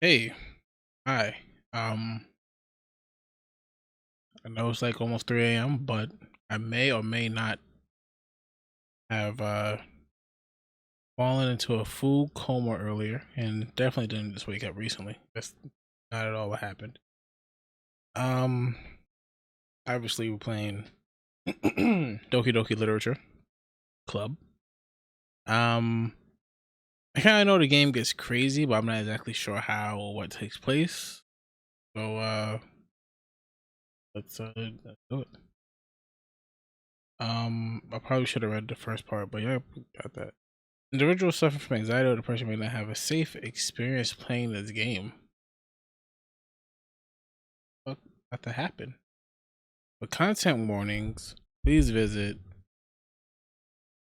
Hey, hi. I know it's like almost 3 a.m., but I may or may not have fallen into a food coma earlier, and definitely didn't just wake up recently. That's not at all what happened. Um, Obviously we're playing Doki Literature Club. I kind of know the game gets crazy, but I'm not exactly sure how or what takes place. So let's do it. I probably should have read the first part, but yeah, got that. Individuals suffering from anxiety or depression may not have a safe experience playing this game. What got to happen? For content warnings, please visit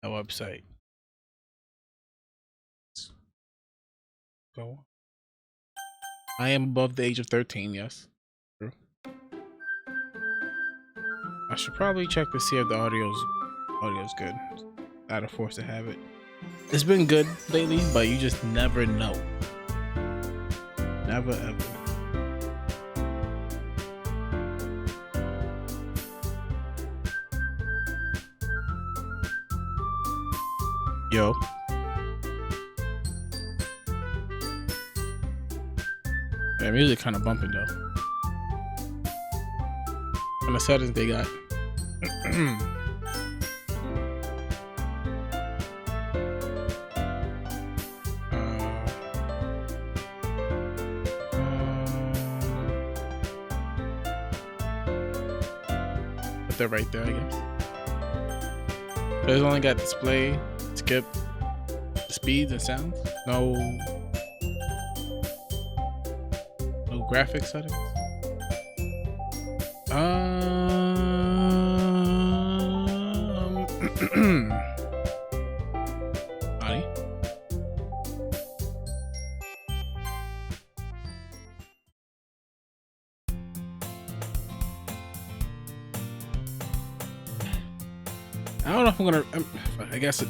our website. Go. I am above the age of 13. Yes, true. I should probably check to see if the audio's good. Out of force to have it. It's been good lately, but you just never know. Never ever. Yo. That music kind of bumping though. On the settings they got. Put that right there, I guess. It's only got display, skip, speeds and sounds. No graphic settings. Honey. I don't know if I'm gonna. I guess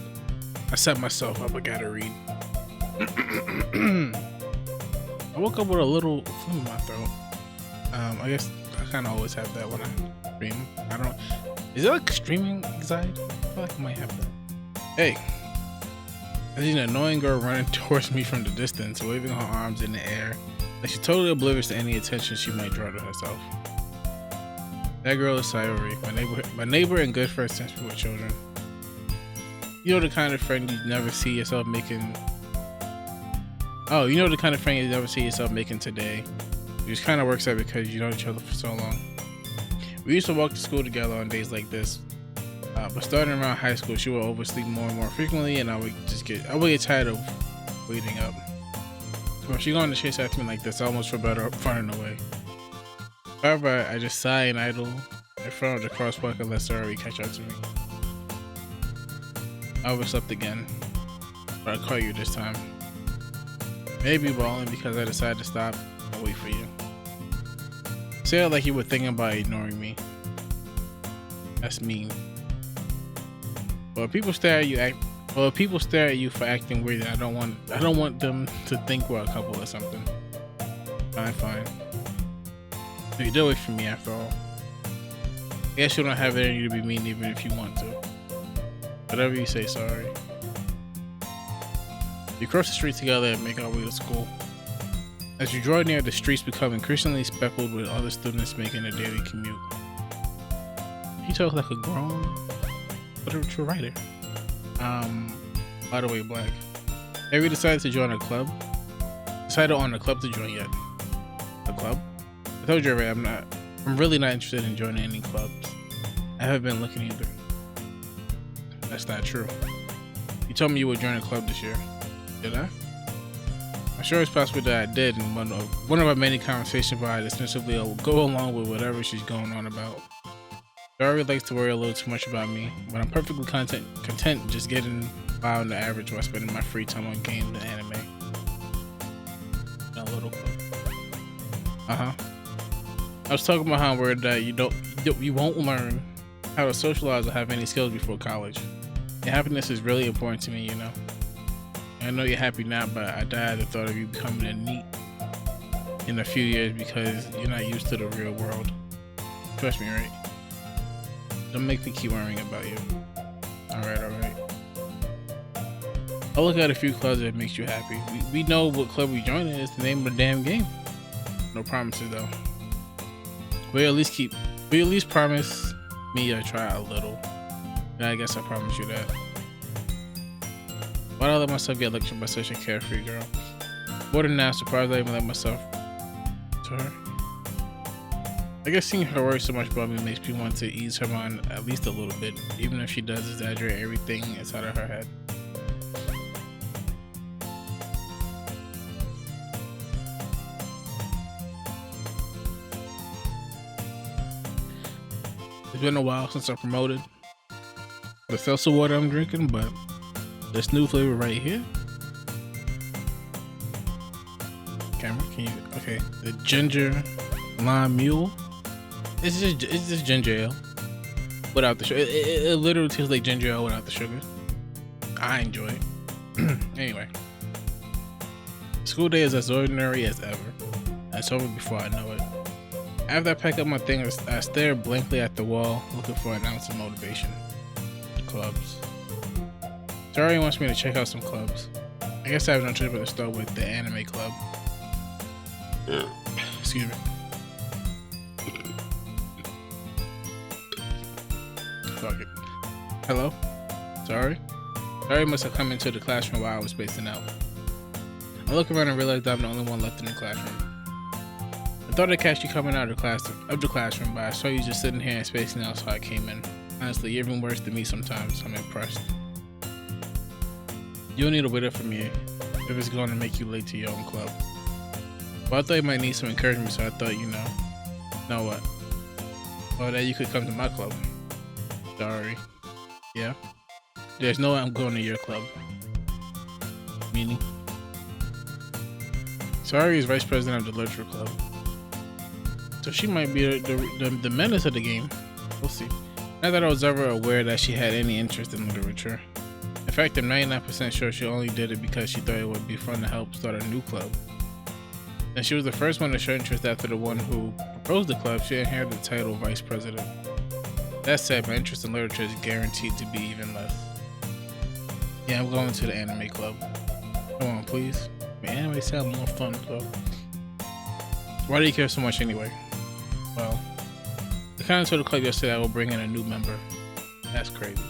I set myself up. I gotta read. I woke up with a little flu in my throat. I guess I kind of always have that when I stream. I don't. Is it like streaming anxiety? I feel like I might have that. Hey, I see an annoying girl running towards me from the distance, waving her arms in the air, like she's totally oblivious to any attention she might draw to herself. That girl is Sayori, my neighbor and good friend since we were children. You know the kind of friend you never see yourself making. Oh, you know the kind of friend you never see yourself making today. It just kind of works out because you know each other for so long. We used to walk to school together on days like this, but starting around high school, she would oversleep more and more frequently, and I would get tired of waiting up. So when she go on the chase after me like this, I almost feel better running away. However, I just sigh and idle in front of the crosswalk and let Sorry catch up to me. I overslept again, but I caught you this time. Maybe, but only because I decided to stop and wait for you. Say it like you were thinking about ignoring me. That's mean. But if people stare at you for acting weird, I don't want them to think we're a couple or something. Fine. You do it for me after all. I guess you don't have it in you to be mean even if you want to. Whatever you say, Sorry. We cross the street together and make our way to school. As you draw near, the streets become increasingly speckled with other students making a daily commute. You talk like a grown literature writer. By the way, Black, have you decided to join a club? Decided on a club to join yet? A club? I told you already, I'm really not interested in joining any clubs. I haven't been looking either. That's not true. You told me you would join a club this year. Did I? I'm sure it's possible that I did, and one of our many conversations about it essentially will go along with whatever she's going on about. Sorry likes to worry a little too much about me, but I'm perfectly content just getting by on the average while spending my free time on games and anime. A little clip. I was talking about how I'm worried that you won't learn how to socialize or have any skills before college. Your happiness is really important to me, you know. I know you're happy now, but I died at the thought of you becoming a NEET. in a few years because you're not used to the real world. Trust me, right? Don't make me keep worrying about you. Alright. I'll look at a few clubs that makes you happy. We know what club we join in. It's the name of the damn game. No promises though. We'll at least promise me I'll try a little. Yeah, I guess I promise you that. Why'd I let myself get lectured by such a carefree girl? More than that, surprised I even let myself to her. I guess seeing her worry so much about me makes me want to ease her mind at least a little bit, even if she does exaggerate everything inside of her head. It's been a while since I promoted the seltzer water I'm drinking, but this new flavor right here. Camera, can you? Okay, the ginger lime mule. It's just ginger ale without the sugar. It literally tastes like ginger ale without the sugar. I enjoy it. Anyway, school day is as ordinary as ever. It's over before I know it. After I pack up my things, I stare blankly at the wall, looking for an ounce of motivation. Clubs. Sorry wants me to check out some clubs. I guess I have no choice but to start with the anime club. Excuse me. Fuck it. Hello? Sorry must have come into the classroom while I was spacing out. I look around and realize I'm the only one left in the classroom. I thought I'd catch you coming out of the classroom, but I saw you just sitting here and spacing out, so I came in. Honestly, you're even worse than me sometimes. I'm impressed. You don't need to wait up for me if it's going to make you late to your own club. But I thought you might need some encouragement, so I thought, know what? Well, that you could come to my club. Sorry. Yeah? There's no way I'm going to your club. Meaning? Sorry is vice president of the literature club. So she might be the menace of the game. We'll see. Not that I was ever aware that she had any interest in literature. In fact, I'm 99% sure she only did it because she thought it would be fun to help start a new club. And she was the first one to show interest after the one who proposed the club. She inherited the title of vice president. That said, my interest in literature is guaranteed to be even less. Yeah, I'm going to the anime club. Come on, please. Anime sound more fun, so. Why do you care so much anyway? Well, I kind of told the club yesterday I will bring in a new member. That's crazy.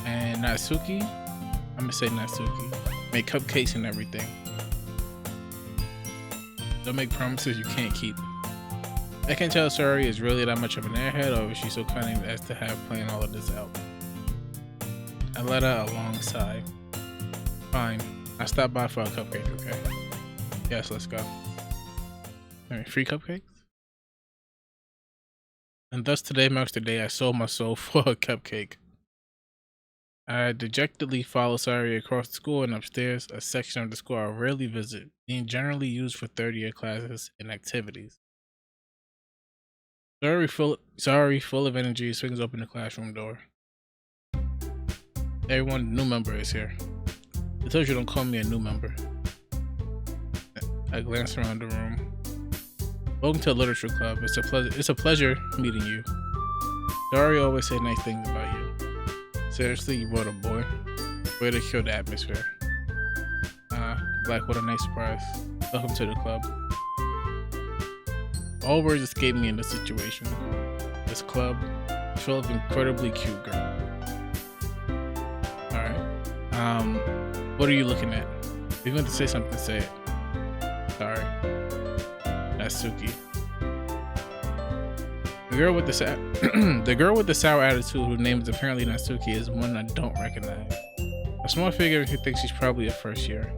And Natsuki, I'm gonna say Natsuki, make cupcakes and everything. Don't make promises you can't keep. I can tell Sari is really that much of an airhead, or is she so cunning as to have planned all of this out? I let out a long sigh. Fine, I stopped by for a cupcake, okay? Yes, let's go. Alright, free cupcakes? And thus today marks the day I sold my soul for a cupcake. I dejectedly followed Sari across the school and upstairs, a section of the school I rarely visit, being generally used for third-year classes and activities. Sari, full of energy, swings open the classroom door. Everyone, new member is here. I told you don't call me a new member. I glanced around the room. Welcome to the literature club. It's a pleasure meeting you. Sari always say nice things about you. Seriously, you brought a boy? Way to kill the atmosphere. Black, what a nice surprise. Welcome to the club. All words escape me in this situation. This club is full of incredibly cute girls. Alright. What are you looking at? If you want to say something, say it. Sorry. Natsuki. The girl with the sour attitude, whose name is apparently Natsuki, is one I don't recognize. A small figure who thinks she's probably a first year.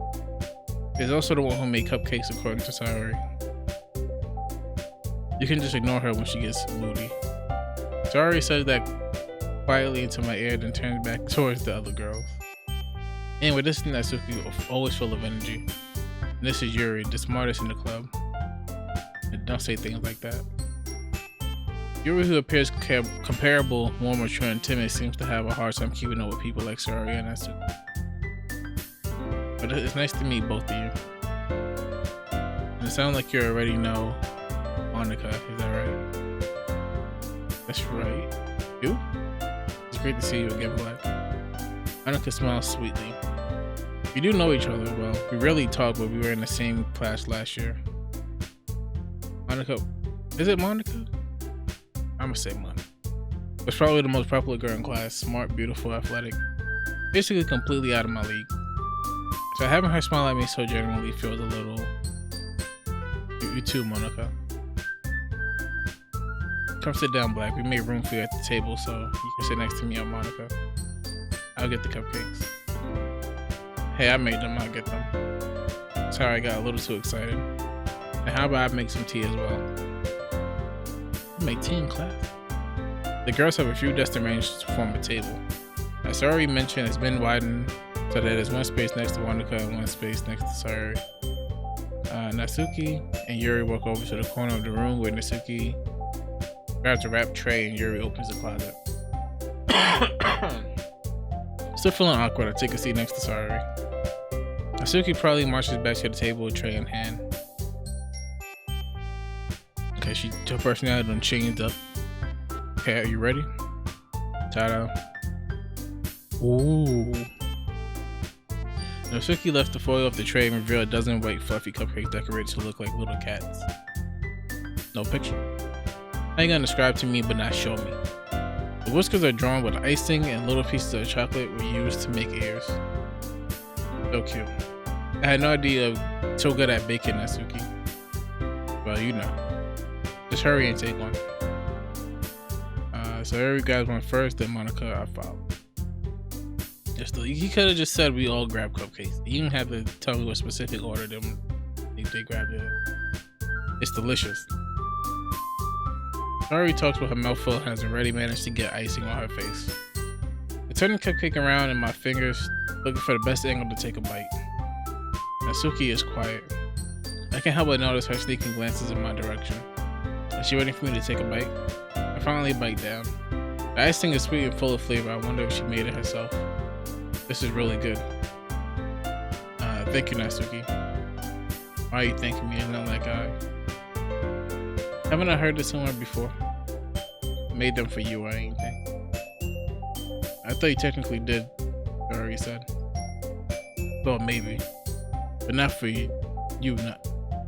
Is also the one who made cupcakes, according to Sari. You can just ignore her when she gets moody. Sari says that quietly into my ear, then turns back towards the other girls. Anyway, this is Natsuki, always full of energy. And this is Yuri, the smartest in the club. And don't say things like that. Yuri, who appears comparable, more mature and timid, seems to have a hard time keeping up with people like Sari and Natsuki. But it's nice to meet both of you. It sounds like you already know Monica, is that right? That's right. You? It's great to see you again, Black. Monica smiles sweetly. We do know each other well. We rarely talk, but we were in the same class last year. Monica. Is it Monica? I'm gonna say Monica. Was probably the most popular girl in class. Smart, beautiful, athletic. Basically completely out of my league. So having her smile at me so genuinely feels a little... You too, Monica. Come sit down, Black. We made room for you at the table, so you can sit next to me, Monica. I'll get the cupcakes. Hey, I made them. I'll get them. Sorry, I got a little too excited. And how about I make some tea as well? Make tea in class? The girls have a few desks arranged to form a table. As I already mentioned, it's been widened so that there's one space next to Monica and one space next to Sayori. Natsuki and Yuri walk over to the corner of the room where Natsuki grabs a wrap tray and Yuri opens the closet. Still feeling awkward, I take a seat next to Sayori. Natsuki probably marches back to the table with tray in hand. Okay, her personality done changed up. Okay, are you ready? Ta-da. Ooh. Natsuki left the foil off the tray and revealed a dozen white fluffy cupcakes decorated to look like little cats. No picture. How you gonna describe to me but not show me? The whiskers are drawn with icing and little pieces of chocolate were used to make ears. So cute. I had no idea you're so good at baking, Natsuki. Well, you know. Just hurry and take one. So every guys went first, then Monica, I followed. He could have just said we all grab cupcakes. He didn't have to tell me what specific order they grabbed it. It's delicious. Sayori talks with her mouth full and has already managed to get icing on her face. I turn the cupcake around in my fingers, looking for the best angle to take a bite. Natsuki is quiet. I can't help but notice her sneaking glances in my direction. Is she waiting for me to take a bite? I finally bite down. The icing is sweet and full of flavor. I wonder if she made it herself. This is really good. Thank you, Natsuki. Why are you thanking me? I'm not that guy. Haven't I heard this somewhere before? I made them for you or anything. I thought you technically did, I already said. Well, maybe. But not for you.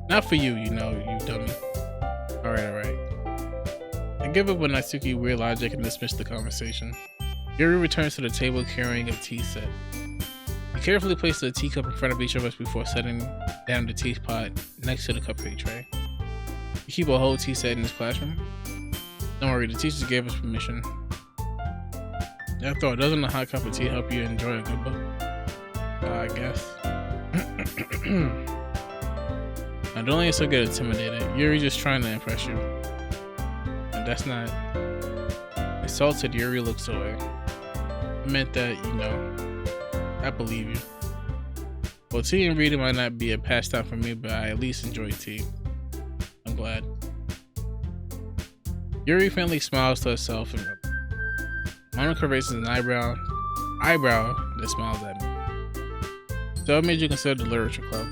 Not for you, you know, you dummy. Alright. I give up when Natsuki weird logic and dismiss the conversation. Yuri returns to the table carrying a tea set. He carefully places a teacup in front of each of us before setting down the teapot next to the cupcake tray. You keep a whole tea set in his classroom? Don't worry, the teachers gave us permission. After all, doesn't a hot cup of tea help you enjoy a good book? I guess. Now, don't let yourself get intimidated. Yuri's just trying to impress you. And that's not... Insulted, Yuri looks away. I meant that, you know, I believe you. Well, tea and reading might not be a pastime for me, but I at least enjoy tea. I'm glad. Yuri faintly smiles to herself and Monica raises an eyebrow that smiles at me. So what made you consider the literature club?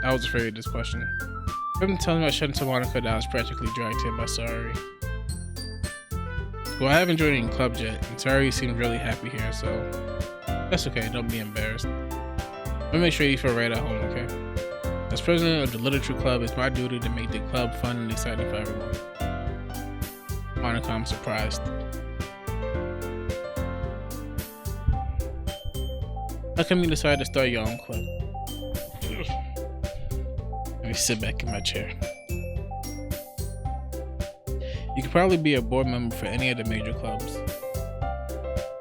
I was afraid of this question. I've been telling me I shouldn't tell Monica that I was practically dragged here by Sayori. Well, I haven't joined any clubs yet, and Sayori seems really happy here, so that's okay, don't be embarrassed. Let me make sure you feel right at home, okay? As president of the literature club, it's my duty to make the club fun and exciting for everyone. Monica, I'm surprised. How come you decided to start your own club? Let me sit back in my chair. You could probably be a board member for any of the major clubs.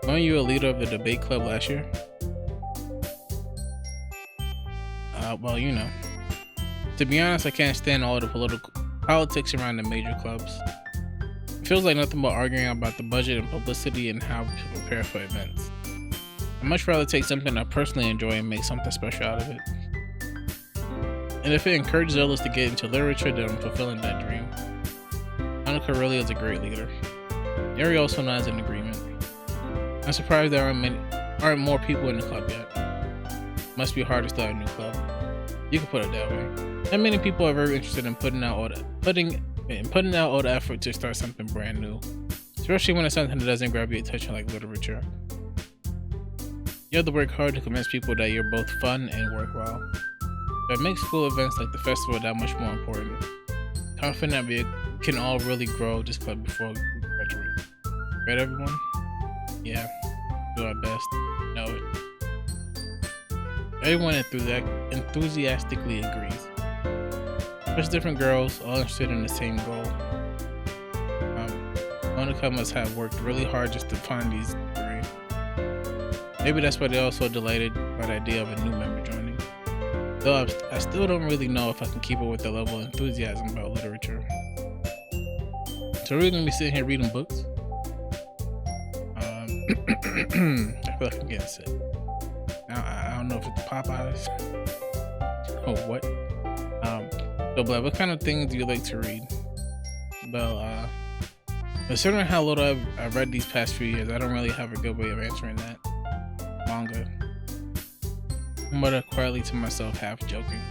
Weren't you a leader of the debate club last year? Well, you know. To be honest, I can't stand all of the politics around the major clubs. It feels like nothing but arguing about the budget and publicity and how to prepare for events. I'd much rather take something I personally enjoy and make something special out of it. And if it encourages others to get into literature, then I'm fulfilling that dream. Monica really is a great leader. Yuri also nods in agreement. I'm surprised there aren't more people in the club yet. Must be hard to start a new club. You can put it that way. Not many people are very interested in putting out all the effort to start something brand new, especially when it's something that doesn't grab your attention like literature. You have to work hard to convince people that you're both fun and worthwhile. That makes school events like the festival that much more important. Confident that we can all really grow just before we graduate. Right, everyone? Yeah, do our best. Know it. Everyone enthusiastically agrees. Just different girls, all interested in the same goal. Monica must have worked really hard just to find these three. Maybe that's why they're all so delighted by the idea of a new member joining. Though I still don't really know if I can keep up with the level of enthusiasm about literature. So we're gonna be sitting here reading books. I feel like I'm getting sick. I don't know if it's Popeyes or what. So, but what kind of things do you like to read? Well, considering how little I've read these past few years, I don't really have a good way of answering that. Manga. I mutter quietly to myself, half joking.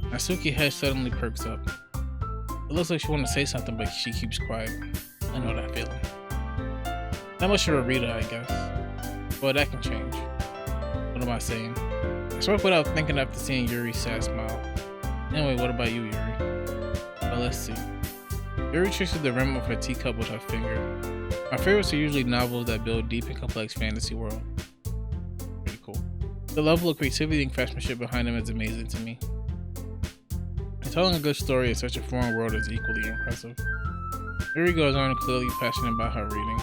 Natsuki's head suddenly perks up. It looks like she wants to say something, but she keeps quiet. I know that feeling. Not much of a reader, I guess. Well, that can change. What am I saying? I spoke without thinking after seeing Yuri's sad smile. Anyway, what about you, Yuri? Well, let's see. Yuri traces the rim of her teacup with her finger. My favorites are usually novels that build deep and complex fantasy world. Pretty cool. The level of creativity and craftsmanship behind them is amazing to me. And telling a good story in such a foreign world is equally impressive. Yuri goes on, clearly passionate about her reading.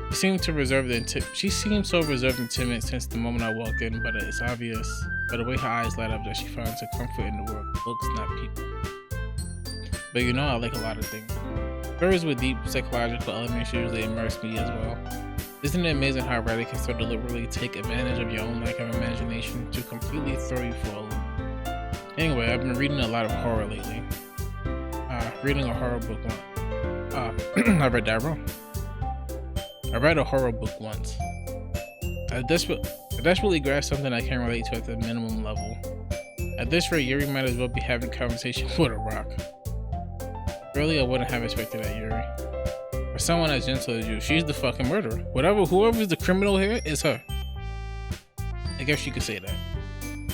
She seemed so reserved and timid since the moment I walked in, but it's obvious by the way her eyes light up that she finds her comfort in the world of books, not people. But you know, I like a lot of things. Stories with deep psychological elements usually immerse me as well. Isn't it amazing how writing can so deliberately take advantage of your own lack of imagination to completely throw you for a loop? Anyway, I've been reading a lot of horror lately. Reading a horror book once. I read that wrong. I read a horror book once. I desperately grasped something I can relate to at the minimum level. At this rate, Yuri might as well be having a conversation with a rock. Really, I wouldn't have expected that, Yuri. For someone as gentle as you, she's the fucking murderer. Whoever's the criminal here is her. I guess you could say that.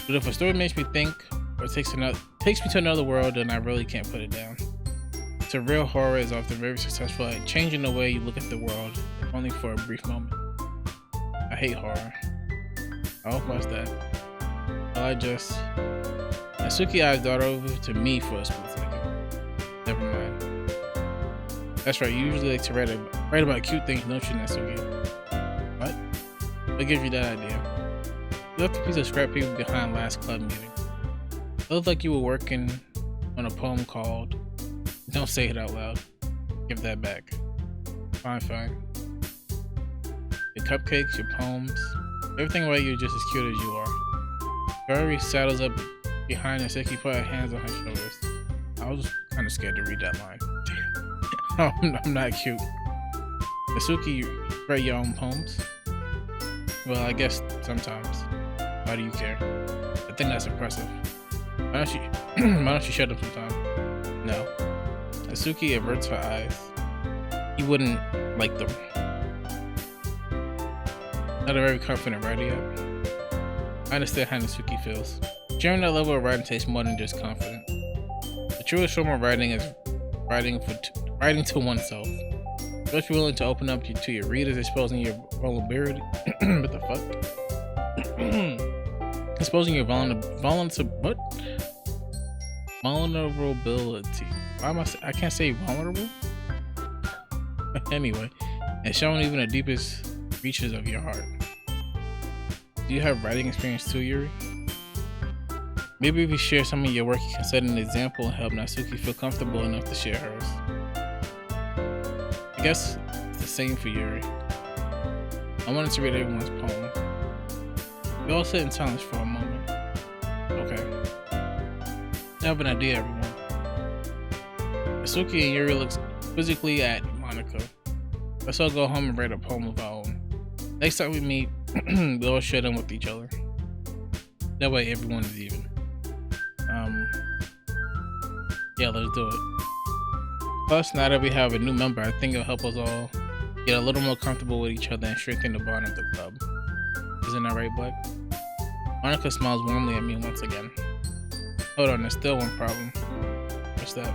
But if a story makes me think, or takes me to another world, then I really can't put it down. So real horror is often very successful at changing the way you look at the world, only for a brief moment. I hate horror. I won't watch that. Well, Natsuki eyes daughter over to me for a split second. Never mind. That's right, you usually like to write about cute things, don't you, Natsuki? What? What gives you that idea? You left a piece of scrap paper behind last club meeting. It looked like you were working on a poem called... Don't say it out loud. Give that back. Fine. Your cupcakes, your poems, everything about you is just as cute as you are. Yuri saddles up behind Natsuki, put her hands on her shoulders. I was kind of scared to read that line. I'm not cute. Natsuki, you write your own poems? Well, I guess sometimes. Why do you care? I think that's impressive. Why don't you shut up sometime? No. Natsuki averts her eyes. You wouldn't like them. Not a very confident writer yet. I understand how Natsuki feels. Sharing that level of writing takes more than just confidence. The truest form of writing is writing to oneself. You must be willing to open up to your readers, exposing your vulnerability. What the fuck? Exposing your vulnerability. I can't say vulnerable. Anyway, and showing even the deepest reaches of your heart. Do you have writing experience too, Yuri? Maybe if you share some of your work, you can set an example and help Natsuki feel comfortable enough to share hers. I guess it's the same for Yuri. I wanted to read everyone's poem. We all sit in silence for a moment. Okay. I have an idea, everyone. Natsuki and Yuri looks quizzically at Monica. Let's all go home and write a poem of our own. Next time we meet, we'll all share them with each other. That way everyone is even. Yeah, let's do it. Plus, now that we have a new member, I think it'll help us all get a little more comfortable with each other and strengthen the bond of the club. Isn't that right, Black? Monica smiles warmly at me once again. Hold on, there's still one problem. What's that?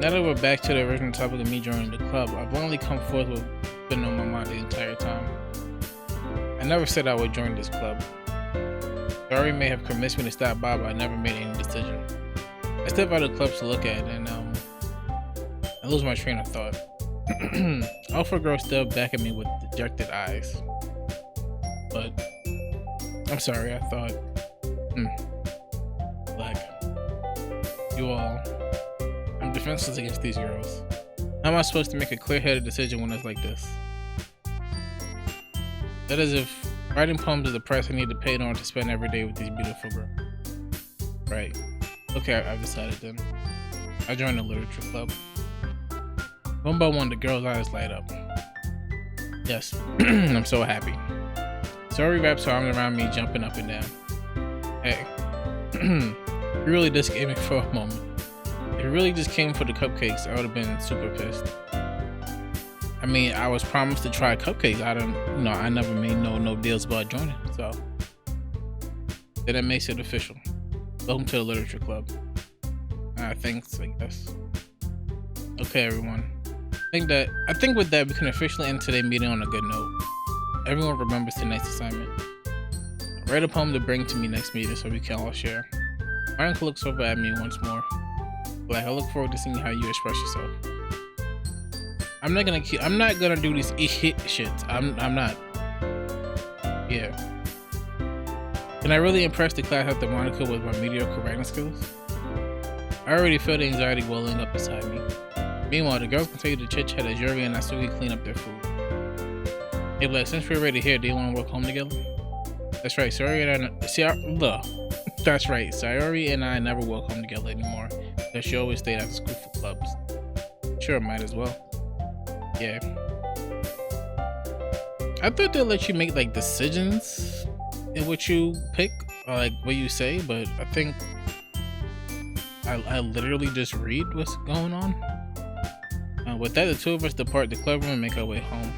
Now that we're back to the original topic of me joining the club, I've only come forth with what's been on my mind the entire time. I never said I would join this club. Dory may have convinced me to stop by, but I never made any decision. I step out of the club to look at it, and I lose my train of thought. Alpha Girl stared back at me with dejected eyes. But I'm sorry, I thought, Black, you all, I'm defenseless against these girls. How am I supposed to make a clear-headed decision when it's like this? That is if writing poems is the price I need to pay in order to spend every day with these beautiful girls. Right. Okay, I've decided then. I joined the literature club. One by one, the girls' eyes light up. Yes, I'm so happy. Sorry wraps her arms around me, jumping up and down. Hey, you really just gave me for a moment. If you really just came for the cupcakes, I would have been super pissed. I mean, I was promised to try cupcakes. I never made no deals about joining, so then it makes it official. Welcome to the literature club. Thanks, I guess. Okay, everyone. I think with that we can officially end today's meeting on a good note. Everyone remembers tonight's assignment. Write a poem to bring to me next meeting so we can all share. Monica looks over at me once more. Like, I look forward to seeing how you express yourself. I'm not gonna do these shits. I'm not. Yeah. Can I really impress the class after Monica with my mediocre writing skills? I already feel the anxiety welling up inside me. Meanwhile, the girls continue to chit-chat as Yuri and Natsuki clean up their food. Hey, Black, since we're already here, do you want to walk home together? That's right, That's right, Sayori and I never walk home together anymore, because she always stayed after school for clubs. Sure, might as well. Yeah. I thought they'd let you make, like, decisions in what you pick, or, like, what you say, but I think I literally just read what's going on. With that, the two of us depart the club room and make our way home.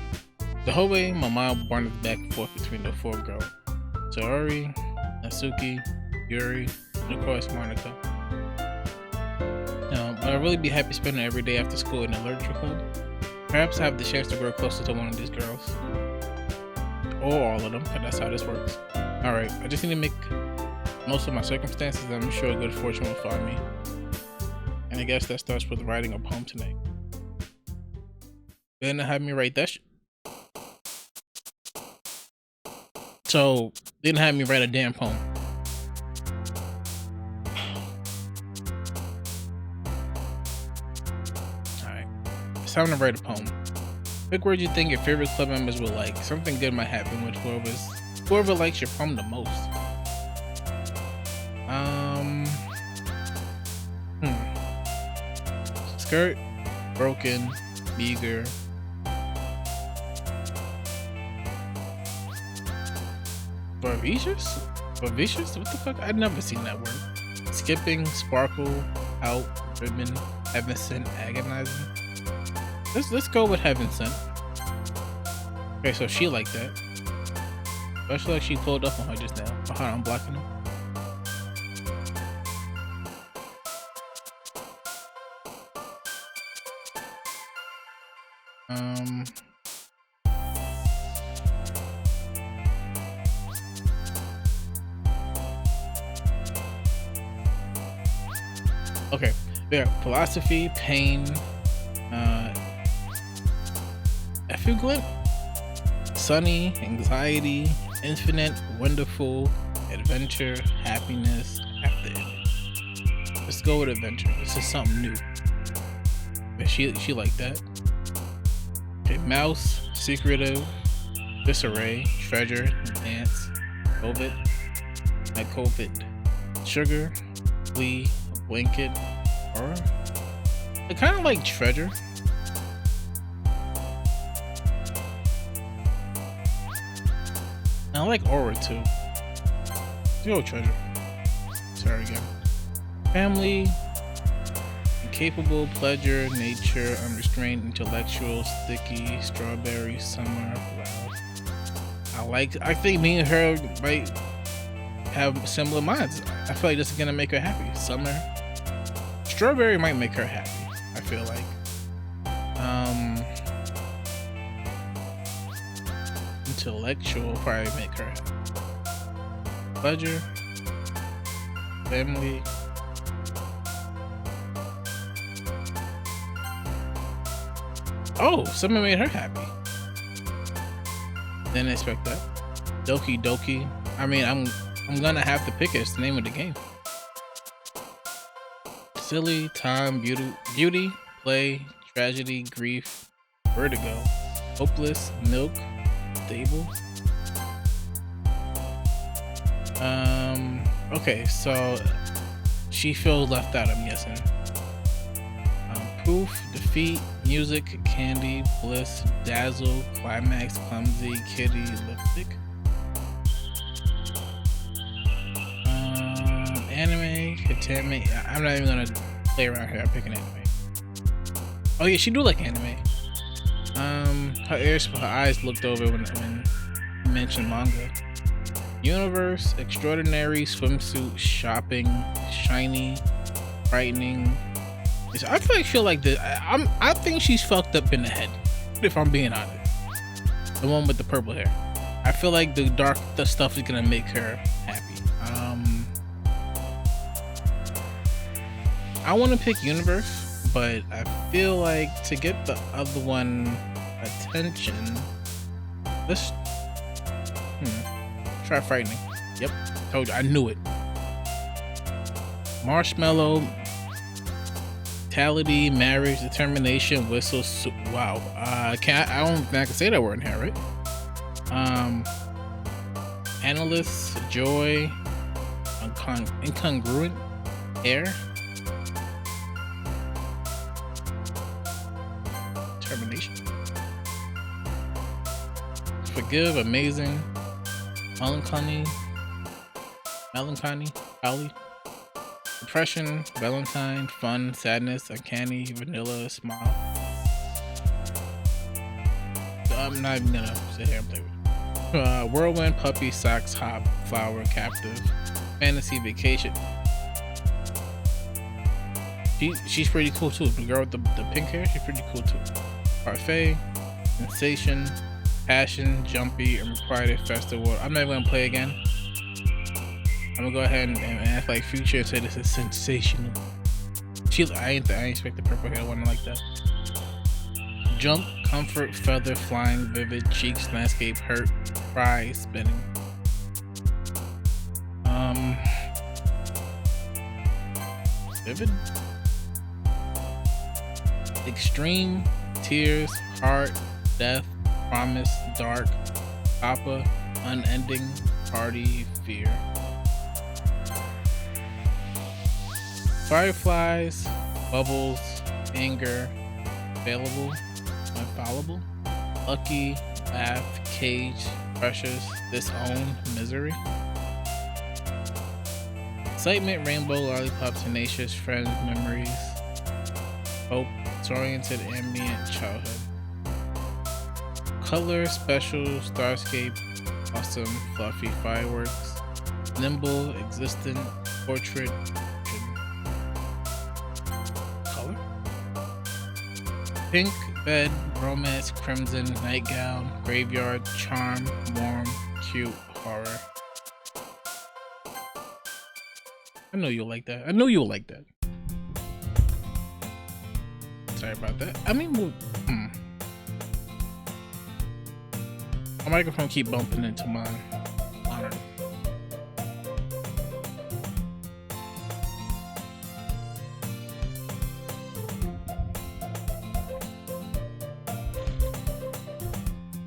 The whole way, my mind wanders back and forth between the four girls. Sayori, Natsuki, Yuri, and of course Monica. But I'd really be happy spending every day after school in the literature club. Perhaps I have the chance to grow closer to one of these girls. Or all of them, because that's how this works. Alright, I just need to make most of my circumstances, and I'm sure good fortune will find me. And I guess that starts with writing a poem tonight. They didn't have me write that shit. So, they didn't have me write a damn poem. Alright, it's time to write a poem. Pick words you think your favorite club members will like. Something good might happen with whoever likes your poem the most. Skirt, broken, meager. Vivacious? Vivacious? What the fuck? I'd never seen that word. Skipping, sparkle, out, ribbon, heaven sent, agonizing. Let's go with heaven sent. Okay, so she liked that. I feel like she pulled up on her just now. Oh, hold on, I'm blocking her. Okay, yeah, philosophy, pain, effluent, sunny, anxiety, infinite, wonderful, adventure, happiness, after image. Let's go with adventure. This is something new. But she liked that. Okay, mouse, secretive, disarray, treasure, dance, COVID, like COVID, sugar, flea, blanket, horror. I kind of like treasure. And I like aura too. Zero treasure. Sorry again. Family, Capable, pleasure, nature, unrestrained, intellectual, sticky, strawberry, summer, loud. I think me and her might have similar minds. I feel like this is gonna make her happy. Summer. Strawberry might make her happy, I feel like. Intellectual probably make her happy. Pleasure. Family. Oh, someone made her happy. Didn't expect that. Doki. I mean, I'm gonna have to pick it. It's the name of the game. Silly, time, beauty, play, tragedy, grief, vertigo, hopeless, milk, stable. Okay, so she feels left out, I'm guessing. Proof, defeat, music, candy, bliss, dazzle, climax, clumsy, kitty, lipstick. Anime, entertainment. I'm not even gonna play around here. I'm picking anime. Oh yeah, she do like anime. Her eyes looked over when you mentioned manga. Universe, extraordinary, swimsuit, shopping, shiny, frightening. I feel like this. I think she's fucked up in the head, if I'm being honest. The one with the purple hair. I feel like the stuff is gonna make her happy. I want to pick universe, but I feel like to get the other one attention, let's try frightening. Yep, told you, I knew it. Marshmallow, vitality, marriage, determination, whistle. Wow, I don't think I can say that word in here, right? Analyst, joy, incongruent, air. Termination. Forgive, amazing, melancholy, Holly, depression, Valentine, fun, sadness, uncanny, vanilla, smile. I'm not even gonna sit here and play with it. Whirlwind, puppy, socks, hop, flower, captive, fantasy, vacation. She's pretty cool too. The girl with the pink hair, she's pretty cool too. Parfait, sensation, passion, jumpy, unrequited, festival. I'm not even gonna play again. I'm gonna go ahead and act like future and say this is sensational. I ain't expect the purple hair one like that. Jump, comfort, feather, flying, vivid, cheeks, landscape, hurt, cry, spinning. Vivid, extreme, tears, heart, death, promise, dark, papa, unending, party, fear. Fireflies, bubbles, anger, available, infallible, lucky, laugh, cage, precious, disown, misery. Excitement, rainbow, lollipop, tenacious, friends, memories, hope, disoriented, ambient, childhood. Color, special, starscape, awesome, fluffy, fireworks, nimble, existent, portrait. Color? Pink, bed, romance, crimson, nightgown, graveyard, charm, warm, cute, horror. I know you'll like that. I know you'll like that. Sorry about that. I mean, my microphone keep bumping into my monitor.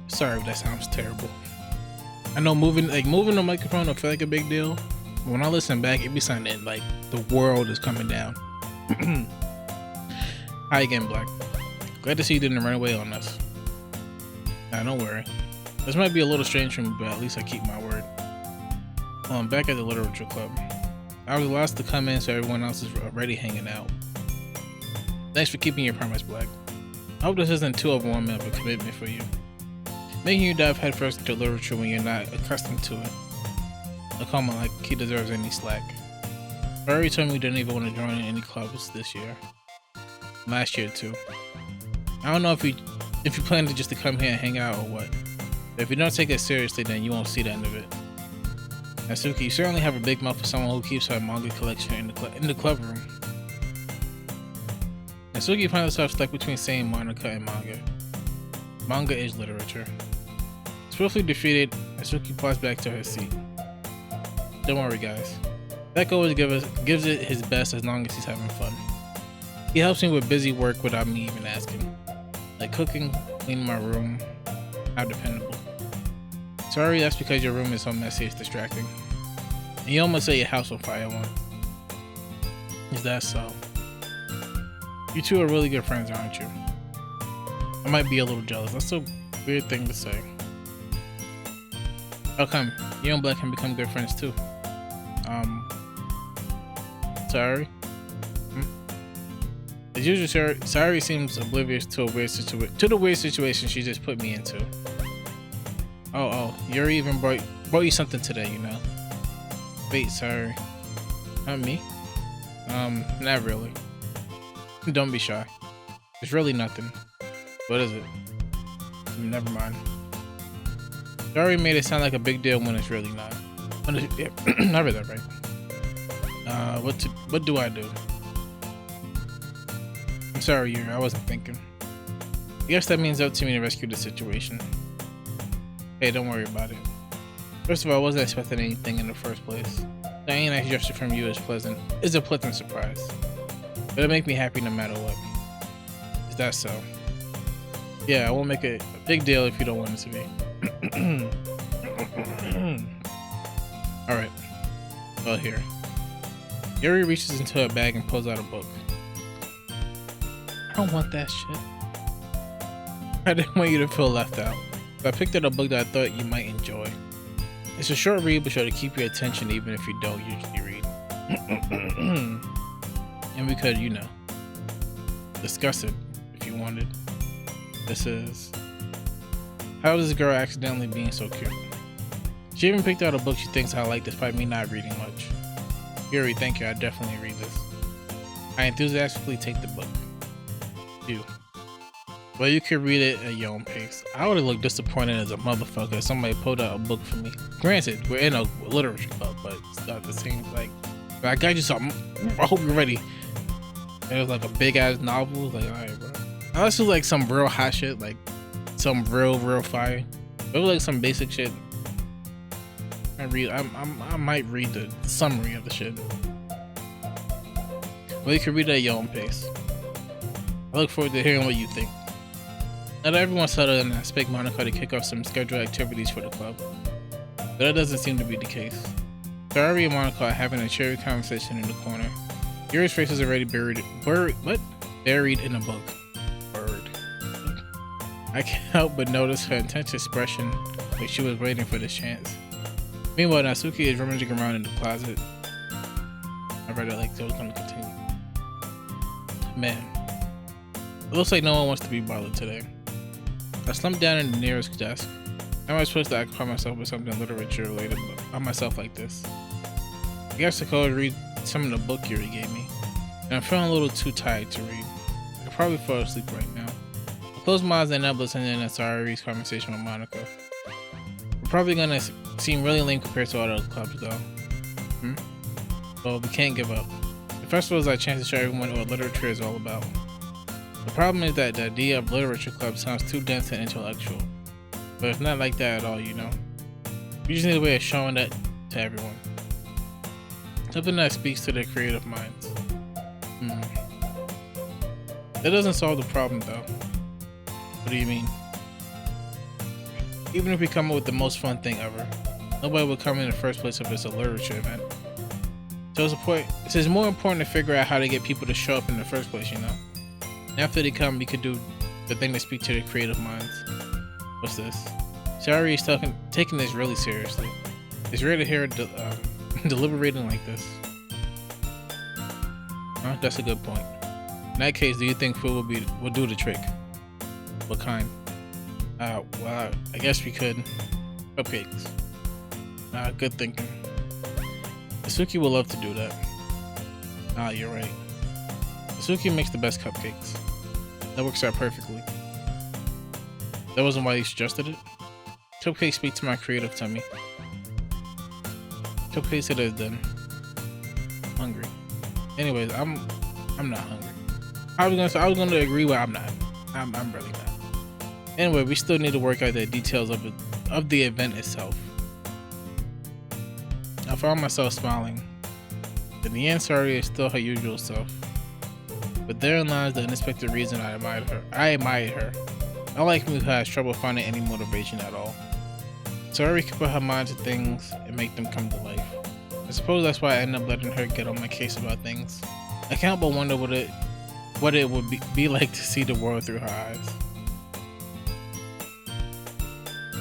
Sorry if that sounds terrible. I know moving the microphone don't feel like a big deal. When I listen back, it be sounding like the world is coming down. Hi again, Black. Glad to see you didn't run away on us. Nah, don't worry. This might be a little strange for me, but at least I keep my word. Well, I'm back at the literature club. I was the last to come in, so everyone else is already hanging out. Thanks for keeping your promise, Black. I hope this isn't too overwhelming of a commitment for you. Making you dive headfirst into literature when you're not accustomed to it. A comment like he deserves any slack. Barry told me you didn't even want to join in any clubs this year. Last year too. I don't know if you plan to just to come here and hang out or what. But if you don't take it seriously, then you won't see the end of it. Natsuki, you certainly have a big mouth for someone who keeps her manga collection in the club room. Natsuki finds herself stuck between saying Monica and manga. Manga is literature. Swiftly defeated, Natsuki plods back to her seat. Don't worry, guys. Beck always gives it his best as long as he's having fun. He helps me with busy work without me even asking. Like cooking, cleaning my room. How dependable. Sorry, that's because your room is so messy it's distracting. And you almost set your house on fire one. Is that so? You two are really good friends, aren't you? I might be a little jealous. That's a weird thing to say. How come? You and Black can become good friends too. Sorry? As usual, Sorry seems oblivious to the weird situation she just put me into. Oh, Yuri even brought you something today, you know. Wait, sorry. Not me? Not really. Don't be shy. It's really nothing. What is it? Never mind. Sorry made it sound like a big deal when it's really not. I read that right. What do I do? I'm sorry, Yuri, I wasn't thinking. I guess that means up to me to rescue the situation. Hey, don't worry about it. First of all, I wasn't expecting anything in the first place. The any nice gesture from you is a pleasant surprise. But it'll make me happy no matter what. Is that so? Yeah, I won't make it a big deal if you don't want it to be. Alright. Well, here. Yuri reaches into her bag and pulls out a book. I don't want that shit. I didn't want you to feel left out. But I picked out a book that I thought you might enjoy. It's a short read, but sure to keep your attention even if you don't usually read. And we could, you know, discuss it if you wanted. This is How Does This Girl Accidentally Being So Cute? She even picked out a book she thinks I like despite me not reading much. Yuri, thank you, I definitely read this. I enthusiastically take the book. You. Well, you could read it at your own pace. I would have looked disappointed as a motherfucker if somebody pulled out a book for me. Granted, we're in a literature club, but it's not the same. Like, I got you something. I hope you're ready. And it was like a big ass novel. Like, alright, bro. Unless it was like some real hot shit, like some real fire. If it was like some basic shit, I might read the summary of the shit. Well, you can read it at your own pace. I look forward to hearing what you think. Not everyone's settled and I expect Monica to kick off some scheduled activities for the club. But that doesn't seem to be the case. Ferrari and Monica are having a cheery conversation in the corner. Yuri's face is already buried in a book. I can't help but notice her intense expression like she was waiting for this chance. Meanwhile, Natsuki is rummaging around in the closet. I read it like they was going to continue. Man, it looks like no one wants to be bothered today. I slumped down in the nearest desk. How am I supposed to occupy myself with something literature related by myself like this? I guess I could read some of the book Yuri gave me, and I'm feeling a little too tired to read. I could probably fall asleep right now. I close my eyes and end up listening to Sari's conversation with Monica. We're probably gonna seem really lame compared to all the other clubs though. Well, we can't give up. The festival is our chance to show everyone what literature is all about. The problem is that the idea of literature club sounds too dense and intellectual. But it's not like that at all, you know. We just need a way of showing that to everyone. Something that speaks to their creative minds. That doesn't solve the problem though. What do you mean? Even if we come up with the most fun thing ever, nobody would come in the first place if it's a literature event. So it's more important to figure out how to get people to show up in the first place, you know? And after they come, we could do the thing that speaks to their creative minds. What's this? Sari is taking this really seriously. It's rare to hear her deliberating like this. That's a good point. In that case, do you think food will do the trick? What kind? Well, I guess we could. Cupcakes. Good thinking. Suki will love to do that. You're right. Suki makes the best cupcakes. That works out perfectly. That wasn't why you suggested it? Cupcakes speak to my creative tummy. Cupcakes it is then. Hungry. Anyways, I'm not hungry. I was gonna agree, but I'm not. I'm really not. Anyway, we still need to work out the details of the event itself. I found myself smiling. The Nyan is still her usual self. But therein lies the unexpected reason I admired her. Unlike me, who has trouble finding any motivation at all. Sari can put her mind to things and make them come to life. I suppose that's why I end up letting her get on my case about things. I can't but wonder what it would be like to see the world through her eyes.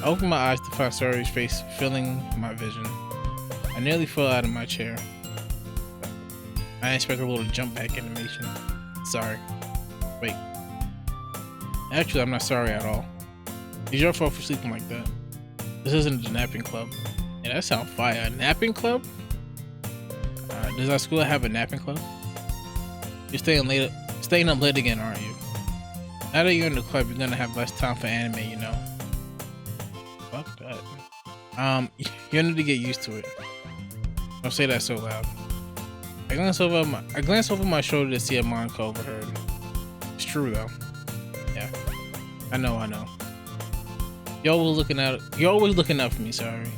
I opened my eyes to find Sari's face filling my vision. I nearly fell out of my chair. I didn't expect a little jump back animation. Sorry. Wait. Actually, I'm not sorry at all. It's your fault for sleeping like that. This isn't a napping club. Yeah, that sounds fire. A napping club? Does our school have a napping club? You're staying up late again, aren't you? Now that you're in the club, you're gonna have less time for anime, you know. Fuck that. You need to get used to it. Don't say that so loud. I glance over my shoulder to see a Monica overheard. It's true though. Yeah. I know. You're always looking out for me, sorry.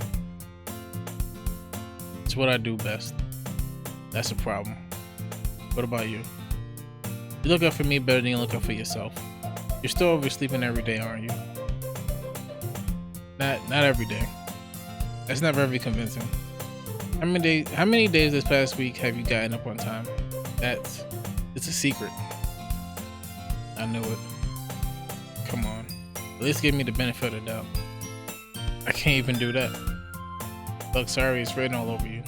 It's what I do best. That's a problem. What about you? You look out for me better than you look out for yourself. You're still oversleeping every day, aren't you? Not every day. That's not very convincing. How many days this past week have you gotten up on time? It's a secret. I knew it. Come on. At least give me the benefit of the doubt. I can't even do that. Look, sorry, it's written all over you.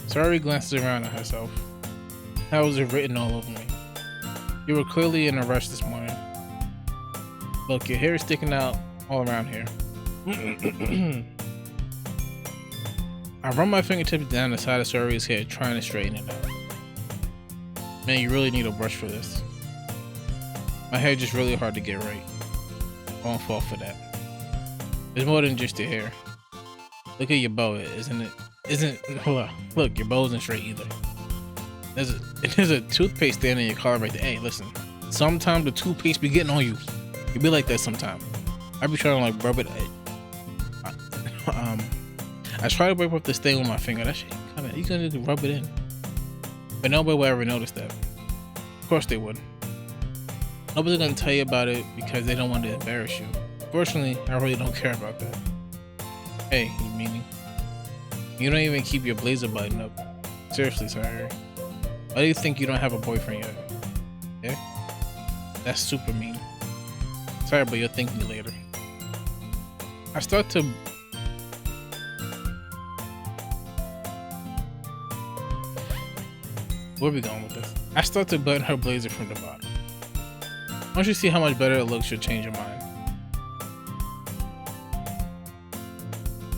Sorry glances around at herself. How was it written all over me? You were clearly in a rush this morning. Look, your hair is sticking out all around here. I run my fingertips down the side of Sari's head, trying to straighten it out. Man, you really need a brush for this. My hair is just really hard to get right. I won't fall for that. There's more than just your hair. Look at your bow, hold on. Look, your bow isn't straight either. There's a toothpaste stain in your collar right there. Hey, listen. Sometimes the toothpaste be getting on you. You be like that sometimes. I be trying to like rub it. I try to wipe up the stain with my finger. That shit, come on, you can just rub it in. But nobody will ever notice that. Of course they would. Nobody's gonna tell you about it because they don't want to embarrass you. Fortunately, I really don't care about that. Hey, you meanie. You don't even keep your blazer button up. Seriously, sorry. Why do you think you don't have a boyfriend yet? Yeah? That's super mean. Sorry, but you'll thank me later. I start to... Where are we going with this? I start to button her blazer from the bottom. Once you see how much better it looks, you'll change your mind.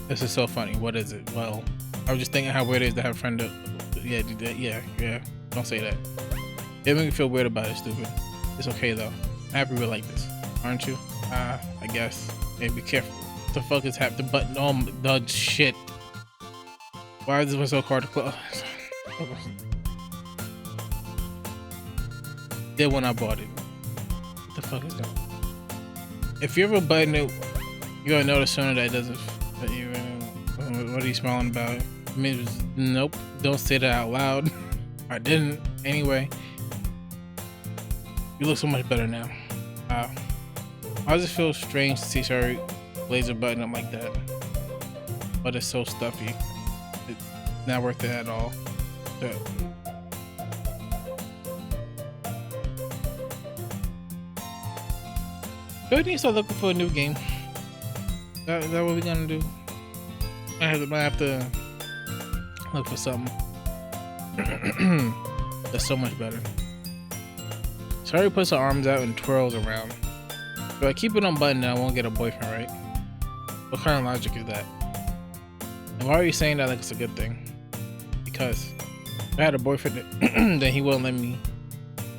This is so funny. What is it? Well, I was just thinking how weird it is to have a friend that... Yeah, do that. Yeah. Don't say that. It makes me feel weird about it, stupid. It's okay though. I'm happy we're like this. Aren't you? I guess. Hey, be careful. What the fuck is happening? The button. Oh, the shit. Why is this one so hard to close? Did when I bought it. What the fuck is going on? If you ever button it, you're gonna notice sooner that it doesn't. What are you smiling about? I mean, nope. Don't say that out loud. I didn't. Anyway, you look so much better now. Wow. Why does it feel strange to see Sari blazer button up like that? But it's so stuffy. It's not worth it at all. But do we need to start looking for a new game? Is that what we're gonna do? I have to look for something that's so much better. Sari puts her arms out and twirls around. If I keep it unbuttoned, then I won't get a boyfriend, right? What kind of logic is that? And why are you saying that like it's a good thing? Because if I had a boyfriend, then he wouldn't let me.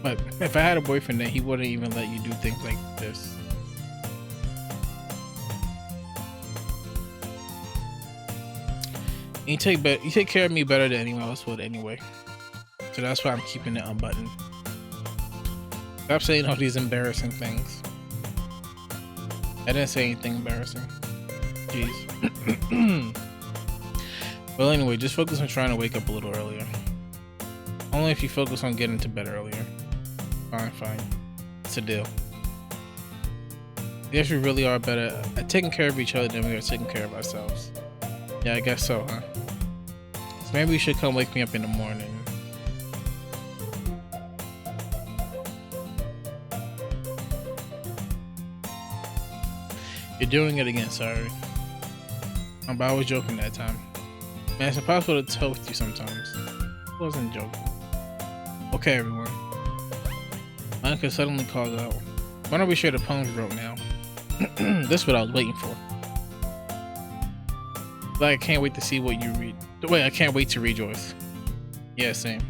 But if I had a boyfriend, then he wouldn't even let you do things like this. And you take care of me better than anyone else would anyway. So that's why I'm keeping it unbuttoned. Stop saying all these embarrassing things. I didn't say anything embarrassing. Jeez. Well, anyway, just focus on trying to wake up a little earlier. Only if you focus on getting to bed earlier. Fine. It's a deal. I guess we really are better at taking care of each other than we are taking care of ourselves. Yeah, I guess so, huh? So maybe you should come wake me up in the morning. You're doing it again, sorry. But I was joking that time. Man, it's impossible to tell with you sometimes. I wasn't joking. Okay, everyone. Monica suddenly calls out. Why don't we share the poems we wrote now? This is what I was waiting for. Like, I can't wait to see what you read. Wait, I can't wait to read yours. Yeah, same.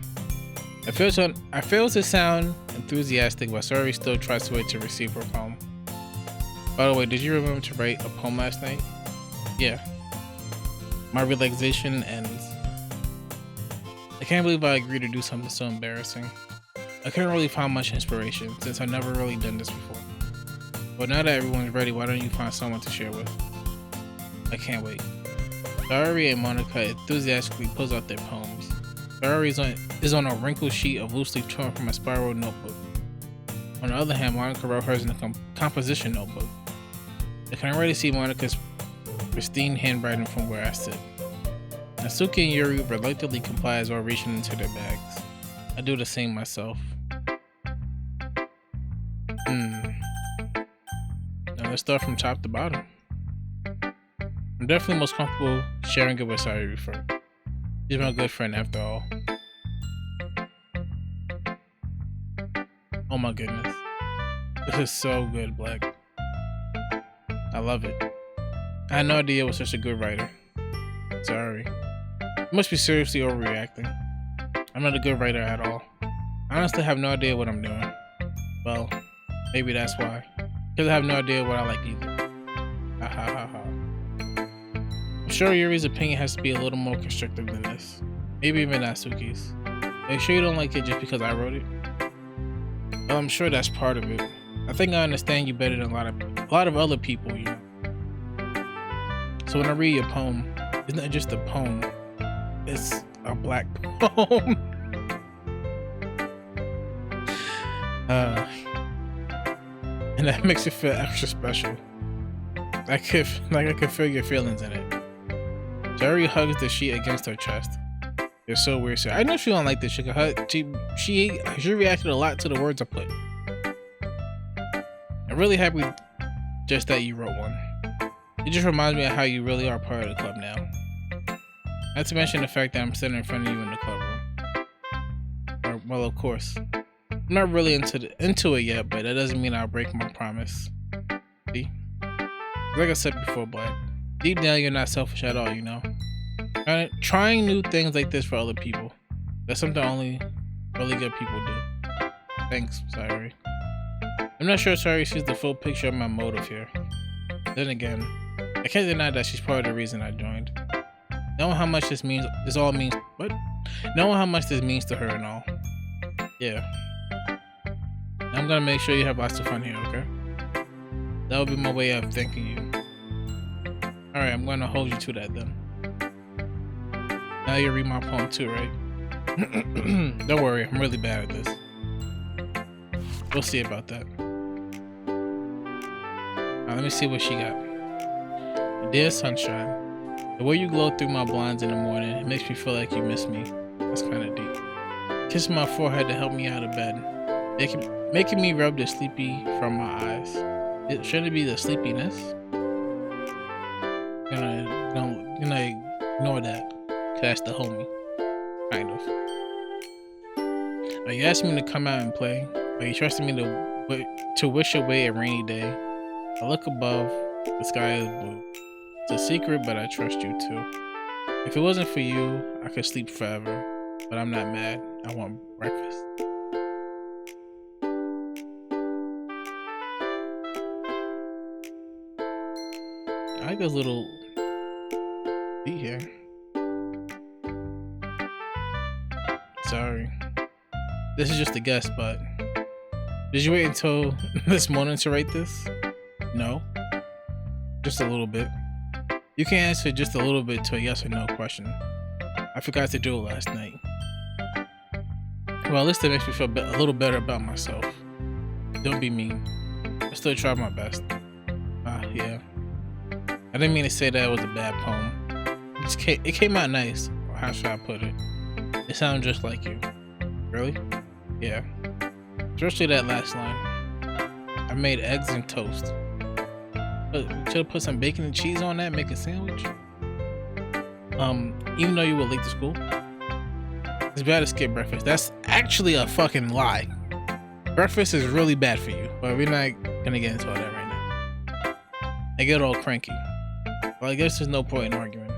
I fail to sound enthusiastic, but Sari still tries to wait to receive her poem. By the way, did you remember to write a poem last night? Yeah. My relaxation ends. I can't believe I agreed to do something so embarrassing. I couldn't really find much inspiration since I've never really done this before. But now that everyone's ready, why don't you find someone to share with? I can't wait. Sari and Monica enthusiastically pulls out their poems. Sari is on a wrinkled sheet of loosely torn from a spiral notebook. On the other hand, Monica wrote hers in a composition notebook. I can already see Monica's pristine handwriting from where I sit. Natsuki and Yuri reluctantly comply as well, reaching into their bags. I do the same myself. Now let's start from top to bottom. I'm definitely most comfortable sharing it with Sari first. She's my good friend after all. Oh my goodness. This is so good, Black. I love it. I had no idea I was such a good writer. Sorry. You must be seriously overreacting. I'm not a good writer at all. I honestly have no idea what I'm doing. Well, maybe that's why. Because I have no idea what I like either. Ha ha ha ha. I'm sure Yuri's opinion has to be a little more constructive than this. Maybe even Natsuki's. Are you sure you don't like it just because I wrote it? Well, I'm sure that's part of it. I think I understand you better than a lot of other people, you know. So when I read your poem, it's not just a poem, it's a Black poem. And that makes it feel extra special. I could feel your feelings in it. Sari hugs the sheet against her chest. You're so weird, sir. I know she don't like this. She reacted a lot to the words I put. I'm really happy just that you wrote one. It just reminds me of how you really are part of the club now. Not to mention the fact that I'm sitting in front of you in the club room. Well, of course. I'm not really into it yet, but that doesn't mean I'll break my promise. See? Like I said before, Black, deep down you're not selfish at all, you know? Trying new things like this for other people. That's something only really good people do. Thanks, Sari. I'm not sure Sari sees the full picture of my motive here. Then again, I can't deny that she's part of the reason I joined. Knowing how much this means to her and all. Yeah. I'm gonna make sure you have lots of fun here, okay? That would be my way of thanking you. Alright, I'm gonna hold you to that then. Now you read my poem too, right? Don't worry, I'm really bad at this. We'll see about that. Now let me see what she got. Dear sunshine, the way you glow through my blinds in the morning, it makes me feel like you miss me. That's kind of deep. Kissing my forehead to help me out of bed, making me rub the sleepy from my eyes. Shouldn't it be the sleepiness? Gonna ignore that, cause that's the homie, kind of. Are you asking me to come out and play? Like you trusted me to wish away a rainy day. I look above, the sky is blue. It's a secret, but I trust you too. If it wasn't for you, I could sleep forever. But I'm not mad. I want breakfast. I like this little beat here. Sorry. This is just a guess, but did you wait until this morning to write this? No. Just a little bit. You can answer just a little bit to a yes or no question. I forgot to do it last night. Well, at least it makes me feel a little better about myself. Don't be mean. I still tried my best. Yeah. I didn't mean to say that it was a bad poem. It came out nice. Or how should I put it? It sounded just like you. Really? Yeah. Especially that last line. I made eggs and toast. Should have put some bacon and cheese on that, make a sandwich. Even though you were late to school. It's bad to skip breakfast. That's actually a fucking lie. Breakfast is really bad for you, but we're not gonna get into all that right now. I get all cranky. Well, I guess there's no point in arguing.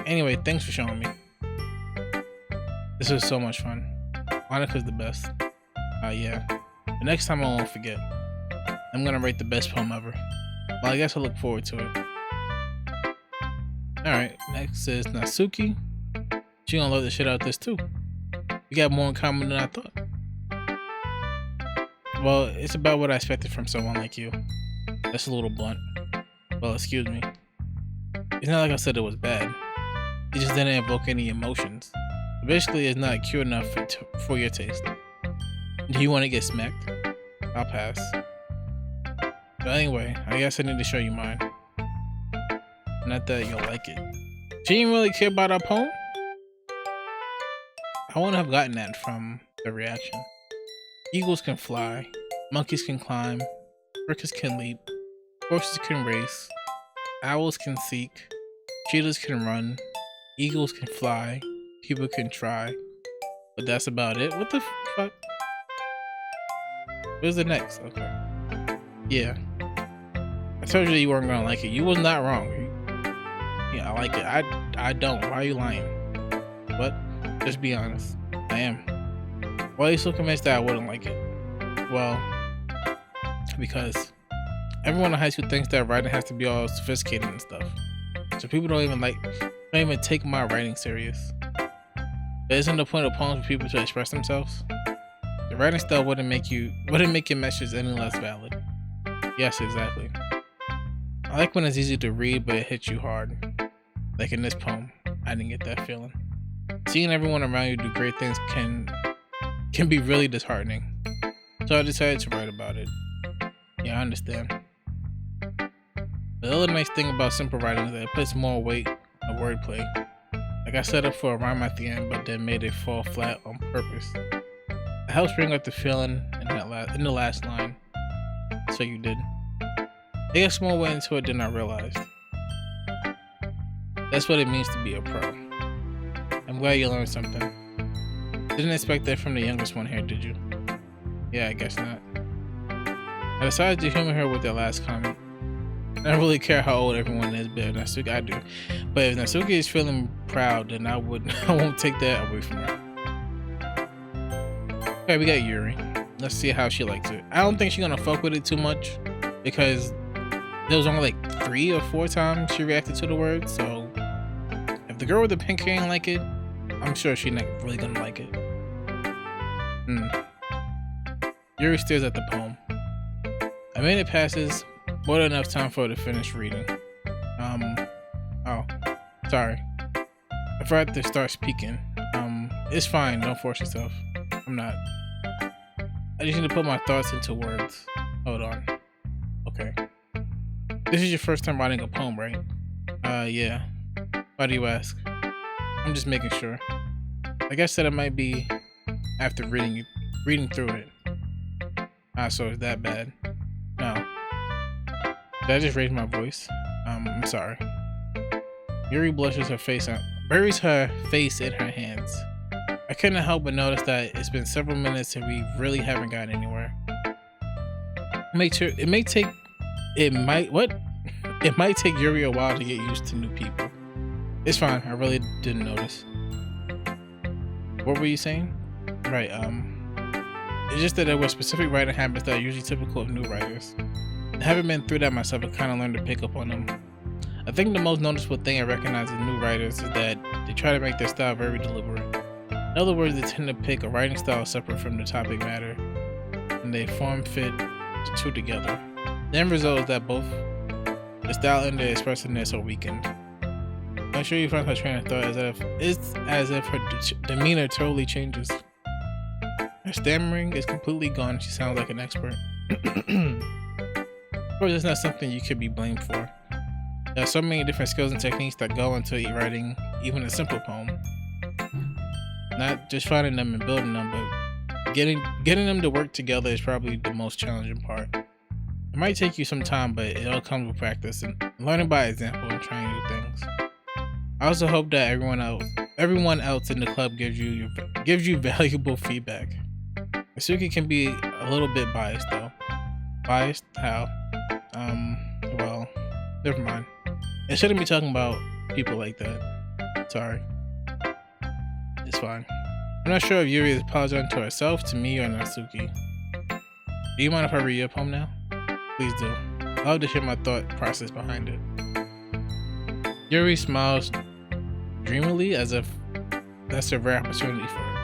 Anyway, thanks for showing me. This was so much fun. Monica's the best. Yeah. The next time I won't forget. I'm gonna write the best poem ever. Well, I guess I look forward to it. Alright, next is Natsuki. She gonna love the shit out of this too. We got more in common than I thought. Well, it's about what I expected from someone like you. That's a little blunt. Well, excuse me. It's not like I said it was bad. It just didn't evoke any emotions. Basically, it's not cute enough for your taste. Do you want to get smacked? I'll pass. But anyway, I guess I need to show you mine. Not that you'll like it. She didn't really care about our poem? I wouldn't have gotten that from the reaction. Eagles can fly, monkeys can climb, crickets can leap, horses can race, owls can seek, cheetahs can run, eagles can fly, people can try, but that's about it. What the fuck? Where's the next? Okay. Yeah. I told you that you weren't gonna like it. You was not wrong. Yeah, I like it. I don't. Why are you lying? What? Just be honest. I am. Why are you so convinced that I wouldn't like it? Well, because everyone in high school thinks that writing has to be all sophisticated and stuff. So people don't even take my writing serious. There isn't the point of poems for people to express themselves. The writing style wouldn't make your message any less valid. Yes, exactly. I like when it's easy to read, but it hits you hard. Like in this poem, I didn't get that feeling. Seeing everyone around you do great things can be really disheartening. So I decided to write about it. Yeah, I understand. The other nice thing about simple writing is that it puts more weight on wordplay. Like I set up for a rhyme at the end, but then made it fall flat on purpose. It helps bring up the feeling in the last line. So you did. I guess more went into it than I realized. That's what it means to be a pro. I'm glad you learned something. Didn't expect that from the youngest one here, did you? Yeah, I guess not. I decided to humor her with that last comment. I don't really care how old everyone is, but Natsuki, I do. But if Natsuki is feeling proud, then I won't take that away from her. Okay, we got Yuri. Let's see how she likes it. I don't think she's gonna fuck with it too much because there was only like 3 or 4 times she reacted to the word. So if the girl with the pink hair ain't like it, I'm sure she's not really gonna like it. Yuri stares at the poem. A minute passes, more than enough time for her to finish reading. Oh, sorry. I forgot to start speaking. It's fine, don't force yourself. I'm not. I just need to put my thoughts into words. Hold on. Okay. This is your first time writing a poem, right? Yeah. Why do you ask? I'm just making sure. I guess that it might be after reading through it. So it's that bad. No. Did I just raise my voice? I'm sorry. Yuri buries her face in her hands. I couldn't help but notice that it's been several minutes and we really haven't gotten anywhere. It might take Yuri a while to get used to new people. It's fine. I really didn't notice. What were you saying? Right. It's just that there were specific writing habits that are usually typical of new writers. I haven't been through that myself. I kind of learned to pick up on them. I think the most noticeable thing I recognize in new writers is that they try to make their style very deliberate. In other words, they tend to pick a writing style separate from the topic matter, and they form fit the two together. The end result is that both the style and the expressiveness are weakened. I'm sure you find her train of thought it's as if her demeanor totally changes. Her stammering is completely gone. She sounds like an expert. Of course, it's not something you could be blamed for. There are so many different skills and techniques that go into writing even a simple poem. Not just finding them and building them, but getting them to work together is probably the most challenging part. It might take you some time, but it all comes with practice and learning by example and trying new things. I also hope that everyone else in the club gives you valuable feedback. Asuki can be a little bit biased though. Biased? How? Well, never mind. I shouldn't be talking about people like that. Sorry. It's fine. I'm not sure if Yuri is apologizing to herself, to me, or Natsuki. Do you mind if I read your poem now? Please do. I'd love to hear my thought process behind it. Yuri smiles dreamily as if that's a rare opportunity for her.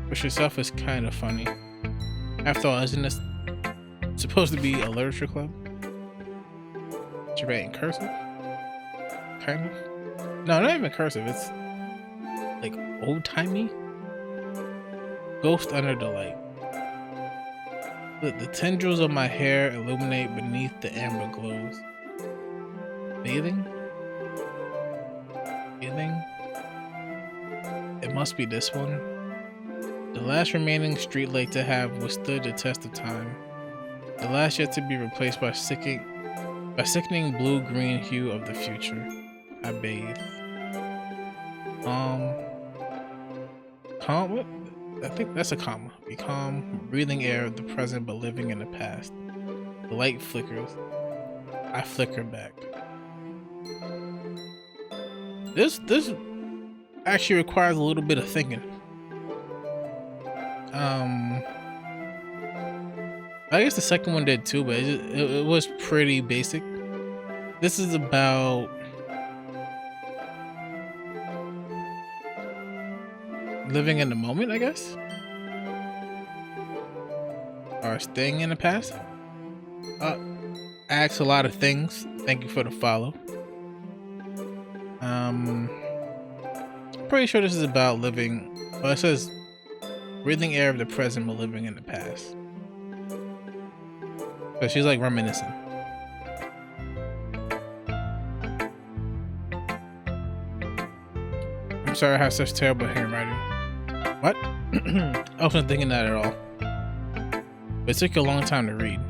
Which herself is kind of funny. After all, isn't this supposed to be a literature club? She write in cursive? Kind of? No, not even cursive. It's like old-timey. Ghost under the light. The tendrils of my hair illuminate beneath the amber glows. Bathing? It must be this one. The last remaining streetlight to have withstood the test of time. The last yet to be replaced by sickening blue-green hue of the future. I bathe. Calm? What? I think that's a comma. Be calm, breathing air of the present but living in the past. The light flickers. I flicker back. This actually requires a little bit of thinking. I guess the second one did too, but it was pretty basic. This is about living in the moment, I guess, or staying in the past. I asked a lot of things. Thank you for the follow. I'm pretty sure this is about living. Well, it says breathing air of the present but living in the past. So she's like reminiscing. I'm sorry I have such terrible handwriting. What? I wasn't thinking that at all. But it took a long time to read.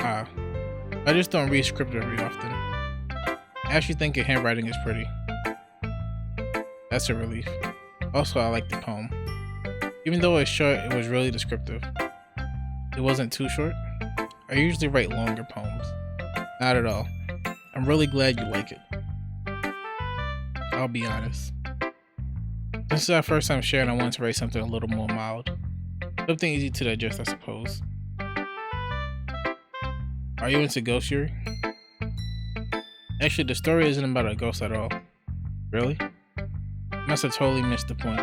I just don't read script very often. I actually think your handwriting is pretty. That's a relief. Also, I like the poem. Even though it's short, it was really descriptive. It wasn't too short. I usually write longer poems. Not at all. I'm really glad you like it. I'll be honest. This is our first time sharing. I wanted to write something a little more mild. Something easy to digest, I suppose. Are you into ghosts, Yuri? Actually, the story isn't about a ghost at all. Really? Must have totally missed the point.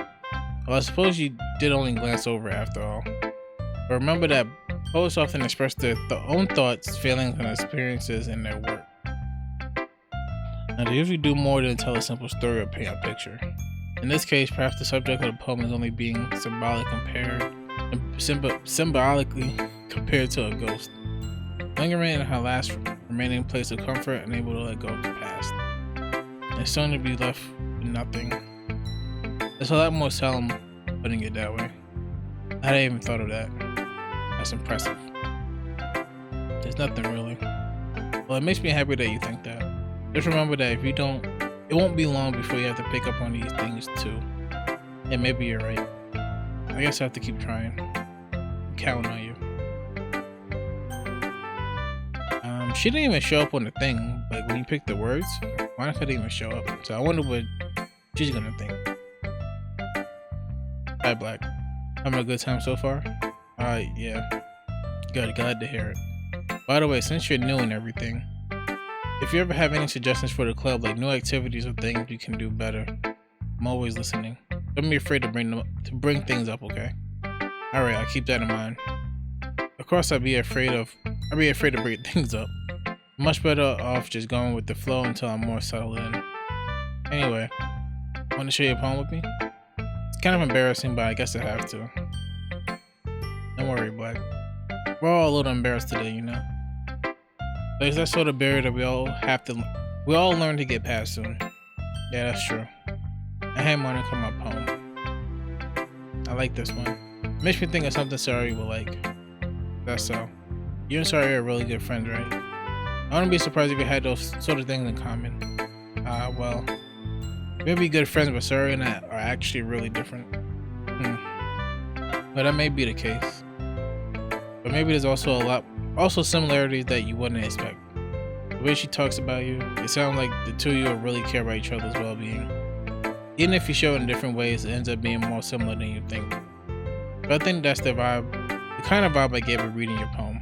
Well, I suppose you did only glance over it after all. But remember that poets often express their own thoughts, feelings, and experiences in their work. Now, they usually do more than tell a simple story or paint a picture. In this case, perhaps the subject of the poem is only being symbolically compared to a ghost, lingering in her last remaining place of comfort, unable to let go of the past, and soon to be left with nothing. It's a lot more solemn putting it that way. I hadn't even thought of that. That's impressive. There's nothing really. Well, it makes me happy that you think that. Just remember that if you don't, it won't be long before you have to pick up on these things too. Yeah, maybe you're right. I guess I have to keep trying. I'm counting on you. She didn't even show up on the thing. Like when you pick the words, Monica didn't even show up. So I wonder what she's gonna think. Hi, Black. Having a good time so far? Alright, yeah. Good, glad to hear it. By the way, since you're new and everything, if you ever have any suggestions for the club, like new activities or things you can do better, I'm always listening. Don't be afraid to bring things up, okay? Alright, I'll keep that in mind. Of course, I'd be afraid to bring things up. Much better off just going with the flow until I'm more settled in. Anyway, want to share your poem with me? It's kind of embarrassing, but I guess I have to. Don't worry, Black. We're all a little embarrassed today, you know? But it's that sort of barrier that we all learn to get past soon. Yeah, that's true. I had Monica my poem. I like this one. Makes me think of something Sari will like. That's so. You and Sari are really good friends, right? I wouldn't be surprised if you had those sort of things in common. Well, we'd be good friends, but Sari and I are actually really different. But that may be the case. But maybe there's also similarities that you wouldn't expect. The way she talks about you, it sounds like the two of you really care about each other's well-being. Even if you show it in different ways, it ends up being more similar than you think. But I think that's the vibe, the kind of vibe I get with reading your poem.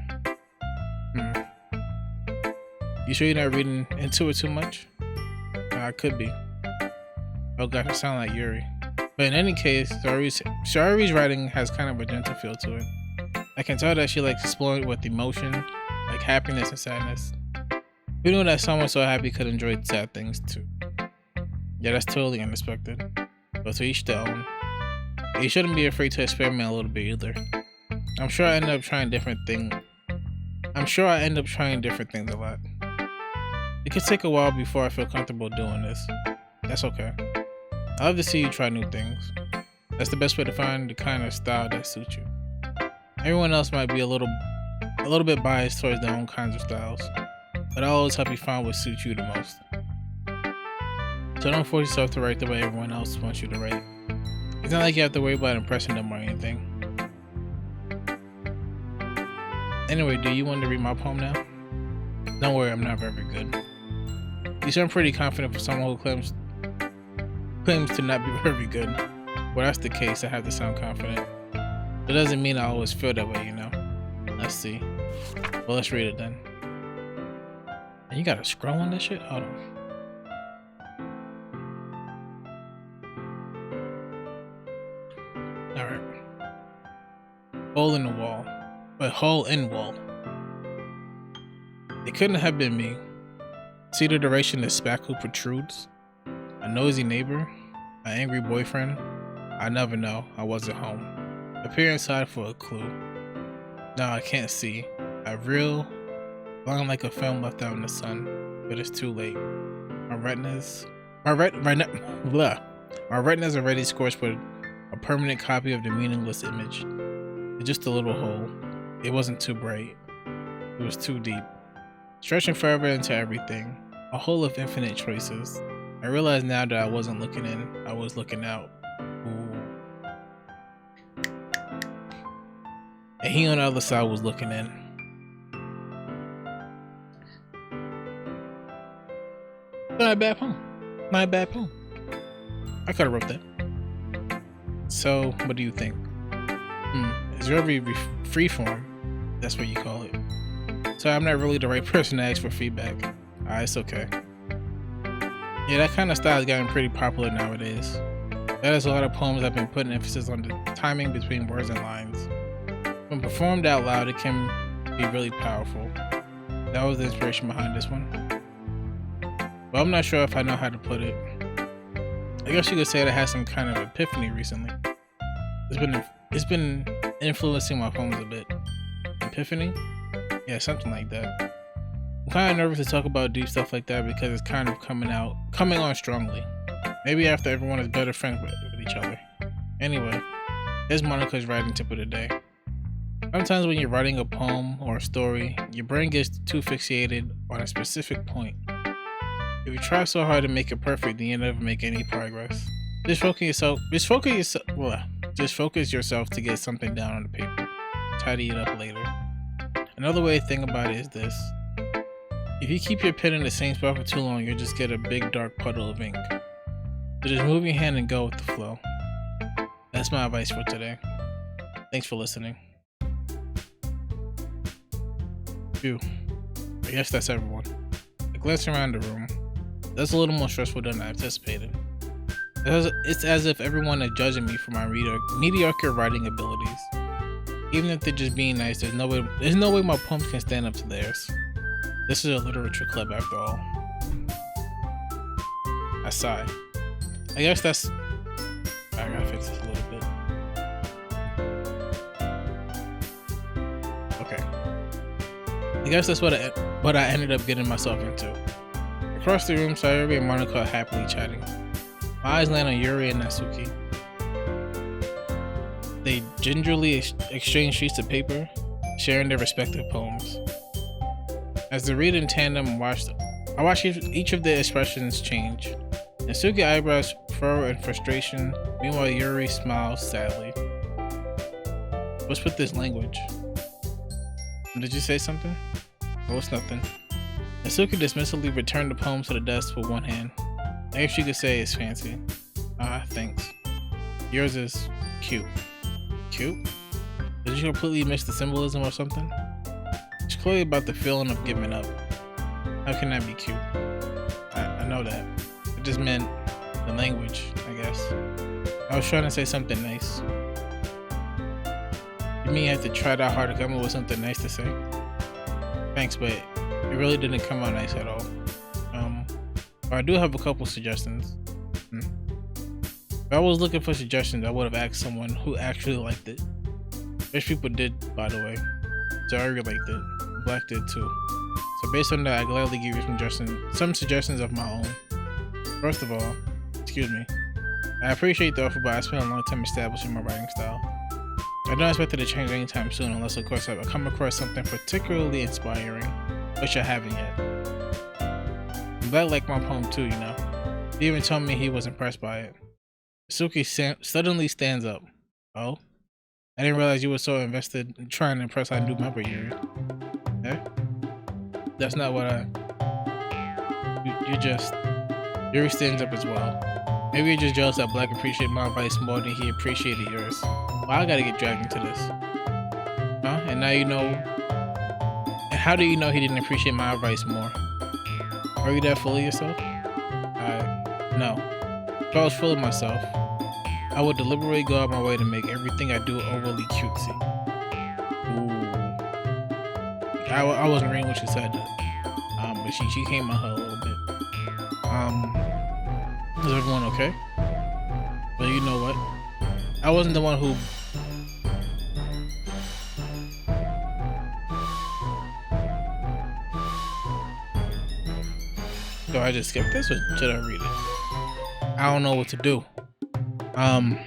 You sure you're not reading into it too much? I could be. Oh gosh, I sound like Yuri. But in any case, Shari's writing has kind of a gentle feel to it. I can tell that she likes exploring with emotion, like happiness and sadness. We know that someone so happy could enjoy sad things too. Yeah, that's totally unexpected. But to each their own. You shouldn't be afraid to experiment a little bit either. I'm sure I end up trying different things a lot. It could take a while before I feel comfortable doing this. That's okay. I love to see you try new things. That's the best way to find the kind of style that suits you. Everyone else might be a little bit biased towards their own kinds of styles, but I'll always help you find what suits you the most. So don't force yourself to write the way everyone else wants you to write. It's not like you have to worry about impressing them or anything. Anyway, do you want to read my poem now? Don't worry, I'm not very good. You sound pretty confident for someone who claims to not be very good. Well, that's the case, I have to sound confident. That doesn't mean I always feel that way, you know? Let's see. Well, let's read it then. And you got a scroll on this shit? Hold on. Alright. Hole in the wall. A hole in wall. It couldn't have been me. See the duration the spackle protrudes? A nosy neighbor? An angry boyfriend? I never know. I wasn't home. I peer inside for a clue. Now I can't see. I reel, long like a film left out in the sun, but it's too late. My retinas already scorched with a permanent copy of the meaningless image. It's just a little hole. It wasn't too bright. It was too deep. Stretching forever into everything. A hole of infinite choices. I realize now that I wasn't looking in, I was looking out. Ooh. And he on the other side was looking in. Not a bad poem. Not a bad poem. I could have wrote that. So, what do you think? It's very freeform. That's what you call it. So I'm not really the right person to ask for feedback. It's okay. Yeah, that kind of style has gotten pretty popular nowadays. That is a lot of poems have been putting emphasis on the timing between words and lines. When performed out loud, it can be really powerful. That was the inspiration behind this one. But I'm not sure if I know how to put it. I guess you could say that I had some kind of epiphany recently. It's been influencing my poems a bit. Epiphany? Yeah, something like that. I'm kind of nervous to talk about deep stuff like that because it's kind of coming on strongly. Maybe after everyone is better friends with each other. Anyway, here's Monica's writing tip of the day. Sometimes when you're writing a poem or a story, your brain gets too fixated on a specific point. If you try so hard to make it perfect, then you never make any progress. Just focus yourself to get something down on the paper. Tidy it up later. Another way to think about it is this. If you keep your pen in the same spot for too long, you'll just get a big dark puddle of ink. So just move your hand and go with the flow. That's my advice for today. Thanks for listening. Phew. I guess that's everyone. I glance around the room. That's a little more stressful than I anticipated. It's as if everyone is judging me for my mediocre writing abilities. Even if they're just being nice, there's no way my poems can stand up to theirs. This is a literature club after all. I sigh. I guess that's... I gotta fix this a little bit. Okay. I guess that's what I ended up getting myself into. Across the room, Sayuri and Monica are happily chatting. My eyes land on Yuri and Natsuki. They gingerly exchange sheets of paper, sharing their respective poems. As they read in tandem, I watch each of their expressions change. Natsuki's eyebrows furrow in frustration, meanwhile Yuri smiles sadly. What's with this language? Did you say something? Oh, it's nothing. Natsuki dismissively returned the poem to the desk with one hand. I guess you could say it's fancy. Thanks. Yours is cute. Cute? Did you completely miss the symbolism or something? It's clearly about the feeling of giving up. How can that be cute? I know that. It just meant the language, I guess. I was trying to say something nice. You mean you have to try that hard to come up with something nice to say? Thanks, but it really didn't come out nice at all. But I do have a couple suggestions. If I was looking for suggestions, I would have asked someone who actually liked it. Rich people did, by the way. Zari liked it. Black did too. So based on that, I gladly give you some suggestions of my own. First of all, excuse me, I appreciate the offer, but I spent a long time establishing my writing style. I don't expect it to change anytime soon, unless of course I come across something particularly inspiring, which I haven't yet. Black liked my poem too, you know. He even told me he was impressed by it. Suki suddenly stands up. Oh? I didn't realize you were so invested in trying to impress our new member, Yuri. Eh? That's not what Yuri stands up as well. Maybe you're just jealous that Black appreciated my advice more than he appreciated yours. Well, I gotta get dragged into this. Huh? And now you know... And how do you know he didn't appreciate my advice more? Are you that full of yourself? No. If I was full of myself, I would deliberately go out my way to make everything I do overly cutesy. Ooh. I wasn't reading what she said, but she came on her a little bit. Is everyone okay? Well, you know what? I wasn't the one who... Do I just skip this or should I read it? I don't know what to do. God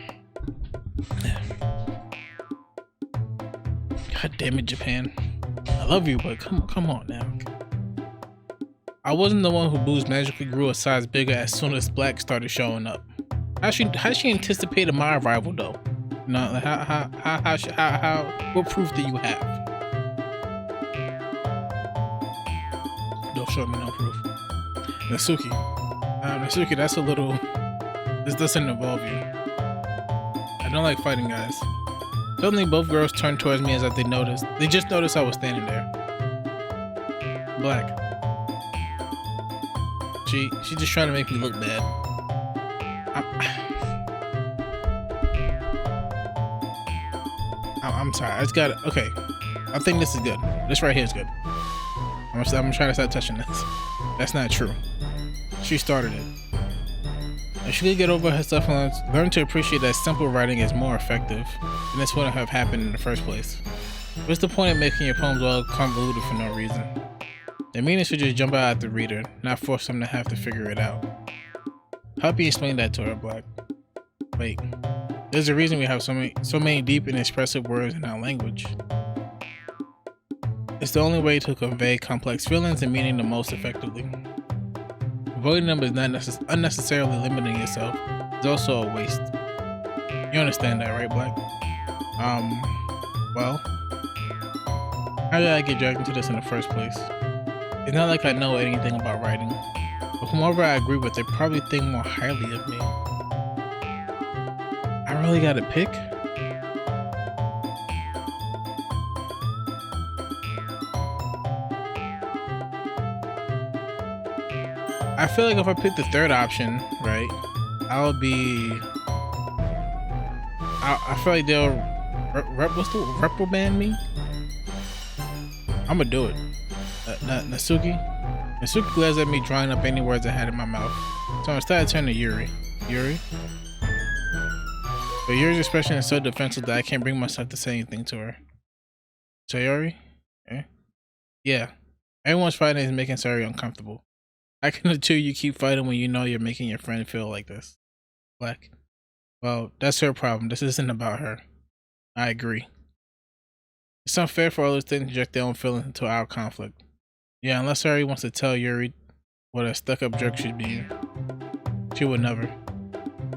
damn it, Japan. I love you, but come on now. I wasn't the one who boobs magically grew a size bigger as soon as Black started showing up. How she anticipated my arrival though? No, what proof do you have? Don't show me no proof. Natsuki, that's a little... This doesn't involve you. I don't like fighting guys. Suddenly both girls turned towards me as if they just noticed I was standing there. Black. She's just trying to make me look bad. I'm sorry, I just gotta... Okay. I think this is good. This right here is good. I'm trying to stop touching this. That's not true. She started it. If she could get over herself and learn to appreciate that simple writing is more effective, then this wouldn't have happened in the first place. What's the point of making your poems all convoluted for no reason? The meaning should just jump out at the reader, not force them to have to figure it out. Help me explain that to her, Black. Wait, there's a reason we have so many deep and expressive words in our language. It's the only way to convey complex feelings and meaning the most effectively. Avoiding them is not unnecessarily limiting yourself, is also a waste. You understand that, right, Black? Well, how did I get dragged into this in the first place? It's not like I know anything about writing, but whomever I agree with, they probably think more highly of me. I really gotta pick? I feel like if I pick the third option, right, I feel like they'll reprimand me. I'm gonna do it. Natsuki glares at me, drawing up any words I had in my mouth. So instead I turn to Yuri. But Yuri's expression is so defensive that I can't bring myself to say anything to her. Sayori? Eh? Yeah. Everyone's fighting is making Sayori uncomfortable. How can the two of you keep fighting when you know you're making your friend feel like this? Black. Well, that's her problem. This isn't about her. I agree. It's unfair for others to inject their own feelings into our conflict. Yeah, unless Sayori wants to tell Yuri what a stuck-up jerk should be. She would never.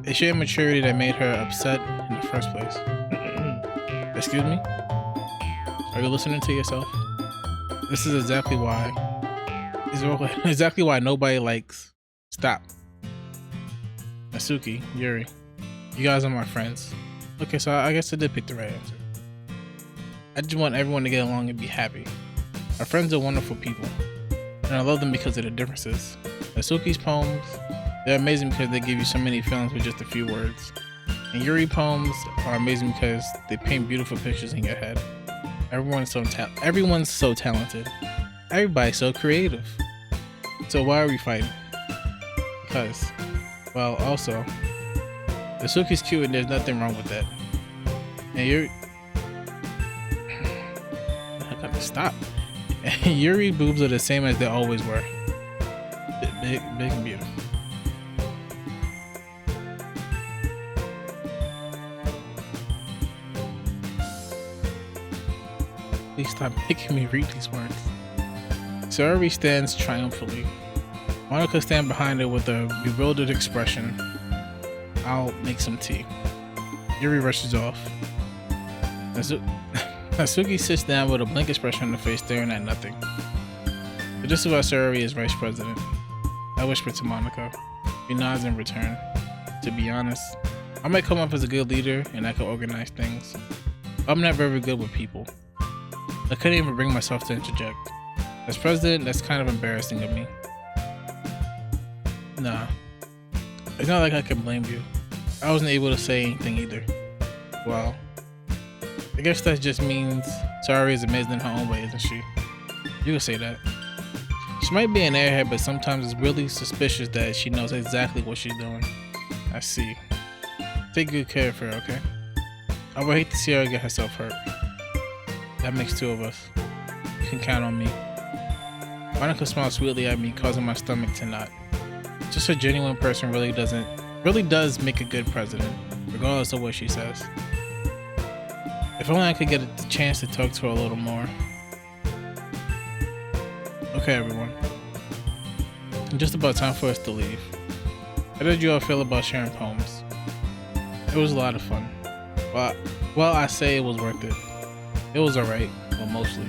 It's sheer immaturity that made her upset in the first place. Excuse me? Are you listening to yourself? This is exactly why nobody likes. Stop. Natsuki, Yuri, you guys are my friends. Okay, so I guess I did pick the right answer. I just want everyone to get along and be happy. Our friends are wonderful people, and I love them because of their differences. Natsuki's poems, they're amazing because they give you so many feelings with just a few words. And Yuri poems are amazing because they paint beautiful pictures in your head. Everyone's so talented. Everybody's so creative. So why are we fighting? Because, well, also, Natsuki's cute and there's nothing wrong with that. And Yuri, I gotta stop. And Yuri boobs are the same as they always were. Big and beautiful. Please stop making me read these words. Sayori stands triumphantly. Monica stands behind her with a bewildered expression. I'll make some tea. Yuri rushes off. Natsuki sits down with a blank expression on her face, staring at nothing. But this is why Sayori is vice president. I whisper to Monica. She nods in return. To be honest, I might come up as a good leader and I can organize things. I'm not very good with people. I couldn't even bring myself to interject. As president, that's kind of embarrassing of me. Nah. It's not like I can blame you. I wasn't able to say anything either. Well, I guess that just means Sayori is amazing in her own way, isn't she? You can say that. She might be an airhead, but sometimes it's really suspicious that she knows exactly what she's doing. I see. Take good care of her, okay? I would hate to see her get herself hurt. That makes two of us. You can count on me. Monica smiles sweetly at me, causing my stomach to knot. Just a genuine person really does make a good president, regardless of what she says. If only I could get a chance to talk to her a little more. Okay, everyone. It's just about time for us to leave. How did you all feel about sharing poems? It was a lot of fun. Well, I say it was worth it. It was alright, well, mostly.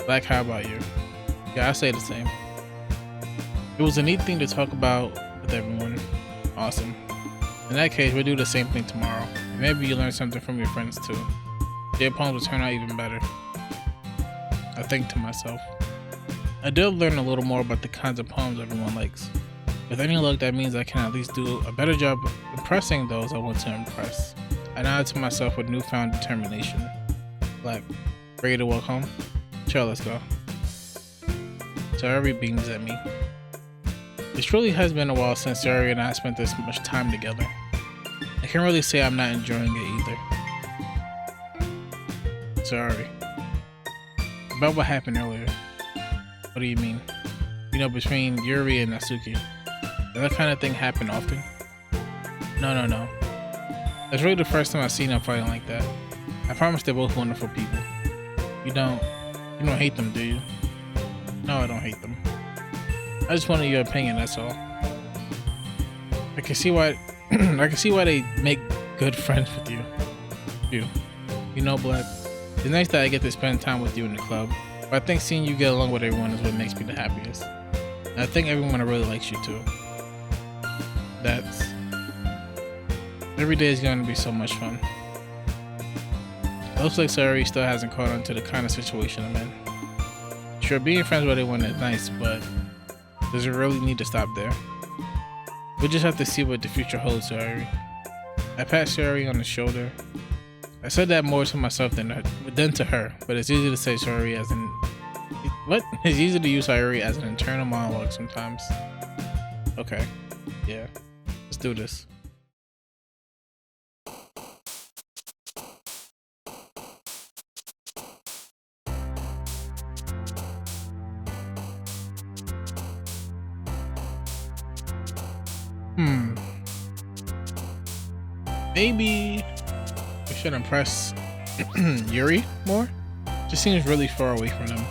Black, how about you? Yeah, I say the same. It was a neat thing to talk about with everyone. Awesome. In that case, we'll do the same thing tomorrow. Maybe you learn something from your friends too. Their poems will turn out even better. I think to myself. I did learn a little more about the kinds of poems everyone likes. With any luck, that means I can at least do a better job impressing those I want to impress. I nodded to myself with newfound determination. Like, ready to walk home? Sure, let's go. Sayori beams at me. It truly has been a while since Sayori and I spent this much time together. I can't really say I'm not enjoying it either. Sorry. About what happened earlier. What do you mean? You know, between Yuri and Natsuki. Does that kind of thing happen often? No. That's really the first time I've seen them fighting like that. I promise they're both wonderful people. You don't hate them, do you? No, I don't hate them. I just wanted your opinion, that's all. I can see why I can see why they make good friends with you. You know, Black. It's nice that I get to spend time with you in the club, but I think seeing you get along with everyone is what makes me the happiest. And I think everyone really likes you too. Every day is going to be so much fun. It looks like Sayori still hasn't caught on to the kind of situation I'm in. Sure, being friends with everyone is nice, but does it really need to stop there? We'll just have to see what the future holds, Sayori. I pat Sayori on the shoulder. I said that more to myself than to her, but it's easy to say Sayori as an... What? It's easy to use Sayori as an internal monologue sometimes. Okay. Yeah. Let's do this. Maybe we should impress Yuri more. Just seems really far away from them.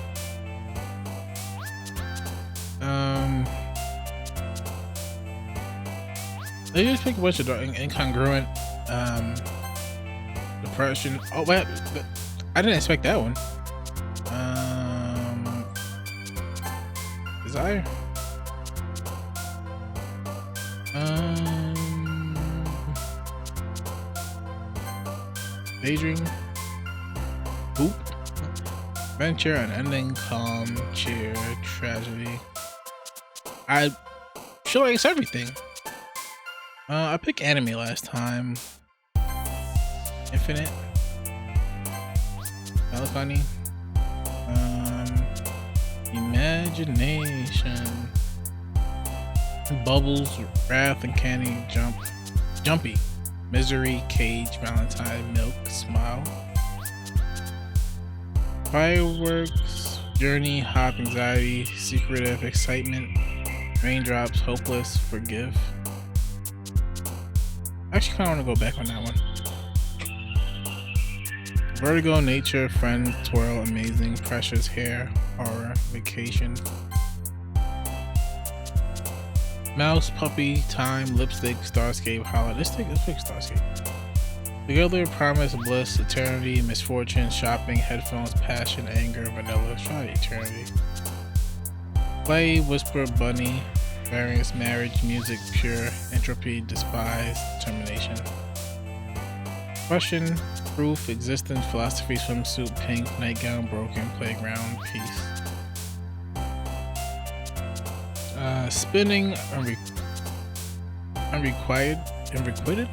They just pick a bunch of incongruent depression. Oh wait, I didn't expect that one. Desire. Daydream. Hoop. Venture, unending, calm, cheer, tragedy. I feel like it's everything. I picked anime last time. Infinite. Melancholy. Imagination. Bubbles, wrath, and candy, jumpy. Misery, cage, valentine, milk, smile. Fireworks, journey, hop, anxiety, secretive, excitement, raindrops, hopeless, forgive. I actually kind of want to go back on that one. Vertigo, nature, friend, twirl, amazing, precious, hair, horror, vacation. Mouse, puppy, time, lipstick, starscape, holiday. Let's pick starscape. Together, promise, bliss, eternity, misfortune, shopping, headphones, passion, anger, vanilla. Let's try eternity. Play, whisper, bunny, variance, marriage, music, pure, entropy, despise, determination. Question, proof, existence, philosophy, swimsuit, pink, nightgown, broken, playground, peace. Spinning, unrequited.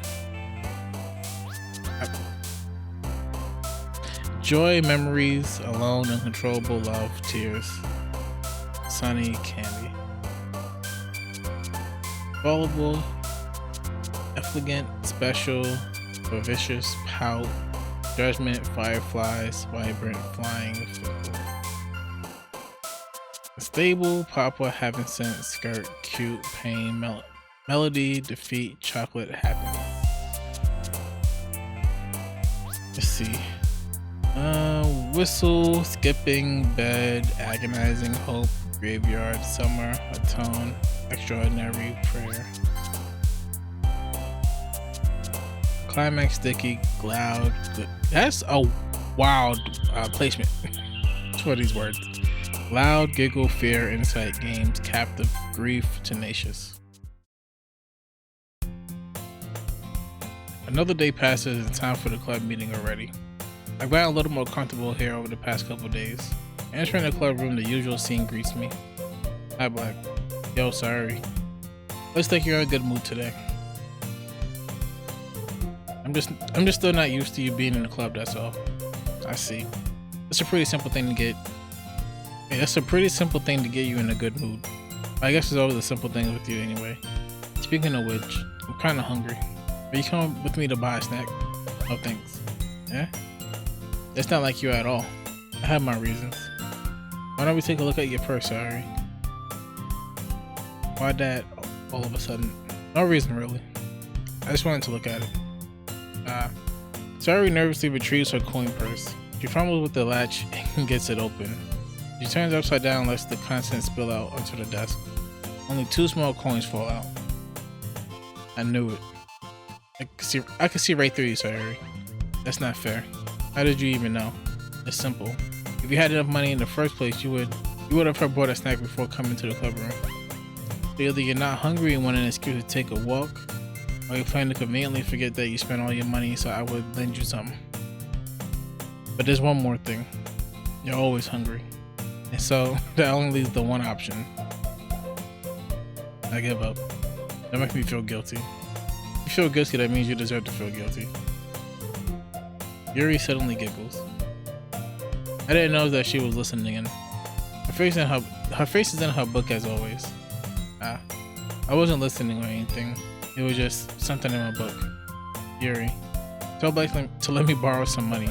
Joy, memories, alone, uncontrollable, love, tears. Sunny, candy. Vulnerable, effulgent, special, vicious, pout, judgment, fireflies, vibrant, flying, fickle. Stable, papa, heaven sent, skirt, cute, pain, melody, defeat, chocolate, happiness. Let's see. Whistle, skipping, bed, agonizing, hope, graveyard, summer, atone, extraordinary, prayer. Climax, sticky, loud. That's a wild placement for these words. Loud, giggle, fear, insight, games, captive, grief, tenacious. Another day passes and time for the club meeting already. I've gotten a little more comfortable here over the past couple days. Entering the club room, the usual scene greets me. Hi, Black. Yo, sorry. Looks like you're in a good mood today. I'm just still not used to you being in the club, that's all. I see. It's a pretty simple thing to get. Hey, that's a pretty simple thing to get you in a good mood. I guess it's always a simple thing with you anyway. Speaking of which, I'm kinda hungry. Are you coming with me to buy a snack? Oh, thanks. Yeah? It's not like you at all. I have my reasons. Why don't we take a look at your purse, sorry? Why that all of a sudden? No reason really. I just wanted to look at it. Sayori nervously retrieves her coin purse. She fumbles with the latch and gets it open. She turns upside down and lets the contents spill out onto the desk. Only 2 small coins fall out. I knew it. I could see right through you, Sayuri. That's not fair. How did you even know? It's simple. If you had enough money in the first place, you would have bought a snack before coming to the club room. So either you're not hungry and want an excuse to take a walk, or you plan to conveniently forget that you spent all your money, so I would lend you something. But there's one more thing. You're always hungry. And so that only leaves the one option. I give up. That makes me feel guilty. If you feel guilty, that means you deserve to feel guilty. Yuri suddenly giggles. I didn't know that she was listening in. Her face is in her book as always. I wasn't listening or anything. It was just something in my book. Yuri, tell Blake to let me borrow some money.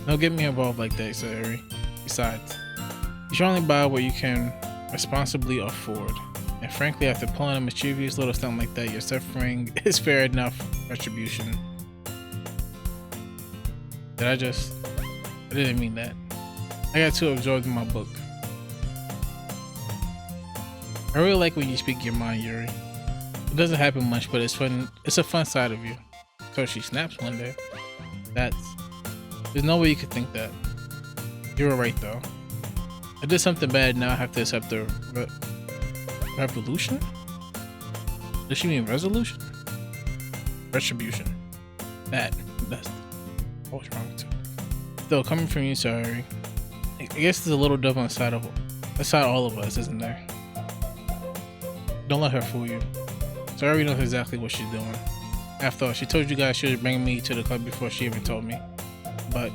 Don't get me involved like that, Yuri. Besides, you should only buy what you can responsibly afford. And frankly, after pulling a mischievous little stunt like that, your suffering is fair enough retribution. I didn't mean that. I got too absorbed in my book. I really like when you speak your mind, Yuri. It doesn't happen much, but it's fun. It's a fun side of you. So she snaps one day. There's no way you could think that. You were right though. I did something bad, now I have to accept the revolution? Does she mean resolution? Retribution. That's what's wrong with it. Though coming from you, sorry. I guess there's a little devil inside all of us, isn't there? Don't let her fool you. Sorry knows exactly what she's doing. After all, she told you guys she was bringing me to the club before she even told me. But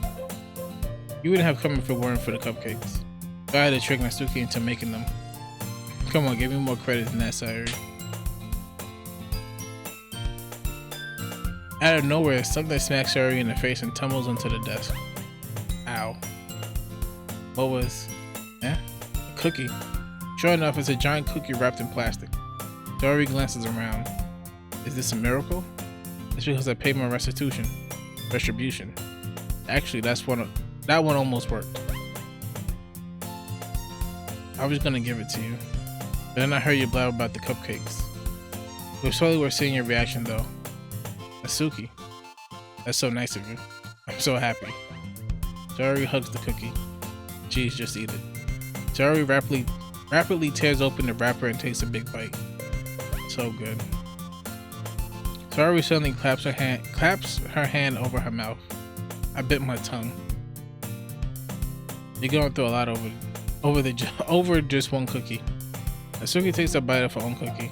you wouldn't have come if it weren't for the cupcakes. So I had to trick Natsuki into making them. Come on, give me more credit than that, Sayuri. Out of nowhere, something smacks Sayuri in the face and tumbles onto the desk. Ow. What was... A cookie. Sure enough, it's a giant cookie wrapped in plastic. Sayuri glances around. Is this a miracle? It's because I paid my restitution. Retribution. Actually, that one almost worked. I was gonna give it to you, but then I heard you blab about the cupcakes. It was totally worth seeing your reaction though. Natsuki, that's so nice of you. I'm so happy. Sayuri hugs the cookie. Geez, just eat it. Sayuri rapidly tears open the wrapper and takes a big bite. So good. Sayuri suddenly claps her hand over her mouth. I bit my tongue. You're going through a lot over just one cookie. Natsuki takes a bite of her own cookie.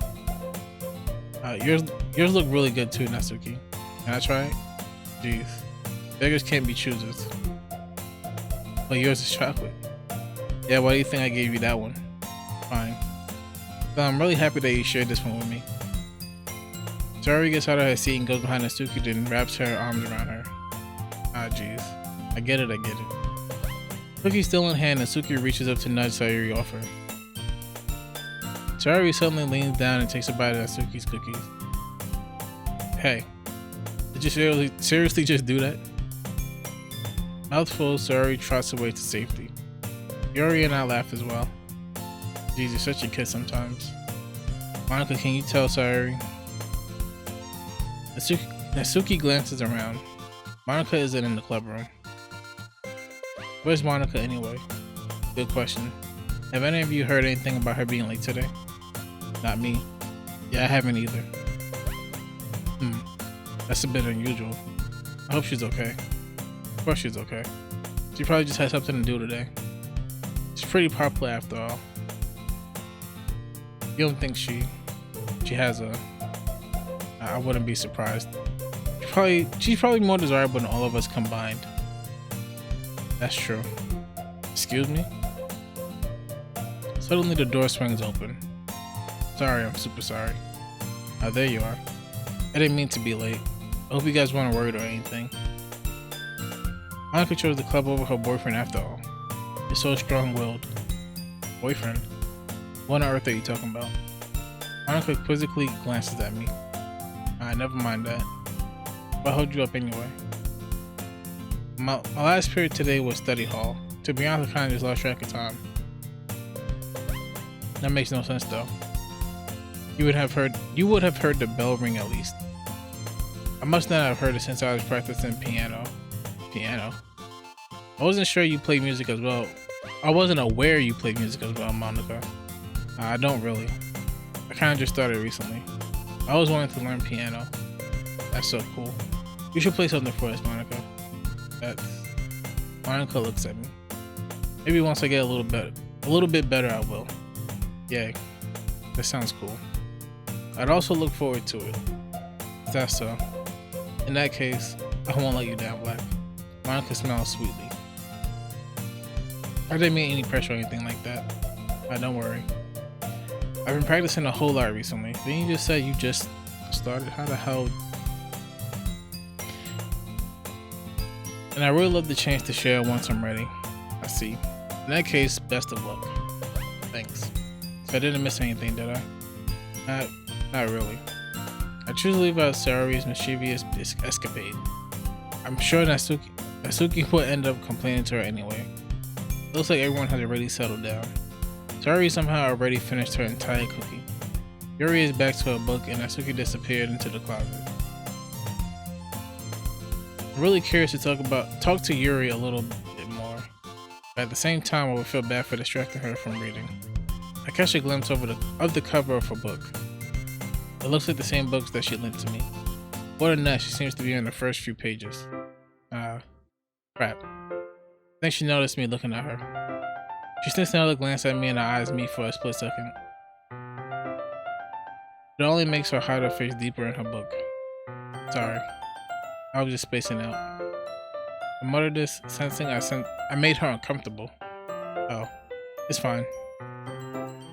Yours look really good too, Natsuki. Can I try it? Jeez, beggars can't be choosers. But yours is chocolate. Yeah, why do you think I gave you that one? Fine. So I'm really happy that you shared this one with me. Sayuri gets out of her seat and goes behind Natsuki, then wraps her arms around her. Ah, jeez. I get it. Cookie still in hand, Natsuki reaches up to nudge Sayuri off her. Sayuri suddenly leans down and takes a bite of Natsuki's cookies. Hey, did you seriously just do that? Mouth full, Sayuri trots away to safety. Yuri and I laugh as well. Jeez, you're such a kid sometimes. Monica, can you tell Sayuri? Natsuki glances around. Monica isn't in the club room. Where's Monica anyway? Good question. Have any of you heard anything about her being late today? Not me. Yeah, I haven't either. That's a bit unusual. I hope she's okay. Of course she's okay. She probably just had something to do today. She's pretty popular after all. You don't think she has a... I wouldn't be surprised. She's probably more desirable than all of us combined. That's true. Excuse me? Suddenly the door swings open. Sorry, I'm super sorry. Oh, there you are. I didn't mean to be late. I hope you guys weren't worried or anything. Monica chose the club over her boyfriend after all. You're so strong-willed. Boyfriend? What on earth are you talking about? Monica quizzically glances at me. Never mind that. I'll hold you up anyway. My last period today was study hall. To be honest, I kind of just lost track of time. That makes no sense though. You would have heard the bell ring at least. I must not have heard it since I was practicing piano. I wasn't sure you play music as well. I wasn't aware you play music as well, Monica. I don't really. I kind of just started recently. I always wanted to learn piano. That's so cool. You should play something for us, Monica. Monica looks at me. Maybe once I get a little bit better, I will. Yay. That sounds cool. I'd also look forward to it. If that's so. In that case, I won't let you down, Black. Monica smiles sweetly. I didn't mean any pressure or anything like that. Don't worry. I've been practicing a whole lot recently. Didn't you just say you just started? How the hell? And I really love the chance to share once I'm ready. I see. In that case, best of luck. Thanks. I didn't miss anything, did I? Not really. I choose to leave out Sayori's mischievous escapade. I'm sure Natsuki will end up complaining to her anyway. Looks like everyone has already settled down. Sayori somehow already finished her entire cookie. Yuri is back to her book and Natsuki disappeared into the closet. I'm really curious to talk to Yuri a little bit more, but at the same time I would feel bad for distracting her from reading. I catch a glimpse of the cover of her book. It looks like the same books that she lent to me. More than that, she seems to be in the first few pages. Crap. I think she noticed me looking at her. She sneaks another glance at me and our eyes meet for a split second. It only makes her hide her face deeper in her book. Sorry. I was just spacing out. I muttered this, sensing I made her uncomfortable. Oh, it's fine.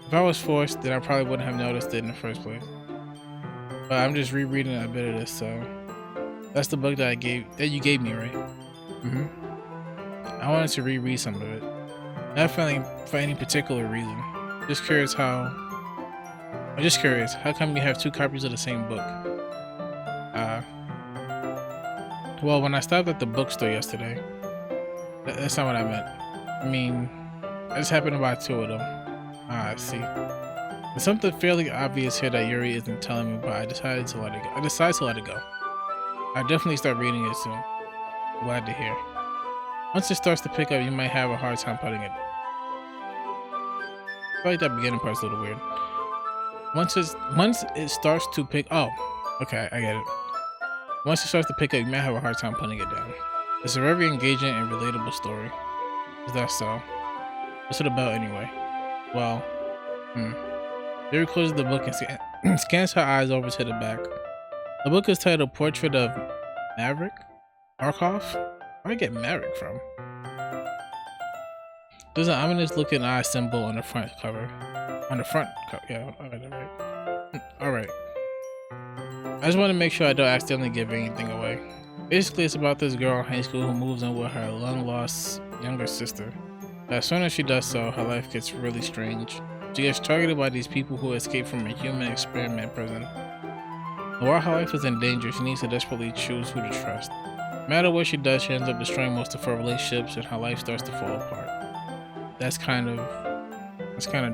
If I was forced, then I probably wouldn't have noticed it in the first place. But I'm just rereading a bit of this, so that's the book that you gave me, right? I wanted to reread some of it. Not for any particular reason. Just curious how come you have two copies of the same book? Well, when I stopped at the bookstore yesterday, that's not what I meant. I mean, I just happened to buy two of them. I see. There's something fairly obvious here that Yuri isn't telling me, but I decided to let it go. I'll definitely start reading it soon. Glad to hear. Once it starts to pick up, you might have a hard time putting it. I feel like that beginning part's a little weird. Once it starts to pick okay, I get it. Once it starts to pick up, you might have a hard time putting it down. It's a very engaging and relatable story. Is that so? What's it about anyway? Well, Yuri closes the book and scans her eyes over to the back. The book is titled Portrait of Maverick? Markov? Where did I get Maverick from? There's an ominous looking eye symbol on the front cover. Yeah, alright. I just want to make sure I don't accidentally give anything away. Basically, it's about this girl in high school who moves in with her long-lost younger sister. But as soon as she does so, her life gets really strange. She gets targeted by these people who escape from a human experiment prison. And while her life is in danger, she needs to desperately choose who to trust. No matter what she does, she ends up destroying most of her relationships and her life starts to fall apart. That's kind of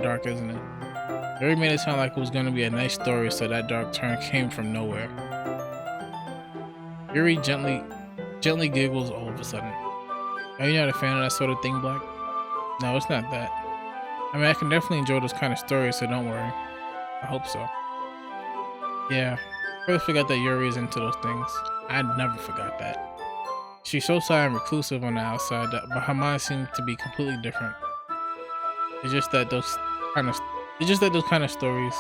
dark, isn't it? Yuri made it sound like it was going to be a nice story, so that dark turn came from nowhere. Yuri gently giggles all of a sudden. Are you not a fan of that sort of thing, Black? No, it's not that. I mean, I can definitely enjoy those kind of stories, so don't worry. I hope so. Yeah, I really forgot that Yuri is into those things. I never forgot that. She's so shy and reclusive on the outside, but her mind seems to be completely different. It's just that those kind of stories,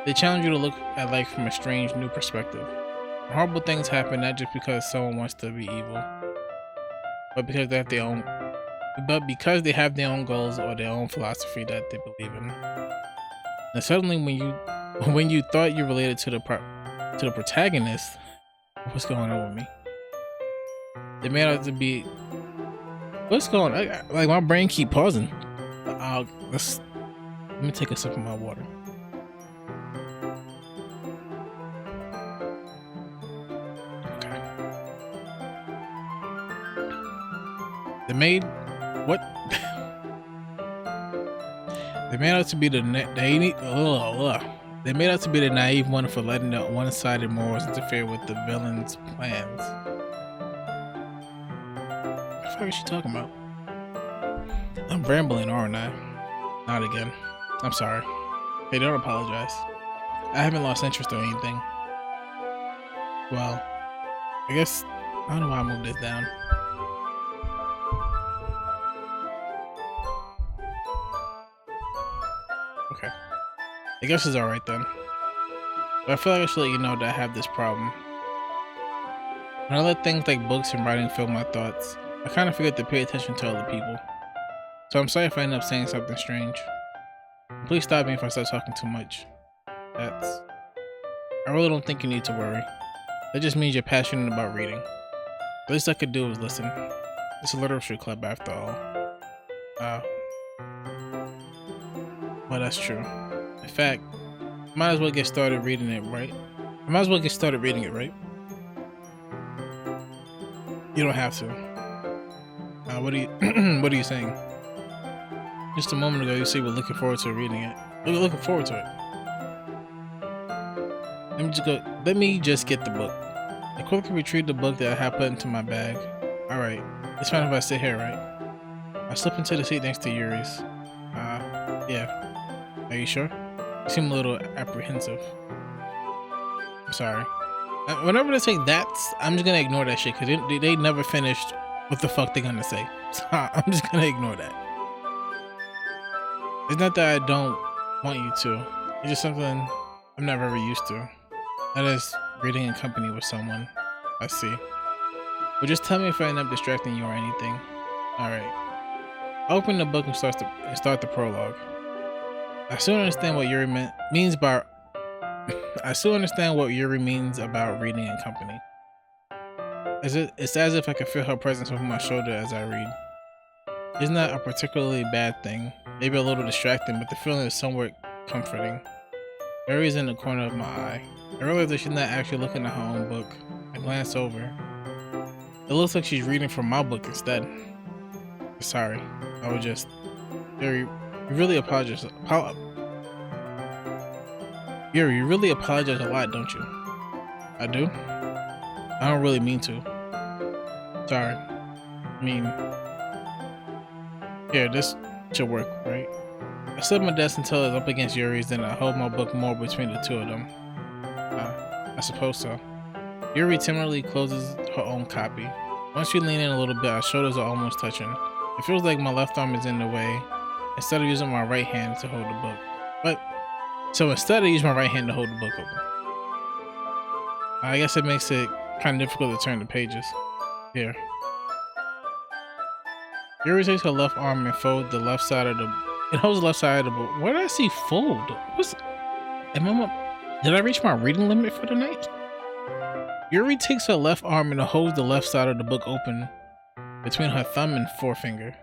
they challenge you to look at life from a strange new perspective. Horrible things happen not just because someone wants to be evil, but because they have their own goals or their own philosophy that they believe in. And suddenly, when you thought you related to the protagonist, what's going on with me? They made out to be. What's going on? Like my brain keep pausing. Let me take a sip of my water. Okay. They made out to be They made out to be the naive one for letting the one-sided morals interfere with the villain's plans. What the fuck is she talking about? I'm rambling, aren't I? Not again. I'm sorry. Hey, don't apologize. I haven't lost interest or anything. Well, I guess I don't know why I moved this down. Okay. I guess it's alright then. But I feel like I should let you know that I have this problem. When I let things like books and writing fill my thoughts, I kind of forget to pay attention to other people. So I'm sorry if I end up saying something strange. Please stop me if I start talking too much. I really don't think you need to worry. That just means you're passionate about reading. The least I could do is listen. It's a literature club after all. Well, that's true. In fact, I might as well get started reading it, right? You don't have to. What are you what are you saying? Just a moment ago you said you were looking forward to reading it. You're looking forward to it. Let me just get the book. I quickly retrieved the book that I had put into my bag. Alright, it's fine if I sit here, right? I slip into the seat next to Yuri's. Yeah. Are you sure? You seem a little apprehensive. I'm sorry. Whenever they say that's, I'm just gonna ignore that shit because they never finished what the fuck they're gonna say. So I'm just gonna ignore that. It's not that I don't want you to. It's just something I'm not very used to. That is reading in company with someone. I see. But just tell me if I end up distracting you or anything. Alright. I open the book and start the prologue. I still understand what Yuri means about reading in company. It's as if I can feel her presence over my shoulder as I read. It's not a particularly bad thing, maybe a little distracting, but the feeling is somewhat comforting. Yuri's in the corner of my eye. I realize that she's not actually looking at her own book. I glance over. It looks like she's reading from my book instead. Sorry, I was just... Yuri, you really apologize. Yuri, you really apologize a lot, don't you? I do? I don't really mean to. Sorry. I mean... Here, this should work, right? I slip my desk until it's up against Yuri's, then I hold my book more between the two of them. I suppose so. Yuri timidly closes her own copy. Once we lean in a little bit, our shoulders are almost touching. It feels like my left arm is in the way, instead of using my right hand to hold the book. So instead I use my right hand to hold the book open. I guess it makes it kind of difficult to turn the pages. Here. Yuri takes her left arm and folds the left side of the... It holds the left side of the book. Where did I see fold? Did I reach my reading limit for the night? Yuri takes her left arm and holds the left side of the book open between her thumb and forefinger.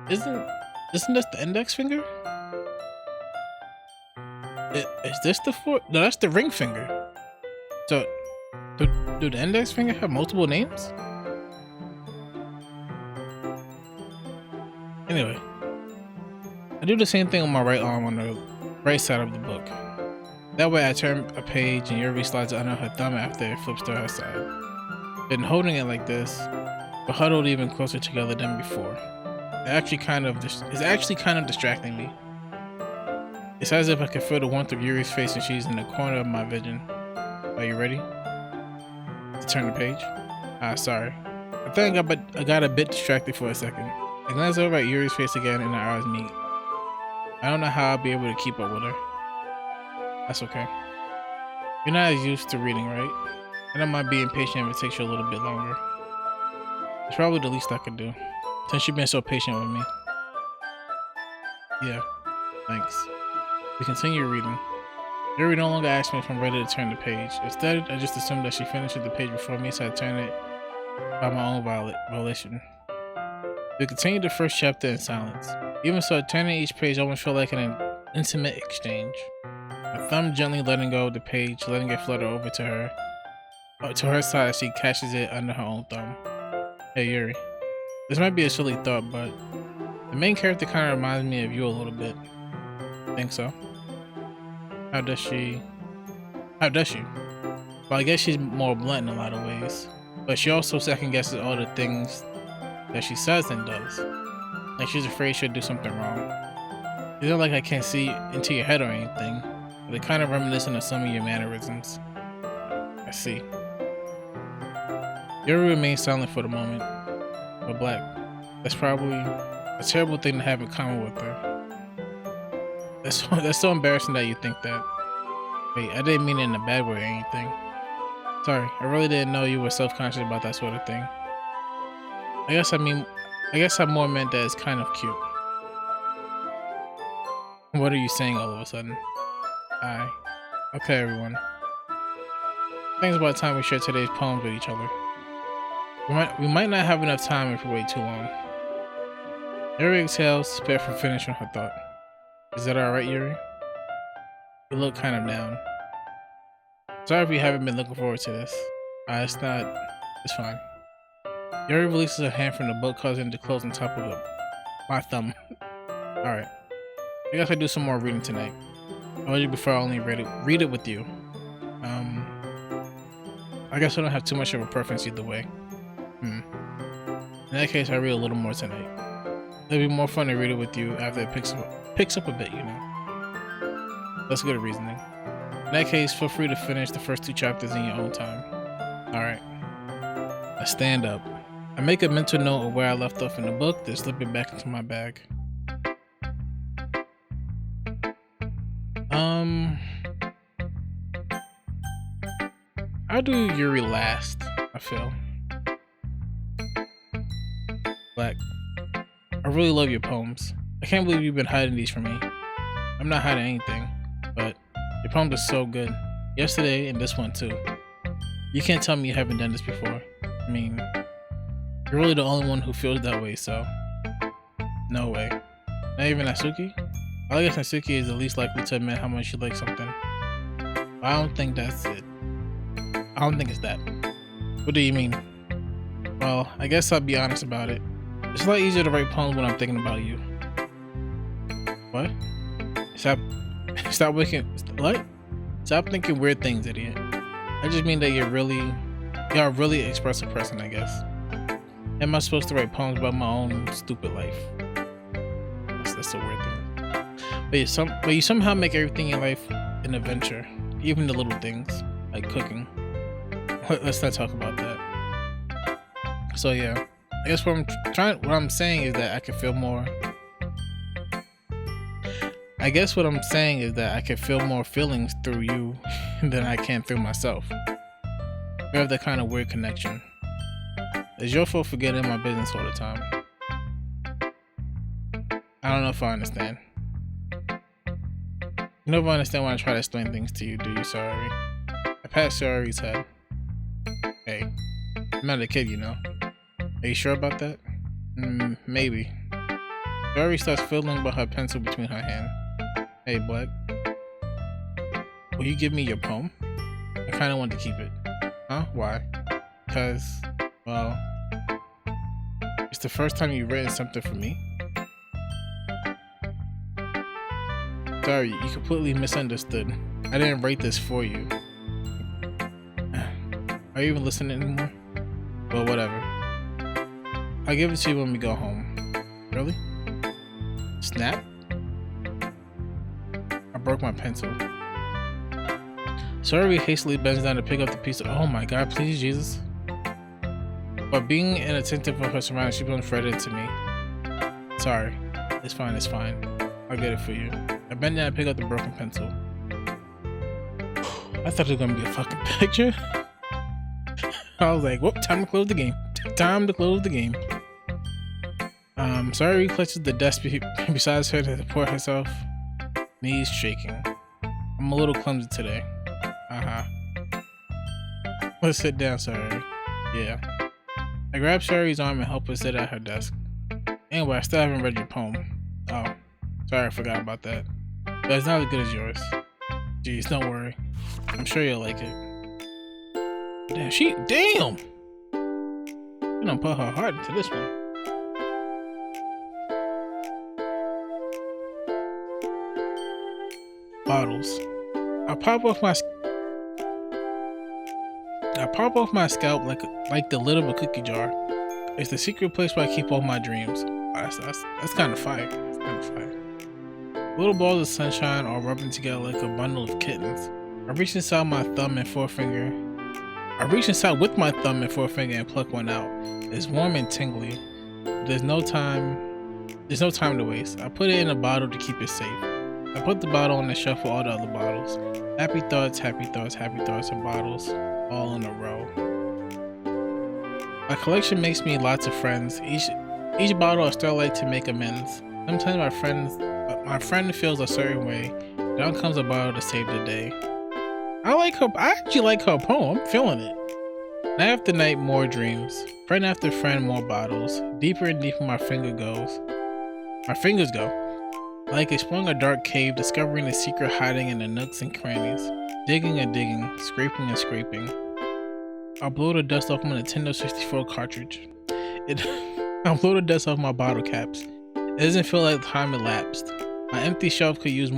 Isn't this the index finger? Is this the No, that's the ring finger. So, do the index finger have multiple names? Anyway, I do the same thing on my right arm on the right side of the book. That way I turn a page and Yuri slides it under her thumb after it flips to her side. Been holding it like this, but huddled even closer together than before. It's actually kind of distracting me. It's as if I can feel the warmth of Yuri's face and she's in the corner of my vision. Are you ready to turn the page? Sorry. I think I got a bit distracted for a second. I glance over at Yuri's face again and our eyes meet. I don't know how I'll be able to keep up with her. That's okay. You're not as used to reading, right? And I might be impatient if it takes you a little bit longer. It's probably the least I could do, since you've been so patient with me. Yeah, thanks. We continue reading. Yuri no longer asks me if I'm ready to turn the page. Instead, I just assume that she finishes the page before me, so I turn it by my own volition. We continue the first chapter in silence. Even so, turning each page almost felt like an intimate exchange. My thumb gently letting go of the page, letting it flutter over to her side as she catches it under her own thumb. Hey Yuri, this might be a silly thought, but the main character kind of reminds me of you a little bit. Think so. How does she? How does she? Well, I guess she's more blunt in a lot of ways. But she also second guesses all the things that she says and does. Like she's afraid she'll do something wrong. It's not like I can't see into your head or anything, but they're kind of reminiscent of some of your mannerisms. I see. Yuri remains silent for the moment. But Black, that's probably a terrible thing to have in common with her. That's so embarrassing that you think that. Wait, I didn't mean it in a bad way or anything. Sorry, I really didn't know you were self-conscious about that sort of thing. I guess I more meant that it's kind of cute. What are you saying all of a sudden? Okay, everyone. I think it's about time we share today's poems with each other. We might not have enough time if we wait too long. Yuri exhales, spare from finishing her thought. Is that alright, Yuri? You look kind of down. Sorry if you haven't been looking forward to this. It's fine. Yuri releases her hand from the book, causing it to close on top of my thumb. Alright. I guess I do some more reading tonight. I told you before I only read it with you. I guess I don't have too much of a preference either way. In that case, I read a little more tonight. It'll be more fun to read it with you after it picks up a bit, you know. That's good reasoning. In that case, feel free to finish the first 2 chapters in your own time. Alright. I stand up. I make a mental note of where I left off in the book, then slip it back into my bag. I'll do Yuri last, I feel. Black, I really love your poems. I can't believe you've been hiding these from me. I'm not hiding anything, but your poems are so good. Yesterday and this one too. You can't tell me you haven't done this before. I mean, you're really the only one who feels that way, so no way. Not even Natsuki? I guess Natsuki is the least likely to admit how much you like something. But I don't think that's it. I don't think it's that. What do you mean? Well, I guess I'll be honest about it. It's a lot easier to write poems when I'm thinking about you. What? Stop thinking weird things, idiot. I just mean that you're a really expressive person, I guess. Am I supposed to write poems about my own stupid life? That's a weird thing. But you somehow make everything in your life an adventure, even the little things like cooking. Let's not talk about that. So yeah, I guess what I'm saying is that I can feel more. I guess what I'm saying is that I can feel more feelings through you than I can through myself. We have that kind of weird connection. It's your fault for getting in my business all the time. I don't know if I understand. You never understand when I try to explain things to you, do you, Sorry? I pat Sorry's head. Hey, I'm not a kid, you know. Are you sure about that? Maybe. Sorry starts fiddling with her pencil between her hands. Hey, Black. Will you give me your poem? I kinda want to keep it. Huh? Why? Because, well, it's the first time you've written something for me. Sorry, you completely misunderstood. I didn't write this for you. Are you even listening anymore? Well, whatever. I'll give it to you when we go home. Really? Snap? I broke my pencil. Sorry hastily bends down to pick up the piece of— oh my god, please, Jesus. But being inattentive of her surroundings, she becomes right into me. Sorry. It's fine, it's fine. I'll get it for you. I bend down and pick up the broken pencil. I thought it was gonna be a fucking picture. I was like, whoop, time to close the game. Time to close the game. Sorry clutches the desk beside her to support herself. Knees shaking. I'm a little clumsy today. Let's sit down, Sorry. Yeah. I grab Sherry's arm and help her sit at her desk. Anyway, I still haven't read your poem. Oh, sorry, I forgot about that. But it's not as good as yours. Jeez, don't worry. I'm sure you'll like it. Damn! You don't put her heart into this one. bottles. I pop off my scalp like the lid of a cookie jar. It's the secret place where I keep all my dreams. That's kind of fire. That's kind of fire. Little balls of sunshine all rubbing together like a bundle of kittens. I reach inside with my thumb and forefinger and pluck one out. It's warm and tingly. There's no time to waste. I put it in a bottle to keep it safe. I put the bottle on the shelf with all the other bottles. Happy thoughts, happy thoughts, happy thoughts, and bottles all in a row. My collection makes me lots of friends. Each bottle I still like to make amends. Sometimes my friend feels a certain way. Down comes a bottle to save the day. I actually like her poem. I'm feeling it. Night after night, more dreams. Friend after friend, more bottles. Deeper and deeper my fingers go. Like exploring a dark cave, discovering the secret hiding in the nooks and crannies. Digging and digging, scraping and scraping. I'll blow the dust off my Nintendo 64 cartridge. I'll blow the dust off my bottle caps. It doesn't feel like time elapsed. My empty shelf could use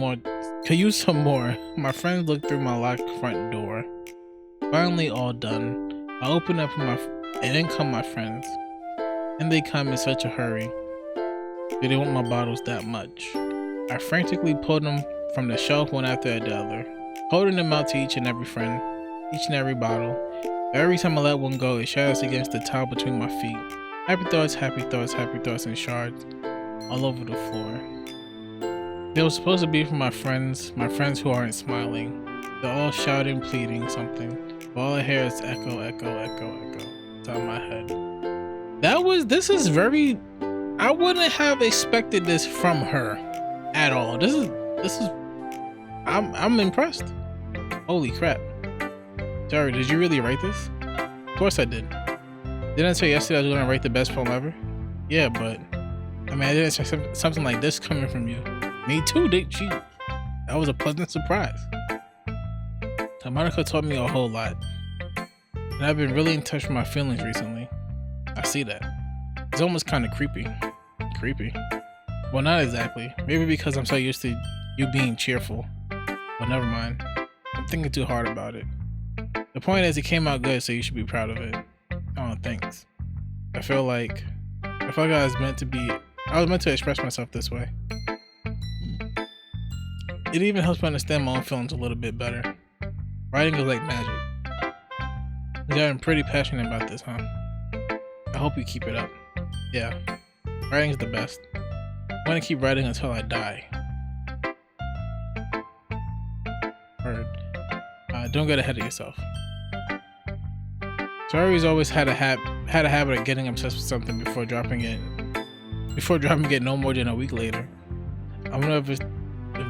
some more. My friends look through my locked front door. Finally all done. I open up and in come my friends. And they come in such a hurry. Do they want my bottles that much? I frantically pull them from the shelf one after the other, holding them out to each and every friend, each and every bottle. Every time I let one go, it shatters against the tile between my feet. Happy thoughts, happy thoughts, happy thoughts, and shards all over the floor. They were supposed to be for my friends who aren't smiling. They're all shouting, pleading something. But all I hear is echo, echo, echo, echo inside my head. This is very, I wouldn't have expected this from her at all. This is, I'm impressed. Holy crap. Sorry, did you really write this? Of course I did. Didn't I say yesterday I was gonna write the best poem ever? Yeah, but I mean, I didn't expect something like this coming from you. Me too, that was a pleasant surprise. Monica taught me a whole lot. And I've been really in touch with my feelings recently. I see that. It's almost kind of creepy. Creepy? Well, not exactly. Maybe because I'm so used to you being cheerful. But never mind. I'm thinking too hard about it. The point is, it came out good, so you should be proud of it. Oh, thanks. I feel like I was meant to express myself this way. It even helps me understand my own feelings a little bit better. Writing is like magic. You gotten pretty passionate about this, huh? I hope you keep it up. Yeah, writing is the best. I want to keep writing until I die. Word. Don't get ahead of yourself. Tori's always had a habit of getting obsessed with something before dropping it no more than a week later. I wonder if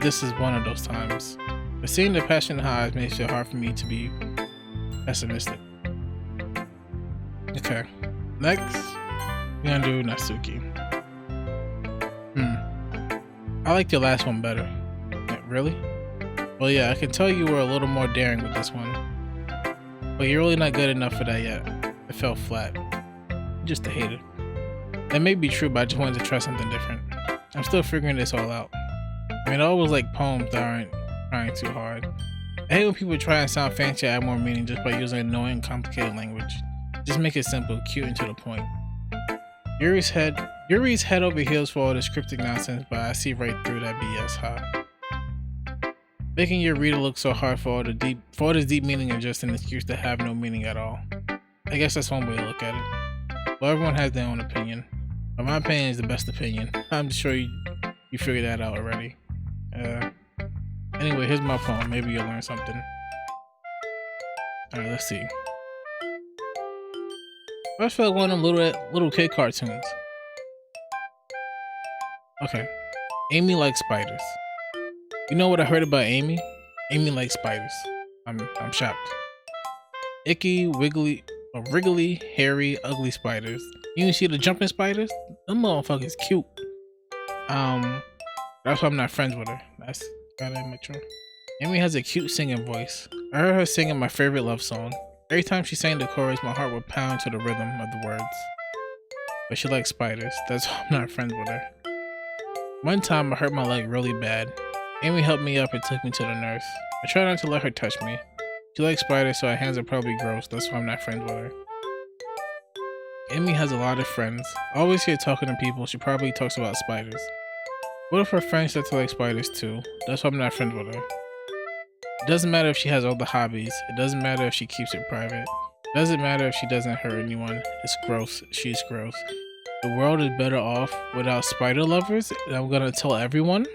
this is one of those times. But seeing the passion in her eyes makes it hard for me to be pessimistic. Okay, next we're gonna do Natsuki. I liked your last one better. Really? Well, yeah, I can tell you were a little more daring with this one. But you're really not good enough for that yet. It fell flat. Just a hater. That may be true, but I just wanted to try something different. I'm still figuring this all out. I mean, I always like poems that aren't trying too hard. I hate when people try and sound fancy and add more meaning just by using annoying, complicated language. Just make it simple, cute, and to the point. Yuri's head over heels for all this cryptic nonsense, but I see right through that BS, huh? Making your reader look so hard for all this deep meaning is just an excuse to have no meaning at all. I guess that's one way to look at it. Well, everyone has their own opinion, but my opinion is the best opinion. I'm sure you figured that out already. Anyway, here's my poem. Maybe you'll learn something. Alright, let's see. I just feel like one of them little kid cartoons. Okay. Amy likes spiders. You know what I heard about Amy? Amy likes spiders. I'm shocked. Icky, wriggly, hairy, ugly spiders. You see the jumping spiders? Them motherfuckers cute. That's why I'm not friends with her. That's gotta admit true. Amy has a cute singing voice. I heard her singing my favorite love song. Every time she sang the chorus, my heart would pound to the rhythm of the words. But she likes spiders. That's why I'm not friends with her. One time I hurt my leg really bad. Amy helped me up and took me to the nurse. I try not to let her touch me. She likes spiders, so her hands are probably gross. That's why I'm not friends with her. Amy has a lot of friends. I always hear talking to people. She probably talks about spiders. What if her friends start to like spiders too? That's why I'm not friends with her. It doesn't matter if she has all the hobbies. It doesn't matter if she keeps it private. It doesn't matter if she doesn't hurt anyone. It's gross. She's gross. The world is better off without spider lovers, and I'm gonna tell everyone.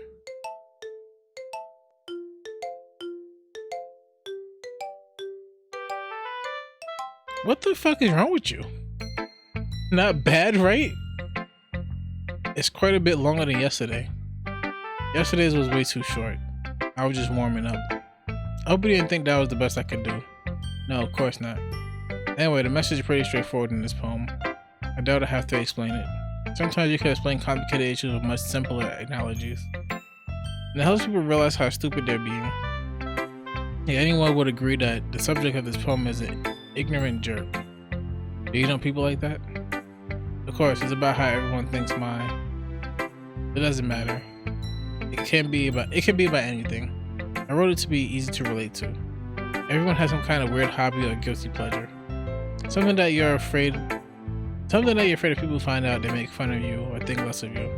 What the fuck is wrong with you? Not bad, right? It's quite a bit longer than yesterday. Yesterday's was way too short. I was just warming up. I hope you didn't think that was the best I could do. No, of course not. Anyway, the message is pretty straightforward in this poem. I doubt I have to explain it. Sometimes you can explain complicated issues with much simpler analogies. And it helps people realize how stupid they're being. Yeah, anyone would agree that the subject of this poem is an ignorant jerk. Do you know people like that? Of course, it's about how everyone thinks mine. It doesn't matter. It can be about anything. I wrote it to be easy to relate to. Everyone has some kind of weird hobby or guilty pleasure. Something that you're afraid of people find out, they make fun of you or think less of you.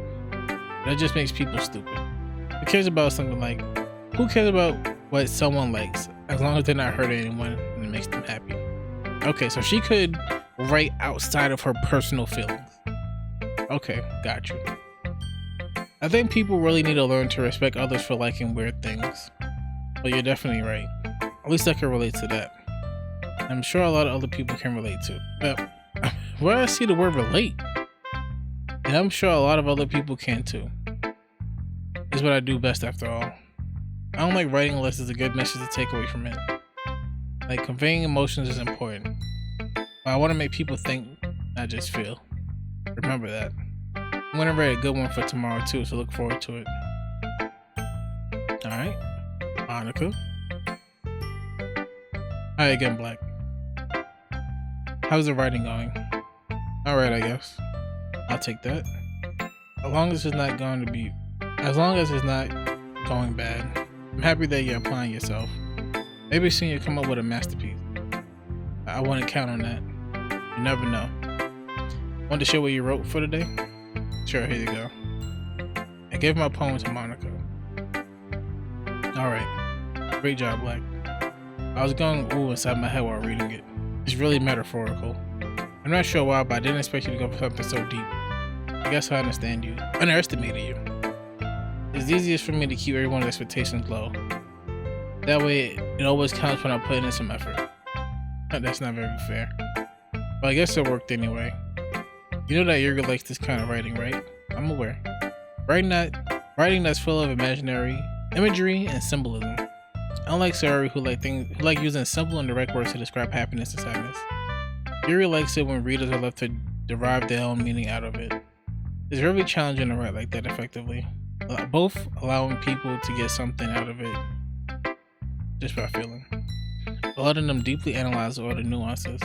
That just makes people stupid. Who cares about who cares about what someone likes as long as they're not hurting anyone and it makes them happy? Okay, so she could write outside of her personal feelings. Okay, got you. I think people really need to learn to respect others for liking weird things. But you're definitely right. At least I can relate to that. I'm sure a lot of other people can relate to. But where I see the word relate, and I'm sure a lot of other people can too. Is what I do best after all. I don't like writing unless there's a good message to take away from it. Like, conveying emotions is important. But I want to make people think, not just feel. Remember that. I'm gonna write a good one for tomorrow too, so look forward to it. Alright. Monica. Hi again, Black. How's the writing going? Alright, I guess. I'll take that. As long as it's not going bad. I'm happy that you're applying yourself. Maybe soon you'll come up with a masterpiece. I wouldn't count on that. You never know. Want to share what you wrote for today? Sure, here you go. I gave my poem to Monica. Alright. Great job, Black. I was going ooh inside my head while reading it. It's really metaphorical. I'm not sure why, but I didn't expect you to go for something so deep. I guess I understand you. Underestimated you. It's easiest for me to keep everyone's expectations low. That way, it always counts when I put in some effort. That's not very fair. But I guess it worked anyway. You know that Yerga likes this kind of writing, right? I'm aware. Writing that's full of imaginary imagery and symbolism. Unlike Sari, who like using simple and direct words to describe happiness and sadness. Yuri likes it when readers are left to derive their own meaning out of it. It's very challenging to write like that effectively. Both allowing people to get something out of it just by feeling. But letting them deeply analyze all the nuances.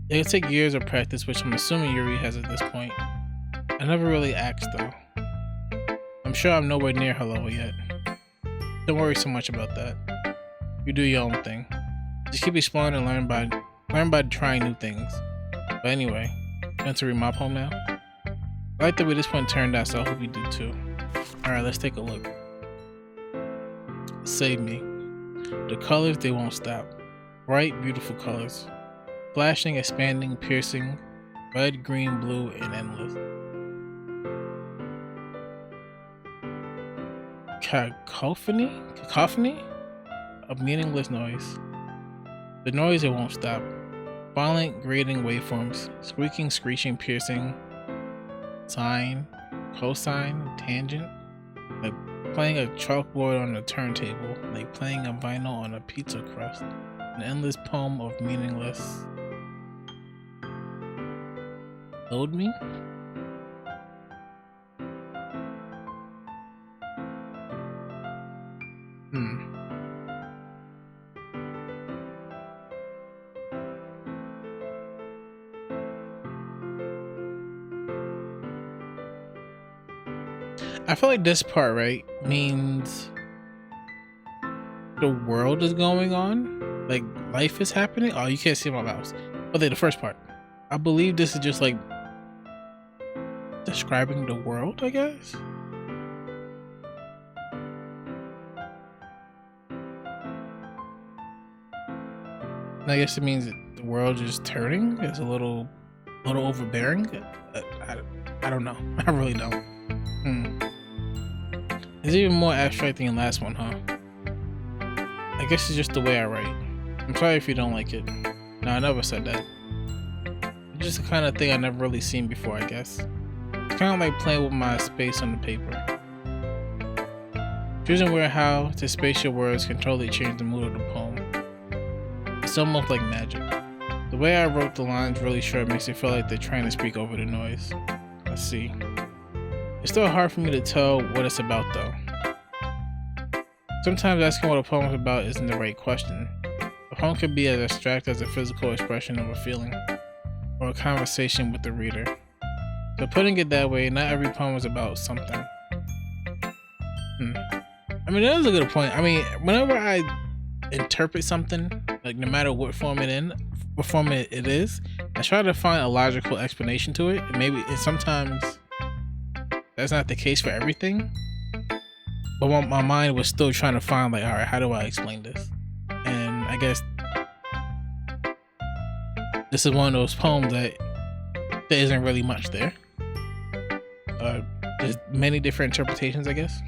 It could take years of practice, which I'm assuming Yuri has at this point. I never really asked though. I'm sure I'm nowhere near her level yet. Don't worry so much about that. You do your own thing. Just keep exploring and learn by trying new things. But anyway, you want to read my poem now? I like the way this one turned out, so I hope you do too. Alright, let's take a look. Save me. The colors, they won't stop. Bright, beautiful colors. Flashing, expanding, piercing. Red, green, blue, and endless. Cacophony? A meaningless noise. The noise, it won't stop. Violent, grating waveforms. Squeaking, screeching, piercing. Sine, cosine, tangent. Like playing a chalkboard on a turntable. Like playing a vinyl on a pizza crust. An endless poem of meaningless. Load me? I feel like this part, right, means the world is going on, like life is happening. Oh, you can't see my mouse. Okay, the first part. I believe this is just like describing the world, I guess. And I guess it means that the world is turning. It's a little overbearing. I don't know. I really don't. It's even more abstract than the last one, huh? I guess it's just the way I write. I'm sorry if you don't like it. No, I never said that. It's just the kind of thing I never really seen before, I guess. It's kind of like playing with my space on the paper. Choosing where how to space your words can totally change the mood of the poem. It's almost like magic. The way I wrote the lines really sure makes it feel like they're trying to speak over the noise. Let's see. It's still hard for me to tell what it's about though. Sometimes asking what a poem is about isn't the right question. A poem can be as abstract as a physical expression of a feeling, or a conversation with the reader. So putting it that way, not every poem is about something. I mean, that is a good point. I mean, whenever I interpret something, like no matter what form it is, I try to find a logical explanation to it. And sometimes that's not the case for everything, but my mind was still trying to find like, all right, how do I explain this? And I guess this is one of those poems that there isn't really much there. There's many different interpretations, I guess.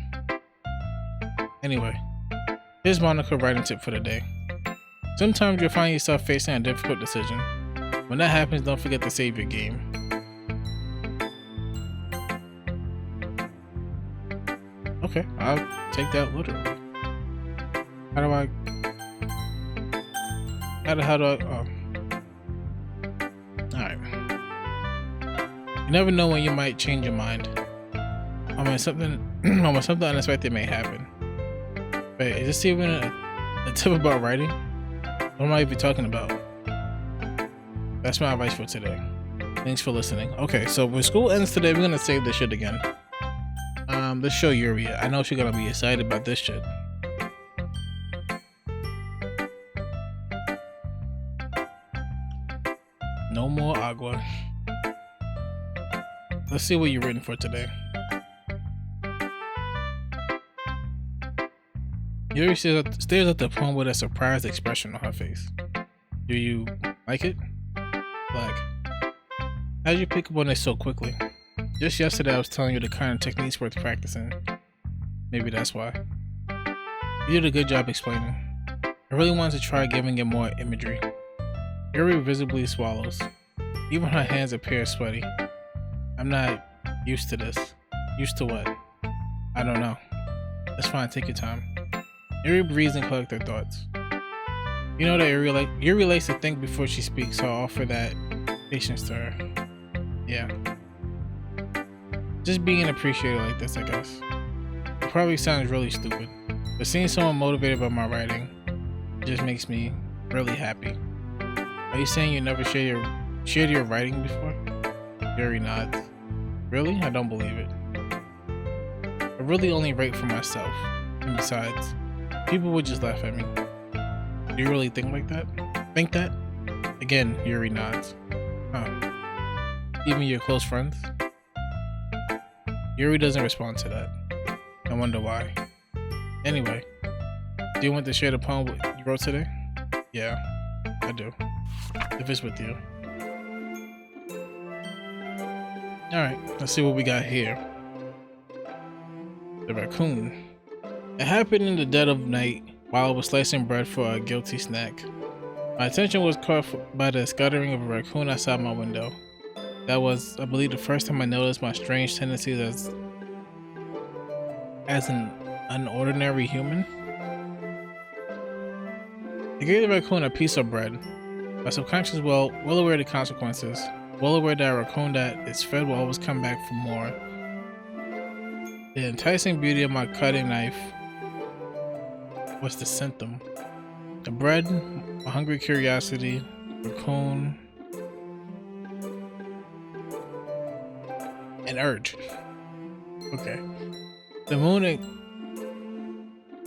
Anyway, here's Monica writing tip for the day. Sometimes you'll find yourself facing a difficult decision. When that happens, don't forget to save your game. Okay, I'll take that literally. How do I? Oh. Alright. You never know when you might change your mind. I mean, something unexpected may happen. Wait, is this even a tip about writing? What am I even talking about? That's my advice for today. Thanks for listening. Okay, so when school ends today, we're gonna save this shit again. Let's show Yuri. I know she's gonna be excited about this shit. No more agua. Let's see what you're written for today. Yuri stares at the poem with a surprised expression on her face. Do you like it? Black. How'd you pick up on this so quickly? Just yesterday I was telling you the kind of techniques worth practicing. Maybe that's why. You did a good job explaining. I really wanted to try giving it more imagery. Yuri visibly swallows. Even her hands appear sweaty. I'm not used to this. Used to what? I don't know. That's fine, take your time. Yuri breathes and collects her thoughts. You know that Yuri likes to think before she speaks, so I'll offer that patience to her. Yeah. Just being appreciated like this, I guess. It probably sounds really stupid, but seeing someone motivated by my writing just makes me really happy. Are you saying you never shared your writing before? Yuri nods. Really? I don't believe it. I really only write for myself. And besides, people would just laugh at me. Do you really think like that? Think that? Again, Yuri nods. Huh. Even your close friends? Yuri doesn't respond to that. I wonder why. Anyway, do you want to share the poem you wrote today? Yeah, I do. If it's with you. Alright, let's see what we got here. The raccoon. It happened in the dead of night while I was slicing bread for a guilty snack. My attention was caught by the scuttering of a raccoon outside my window. That was, I believe, the first time I noticed my strange tendencies as an unordinary human. I gave the raccoon a piece of bread. My subconscious was well aware of the consequences, well aware that a raccoon that is fed will always come back for more. The enticing beauty of my cutting knife was the symptom. The bread, a hungry curiosity, raccoon, an urge. Okay. The moon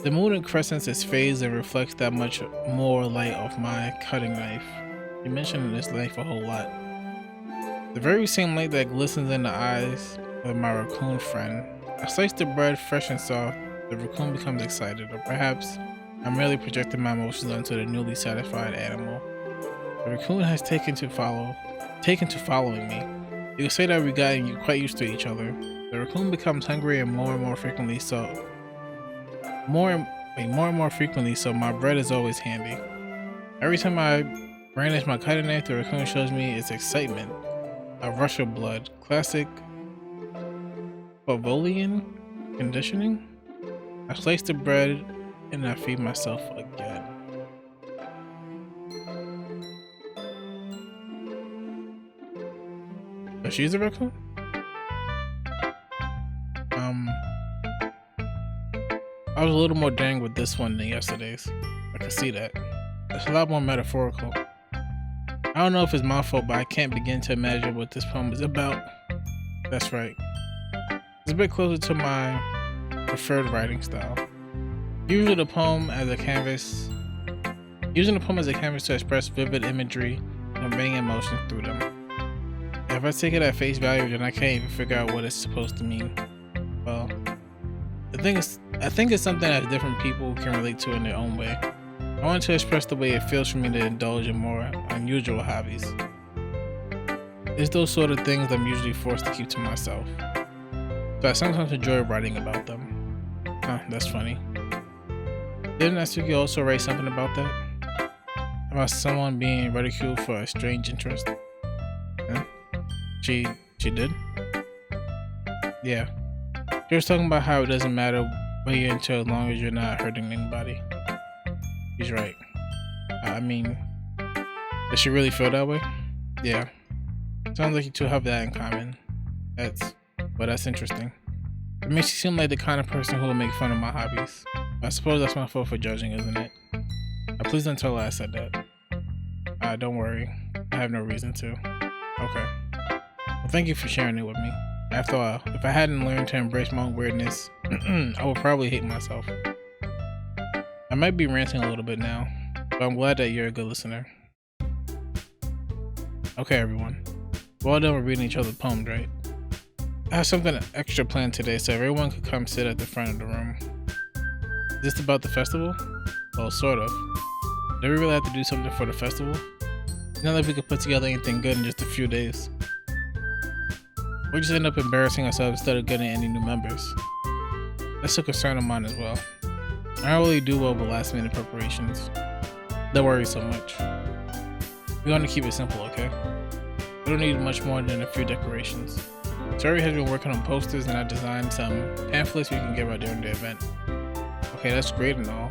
The moon in crescents is phased and reflects that much more light of my cutting knife. You mentioned this knife a whole lot. The very same light that glistens in the eyes of my raccoon friend. I slice the bread fresh and soft. The raccoon becomes excited, or perhaps I'm merely projecting my emotions onto the newly satisfied animal. The raccoon has taken to following me. You could say that we've gotten quite used to each other. The raccoon becomes hungry and more frequently, so my bread is always handy. Every time I brandish my cutting knife, the raccoon shows me its excitement. A rush of blood. Classic Pavlovian conditioning. I slice the bread and I feed myself again. Oh, she's a raccoon? I was a little more dang with this one than yesterday's. I can see that. It's a lot more metaphorical. I don't know if it's my fault, but I can't begin to imagine what this poem is about. That's right. It's a bit closer to my preferred writing style. Using the poem as a canvas to express vivid imagery and conveying emotions through them. If I take it at face value, then I can't even figure out what it's supposed to mean. Well, I think it's something that different people can relate to in their own way. I want to express the way it feels for me to indulge in more unusual hobbies. It's those sort of things I'm usually forced to keep to myself. But I sometimes enjoy writing about them. Huh, that's funny. Didn't Natsuki also write something about that? About someone being ridiculed for a strange interest? Huh? She did? Yeah. She was talking about how it doesn't matter what you're into as long as you're not hurting anybody. He's right. I mean, does she really feel that way? Yeah. Sounds like you two have that in common. That's interesting. It makes you seem like the kind of person who will make fun of my hobbies. I suppose that's my fault for judging, isn't it? Please don't tell her I said that. Don't worry. I have no reason to. Okay. Well, thank you for sharing it with me. After all, if I hadn't learned to embrace my own weirdness, I would probably hate myself. I might be ranting a little bit now, but I'm glad that you're a good listener. Okay, everyone. We're all done with reading each other's poems, right? I have something extra planned today so everyone could come sit at the front of the room. Is this about the festival? Well, sort of. Do we really have to do something for the festival? It's not like we could put together anything good in just a few days. We'll just end up embarrassing ourselves instead of getting any new members. That's a concern of mine as well. I don't really do well with last minute preparations. Don't worry so much. We're going to keep it simple, okay? We don't need much more than a few decorations. Terry has been working on posters and I designed some pamphlets we can give out during the event. Okay, that's great and all,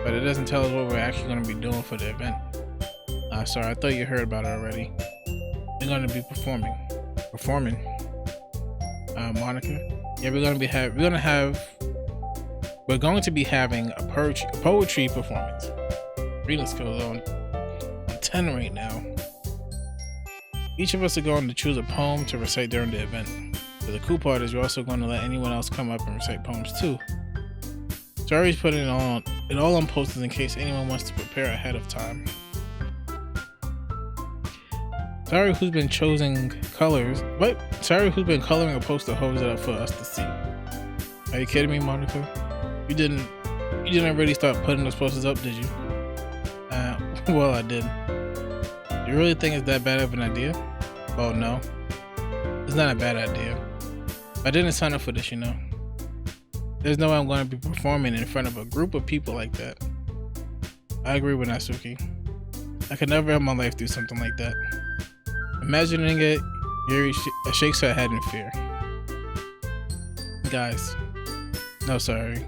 but it doesn't tell us what we're actually going to be doing for the event. Sorry, I thought you heard about it already. We're going to be performing. Monica? Yeah, we're going to be having a poetry performance. Reading skills on 10 right now. Each of us are going to choose a poem to recite during the event. For the cool part is we're also going to let anyone else come up and recite poems too. So I already put it all on posters in case anyone wants to prepare ahead of time. Sorry who's been choosing colors. What? Sorry who's been coloring a poster holds it up for us to see. Are you kidding me, Monica? You didn't already start putting those posters up, did you? Well, I did. You really think it's that bad of an idea? Oh no, it's not a bad idea. I didn't sign up for this, you know. There's no way I'm going to be performing in front of a group of people like that. I agree with Natsuki. I could never in my life do something like that. Imagining it, Yuri shakes her head in fear. Guys, no sorry.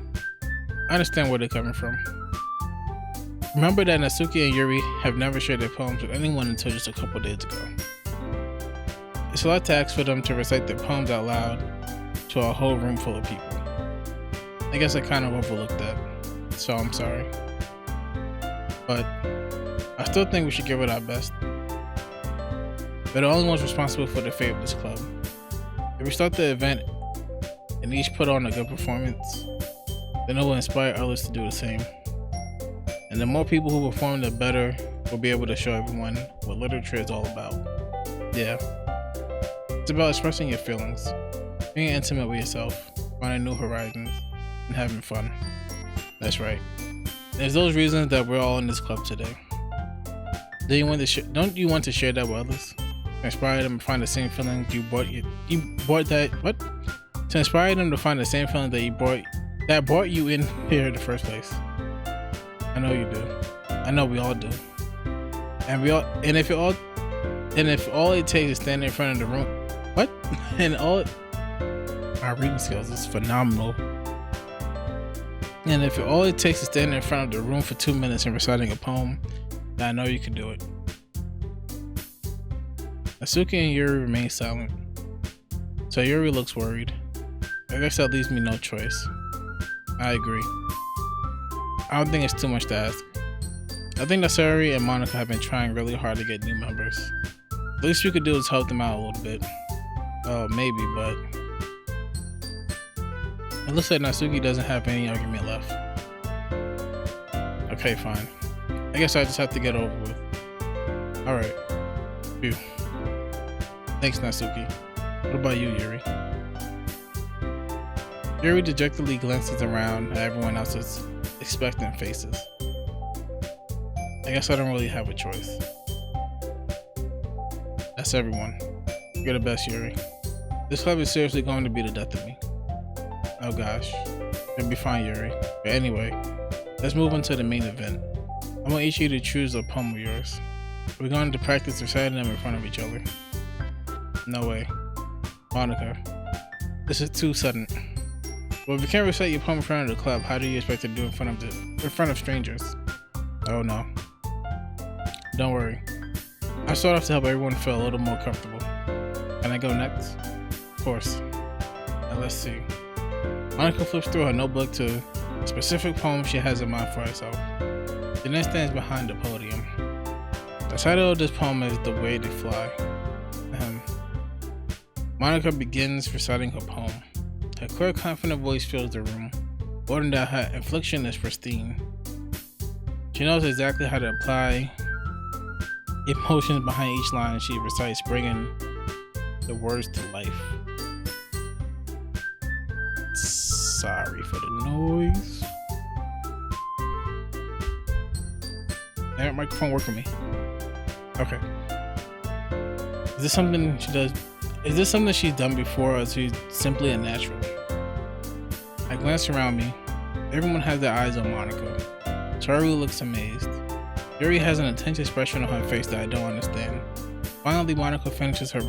I understand where they're coming from. Remember that Natsuki and Yuri have never shared their poems with anyone until just a couple days ago. It's a lot to ask for them to recite their poems out loud to a whole room full of people. I guess I kind of overlooked that, so I'm sorry. But I still think we should give it our best. We're the only ones responsible for the fate of this club. If we start the event and each put on a good performance, then it will inspire others to do the same. And the more people who perform, the better we'll be able to show everyone what literature is all about. Yeah. It's about expressing your feelings, being intimate with yourself, finding new horizons, and having fun. That's right. There's those reasons that we're all in this club today. Don't you want to share that with others? To inspire them to find the same feelings to inspire them to find the same feeling that brought you in here in the first place. I know you do. I know we all do. And if all it takes is standing in front of the room, our reading skills is phenomenal. And if all it takes is standing in front of the room for 2 minutes and reciting a poem, then I know you can do it. Natsuki and Yuri remain silent. So Yuri looks worried. I guess that leaves me no choice. I agree. I don't think it's too much to ask. I think that Sayori and Monika have been trying really hard to get new members. The least we could do is help them out a little bit. Maybe, but it looks like Natsuki doesn't have any argument left. Okay, fine. I guess I just have to get over with. Alright. Phew. Thanks, Natsuki. What about you, Yuri? Yuri dejectedly glances around at everyone else's expectant faces. I guess I don't really have a choice. That's everyone. You're the best, Yuri. This club is seriously going to be the death of me. Oh gosh. It'll be fine, Yuri. But anyway, let's move on to the main event. I want each of you to choose a poem of yours. We're going to practice reciting them in front of each other. No way. Monika, this is too sudden. Well, if you can't recite your poem in front of the club, how do you expect to do it in front of strangers? Oh no. Don't worry. I start off to help everyone feel a little more comfortable. Can I go next? Of course. Now let's see. Monika flips through her notebook to a specific poem she has in mind for herself. She then stands behind the podium. The title of this poem is The Way They Fly. Monika begins reciting her poem. Her clear, confident voice fills the room, wording that her inflection is pristine. She knows exactly how to apply emotions behind each line she recites, bringing the words to life. Sorry for the noise. That microphone work for me. Okay. Is this something she does? Is this something she's done before, or is she simply a natural? I glance around me. Everyone has their eyes on Monika. Charlie looks amazed. Yuri has an intense expression on her face that I don't understand. Finally, Monika finishes her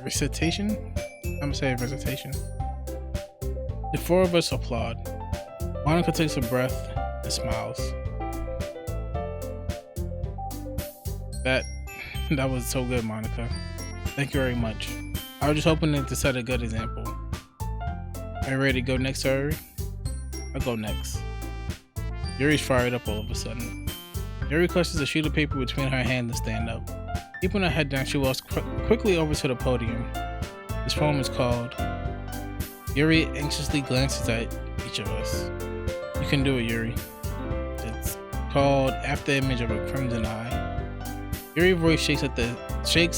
recitation? I'm gonna say recitation. The four of us applaud. Monika takes a breath and smiles. That was so good, Monika. Thank you very much. I was just hoping to set a good example. Are you ready to go next, Yuri? I'll go next. Yuri's fired up all of a sudden. Yuri clutches a sheet of paper between her hands and stands up. Keeping her head down, she walks quickly over to the podium. This poem is called. Yuri anxiously glances at each of us. You can do it, Yuri. It's called After Image of a Crimson Eye. Yuri's voice shakes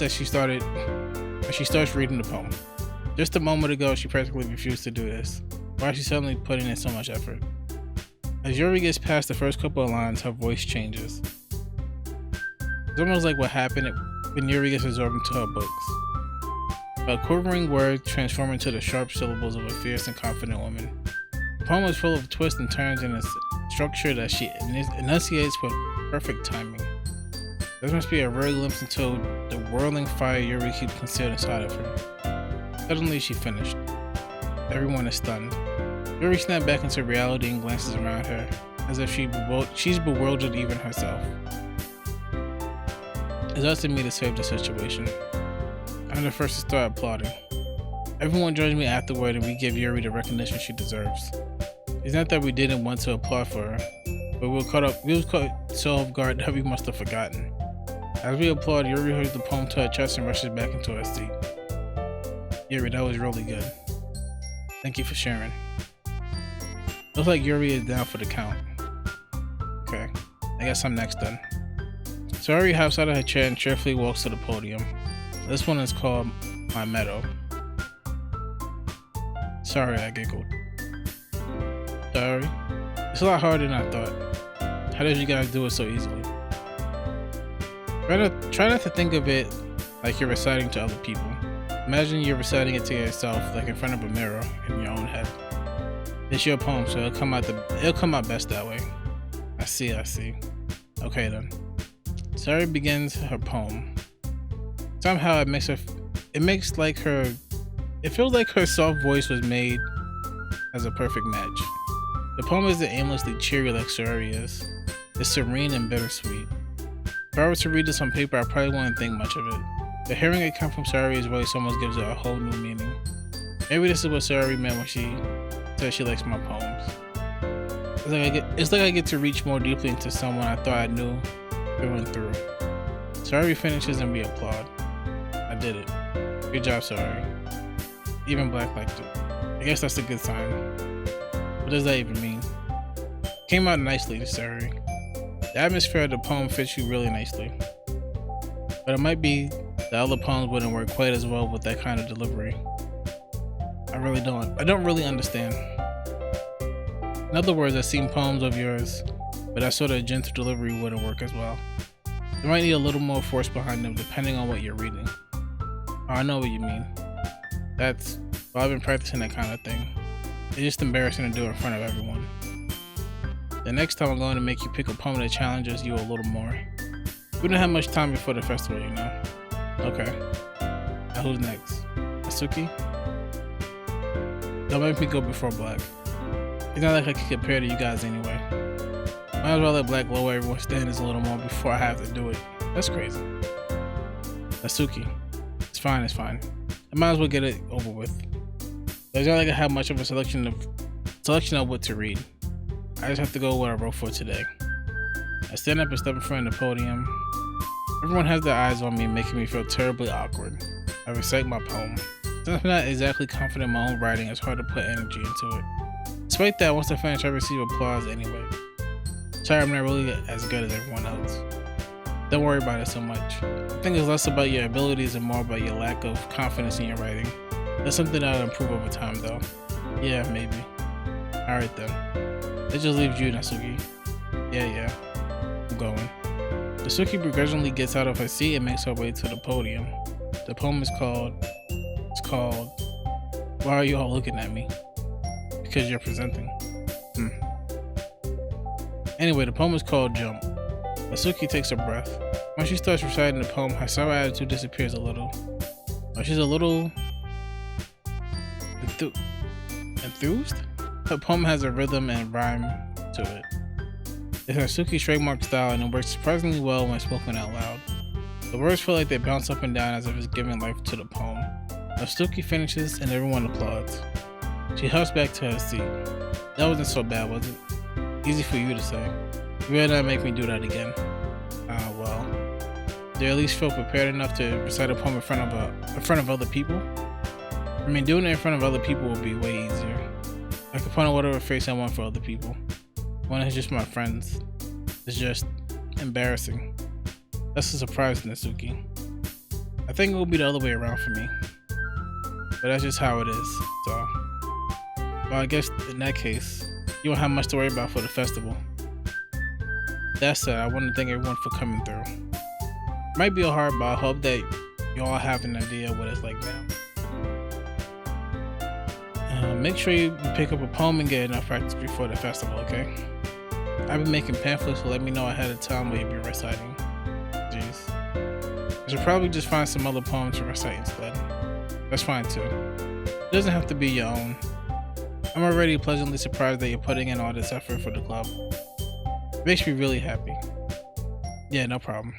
as she starts reading the poem. Just a moment ago, she practically refused to do this. Why is she suddenly putting in so much effort? As Yuri gets past the first couple of lines, her voice changes. It's almost like what happened when Yuri gets absorbed into her books. A quivering word transformed into the sharp syllables of a fierce and confident woman. The poem is full of twists and turns in a structure that she enunciates with perfect timing. This must be a rare glimpse into the whirling fire Yuri keeps concealed inside of her. Suddenly she finished. Everyone is stunned. Yuri snapped back into reality and glances around her, as if she's bewildered even herself. It's up to me to save the situation. I'm the first to start applauding. Everyone joins me afterward and we give Yuri the recognition she deserves. It's not that we didn't want to applaud for her, but we were caught so off guard that we must have forgotten. As we applaud, Yuri holds the poem to her chest and rushes back into her seat. Yuri, that was really good. Thank you for sharing. Looks like Yuri is down for the count. Okay, I guess I'm next then. Sorry hops out of her chair and cheerfully walks to the podium. This one is called My Meadow. Sorry, I giggled. Sorry. It's a lot harder than I thought. How did you guys do it so easily? Try not to think of it like you're reciting to other people. Imagine you're reciting it to yourself, like in front of a mirror in your own head. It's your poem, so it'll come out best that way. I see. Okay then. Sari begins her poem. Somehow it feels like her soft voice was made as a perfect match. The poem isn't aimlessly cheery like Sari is. It's serene and bittersweet. If I were to read this on paper, I probably wouldn't think much of it. But hearing it come from Sari's voice almost gives it a whole new meaning. Maybe this is what Sari meant when she said she likes my poems. It's like I get to reach more deeply into someone I thought I knew through and through. Sari finishes and we applaud. I did it. Good job, Sari. Even Black liked it. I guess that's a good sign. What does that even mean? Came out nicely, Sari. The atmosphere of the poem fits you really nicely. But it might be the other poems wouldn't work quite as well with that kind of delivery. I don't really understand. In other words, I've seen poems of yours, but that sort of gentle delivery wouldn't work as well. You might need a little more force behind them depending on what you're reading. Oh, I know what you mean. I've been practicing that kind of thing. It's just embarrassing to do it in front of everyone. The next time I'm going to make you pick a poem that challenges you a little more. We don't have much time before the festival, you know. Okay. Now who's next? Asuki? Don't make me go before Black. It's not like I can compare to you guys anyway. Might as well let Black lower everyone's standards a little more before I have to do it. That's crazy. Asuki. It's fine. I might as well get it over with. It's not like I have much of a selection of what to read. I just have to go with what I wrote for today. I stand up and step in front of the podium. Everyone has their eyes on me, making me feel terribly awkward. I recite my poem. Since I'm not exactly confident in my own writing, it's hard to put energy into it. Despite that, once I finish, I receive applause anyway. Sorry, I'm not really as good as everyone else. Don't worry about it so much. I think it's less about your abilities and more about your lack of confidence in your writing. That's something I'll improve over time though. Yeah, maybe. Alright then. It just leaves you, Natsuki. Yeah. I'm going. Natsuki begrudgingly gets out of her seat and makes her way to the podium. The poem is called... Why Are You All Looking At Me? Because you're presenting. Anyway, the poem is called Jump. Natsuki takes a breath. When she starts reciting the poem, her sour attitude disappears a little. She's a little... enthused? Her poem has a rhythm and rhyme to it. It's Natsuki's trademark style and it works surprisingly well when spoken out loud. The words feel like they bounce up and down as if it's giving life to the poem. Natsuki finishes and everyone applauds. She hops back to her seat. That wasn't so bad, was it? Easy for you to say. You better not make me do that again. Well. Do you at least feel prepared enough to recite a poem in front of other people? I mean, doing it in front of other people would be way easier. I can put on whatever face I want for other people. When it's just my friends, it's just embarrassing. That's a surprise, Natsuki. I think it will be the other way around for me. But that's just how it is, so. Well, I guess in that case, you won't have much to worry about for the festival. That said, I want to thank everyone for coming through. It might be hard, but I hope that you all have an idea of what it's like now. Make sure you pick up a poem and get enough practice before the festival, okay? I've been making pamphlets, so let me know ahead of time what you'll be reciting. Jeez. I should probably just find some other poems to recite instead. That's fine too. It doesn't have to be your own. I'm already pleasantly surprised that you're putting in all this effort for the club. It makes me really happy. Yeah, no problem.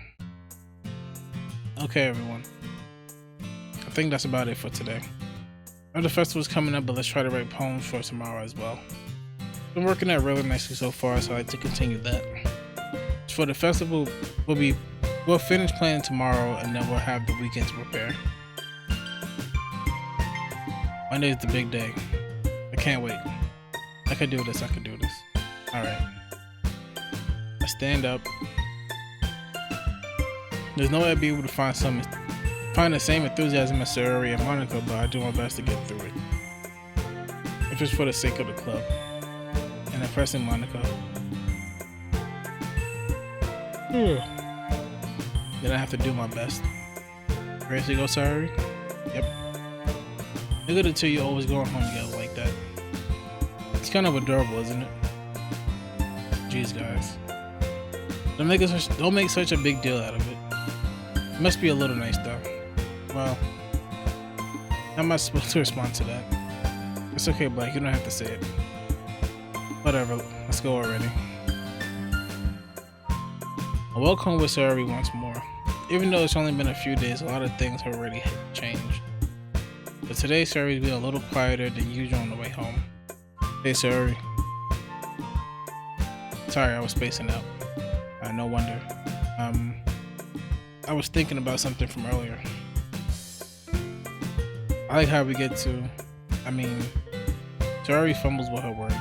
Okay, everyone. I think that's about it for today. I know the festival's coming up, but let's try to write poems for tomorrow as well. Been working out really nicely so far, so I'd like to continue that. For the festival, we'll finish planning tomorrow, and then we'll have the weekend to prepare. Monday's the big day. I can't wait. I can do this. I can do this. Alright. I stand up. There's no way I'd be able to find the same enthusiasm as Sayori and Monica, but I do my best to get through it. If it's for the sake of the club. And impressing Monica. Then I have to do my best. Ready to go, Sayori? Yep. Look at the two you always going home together like that. It's kind of adorable, isn't it? Jeez, guys. Don't make such a big deal out of it. It must be a little nice though. Well, how am I supposed to respond to that? It's okay, Black, you don't have to say it. Whatever, let's go already. I walk home with Sayori once more. Even though it's only been a few days, a lot of things have already changed. But today, Sayori's been a little quieter than usual on the way home. Hey, Sayori. Sorry, I was spacing out. No wonder. I was thinking about something from earlier. I like how we get to... Sayori fumbles with her words.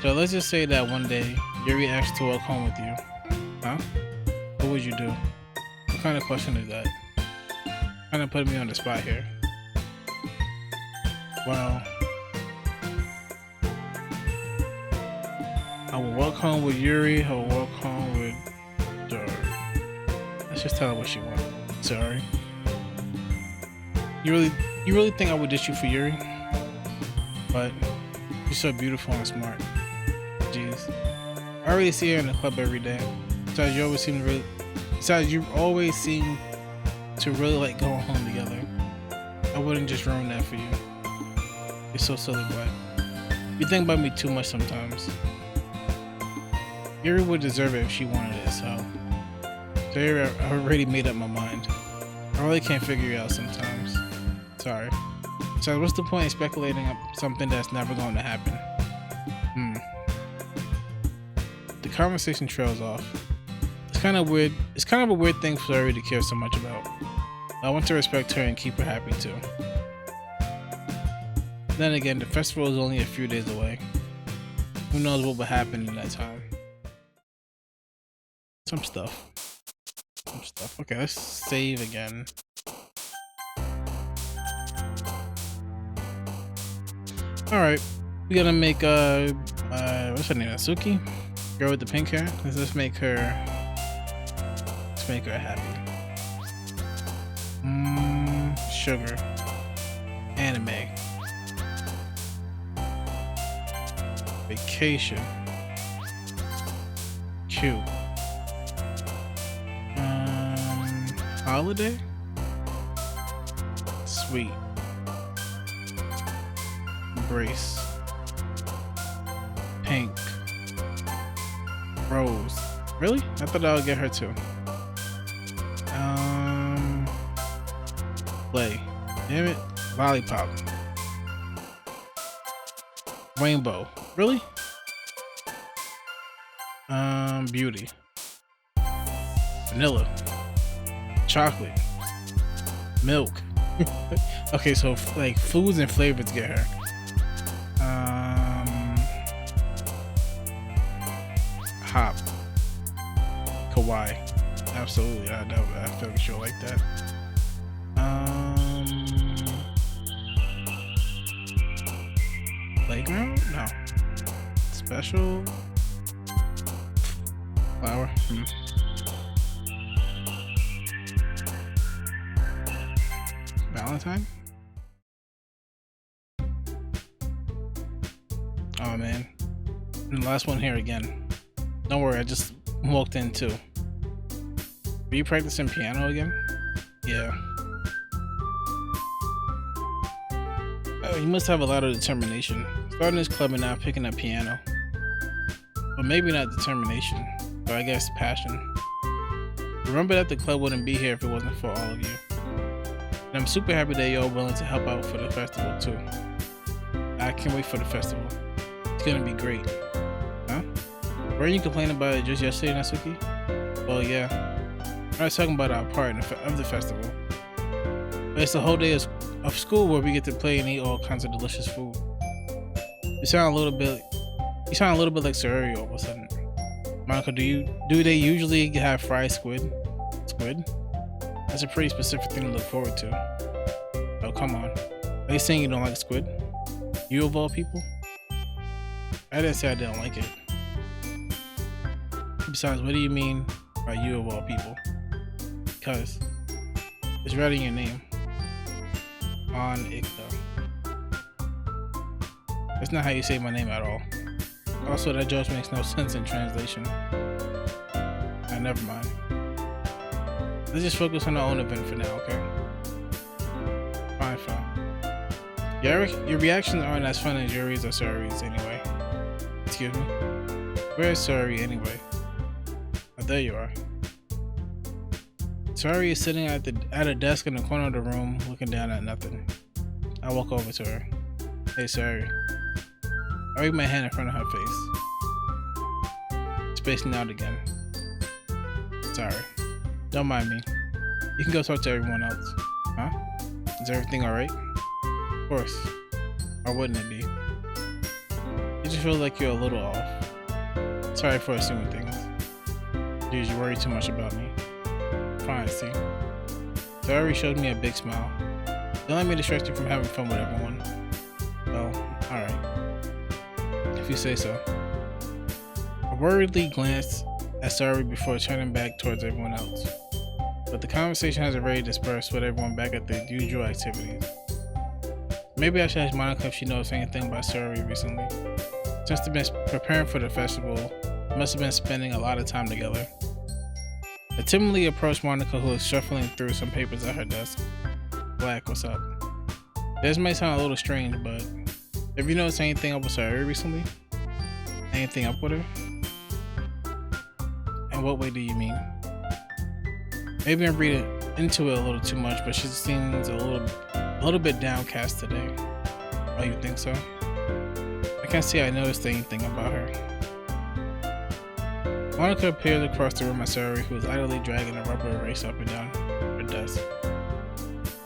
So let's just say that one day, Yuri asks to walk home with you. Huh? What would you do? What kind of question is that? Kind of putting me on the spot here. Well... I will walk home with Yuri, I will walk home with Dora. Let's just tell her what she wants. Sorry. You really think I would ditch you for Yuri? But you're so beautiful and smart. Jeez. I already see her in the club every day. Besides, you always seem to really like going home together. I wouldn't just ruin that for you. You're so silly, Black. You think about me too much sometimes. Yuri would deserve it if she wanted it, so Yuri, I already made up my mind. I really can't figure it out sometimes. Sorry. So what's the point of speculating on something that's never going to happen? The conversation trails off. It's kind of weird. It's kind of a weird thing for Yuri to care so much about. I want to respect her and keep her happy too. Then again, the festival is only a few days away. Who knows what will happen in that time? Some stuff. Okay, let's save again. Alright, we gotta make what's her name? Natsuki? Girl with the pink hair? Let's make her happy. Sugar. Anime. Vacation. Cute. Holiday? Sweet. Embrace. Pink. Rose. Really? I thought I would get her too. Play. Damn it. Lollipop. Rainbow. Really? Beauty. Vanilla. Chocolate. Milk. Okay, so like foods and flavors get her. Hop. Kawaii. Absolutely. I feel sure like that. Playground? No. Special. Flower. Valentine? Oh man. And the last one here again. Don't worry, I just walked in too. Are you practicing piano again? Yeah. Oh, you must have a lot of determination. Starting this club and now picking up piano. But maybe not determination, but I guess passion. Remember that the club wouldn't be here if it wasn't for all of you. And I'm super happy that you're willing to help out for the festival too. I can't wait for the festival. It's gonna be great. Huh? Weren't you complaining about it just yesterday, Natsuki? Well, yeah. I was talking about our part of the festival. But it's a whole day of school where we get to play and eat all kinds of delicious food. You sound a little bit like Saori all of a sudden. Monica, do they usually have fried squid? Squid? That's a pretty specific thing to look forward to. Oh, come on. Are you saying you don't like squid? You of all people? I didn't say I didn't like it. Besides, what do you mean by you of all people? Because it's right in your name. On Ikta. That's not how you say my name at all. Also, that joke makes no sense in translation. Never mind. Let's just focus on our own event for now, okay? Fine. Your reactions aren't as fun as Yuri's or Saori's anyway. Excuse me? Where's Saori anyway? Oh, there you are. Saori is sitting at a desk in the corner of the room, looking down at nothing. I walk over to her. Hey, Saori. I wave my hand in front of her face. Spacing out again. Sorry. Don't mind me. You can go talk to everyone else. Huh? Is everything alright? Of course. Or wouldn't it be? I just feel like you're a little off. Sorry for assuming things. Did you worry too much about me? Fine, see. Saori showed me a big smile. Don't let me distract you from having fun with everyone. Well, alright. If you say so. I worriedly glanced at Saori before turning back towards everyone else. But the conversation has already dispersed with everyone back at the usual activities. Maybe I should ask Monica if she knows anything about Saori recently. Since they've been preparing for the festival, they must have been spending a lot of time together. I timidly approached Monica, who was shuffling through some papers at her desk. Black, what's up? This may sound a little strange, but have you noticed anything up with Saori recently? Anything up with her? In what way do you mean? Maybe I'm reading into it a little too much, but she seems a little bit downcast today. Oh, you think so? I can't say I noticed anything about her. Monica appeared across the room at Saori, who was idly dragging a rubber eraser up and down her desk.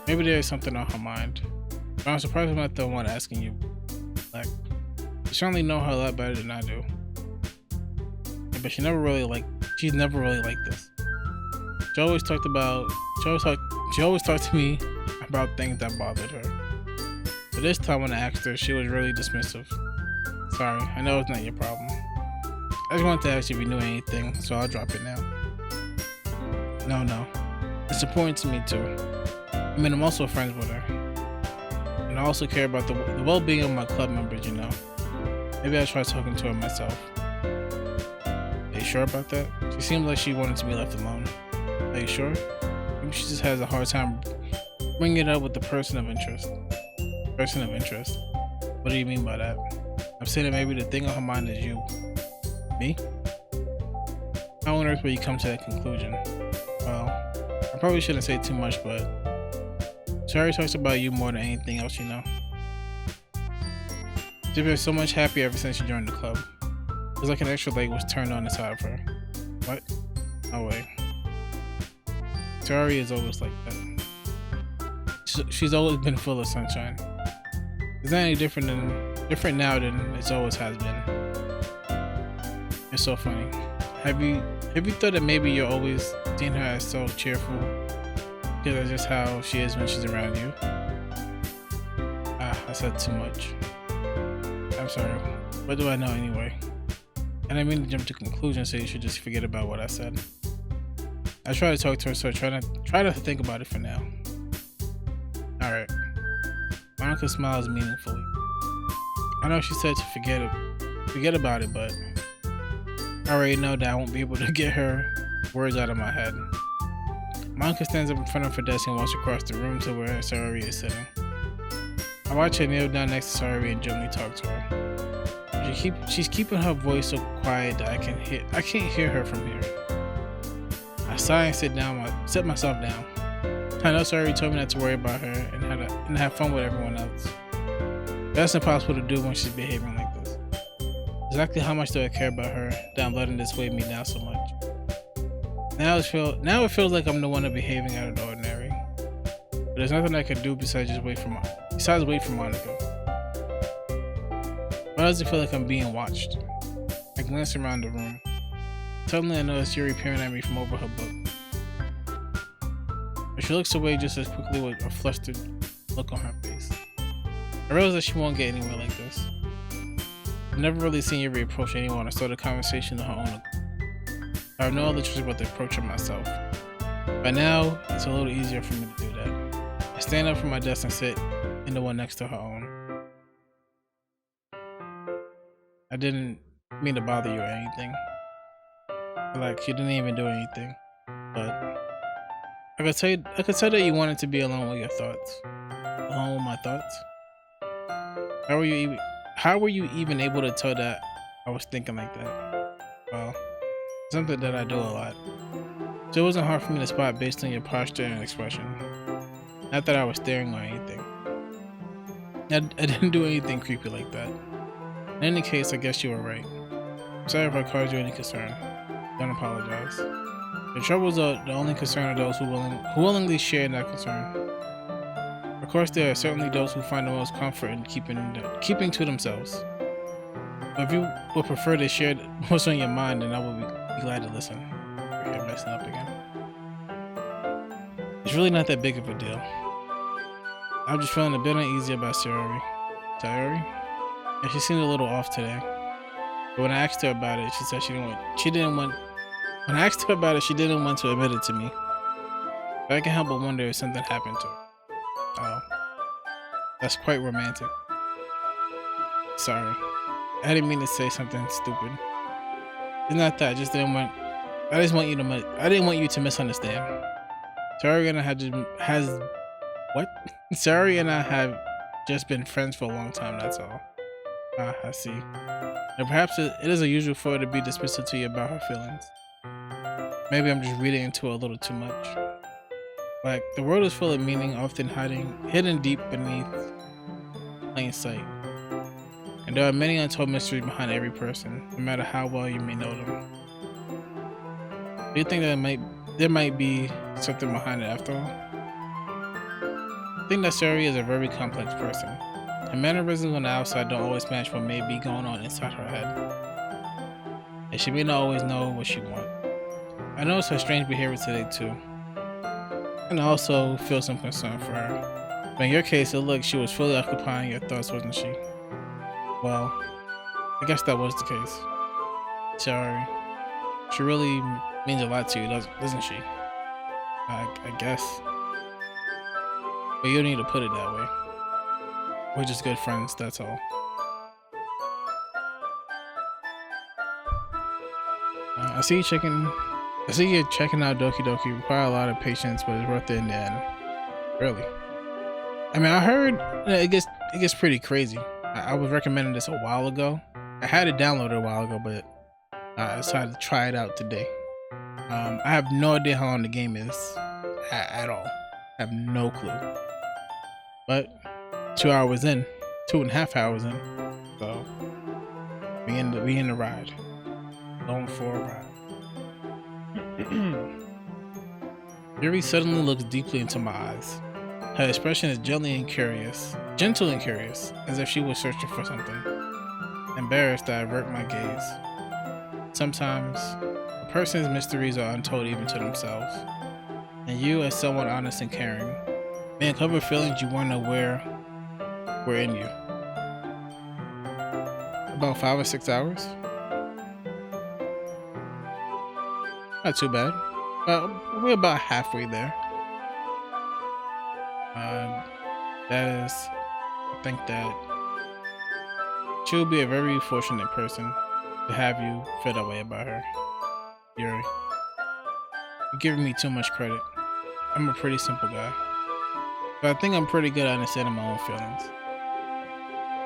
Maybe there is something on her mind. But I'm surprised I'm not the one asking you. Like, you certainly know her a lot better than I do. Yeah, but she's never really liked this. She always talked to me about things that bothered her. But this time when I asked her, she was really dismissive. Sorry, I know it's not your problem. I just wanted to ask you if you knew anything, so I'll drop it now. No. It's important to me too. I mean, I'm also friends with her. And I also care about the well-being of my club members, you know. Maybe I'll try talking to her myself. Are you sure about that? She seemed like she wanted to be left alone. Are you sure? Maybe she just has a hard time bringing it up with the person of interest. Person of interest? What do you mean by that? I'm saying that maybe the thing on her mind is you. Me? How on earth will you come to that conclusion? Well, I probably shouldn't say too much, but Saori talks about you more than anything else, you know. She's been so much happier ever since she joined the club. It was like an extra light was turned on inside of her. What? No way. Saori is always like that. She's always been full of sunshine. It's not any different now than it always has been. It's so funny. Have you thought that maybe you're always seeing her as so cheerful? Because that's just how she is when she's around you. I said too much. I'm sorry. What do I know anyway? I didn't mean to jump to conclusions, so you should just forget about what I said. I try to talk to her, so try to think about it for now. Alright. Monica smiles meaningfully. I know she said to forget about it, but I already know that I won't be able to get her words out of my head. Monica stands up in front of her desk and walks across the room to where Saori is sitting. I watch her kneel down next to Saori and gently talk to her. She's keeping her voice so quiet that I can't hear her from here. I sigh and sit myself down. I know Saori told me not to worry about her and have fun with everyone else. That's impossible to do when she's behaving like this. Exactly how much do I care about her that I'm letting this weigh me down so much? Now it feels like I'm the one behaving out of the ordinary. but there's nothing I can do besides wait for Monica. Why does it feel like I'm being watched? I glance around the room. Suddenly I notice Yuri peering at me from over her book. But she looks away just as quickly with a flustered look on her face. I realize that she won't get anywhere like this. I've never really seen Yuri approach anyone or start a conversation on her own. I have no other choice but to approach her myself. By now, it's a little easier for me to do that. I stand up from my desk and sit in the one next to her own. I didn't mean to bother you or anything. Like, you didn't even do anything. But I could tell that you wanted to be alone with your thoughts. Alone with my thoughts? How were you even able to tell that I was thinking like that? Well, something that I do a lot. So it wasn't hard for me to spot based on your posture and expression. Not that I was staring or anything. I didn't do anything creepy like that. In any case, I guess you were right. I'm sorry if I caused you any concern. Don't apologize. The troubles are the only concern of those who willingly share that concern. Of course, there are certainly those who find the most comfort in keeping to themselves. But if you would prefer to share what's on your mind, then I would be glad to listen. We're here messing up again. It's really not that big of a deal. I'm just feeling a bit uneasy about Sayori. Sayori? And she seemed a little off today. But when I asked her about it, she said she didn't want to admit it to me. But I can't help but wonder if something happened to her. Oh. That's quite romantic. Sorry. I didn't mean to say something stupid. It's not that, I didn't want you to misunderstand. Sayori and I have just been friends for a long time, that's all. I see. And perhaps it is unusual for her to be dismissive to you about her feelings. Maybe I'm just reading into it a little too much. Like, the world is full of meaning, often hidden deep beneath plain sight. And there are many untold mysteries behind every person, no matter how well you may know them. Do you think that there might be something behind it after all? I think that Sayori is a very complex person. Her mannerisms on the outside don't always match what may be going on inside her head. And she may not always know what she wants. I noticed her strange behavior today too. And I also feel some concern for her. But in your case, it looked like she was fully occupying your thoughts, wasn't she? Well, I guess that was the case. Sorry. She really means a lot to you, doesn't she? I guess. But you don't need to put it that way. We're just good friends, that's all. I see you checking out Doki Doki. Require a lot of patience, but it's worth it in the end. Really? I mean, I heard it gets pretty crazy. I was recommending this a while ago. I had it downloaded a while ago, but I decided to try it out today. I have no idea how long the game is at all. I have no clue. But 2.5 hours in, so we in the ride, going for a ride. Yuri suddenly looks deeply into my eyes. Her expression is gentle and curious, as if she was searching for something. Embarrassed, I avert my gaze. Sometimes, a person's mysteries are untold even to themselves, and you, as someone honest and caring, may uncover feelings you weren't aware were in you. About 5 or 6 hours? Not too bad. We're about halfway there. That is, I think that she will be a very fortunate person to have you feel that way about her. You're giving me too much credit. I'm a pretty simple guy, but I think I'm pretty good at understanding my own feelings.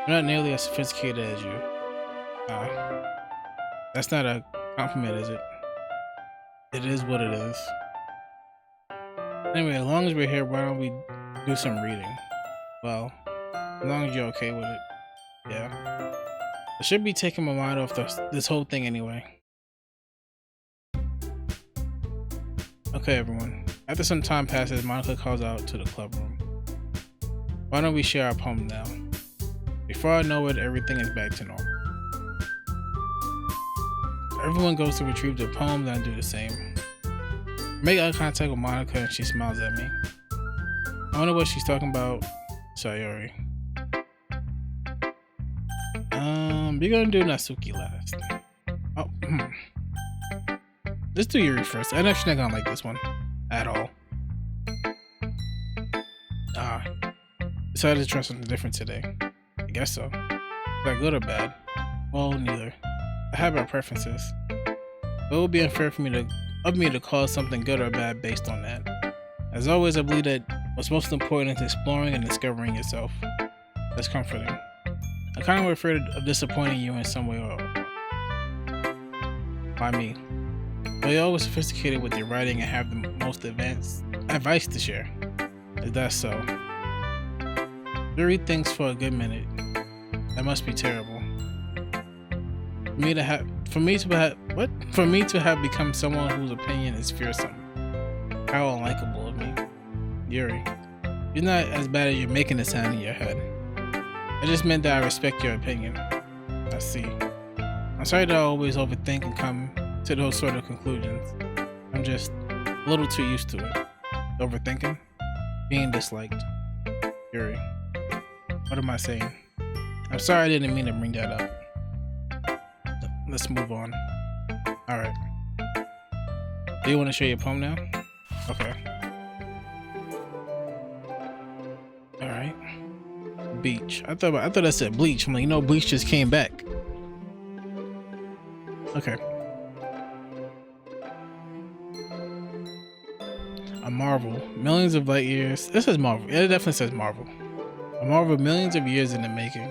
I'm not nearly as sophisticated as you. That's not a compliment, is it? It is what it is. Anyway, as long as we're here, why don't we do some reading? Well, as long as you're okay with it. Yeah. I should be taking my mind off this whole thing anyway. Okay, everyone. After some time passes, Monica calls out to the club room. Why don't we share our poem now? Before I know it, everything is back to normal. Everyone goes to retrieve their poem, then I do the same. Make eye contact with Monica and she smiles at me. I wonder what she's talking about. Sayori. We're gonna do Natsuki last. Oh, Let's do Yuri first. I'm actually not gonna like this one at all. Decided to try something different today. I guess so. Is that good or bad? Well, neither. I have our preferences. But it would be unfair for me to call something good or bad based on that. As always, I believe that what's most important is exploring and discovering yourself. That's comforting. I'm kind of afraid of disappointing you in some way or by me. But you're always sophisticated with your writing and have the most advanced advice to share. Is that so? You read things for a good minute. That must be terrible. For me to have become someone whose opinion is fearsome. How unlikable of me. Yuri, you're not as bad as you're making it sound in your head. I just meant that I respect your opinion. I see. I'm sorry that I always overthink and come to those sort of conclusions. I'm just a little too used to it. Overthinking? Being disliked. Yuri. What am I saying? I'm sorry I didn't mean to bring that up. Let's move on. Alright. Do you want to share your poem now? Okay. Alright. Beach. I thought I said bleach. I'm like, Bleach just came back. Okay. A marvel. Millions of light years. This is Marvel. It definitely says Marvel. A marvel millions of years in the making.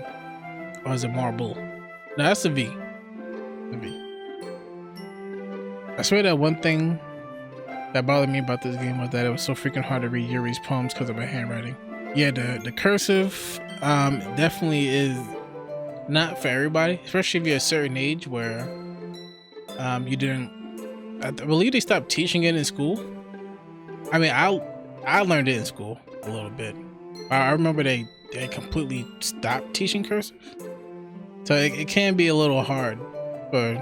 Or is it marble? No, that's a V. The V. I swear that one thing that bothered me about this game was that it was so freaking hard to read Yuri's poems because of my handwriting. Yeah, the cursive definitely is not for everybody, especially if you're a certain age where you didn't. I believe they stopped teaching it in school. I mean, I learned it in school a little bit. I remember they completely stopped teaching cursive, so it can be a little hard for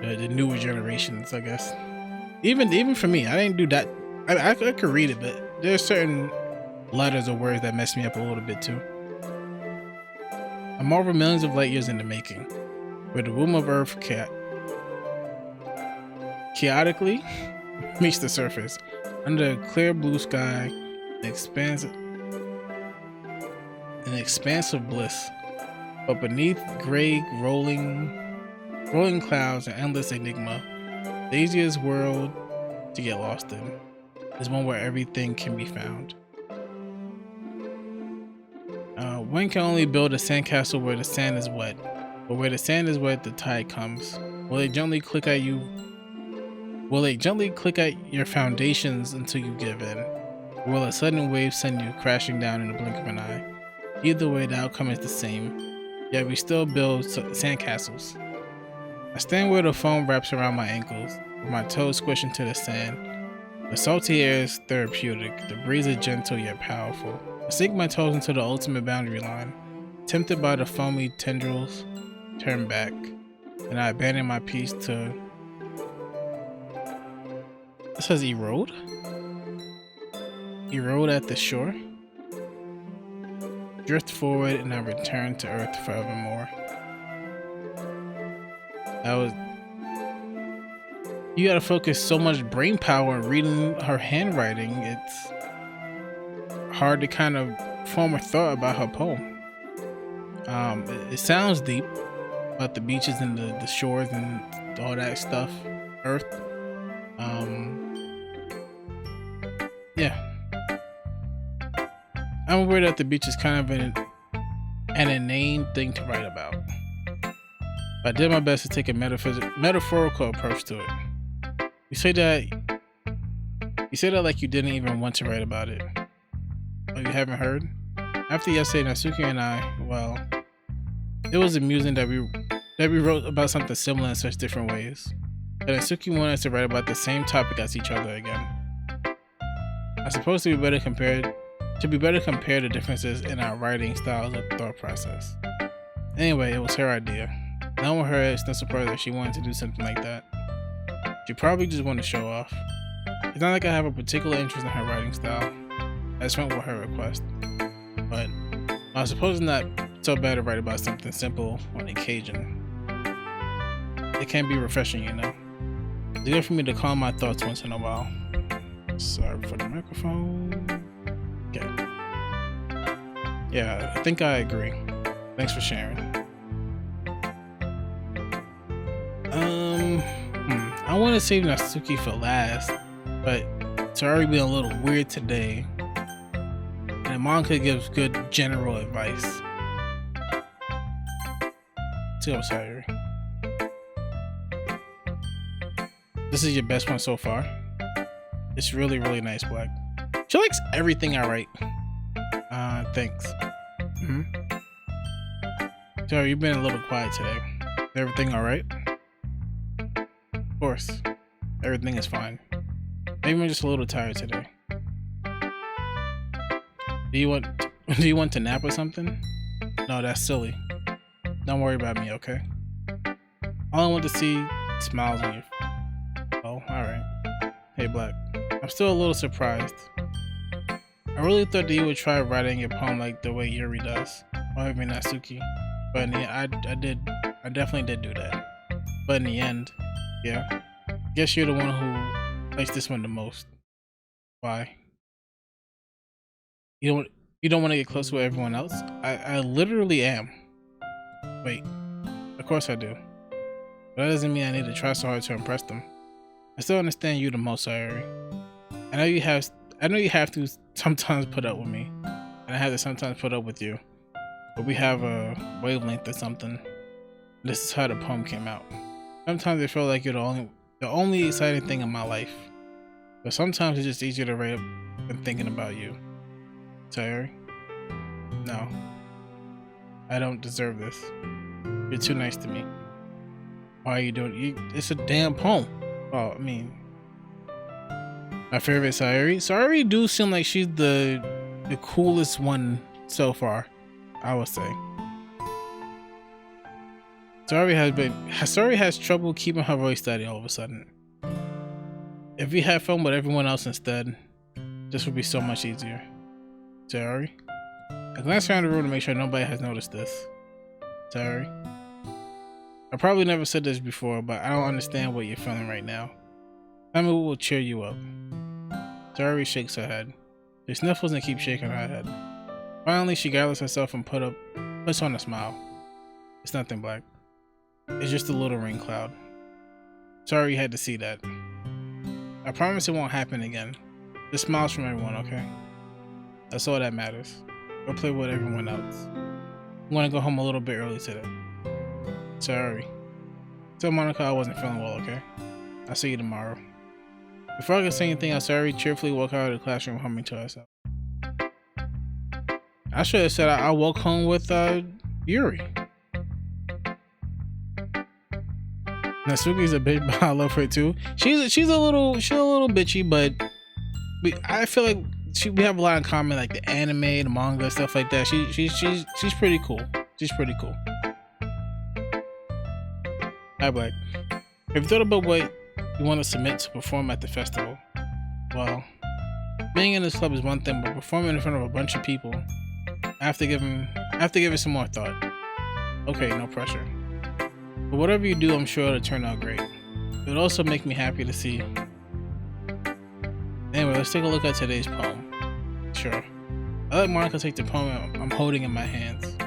the newer generations, I guess. Even for me, I didn't do that. I could read it, but there's certain letters or words that mess me up a little bit too. A marvel millions of light years in the making, where the womb of Earth chaotically meets the surface under a clear blue sky, an expanse of bliss, but beneath gray rolling clouds and endless enigma. The easiest world to get lost in is one where everything can be found. One can only build a sandcastle where the sand is wet, but where the sand is wet, the tide comes. Will they gently click at your foundations until you give in? Or will a sudden wave send you crashing down in the blink of an eye? Either way, the outcome is the same, yet we still build sandcastles. I stand where the foam wraps around my ankles, with my toes squish into the sand. The salty air is therapeutic, the breeze is gentle yet powerful. I sink my toes into the ultimate boundary line, tempted by the foamy tendrils, turn back, and I abandon my piece to... It says erode? Erode at the shore? Drift forward and I return to Earth forevermore. You gotta focus so much brain power on reading her handwriting, it's hard to kind of form a thought about her poem. It sounds deep about the beaches and the shores and all that stuff. Earth. Yeah. I'm aware that the beach is kind of an inane thing to write about. But I did my best to take a metaphorical approach to it. You say that like you didn't even want to write about it. Oh, you haven't heard? After yesterday, Natsuki and I, well, it was amusing that we wrote about something similar in such different ways. But Natsuki wanted us to write about the same topic as each other again. I suppose to be better To be better compare the differences in our writing styles and thought process. Anyway, it was her idea. Knowing her, it's no surprise that she wanted to do something like that. She probably just wanted to show off. It's not like I have a particular interest in her writing style. I just went with her request. But I suppose it's not so bad to write about something simple on occasion. It can be refreshing, you know. It's good for me to calm my thoughts once in a while. Sorry for the microphone. Okay. Yeah, I think I agree. Thanks for sharing. I want to save Natsuki for last, but it's already been a little weird today. And Monica gives good general advice. Let's go, Sayuri. This is your best one so far. It's really, really nice, Black. She likes everything I write. Thanks. Sorry, you've been a little quiet today. Is everything alright? Of course. Everything is fine. Maybe I'm just a little tired today. Do you want to nap or something? No, that's silly. Don't worry about me, okay? All I want to see is smiles on your face. Oh, alright. Hey, Black. I'm still a little surprised. I really thought that you would try writing a poem like the way Yuri does. Or even Natsuki. But in the end, I definitely did do that. But in the end, yeah. Guess you're the one who likes this one the most. Why? You don't want to get close with everyone else? I literally am. Wait. Of course I do. But that doesn't mean I need to try so hard to impress them. I still understand you the most, Sayuri. I know you have to sometimes put up with me. And I have to sometimes put up with you. But we have a wavelength or something. This is how the poem came out. Sometimes I feel like you're the only exciting thing in my life. But sometimes it's just easier to write than thinking about you. Sayuri? No. I don't deserve this. You're too nice to me. Why are you doing it's a damn poem. Oh, I mean, my favorite Sayuri. Sayuri do seem like she's the coolest one so far, I would say. Sayuri has trouble keeping her voice steady all of a sudden. If we had fun with everyone else instead, this would be so much easier. Sayuri? I glanced around the room to make sure nobody has noticed this. Sayuri? I probably never said this before, but I don't understand what you're feeling right now. Tell me what will cheer you up. Sayuri shakes her head. She sniffles and keeps shaking her head. Finally, she gathers herself and puts on a smile. It's nothing, Black. It's just a little rain cloud. Sorry you had to see that. I promise it won't happen again. Just smiles from everyone, okay? That's all that matters. Go play with everyone else. I'm gonna go home a little bit early today. Sorry. Tell Monica I wasn't feeling well, okay? I'll see you tomorrow. Before I can say anything else, Sayuri cheerfully walked out of the classroom humming to herself. I should have said I walk home with Yuri. Natsuki's a bitch, but I love her too. She's a little bitchy, but I feel like we have a lot in common, like the anime, the manga, stuff like that. She's pretty cool. She's pretty cool. Hi, Black. Have you thought about what you want to submit to perform at the festival? Well, being in this club is one thing, but performing in front of a bunch of people, I have to give it some more thought. Okay, no pressure. But whatever you do, I'm sure it'll turn out great. It'll also make me happy to see. Anyway, let's take a look at today's poem. Sure. I let Monica take the poem I'm holding in my hands.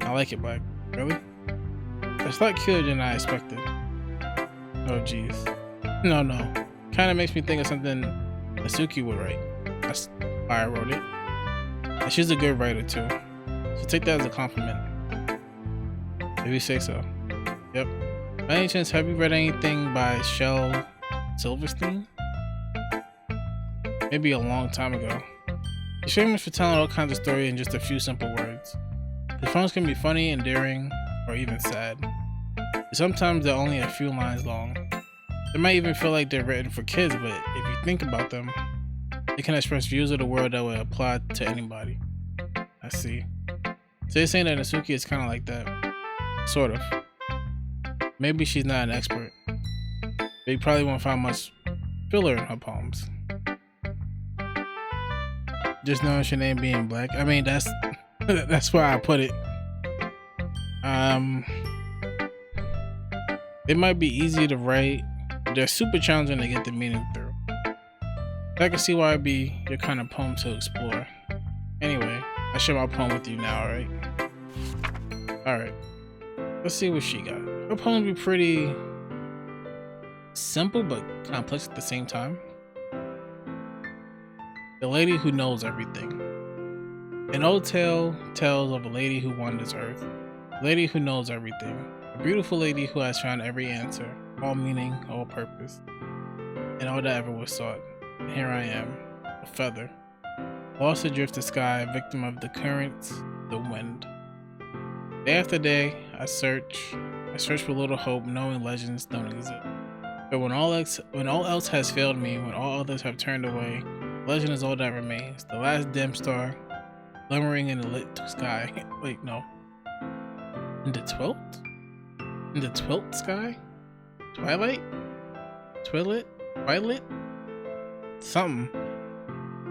I like it, Black. Really? It's a lot cuter than I expected. Oh, jeez. No. Kinda makes me think of something Natsuki would write. That's why I wrote it. And she's a good writer, too. So take that as a compliment. If you say so. Yep. By any chance, have you read anything by Shel Silverstein? Maybe a long time ago. He's famous for telling all kinds of stories in just a few simple words. His poems can be funny, endearing, or even sad. Sometimes they're only a few lines long. They might even feel like they're written for kids, but if you think about them, They can express views of the world that would apply to anybody. I see. So you're saying that Natsuki is kind of like that? Sort of. Maybe she's not an expert. But you probably won't find much filler in her poems. Just notice your name being black. I mean, that's why I put it. It might be easy to write. They're super challenging to get the meaning through. I can see why it'd be your kind of poem to explore. Anyway, I share my poem with you now, alright? Alright. Let's see what she got. Her poem be pretty simple but complex at the same time. The Lady Who Knows Everything. An old tale tells of a lady who wanders earth. A lady who knows everything. A beautiful lady who has found every answer, all meaning, all purpose, and all that ever was sought. And here I am, a feather, lost adrift the sky, a victim of the currents, the wind. Day after day, I search for little hope, knowing legends don't exist. But when all else has failed me, when all others have turned away, legend is all that remains. The last dim star, glimmering in the lit sky. Wait, no. In the 12th? In the 12th sky? Twilight? Twilight? Something.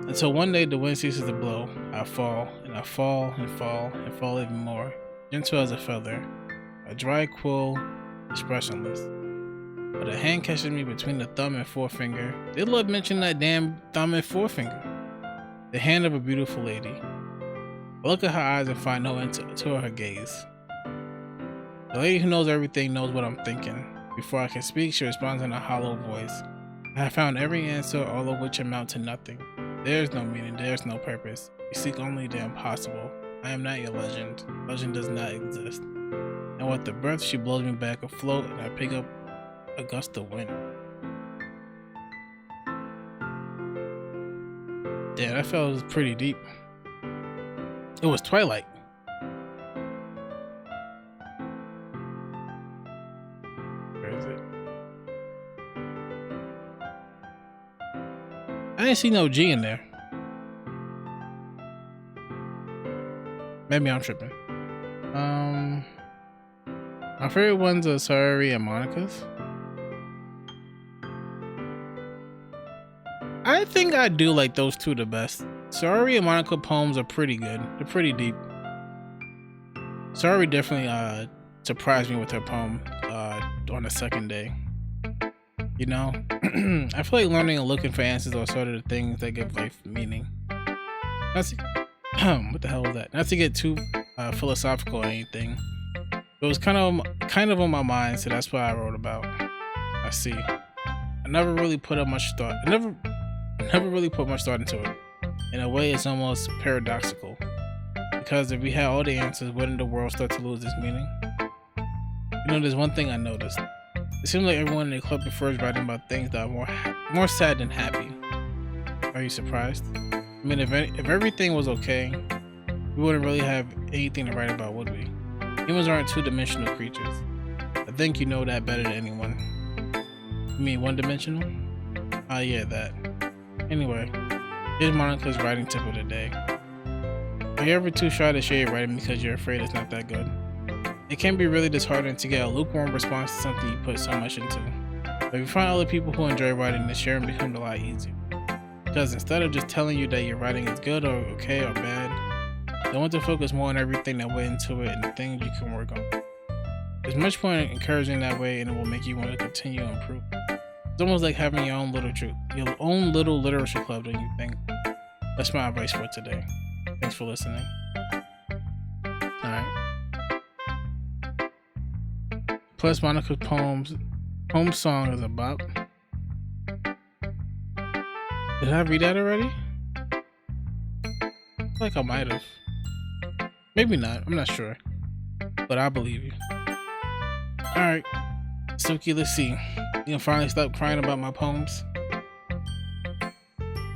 Until one day the wind ceases to blow. I fall, and I fall, and fall, and fall even more. Gentle as a feather. A dry quill, expressionless. But a hand catches me between the thumb and forefinger. They love mentioning that damn thumb and forefinger. The hand of a beautiful lady. I look at her eyes and find no end to her gaze. The lady who knows everything knows what I'm thinking. Before I can speak, she responds in a hollow voice. I have found every answer, all of which amount to nothing. There is no meaning, there is no purpose. You seek only the impossible. I am not your legend. Legend does not exist. And with the breath, she blows me back afloat, and I pick up a gust of wind. Yeah, that felt pretty deep. It was Twilight. Where is it? I didn't see no G in there. Maybe I'm tripping. My favorite ones are Sorry and Monica's. I think I do like those two the best. Sorry and Monica poems are pretty good. They're pretty deep. Sorry definitely surprised me with her poem on the second day. You know, I feel like learning and looking for answers are sort of the things that give life meaning. Not to, what the hell was that? Not to get too philosophical or anything. It was kind of on my mind, so that's what I wrote about. I see. I never really put up much thought. I never really put much thought into it. In a way, it's almost paradoxical. Because if we had all the answers, wouldn't the world start to lose its meaning? You know, there's one thing I noticed. It seems like everyone in the club prefers writing about things that are more sad than happy. Are you surprised? I mean, if everything was okay, we wouldn't really have anything to write about, would we? Humans aren't two-dimensional creatures. I think you know that better than anyone. You mean one-dimensional? Ah, yeah, that. Anyway, here's Monica's writing tip of the day. Are you ever too shy to share your writing because you're afraid it's not that good? It can be really disheartening to get a lukewarm response to something you put so much into. But if you find other people who enjoy writing, then sharing becomes a lot easier. Because instead of just telling you that your writing is good or okay or bad, they want to focus more on everything that went into it and the things you can work on. It's much more encouraging that way, and it will make you want to continue to improve. It's almost like having your own little literature club, don't you think? That's my advice for today. Thanks for listening. Alright. Plus, Monica's home song is a bop. Did I read that already? I feel like I might have. Maybe not. I'm not sure. But I believe you. Alright. Suki, let's see. You can finally stop crying about my poems.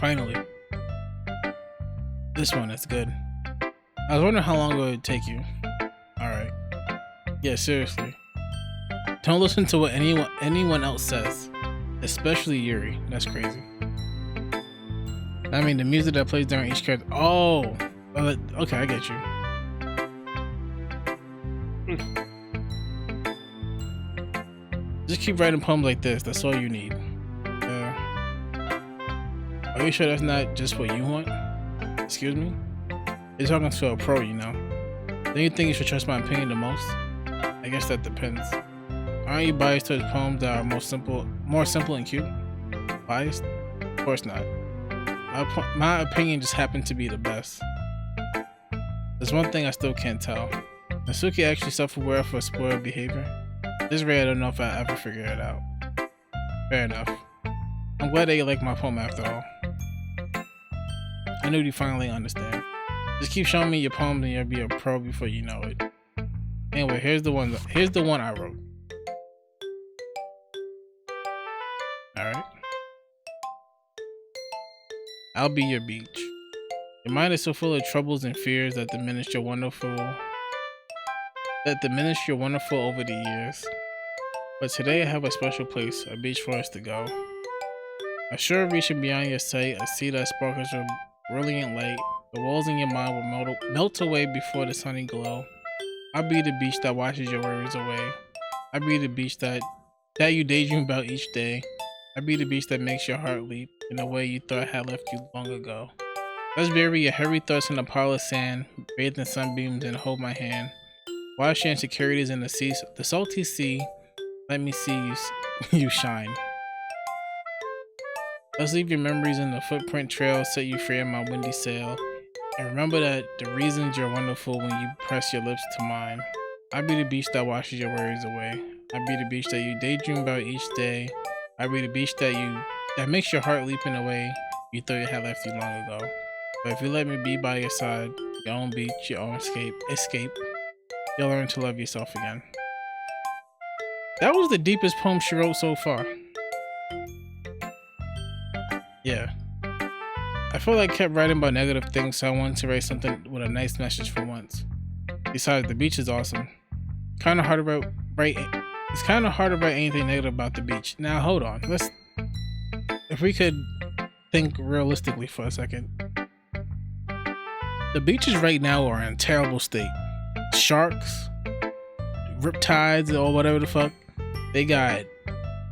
Finally. This one is good. I was wondering how long it would take you. Alright. Yeah, seriously. Don't listen to what anyone else says. Especially Yuri. That's crazy. I mean, the music that plays during each character. Oh, okay, I get you. Just keep writing poems like this. That's all you need. Are you sure that's not just what you want? Excuse me? You're talking to a pro, you know. Don't you think you should trust my opinion the most? I guess that depends. Aren't you biased towards poems that are more simple and cute? Biased? Of course not. My opinion just happened to be the best. There's one thing I still can't tell. Is Suki actually self-aware for spoiled behavior? This rare, I don't know if I ever figure it out. Fair enough. I'm glad that you like my poem after all. I knew you finally understand. Just keep showing me your poems and you'll be a pro before you know it. Anyway, here's the one I wrote. Alright. I'll be your beach. Your mind is so full of troubles and fears that diminish your wonderful over the years. But today I have a special place, a beach for us to go. A shore reaching beyond your sight, a sea that sparkles with brilliant light. The walls in your mind will melt away before the sunny glow. I'll be the beach that washes your worries away. I'll be the beach that you daydream about each day. I'll be the beach that makes your heart leap in a way you thought had left you long ago. Let's bury your heavy thoughts in a pile of sand, bathe in sunbeams and hold my hand. Wash your insecurities in the salty sea. Let me see you shine. Let's leave your memories in the footprint trail, set you free on my windy sail. And remember that the reasons you're wonderful when you press your lips to mine. I'll be the beach that washes your worries away. I'll be the beach that you daydream about each day. I'll be the beach that makes your heart leap in a way you thought you had left you long ago. But if you let me be by your side, your own beach, your own escape, you'll learn to love yourself again. That was the deepest poem she wrote so far. Yeah. I feel like I kept writing about negative things, so I wanted to write something with a nice message for once. Besides, the beach is awesome. It's kind of hard to write anything negative about the beach. Now, hold on. If we could think realistically for a second. The beaches right now are in a terrible state. Sharks, riptides, or whatever the fuck. They got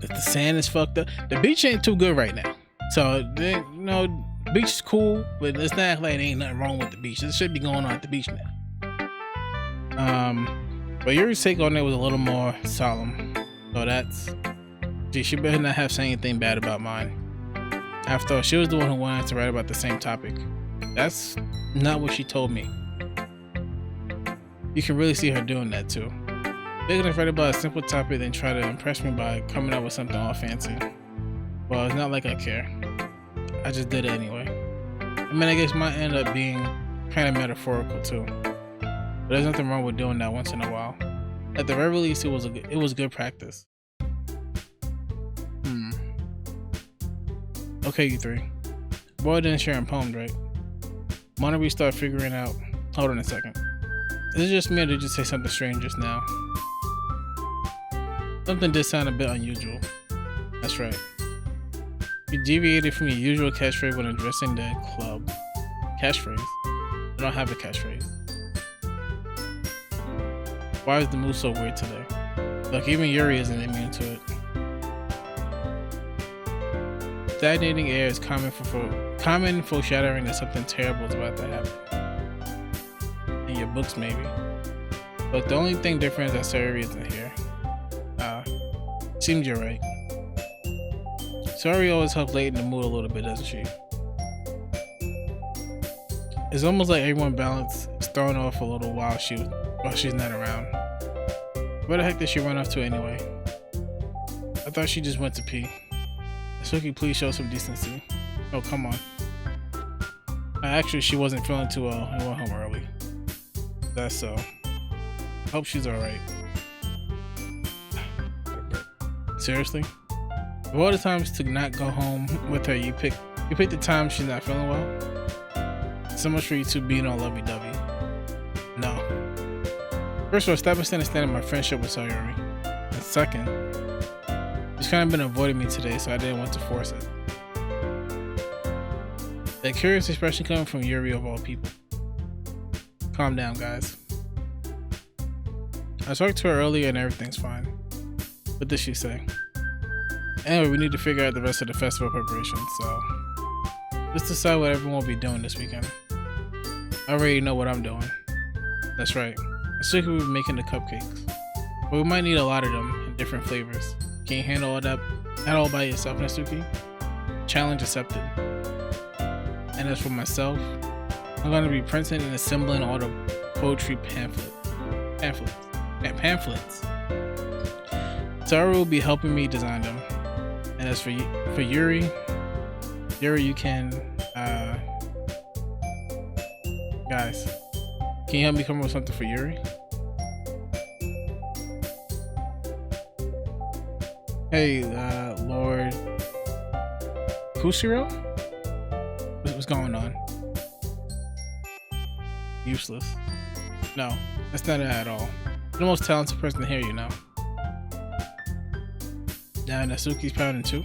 the sand is fucked up. The beach ain't too good right now. So, you know, the beach is cool, but it's not like there ain't nothing wrong with the beach. There should be going on at the beach now. But Yuri's take on it was a little more solemn. So she better not have said anything bad about mine. After all, she was the one who wanted to write about the same topic. That's not what she told me. You can really see her doing that too. They're gonna write about a simple topic then try to impress me by coming up with something all fancy. Well, it's not like I care. I just did it anyway. I mean, I guess it might end up being kind of metaphorical too. But there's nothing wrong with doing that once in a while. At the very least, it was good practice. Okay, you three. Boy didn't share in poems, right? Why don't we start figuring out... Hold on a second. Is it just me or did you say something strange just now? Something did sound a bit unusual. That's right. You deviated from your usual catchphrase when addressing the club. Catchphrase? I don't have a catchphrase. Why is the mood so weird today? Look, even Yuri isn't immune to it. Stagnating air is common foreshadowing that something terrible is about to happen. In your books, maybe. Look, the only thing different is that Sari isn't here. Seems you're right. Sari always helps lighten the mood a little bit, doesn't she? It's almost like everyone's balance is thrown off a little while she's not around. Where the heck did she run off to anyway? I thought she just went to pee. Suki, please show some decency. Oh, come on. Actually, she wasn't feeling too well and went home early. That's so. Hope she's alright. Seriously? Of all the times to not go home with her, you pick the time she's not feeling well? So much for you two being all lovey-dovey. No. First of all, stop misunderstanding my friendship with Sayuri. And second, she's kind of been avoiding me today, so I didn't want to force it. That curious expression coming from Yuri of all people. Calm down, guys. I talked to her earlier and everything's fine. What did she say? Anyway, we need to figure out the rest of the festival preparations, so let's decide what everyone will be doing this weekend. I already know what I'm doing. That's right. Natsuki will be making the cupcakes. But we might need a lot of them in different flavors. Can you handle all that all by yourself, Natsuki? Challenge accepted. And as for myself, I'm going to be printing and assembling all the poetry pamphlets. Tara will be helping me design them. And as for Yuri, you can, guys, can you help me come up with something for Yuri? Hey, Lord Kushiro? What's going on? Useless. No, that's not it at all. You're the most talented person here, you know. Now Natsuki's pounding too.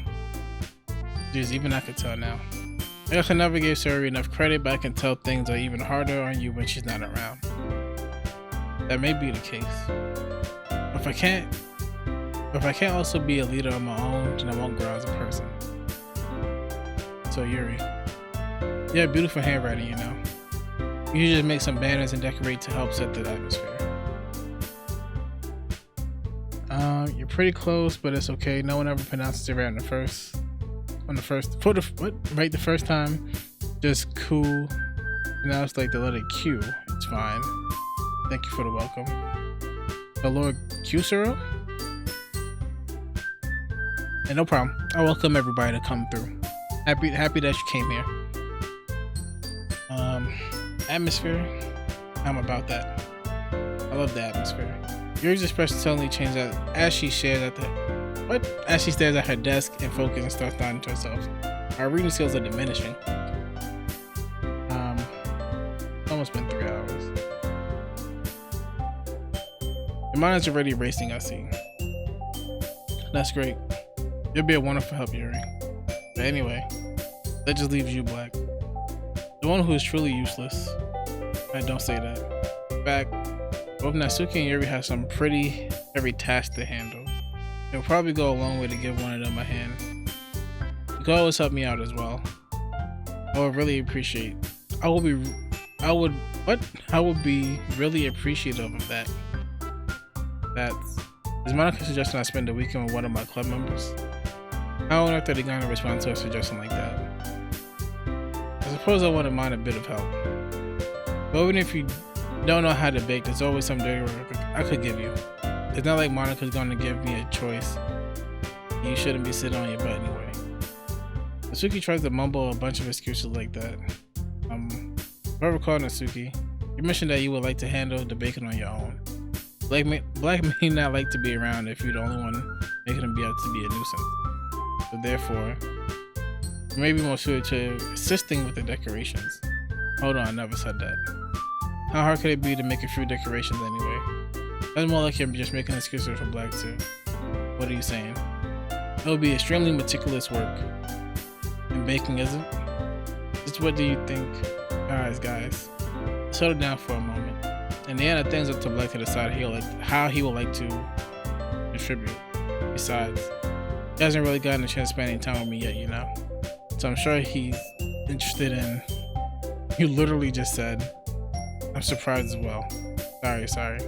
Jeez, even I could tell now. I guess I never gave Sari enough credit, but I can tell things are even harder on you when she's not around. That may be the case. If I can't also be a leader on my own, then I won't grow as a person. So Yuri, you have beautiful handwriting, you know. You should just make some banners and decorate to help set the atmosphere. You're pretty close, but it's okay. No one ever pronounces it right the first time. Just cool. Now it's like the letter Q. It's fine. Thank you for the welcome. The Lord Kusuro? And no problem. I welcome everybody to come through. Happy that you came here. Atmosphere. I'm about that. I love the atmosphere. Yuri's expression suddenly changed as she stares at her desk and focuses and starts nodding to herself. Our reading skills are diminishing. It's almost been 3 hours. Your mind is already racing, I see. That's great. You'll be a wonderful help, Yuri. But anyway, that just leaves you, Black. The one who is truly useless. I don't say that. In fact, both Natsuki and Yuri have some pretty heavy tasks to handle. It'll probably go a long way to give one of them a hand. You can always help me out as well. I would really appreciate. I would be really appreciative of that. Is Monica suggesting I spend the weekend with one of my club members? I don't know if they're gonna respond to a suggestion like that. I suppose I wouldn't mind a bit of help. But even if you don't know how to bake, there's always some dirty work I could give you. It's not like Monica's gonna give me a choice. You shouldn't be sitting on your butt anyway. Natsuki tries to mumble a bunch of excuses like that. If I recall, Natsuki, you mentioned that you would like to handle the baking on your own. Black may not like to be around if you're the only one making him be out to be a nuisance. So therefore, you may be more suited to assisting with the decorations. Hold on, I never said that. How hard could it be to make a few decorations anyway? That's more like you're just making excuses for Black too. What are you saying? It will be extremely meticulous work. And baking isn't? Just what do you think? Alright guys, settle down for a moment. In the end, things up to Black to decide how he would like to contribute. Besides, he hasn't really gotten a chance to spend any time with me yet, you know? So I'm sure he's interested in... You literally just said, I'm surprised as well. Sorry.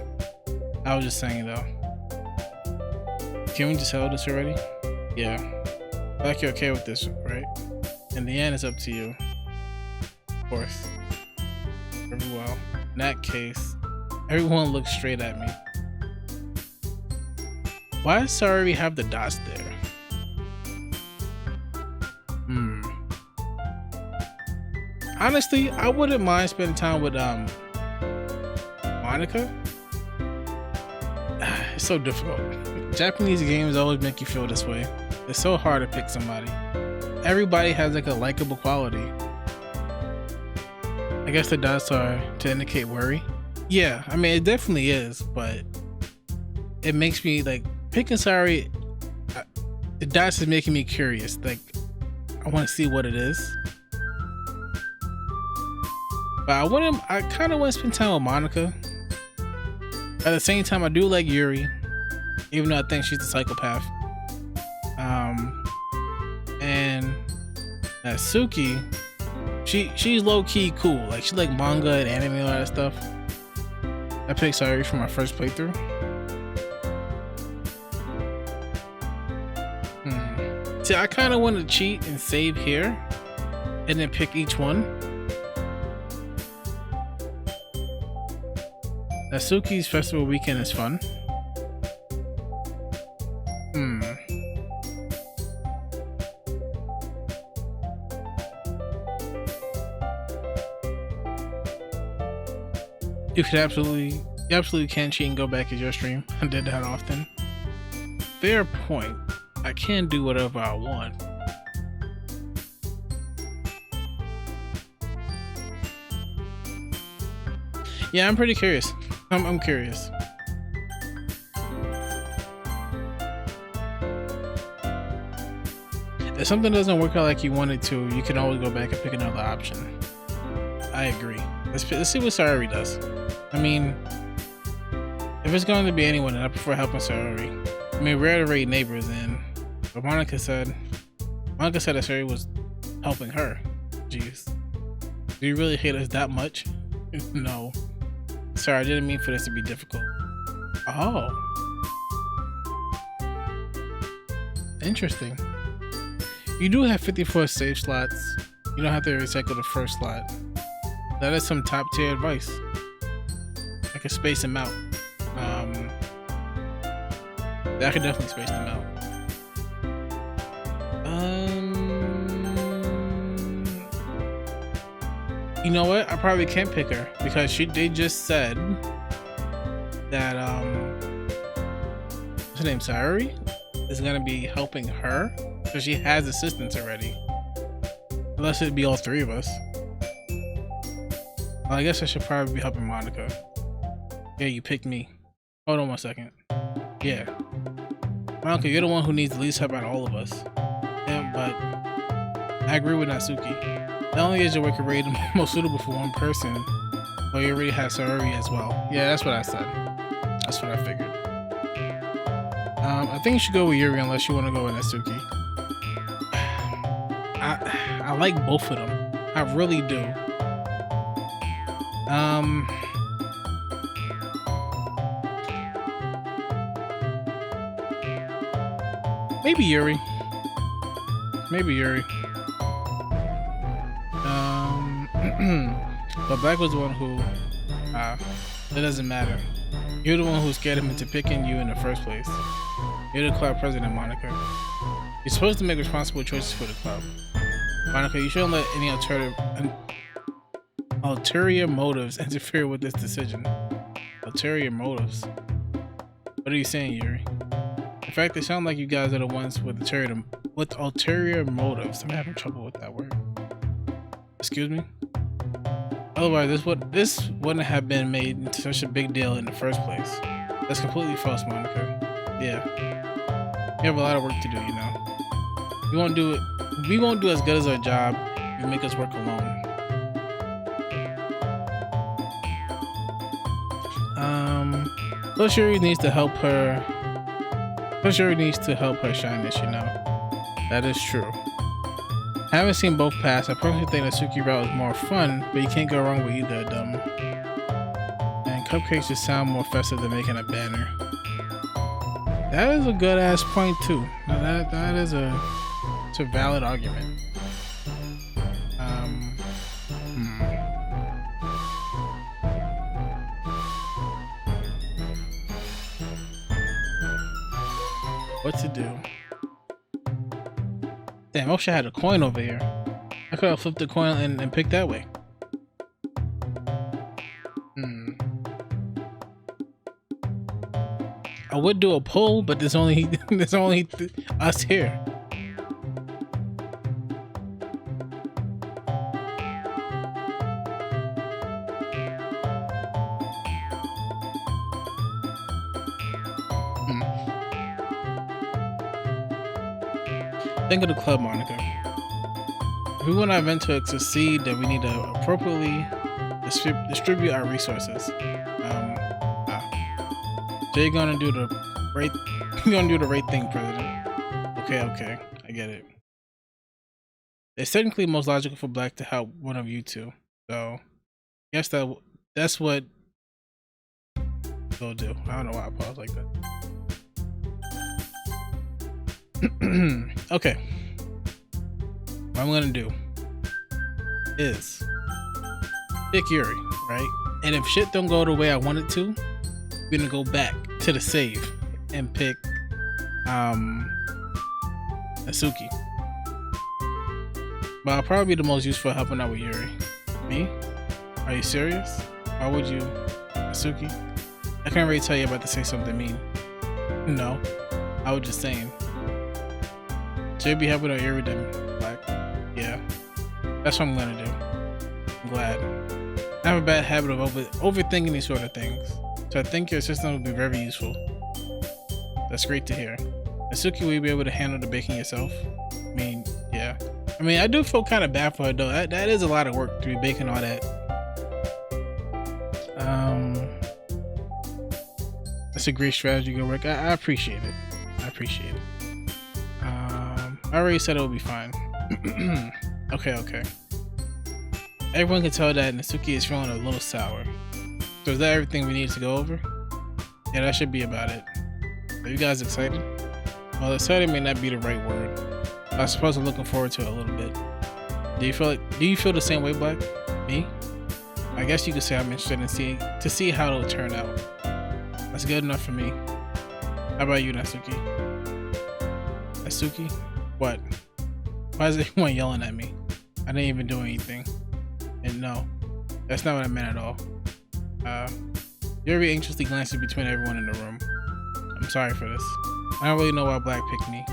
I was just saying though. Can we just settle this already? Yeah. Like you're okay with this, right? In the end, it's up to you. Of course. Very well. In that case, everyone looks straight at me. Why does Sari have the dots there? Honestly, I wouldn't mind spending time with Monica. It's so difficult. Japanese games always make you feel this way. It's so hard to pick somebody. Everybody has like a likable quality. I guess the dots are to indicate worry. Yeah, I mean it definitely is, but it makes me like picking Sari. The dots is making me curious. Like I want to see what it is. But I kind of want to spend time with Monica. At the same time, I do like Yuri, even though I think she's a psychopath. And Suki, she's low key cool. Like she like manga and anime and all that stuff. I picked Sayuri for my first playthrough. See, I kind of want to cheat and save here, and then pick each one. Natsuki's festival weekend is fun. You absolutely can cheat and go back at your stream. I did that often. Fair point. I can do whatever I want. Yeah, I'm pretty curious. I'm curious. If something doesn't work out like you wanted to, you can always go back and pick another option. I agree. Let's see what Sayuri does. I mean, if it's going to be anyone, then I prefer helping Sayuri. I mean, rare to raid neighbors, and but Monica said that Sayuri was helping her. Jeez, do you really hate us that much? No. Sorry, I didn't mean for this to be difficult. Oh, interesting. You do have 54 save slots. You don't have to recycle the first slot. That is some top tier advice. I can space them out. I can definitely space them out. You know what? I probably can't pick her because they just said that what's her name, Sayuri, is gonna be helping her, so she has assistants already. Unless it'd be all three of us. Well, I guess I should probably be helping Monica. Yeah, you picked me. Hold on 1 second. Yeah. Monica, you're the one who needs the least help out of all of us. Yeah, but I agree with Natsuki. Not only is your wicked raid most suitable for one person, but you already have Sayuri as well. Yeah, that's what I said. That's what I figured. I think you should go with Yuri unless you want to go with Natsuki. I like both of them. I really do. Maybe Yuri. Maybe Yuri. But Black was the one who, it doesn't matter. You're the one who scared him into picking you in the first place. You're the club president, Monica. You're supposed to make responsible choices for the club. Monica, you shouldn't let any ulterior motives interfere with this decision. Ulterior motives? What are you saying, Yuri? In fact, they sound like you guys are the ones with ulterior motives. I'm having trouble with that word. Excuse me? Otherwise, this wouldn't have been made into such a big deal in the first place. That's completely false, Monica. Yeah. We have a lot of work to do, you know. We won't do as good as our job if you make us work alone. Plus Yuri needs to help her. Shine this, you know. That is true. I haven't seen both pass. I personally think the Suki route is more fun, but you can't go wrong with either of them. And cupcakes just sound more festive than making a banner. That is a good ass point too. Now it's a valid argument. What to do? Damn, I wish I had a coin over here. I could have flipped the coin and picked that way. I would do a poll, but there's only us here. Think of the club, Monica. If we want our event to succeed, then we need to appropriately distribute our resources. So you're gonna do the right. You're gonna do the right thing, President. Okay, I get it. It's technically most logical for Black to help one of you two. So, yes, that's what they'll do. I don't know why I paused like that. Okay. What I'm gonna do is pick Yuri, right? And if shit don't go the way I want it to, we're gonna go back to the save and pick Asuki. But I'll probably be the most useful helping out with Yuri. Me? Are you serious? Why would you, Asuki? I can't really tell you about to say something mean. No, I was just saying. Should you be helping out Yuri then, Black? Yeah, that's what I'm gonna do. I'm glad. I have a bad habit of overthinking these sort of things, so I think your assistant will be very useful. That's great to hear. Asuki, will you be able to handle the baking yourself? I mean, yeah. I mean, I do feel kind of bad for her though. That is a lot of work to be baking all that. That's a great strategy, good work. I appreciate it. I appreciate it. I already said it will be fine. Okay. Everyone can tell that Natsuki is feeling a little sour. So is that everything we need to go over? Yeah, that should be about it. Are you guys excited? Well, excited may not be the right word. I suppose I'm looking forward to it a little bit. Do you feel the same way, Black? Me? I guess you could say I'm interested in see how it'll turn out. That's good enough for me. How about you, Natsuki? Natsuki? What? Why is everyone yelling at me? I didn't even do anything. And no, that's not what I meant at all. Yuri anxiously glances between everyone in the room. I'm sorry for this. I don't really know why Black picked me.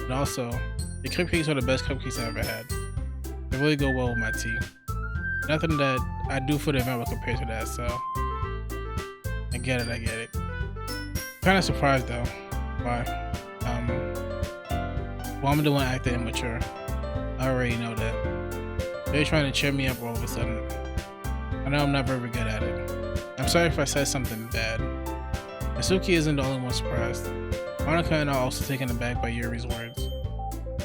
And also, the cupcakes are the best cupcakes I ever had. They really go well with my tea. Nothing that I do for the event will compare to that, so I get it. Kind of surprised though. Why? Well, I'm the one acting immature. I already know that. They're trying to cheer me up all of a sudden. I know I'm not very good at it. I'm sorry if I said something bad. Asuki isn't the only one surprised. Monica and I are also taken aback by Yuri's words.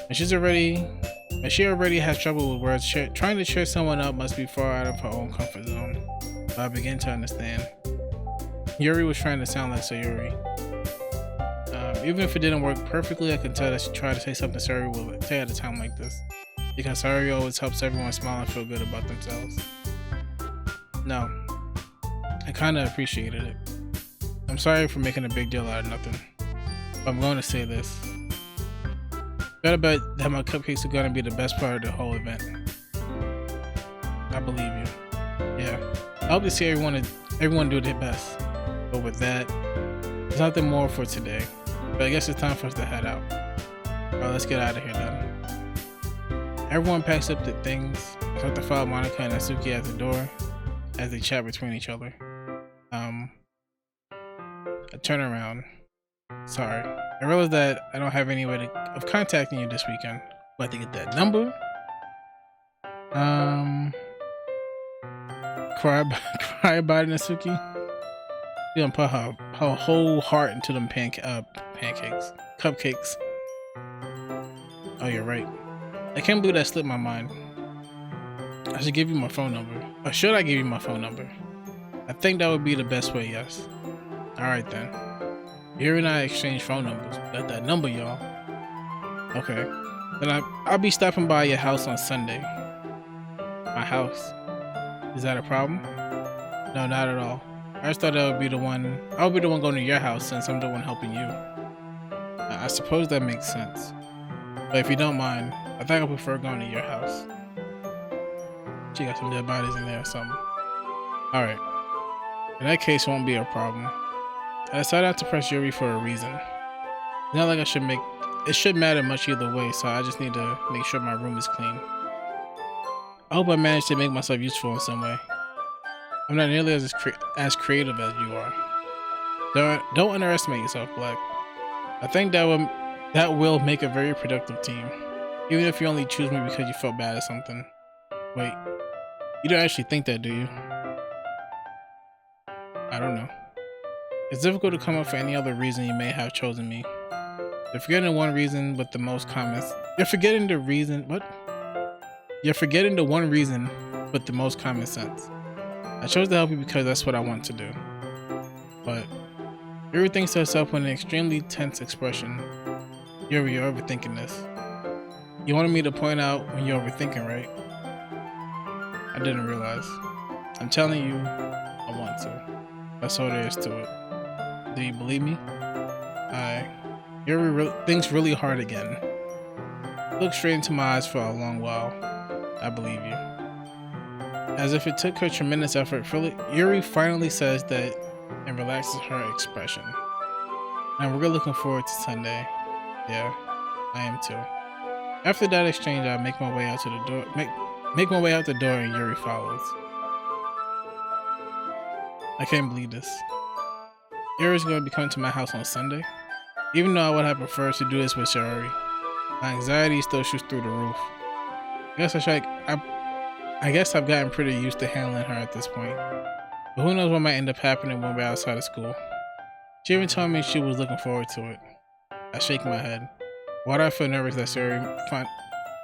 And she already has trouble with words. Trying to cheer someone up must be far out of her own comfort zone. But I begin to understand. Yuri was trying to sound like Sayuri. Even if it didn't work perfectly, I can tell that she tried to say something Sayuri would say at a time like this. Because Sayuri always helps everyone smile and feel good about themselves. No, I kinda appreciated it. I'm sorry for making a big deal out of nothing. But I'm going to say this. Better bet that my cupcakes are gonna be the best part of the whole event. I believe you. Yeah. I hope to see everyone do their best. But with that, there's nothing more for today. But I guess it's time for us to head out. Alright, let's get out of here then. Everyone packs up the things. I start to follow Monica and Asuki at the door as they chat between each other. I turn around. Sorry. I realize that I don't have any way of contacting you this weekend. But to get that number. Cry about it, Natsuki. You gonna put her whole heart into them cupcakes. Oh, you're right. I can't believe that slipped my mind. I should give you my phone number. Or should I give you my phone number? I think that would be the best way, yes. Alright then. Yuri and I exchange phone numbers. Got that number, y'all. Okay. Then I'll be stopping by your house on Sunday. My house? Is that a problem? No, not at all. I just thought I would be the one going to your house since I'm the one helping you. I suppose that makes sense. But if you don't mind, I think I prefer going to your house. She got some dead bodies in there or something. Alright. In that case, it won't be a problem. I decided not to press Yuri for a reason. It's not like it shouldn't matter much either way, so I just need to make sure my room is clean. I hope I managed to make myself useful in some way. I'm not nearly as creative as you are. Don't underestimate yourself, Black. I think that will make a very productive team. Even if you only choose me because you felt bad or something. Wait, you don't actually think that, do you? I don't know. It's difficult to come up for any other reason you may have chosen me. You're forgetting one reason with the most comments. You're forgetting the reason. What? You're forgetting the one reason with the most common sense. I chose to help you because that's what I want to do. But everything sets up with an extremely tense expression. You're overthinking this. You wanted me to point out when you're overthinking, right? I didn't realize. I'm telling you, I want to. That's all there is to it. Do you believe me? Yuri thinks really hard again. Look straight into my eyes for a long while. I believe you. As if it took her tremendous effort, Yuri finally says that and relaxes her expression. I'm really looking forward to Sunday. Yeah, I am too. After that exchange, I make my way out to the door. Make my way out the door, and Yuri follows. I can't believe this. Yuri's going to be coming to my house on Sunday. Even though I would have preferred to do this with Yuri, my anxiety still shoots through the roof. I guess I've gotten pretty used to handling her at this point. But who knows what might end up happening when we're outside of school. She even told me she was looking forward to it. I shake my head. Why do I feel nervous that Suri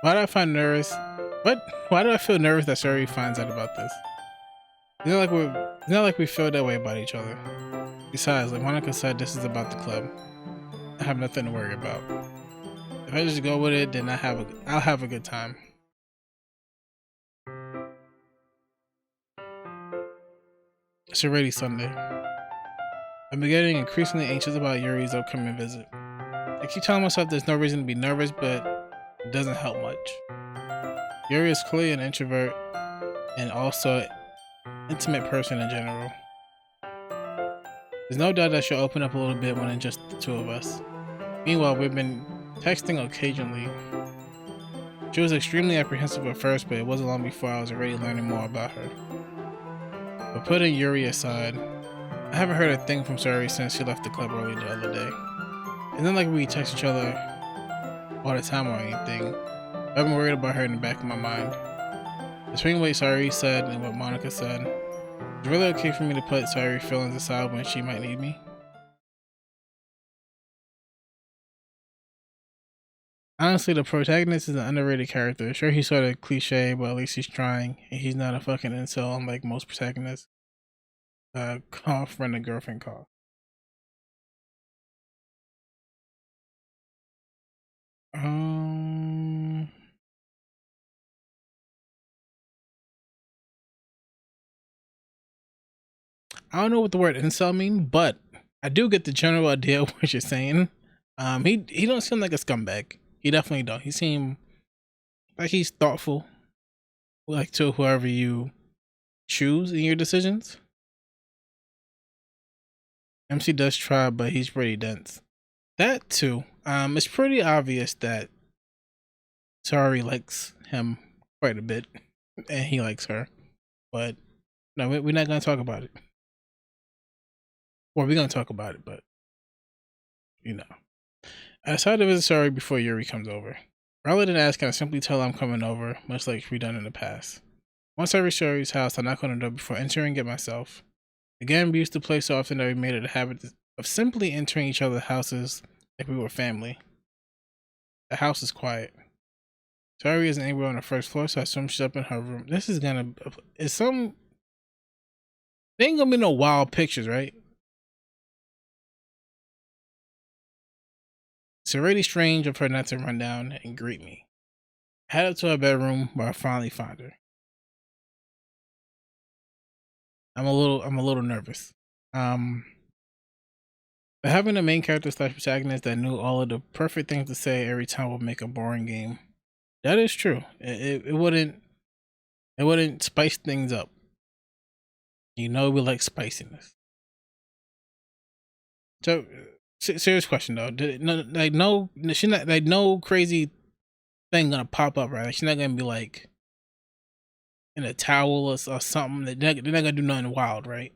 Why do I find nervous? What? Why do I feel nervous that Suri finds out about this? It's not like we feel that way about each other. Besides, like Monica said, this is about the club. I have nothing to worry about. If I just go with it, then I'll have a good time. It's already Sunday. I'm getting increasingly anxious about Yuri's upcoming visit. I keep telling myself there's no reason to be nervous, but it doesn't help much. Yuri is clearly an introvert and also an intimate person in general. There's no doubt that she'll open up a little bit when it's just the two of us. Meanwhile, we've been texting occasionally. She was extremely apprehensive at first, but it wasn't long before I was already learning more about her. But putting Yuri aside, I haven't heard a thing from Suri since she left the club early the other day. It's not like we text each other all the time or anything. I've been worried about her in the back of my mind. Between what Suri said and what Monica said, it's really okay for me to put Suri's feelings aside when she might need me. Honestly, the protagonist is an underrated character. Sure, he's sort of cliche, but at least he's trying, and he's not a fucking incel unlike most protagonists. Call friend and girlfriend call. I don't know what the word incel mean, but I do get the general idea of what you're saying. He don't seem like a scumbag. He definitely don't. He seem like he's thoughtful, like to whoever you choose in your decisions. MC does try, but he's pretty dense. That too. It's pretty obvious that Suri likes him quite a bit, and he likes her. But no, we're not gonna talk about it. Well, we're gonna talk about it, but you know. I decided to visit Suri before Yuri comes over. Rather than ask, I simply tell her I'm coming over, much like we've done in the past. Once I reach Suri's house, I knock on the door before entering it myself. Again, we used to play so often that we made it a habit of simply entering each other's houses like we were family. The house is quiet. Suri isn't anywhere on the first floor, so I assume she's up in her room. There ain't gonna be no wild pictures, right? It's already strange of her not to run down and greet me. I head up to her bedroom where I finally find her. I'm a little nervous. But having a main character / protagonist that knew all of the perfect things to say every time would make a boring game. That is true. It wouldn't spice things up. You know we like spiciness. So serious question though. She's not like no crazy thing gonna pop up, right? Like, she's not gonna be like in a towel or something. They're not gonna do nothing wild, right?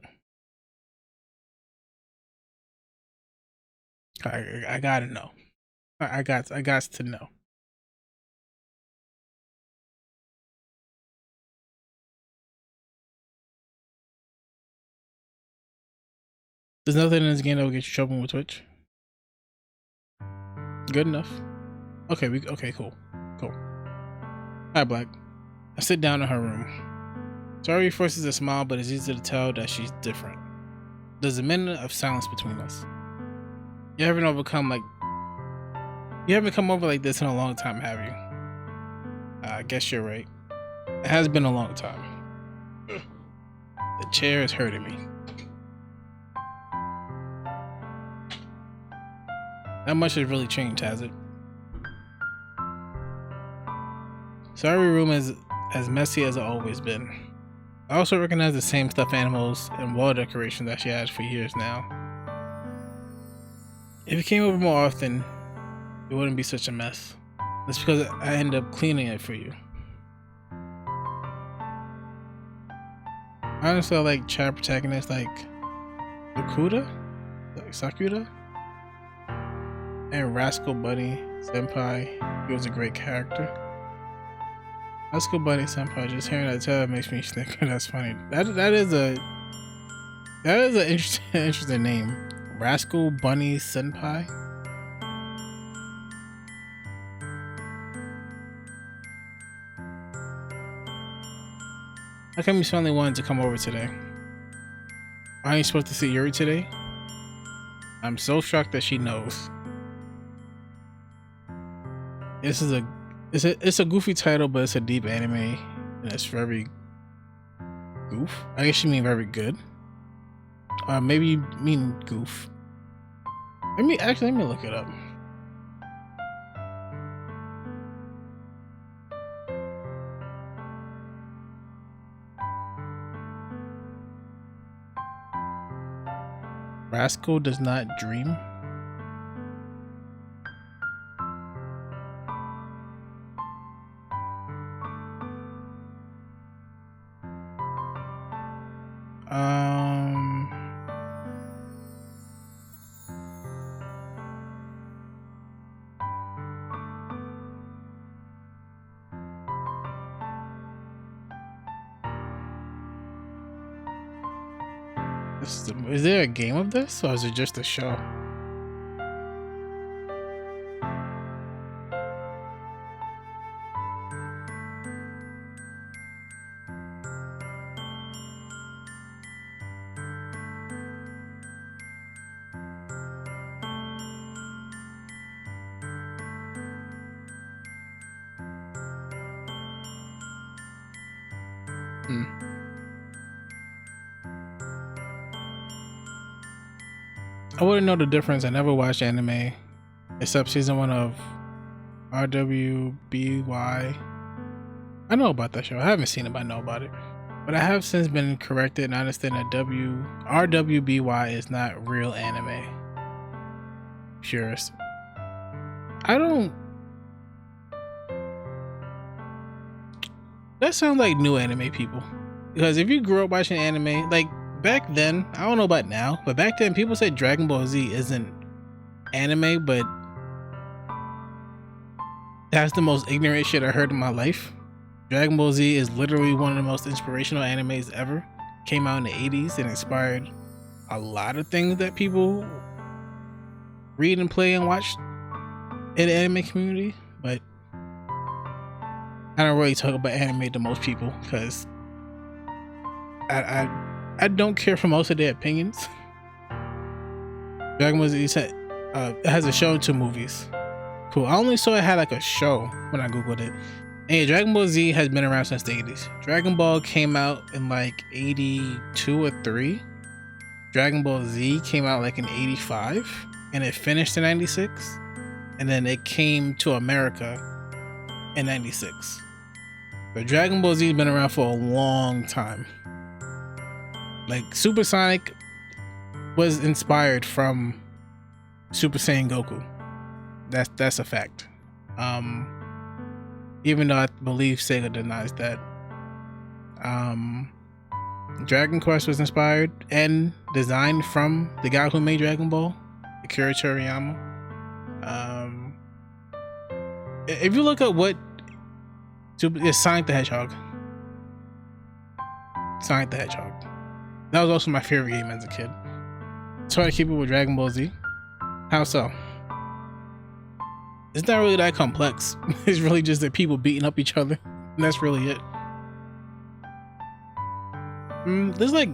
I gotta know. I got to know. There's nothing in this game that will get you trouble with Twitch. Good enough. Okay, okay, cool. Hi, Black. I sit down in her room. Sorry forces a smile, but it's easy to tell that she's different. There's a minute of silence between us. You haven't come over like this in a long time, have you? I guess you're right. It has been a long time. The chair is hurting me. Not much has really changed, has it? Sorry room is as messy as it's always been. I also recognize the same stuffed animals and wall decorations that she has for years now. If you came over more often, it wouldn't be such a mess. That's because I end up cleaning it for you. Honestly, I like child protagonists like Sakura, and Rascal Bunny Senpai. He was a great character. Rascal Bunny Senpai, just hearing that tell makes me think that's funny. That is an interesting name. Rascal Bunny Senpai. How come you suddenly wanted to come over today? Aren't you supposed to see Yuri today? I'm so shocked that she knows. It's a goofy title, but it's a deep anime, and it's very goof. I guess you mean very good. Maybe you mean goof. Let me look it up. Rascal does not dream. Is there a game of this, or is it just a show? I wouldn't know the difference. I never watched anime except season 1 of RWBY. I know about that show. I haven't seen it, but I know about it. But I have since been corrected and I understand that RWBY is not real anime. Purist. That sounds like new anime people. Because if you grew up watching anime, like back then, I don't know about now, but back then people said Dragon Ball Z isn't anime, but that's the most ignorant shit I heard in my life. Dragon Ball Z is literally one of the most inspirational animes ever. Came out in the 80s and inspired a lot of things that people read and play and watch in the anime community, but I don't really talk about anime to most people because I don't care for most of their opinions. Dragon Ball Z said it has a show and 2 movies. Cool. I only saw it had like a show when I googled it. And yeah, Dragon Ball Z has been around since the 80s. Dragon Ball came out in like 82 or 3. Dragon Ball Z came out like in 85 and it finished in 96. And then it came to America in 96. But Dragon Ball Z has been around for a long time. Like Super Sonic was inspired from Super Saiyan Goku. That's a fact. Even though I believe Sega denies that. Dragon Quest was inspired and designed from the guy who made Dragon Ball, Akira Toriyama. If you look at what it's Sonic the Hedgehog. Sonic the Hedgehog. That was also my favorite game as a kid. Try to keep it with Dragon Ball Z. How so? It's not really that complex. It's really just that people beating up each other. And that's really it. There's like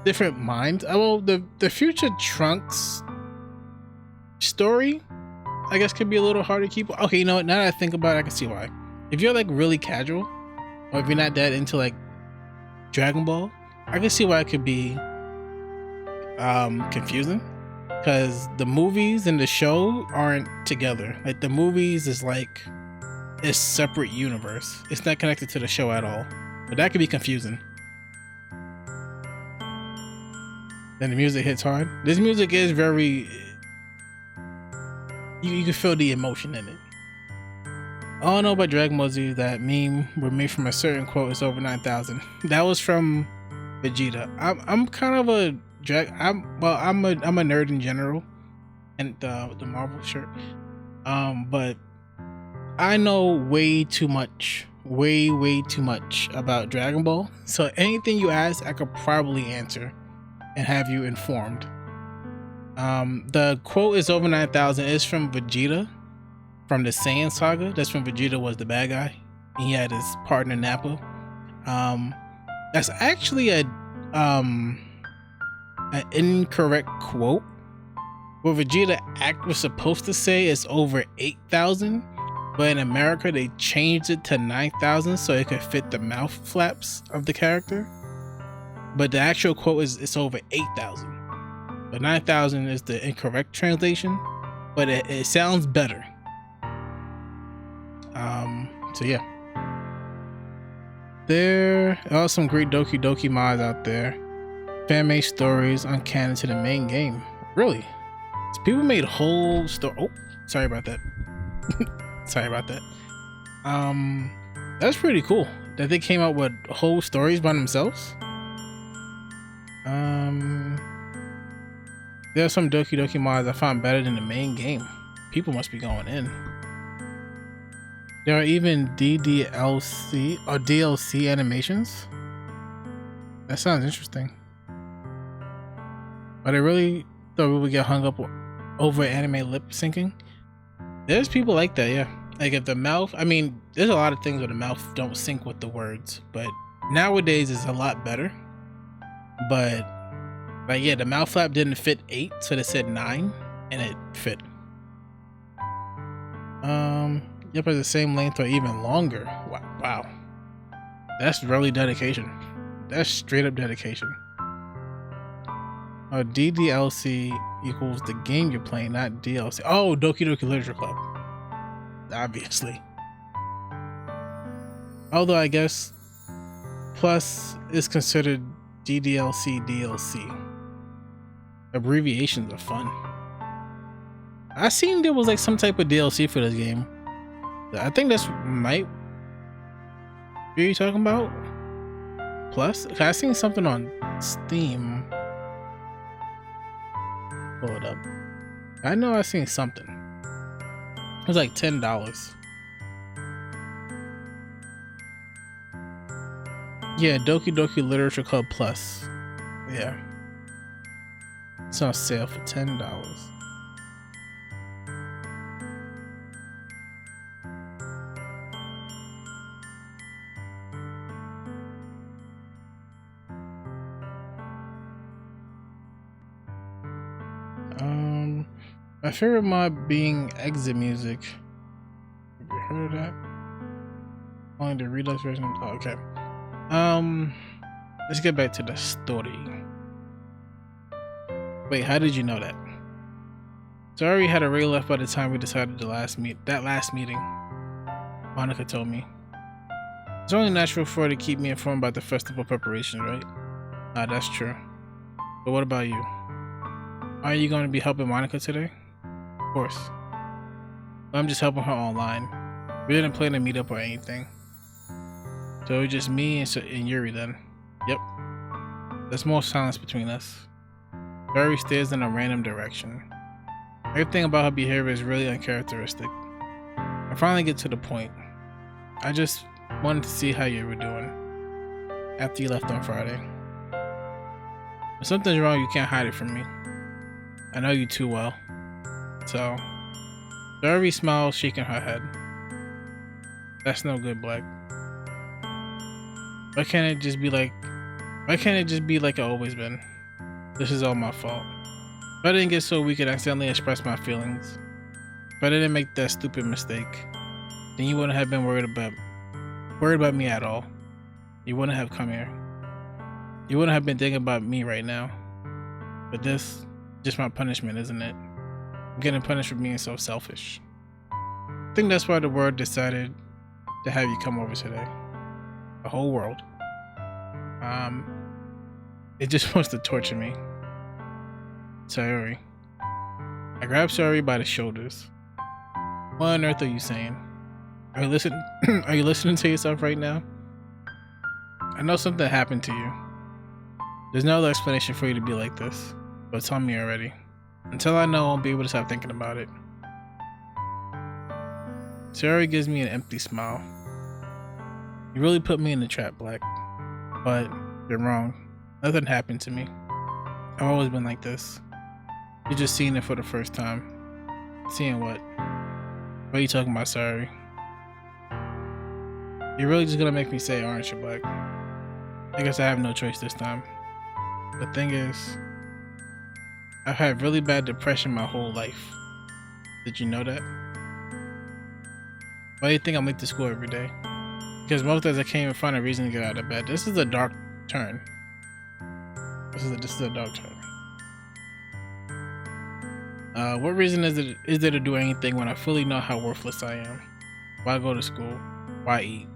different minds. Well, the future Trunks story, I guess, could be a little hard to keep. Okay, you know what? Now that I think about it, I can see why. If you're like really casual, or if you're not that into like Dragon Ball, I can see why it could be confusing. Because the movies and the show aren't together. Like the movies is like a separate universe. It's not connected to the show at all. But that could be confusing. Then the music hits hard. This music is very... You can feel the emotion in it. All I know about Dragon Ball Z is that meme were made from a certain quote. It's over 9,000. That was from Vegeta. I'm kind of a... I'm a nerd in general, and the Marvel shirt. But I know way too much about Dragon Ball. So anything you ask, I could probably answer and have you informed. The quote is over 9,000 is from Vegeta, from the Saiyan saga. That's when Vegeta was the bad guy. And he had his partner Nappa. That's actually an incorrect quote. What Vegeta was supposed to say is over 8,000, but in America they changed it to 9,000 so it could fit the mouth flaps of the character. But the actual quote is it's over 8,000. But 9,000 is the incorrect translation, but it sounds better. So yeah, there are some great Doki mods out there. Fan-made stories uncanon to the main game. Really? So people made whole story. Oh, sorry about that. Sorry about that. That's pretty cool that they came out with whole stories by themselves. There are some Doki mods I found better than the main game. People must be going in. There are even DDLC or DLC animations. That sounds interesting. But I really thought we would get hung up over anime lip syncing. There's people like that, yeah. Like if the mouth, I mean, there's a lot of things where the mouth don't sync with the words, but nowadays it's a lot better. But like, yeah, the mouth flap didn't fit 8, so they said 9, and it fit. Yep, it's the same length or even longer. Wow. That's really dedication. That's straight up dedication. DDLC equals the game you're playing, not DLC. Oh, Doki Doki Literature Club. Obviously. Although I guess Plus is considered DDLC DLC. Abbreviations are fun. I seen there was like some type of DLC for this game. I think that's might be you talking about? Plus? I seen something on Steam. Pull it up. I know I seen something. It was like $10. Yeah, Doki Doki Literature Club Plus. Yeah. It's on sale for $10. My favorite mod being exit music. Have you heard of that? Only the redux version. Oh, okay. Let's get back to the story. Wait, how did you know that? So I already had a ray left by the time we decided that last meeting. Monica told me. It's only natural for her to keep me informed about the festival preparation, right? Ah, that's true. But what about you? Are you going to be helping Monica today? Of course. I'm just helping her online. We didn't plan to meet up or anything. So it was just me and Yuri then. Yep. There's more silence between us. Barry stares in a random direction. Everything about her behavior is really uncharacteristic. I finally get to the point. I just wanted to see how you were doing after you left on Friday. If something's wrong, you can't hide it from me. I know you too well. So, Sorry smiles, shaking her head. That's no good, Black. Why can't it just be like it always been? This is all my fault. If I didn't get so weak and accidentally express my feelings, if I didn't make that stupid mistake, then you wouldn't have been worried about me at all. You wouldn't have come here. You wouldn't have been thinking about me right now. But this, just my punishment, isn't it? I'm getting punished for being so selfish. I think that's why the world decided to have you come over today. The whole world. It just wants to torture me. Sayori. I grabbed Sayori by the shoulders. What on earth are you saying? Are you listening to yourself right now? I know something happened to you. There's no other explanation for you to be like this, but tell me already. Until I know, I won't be able to stop thinking about it. Sayori gives me an empty smile. You really put me in the trap, Black. But you're wrong. Nothing happened to me. I've always been like this. You're just seeing it for the first time. Seeing what? What are you talking about, Sayori? You're really just gonna make me say, aren't you, Black? I guess I have no choice this time. The thing is, I've had really bad depression my whole life. Did you know that? Why do you think I'm late to school every day? Because most days I can't even find a reason to get out of bed. This is a dark turn. This is a dark turn. What reason is there to do anything when I fully know how worthless I am? Why go to school? Why eat?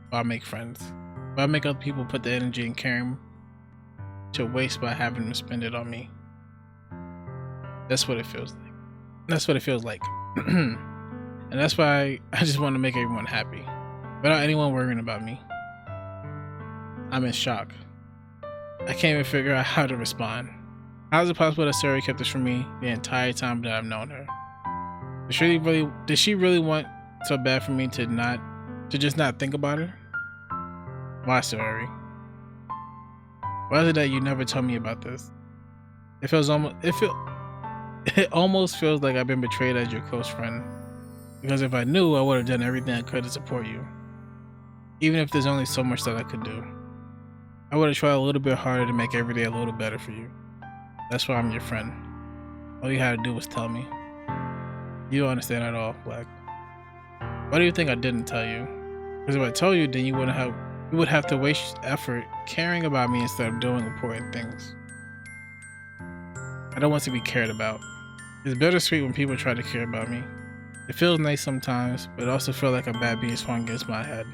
Why make friends? Why make other people put the energy and caring to waste by having them spend it on me? That's what it feels like. That's what it feels like. And that's why I just want to make everyone happy, without anyone worrying about me. I'm in shock. I can't even figure out how to respond. How is it possible that Sayori kept this from me the entire time that I've known her? Did she really want so bad for me to just not think about her? Why, Sayori? Why is it that you never told me about this? It almost feels like I've been betrayed as your close friend. Because if I knew, I would have done everything I could to support you. Even if there's only so much that I could do. I would have tried a little bit harder to make every day a little better for you. That's why I'm your friend. All you had to do was tell me. You don't understand at all, Black. Why do you think I didn't tell you? Because if I told you, then you would have to waste effort caring about me instead of doing important things. I don't want to be cared about. It's bittersweet when people try to care about me. It feels nice sometimes, but it also feels like a bad being swung against my head.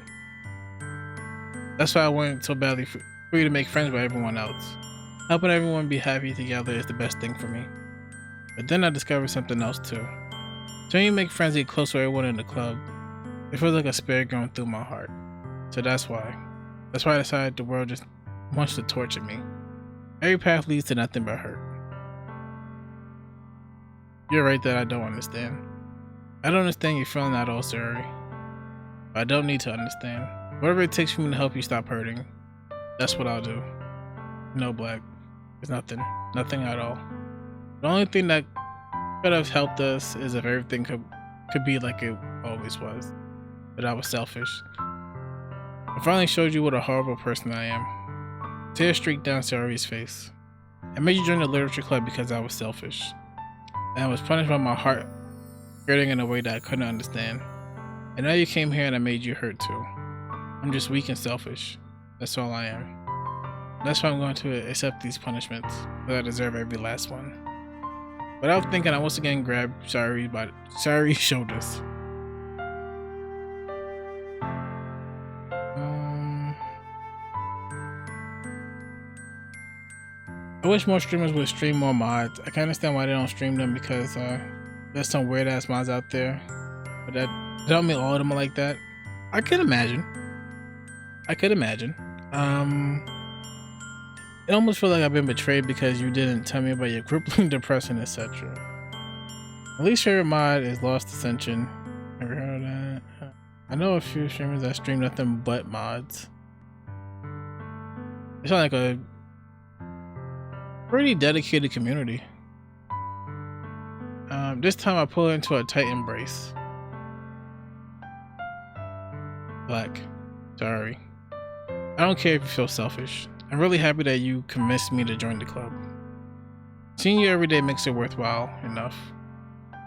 That's why I wanted so badly for you to make friends with everyone else. Helping everyone be happy together is the best thing for me. But then I discovered something else too. So when you make friends and get close to everyone in the club, it feels like a spirit going through my heart. So that's why I decided the world just wants to torture me. Every path leads to nothing but hurt. You're right that I don't understand. I don't understand your feeling at all, Sayori. I don't need to understand. Whatever it takes for me to help you stop hurting, that's what I'll do. No, Black. There's nothing. Nothing at all. The only thing that could have helped us is if everything could be like it always was. But I was selfish. I finally showed you what a horrible person I am. Tears streaked down Sayori's face. I made you join the literature club because I was selfish. And I was punished by my heart hurting in a way that I couldn't understand. And now you came here and I made you hurt too. I'm just weak and selfish. That's all I am. That's why I'm going to accept these punishments, but I deserve every last one. Without thinking, I once again grabbed Sayori's shoulders. I wish more streamers would stream more mods. I can understand why they don't stream them because there's some weird ass mods out there, but that don't mean all of them are like that. I could imagine. It almost feels like I've been betrayed because you didn't tell me about your crippling depression, etc. My least favorite mod is Lost Ascension. Never heard of that. I know a few streamers that stream nothing but mods. It's not like Pretty dedicated community. This time I pull into a tight embrace. Black, sorry. I don't care if you feel selfish. I'm really happy that you convinced me to join the club. Seeing you every day makes it worthwhile enough.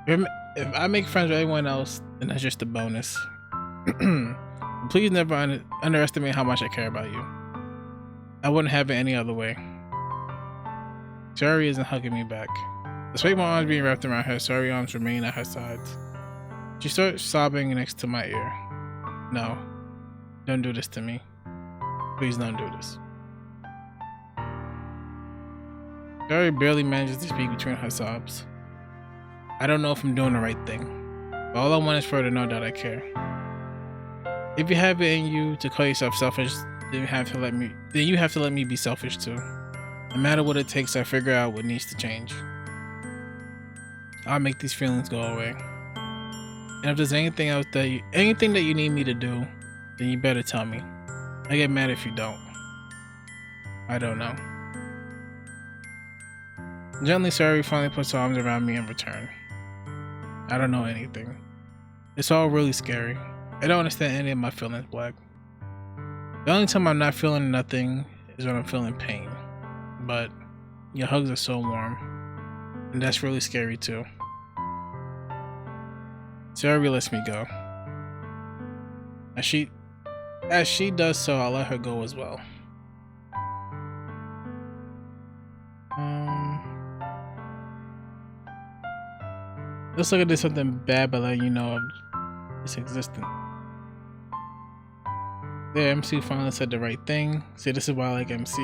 If I make friends with anyone else, then that's just a bonus. Please never underestimate how much I care about you. I wouldn't have it any other way. Sari isn't hugging me back. Despite my arms being wrapped around her, Sari's arms remain at her sides. She starts sobbing next to my ear. No, don't do this to me. Please don't do this. Sari barely manages to speak between her sobs. I don't know if I'm doing the right thing, but all I want is for her to know that I care. If you have it in you to call yourself selfish, then you have to let me be selfish too. No matter what it takes, I figure out what needs to change. I'll make these feelings go away. And if there's anything else anything that you need me to do, then you better tell me. I get mad if you don't. I don't know. Gently, Sari finally puts her arms around me in return. I don't know anything. It's all really scary. I don't understand any of my feelings, Black. The only time I'm not feeling nothing is when I'm feeling pain. But your hugs are so warm. And that's really scary too. Sari lets me go. As she does so, I'll let her go as well. Looks like I did something bad by letting you know of its existence. The MC finally said the right thing. See, this is why I like MC.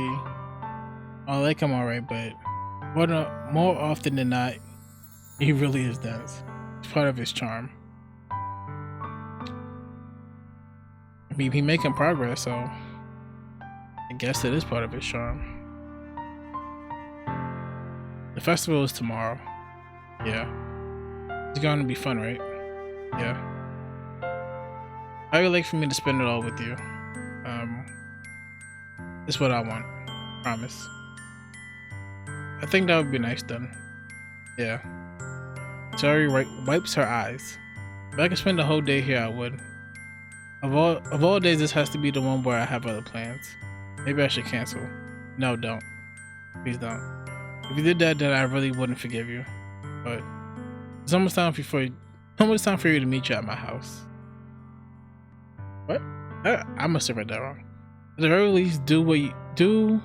I like him alright, but more often than not, he really is dense. It's part of his charm. I mean, he's making progress, so I guess it is part of his charm. The festival is tomorrow. Yeah. It's going to be fun, right? Yeah. I would like for me to spend it all with you. It's what I want. Promise. I think that would be nice then. Yeah. Sari wipes her eyes. If I could spend the whole day here, I would. Of all days, this has to be the one where I have other plans. Maybe I should cancel. No, don't. Please don't. If you did that, then I really wouldn't forgive you. But it's almost time for you to meet you at my house. What? I must have read that wrong. At the very least, do you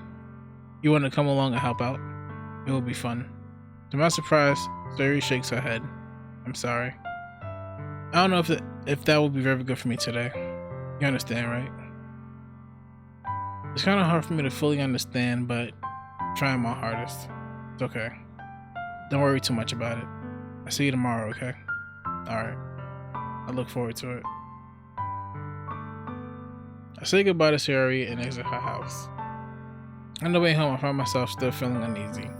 want to come along and help out? It will be fun. To my surprise, Sari shakes her head. I'm sorry. I don't know if that would be very good for me today. You understand, right? It's kind of hard for me to fully understand, but I'm trying my hardest. It's okay. Don't worry too much about it. I'll see you tomorrow, okay? Alright. I look forward to it. I say goodbye to Sari and exit her house. On the way home, I find myself still feeling uneasy.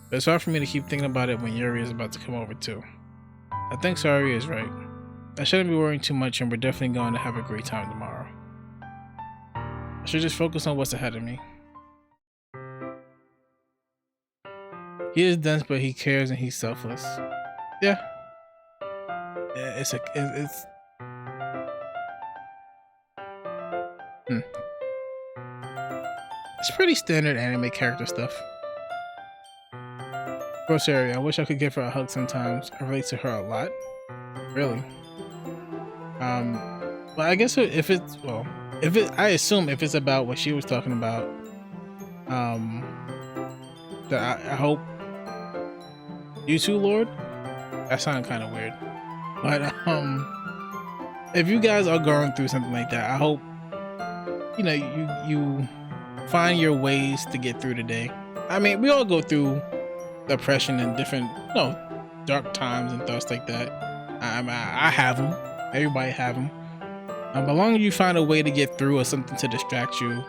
But it's hard for me to keep thinking about it when Yuri is about to come over too. I think Sari is right. I shouldn't be worrying too much, and we're definitely going to have a great time tomorrow. I should just focus on what's ahead of me. He is dense, but he cares and he's selfless. Yeah. It's pretty standard anime character stuff. Bro, Sari, I wish I could give her a hug sometimes. I relate to her a lot. Really. But I guess I assume if it's about what she was talking about, that I hope you too, Lord. That sounded kind of weird. But if you guys are going through something like that, I hope you find your ways to get through the day. I mean, we all go through depression and different, dark times and thoughts like that. I have them. Everybody have them. But as long as you find a way to get through or something to distract you,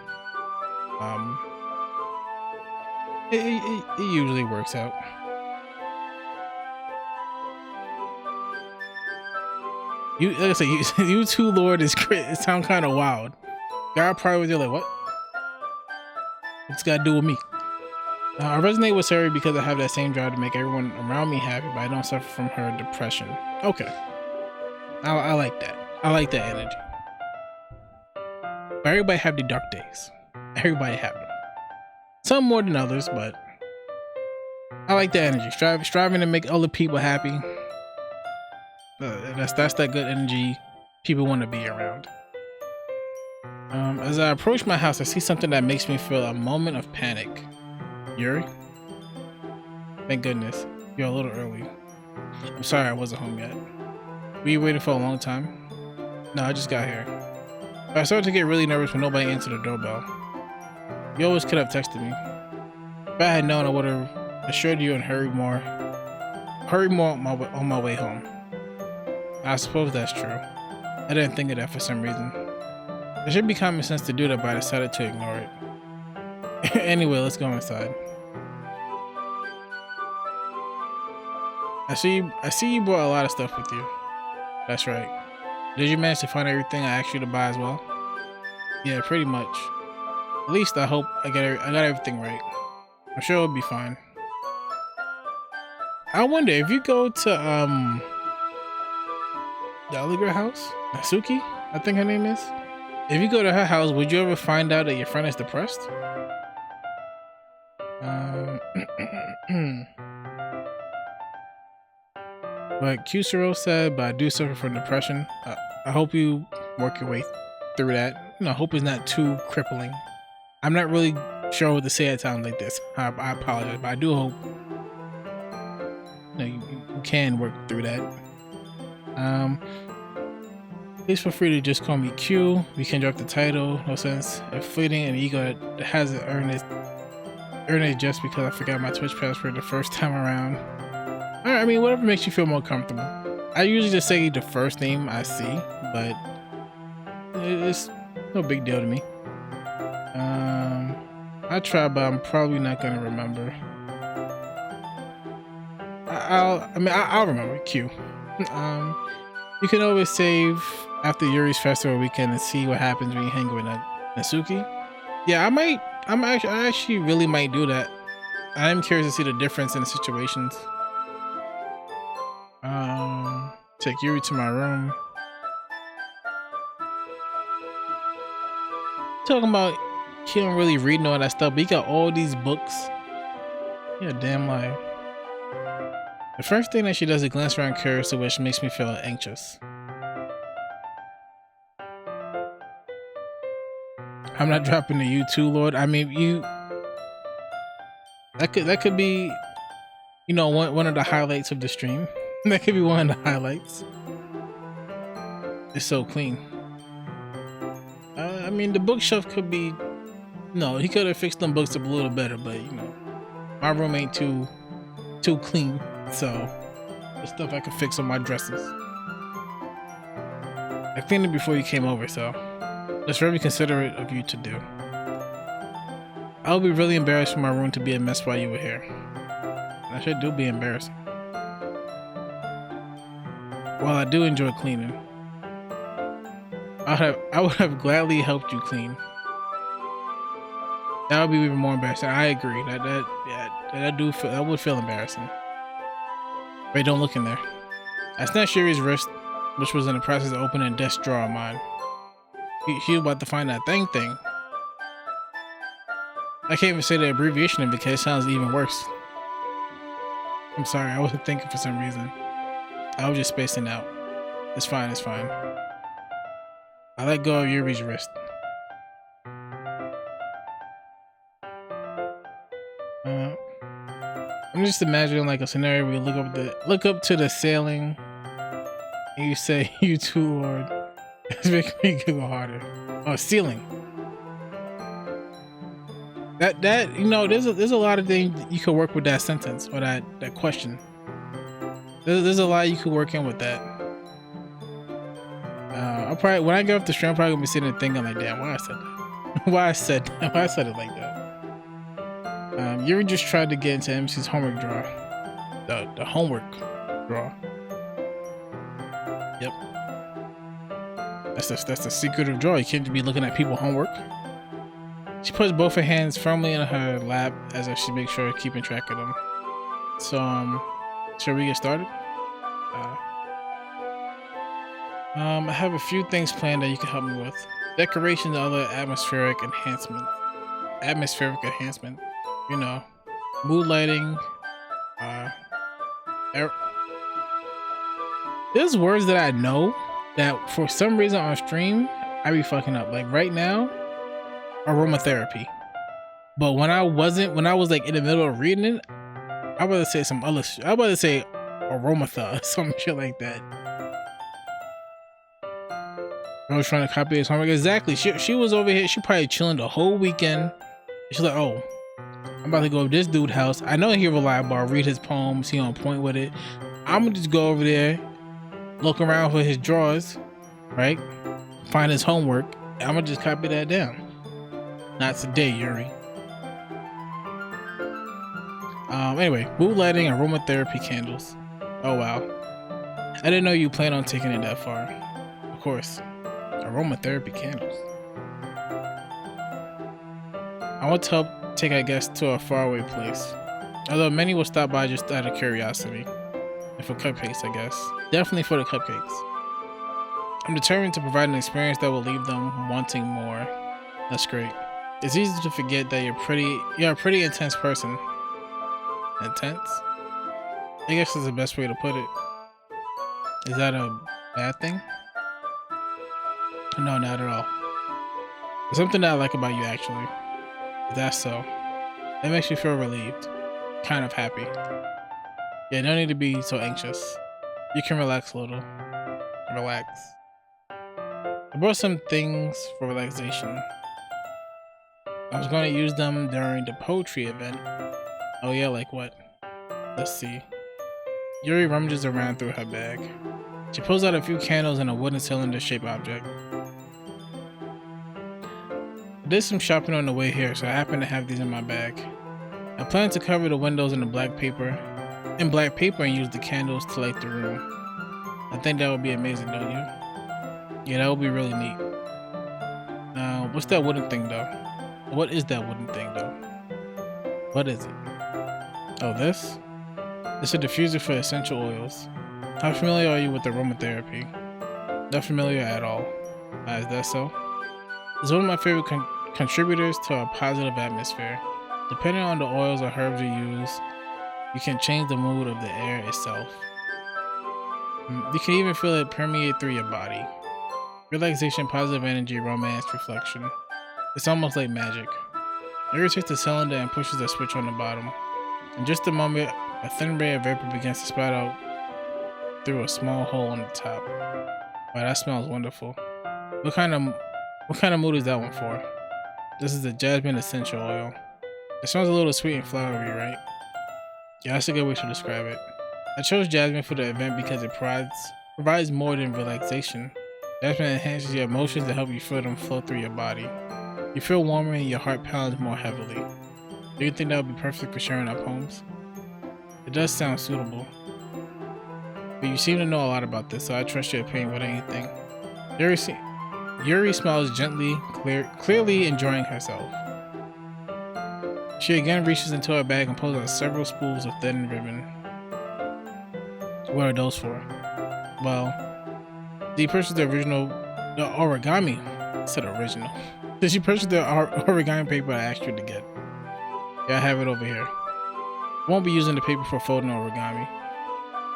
it usually works out. Like I said, you too, Lord, it sounds kind of wild. God probably was there like, what? What's got to do with me? I resonate with Sari because I have that same drive to make everyone around me happy, but I don't suffer from her depression. Okay. I like that. I like that energy. But everybody have the dark days. Everybody have them. Some more than others, but I like the energy. Striving to make other people happy. That's that good energy people want to be around. As I approach my house, I see something that makes me feel a moment of panic. Yuri? Thank goodness. You're a little early. I'm sorry I wasn't home yet. Were you waiting for a long time? No, I just got here. But I started to get really nervous when nobody answered the doorbell. You always could have texted me. If I had known, I would have assured you and hurried more on my way home. I suppose that's true. I didn't think of that for some reason. There should be common sense to do that, but I decided to ignore it. Anyway, let's go inside. I see you brought a lot of stuff with you. That's right. Did you manage to find everything I asked you to buy as well? Yeah, pretty much. At least I hope I got everything right. I'm sure it'll be fine. I wonder if you go to the other girl house, Natsuki, I think her name is. If you go to her house, would you ever find out that your friend is depressed? But Kusuro said, but I do suffer from depression. I hope you work your way through that. I hope it's not too crippling. I'm not really sure what to say at times like this. I apologize, but I do hope you can work through that. Please feel free to just call me Q. We can drop the title. No sense of fleeting an ego that hasn't earned it just because I forgot my Twitch password the first time around. Alright, I mean, whatever makes you feel more comfortable. I usually just say the first name I see, but it's no big deal to me. I try, but I'm probably not gonna remember. I'll remember Q. You can always save after Yuri's festival weekend and see what happens when you hang with Natsuki. Yeah, I actually really might do that. I am curious to see the difference in the situations. Take Yuri to my room. Talking about he don't really read all that stuff, but he got all these books. Yeah, damn lie. The first thing that she does is glance around curiously, which makes me feel anxious. I'm not dropping to you too, Lord. I mean, that could be, one of the highlights of the stream. That could be one of the highlights. It's so clean. I mean, the bookshelf could be. No, he could have fixed them books up a little better, but my room ain't too clean, so there's stuff I could fix on my dresses. I cleaned it before you came over, so that's very considerate of you to do. I would be really embarrassed for my room to be a mess while you were here. That shit do be embarrassing. While I do enjoy cleaning, I would have gladly helped you clean. That would be even more embarrassing. I agree. That would feel embarrassing. Wait, don't look in there. I snatched Yuri's wrist, which was in the process of opening a desk drawer of mine. She was about to find that thing. I can't even say the abbreviation of it because it sounds even worse. I'm sorry, I wasn't thinking for some reason. I was just spacing out. It's fine. I let go of Yuri's wrist. I'm just imagining like a scenario where you look up to the ceiling and you say, "You too, Lord." It's making me giggle harder. Oh, ceiling. That there's a lot of things you could work with that sentence or that question. There's a lot you could work in with that. I'll probably, when I get off the stream, I'm probably gonna be sitting there thinking like, damn, why I said that? Why I said it like that. Yuri just tried to get into MC's homework drawer. The homework drawer. Yep. That's the secretive drawer. You can't be looking at people's homework. She puts both her hands firmly in her lap as if she makes sure keeping track of them. So, shall we get started? I have a few things planned that you can help me with. Decorations and other atmospheric enhancement. You know, mood lighting. There's words that I know that for some reason on stream I be fucking up. Like right now, aromatherapy. But when I was like in the middle of reading it, I was about to say some other shit. I was about to say aromatha, some shit like that. I was trying to copy his homework. Exactly. She was over here. She probably chilling the whole weekend. She's like, oh, I'm about to go to this dude's house. I know he reliable. I'll read his poems. He on point with it. I'm gonna just go over there, look around for his drawers, right? Find his homework. I'm gonna just copy that down. Not today, Yuri. Anyway, mood lighting and aromatherapy candles. Oh wow. I didn't know you planned on taking it that far. Of course. Aromatherapy candles. I want to help take our guests to a faraway place. Although many will stop by just out of curiosity. And for cupcakes, I guess. Definitely for the cupcakes. I'm determined to provide an experience that will leave them wanting more. That's great. It's easy to forget that you're a pretty intense person. Intense? I guess is the best way to put it. Is that a bad thing? No, not at all. There's something that I like about you, actually. If that's so. That makes me feel relieved. Kind of happy. Yeah, no need to be so anxious. You can relax a little. Relax. I brought some things for relaxation. I was going to use them during the poetry event. Oh yeah, like what? Let's see. Yuri rummages around through her bag. She pulls out a few candles and a wooden cylinder-shaped object. I did some shopping on the way here, so I happen to have these in my bag. I plan to cover the windows in black paper and use the candles to light the room. I think that would be amazing, don't you? Yeah, that would be really neat. What's that wooden thing though? What is that wooden thing though? What is it? Oh, this? It's a diffuser for essential oils. How familiar are you with aromatherapy? Not familiar at all. Is that so? It's one of my favorite contributors to a positive atmosphere. Depending on the oils or herbs you use, you can change the mood of the air itself. You can even feel it permeate through your body. Relaxation, positive energy, romance, reflection. It's almost like magic. Yuri takes the cylinder and pushes the switch on the bottom. In just a moment, a thin ray of vapor begins to spout out through a small hole on the top. Wow, that smells wonderful. What kind of mood is that one for? This is the jasmine essential oil. It smells a little sweet and flowery, right? Yeah, that's a good way to describe it. I chose jasmine for the event because it provides more than relaxation. Jasmine enhances your emotions and help you feel them flow through your body. You feel warmer and your heart pounds more heavily. Do you think that would be perfect for sharing our poems? It does sound suitable. But you seem to know a lot about this, so I trust your opinion with anything. Yuri smiles gently, clearly enjoying herself. She again reaches into her bag and pulls out several spools of thin ribbon. What are those for? Well, did you purchase the origami? I said original. Did you purchase the origami paper I asked you to get? Yeah, I have it over here. I won't be using the paper for folding origami.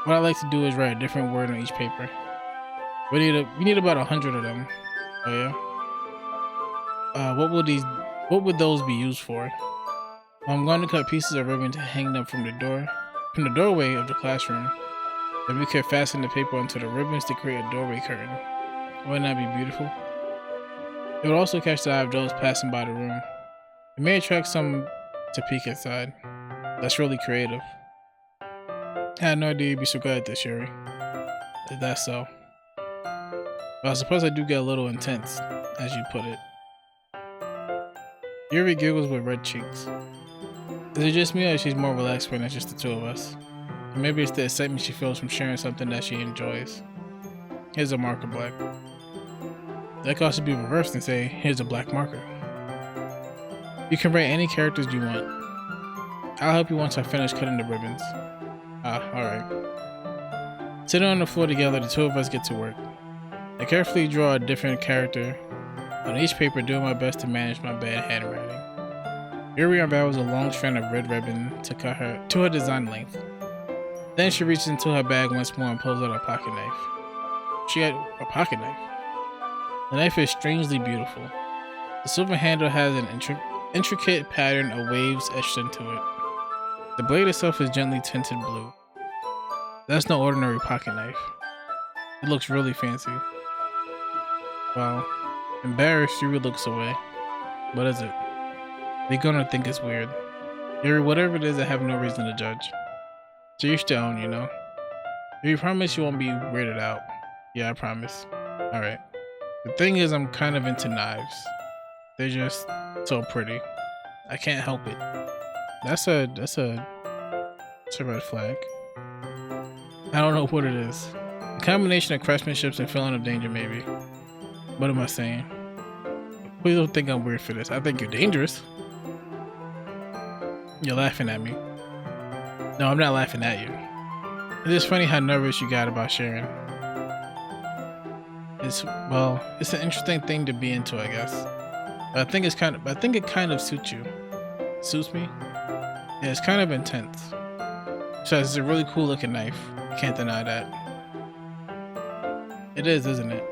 What I like to do is write a different word on each paper. We need about 100 of them. Oh yeah? What would those be used for? I'm going to cut pieces of ribbon to hang them from the doorway of the classroom. Then we could fasten the paper onto the ribbons to create a doorway curtain. Wouldn't that be beautiful? It would also catch the eye of those passing by the room. It may attract some to peek inside. That's really creative. I had no idea you'd be so good at this, Yuri. Is that so? But I suppose I do get a little intense, as you put it. Yuri giggles with red cheeks. Is it just me, or she's more relaxed when it's just the two of us? Or maybe it's the excitement she feels from sharing something that she enjoys. Here's a marker black. That could also be reversed and say, here's a black marker. You can write any characters you want. I'll help you once I finish cutting the ribbons. Alright. Sitting on the floor together, the two of us get to work. I carefully draw a different character on each paper, doing my best to manage my bad handwriting. Yuri unravels a long strand of red ribbon to cut her to her design length. Then she reaches into her bag once more and pulls out a pocket knife. She had a pocket knife. The knife is strangely beautiful. The silver handle has an intricate pattern of waves etched into it. The blade itself is gently tinted blue. That's no ordinary pocket knife. It looks really fancy. Well, embarrassed, Yuri looks away. What is it? They're gonna think it's weird. Yuri, whatever it is, I have no reason to judge. To each their own, you know? If you promise you won't be weirded out. Yeah, I promise. Alright. The thing is, I'm kind of into knives. They're just so pretty. I can't help it. That's a red flag. I don't know what it is. A combination of craftsmanship and feeling of danger, maybe. What am I saying? Please don't think I'm weird for this. I think you're dangerous. You're laughing at me. No, I'm not laughing at you. It's just funny how nervous you got about sharing. It's an interesting thing to be into, I guess. But I think it kind of suits you. Suits me? Yeah, it's kind of intense. Besides, it's a really cool looking knife. You can't deny that. It is, isn't it?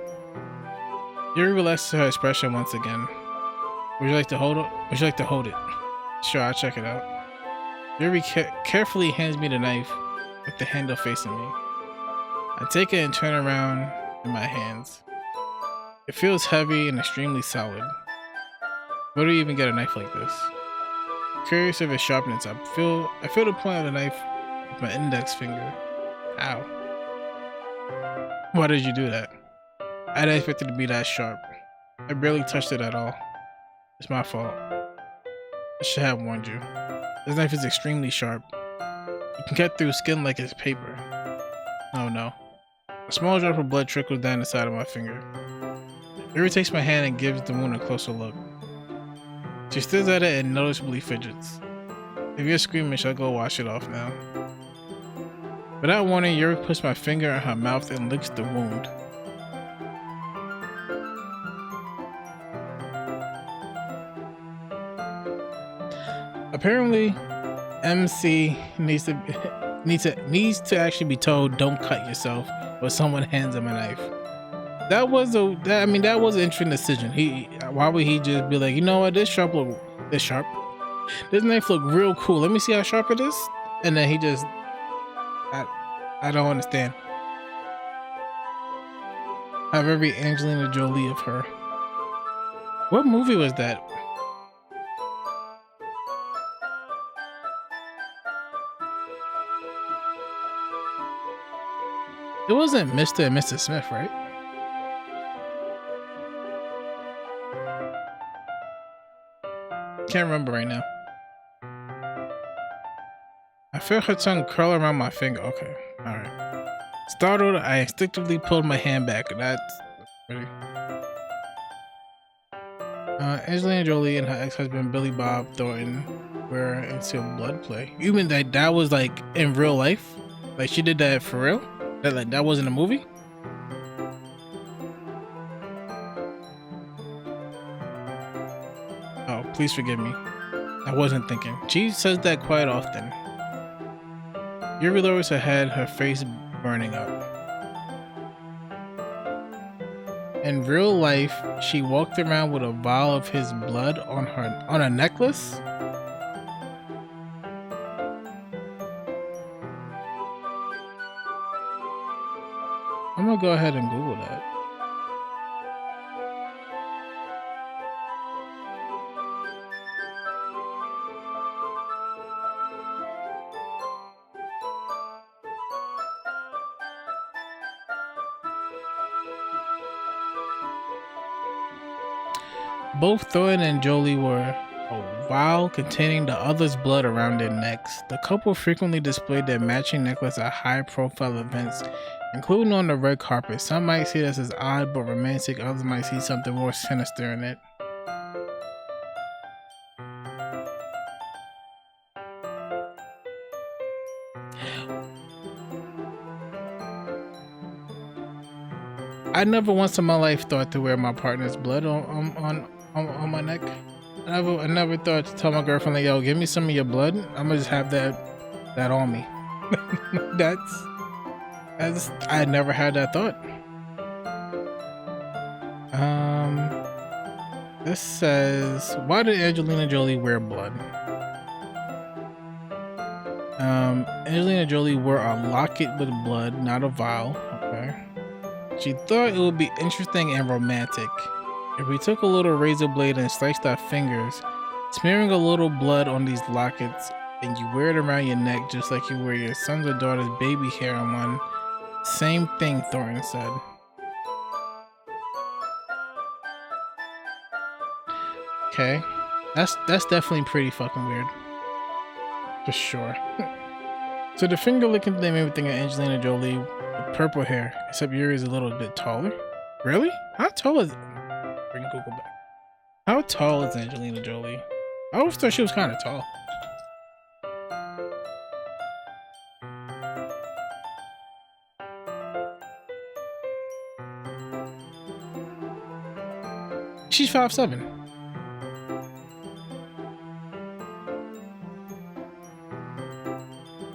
Yuri relaxes her expression once again. Would you like to hold it? Would you like to hold it? Sure, I'll check it out. Yuri carefully hands me the knife with the handle facing me. I take it and turn around in my hands. It feels heavy and extremely solid. Where do you even get a knife like this? Curious of its sharpness, I feel the point of the knife with my index finger. Ow. Why did you do that? I didn't expect it to be that sharp. I barely touched it at all. It's my fault. I should have warned you. This knife is extremely sharp. You can cut through skin like it's paper. Oh no. A small drop of blood trickles down the side of my finger. Yuri takes my hand and gives the wound a closer look. She stares at it and noticeably fidgets. If you're squeamish, I'll go wash it off now. Without warning, Yuri puts my finger in her mouth and licks the wound. Apparently, MC needs to actually be told, "Don't cut yourself," when someone hands him a knife. That was an interesting decision. Why would he just be like, you know what, this knife look real cool. Let me see how sharp it is, and then he just, I don't understand. How very Angelina Jolie of her. What movie was that? It wasn't Mr. and Mrs. Smith, right? Can't remember right now. I feel her tongue curl around my finger. Okay, alright. Startled, I instinctively pulled my hand back. That's pretty. Angelina Jolie and her ex-husband Billy Bob Thornton were into blood play. You mean that was like in real life? Like she did that for real? That wasn't a movie? Oh, please forgive me. I wasn't thinking. She says that quite often. Yuri lowers her head, her face burning up. In real life, she walked around with a vial of his blood on a necklace? I'm gonna go ahead and Google that. Both Thornton and Jolie wore a vial containing the other's blood around their necks. The couple frequently displayed their matching necklace at high-profile events, including on the red carpet. Some might see this as odd but romantic, others might see something more sinister in it. I never once in my life thought to wear my partner's blood on my neck. I never thought to tell my girlfriend like, yo, give me some of your blood. I'm gonna just have that on me. that's I never had that thought. This says, why did Angelina Jolie wear blood? Angelina Jolie wore a locket with blood, not a vial. Okay. She thought it would be interesting and romantic if we took a little razor blade and sliced our fingers, smearing a little blood on these lockets, and you wear it around your neck just like you wear your son's or daughter's baby hair on one. Same thing, Thornton said. Okay, that's definitely pretty fucking weird, for sure. So the finger licking thing made me think of Angelina Jolie with purple hair, except Yuri is a little bit taller. Really? How tall is? Bring Google back. How tall is Angelina Jolie? I always thought she was kind of tall. She's 5'7".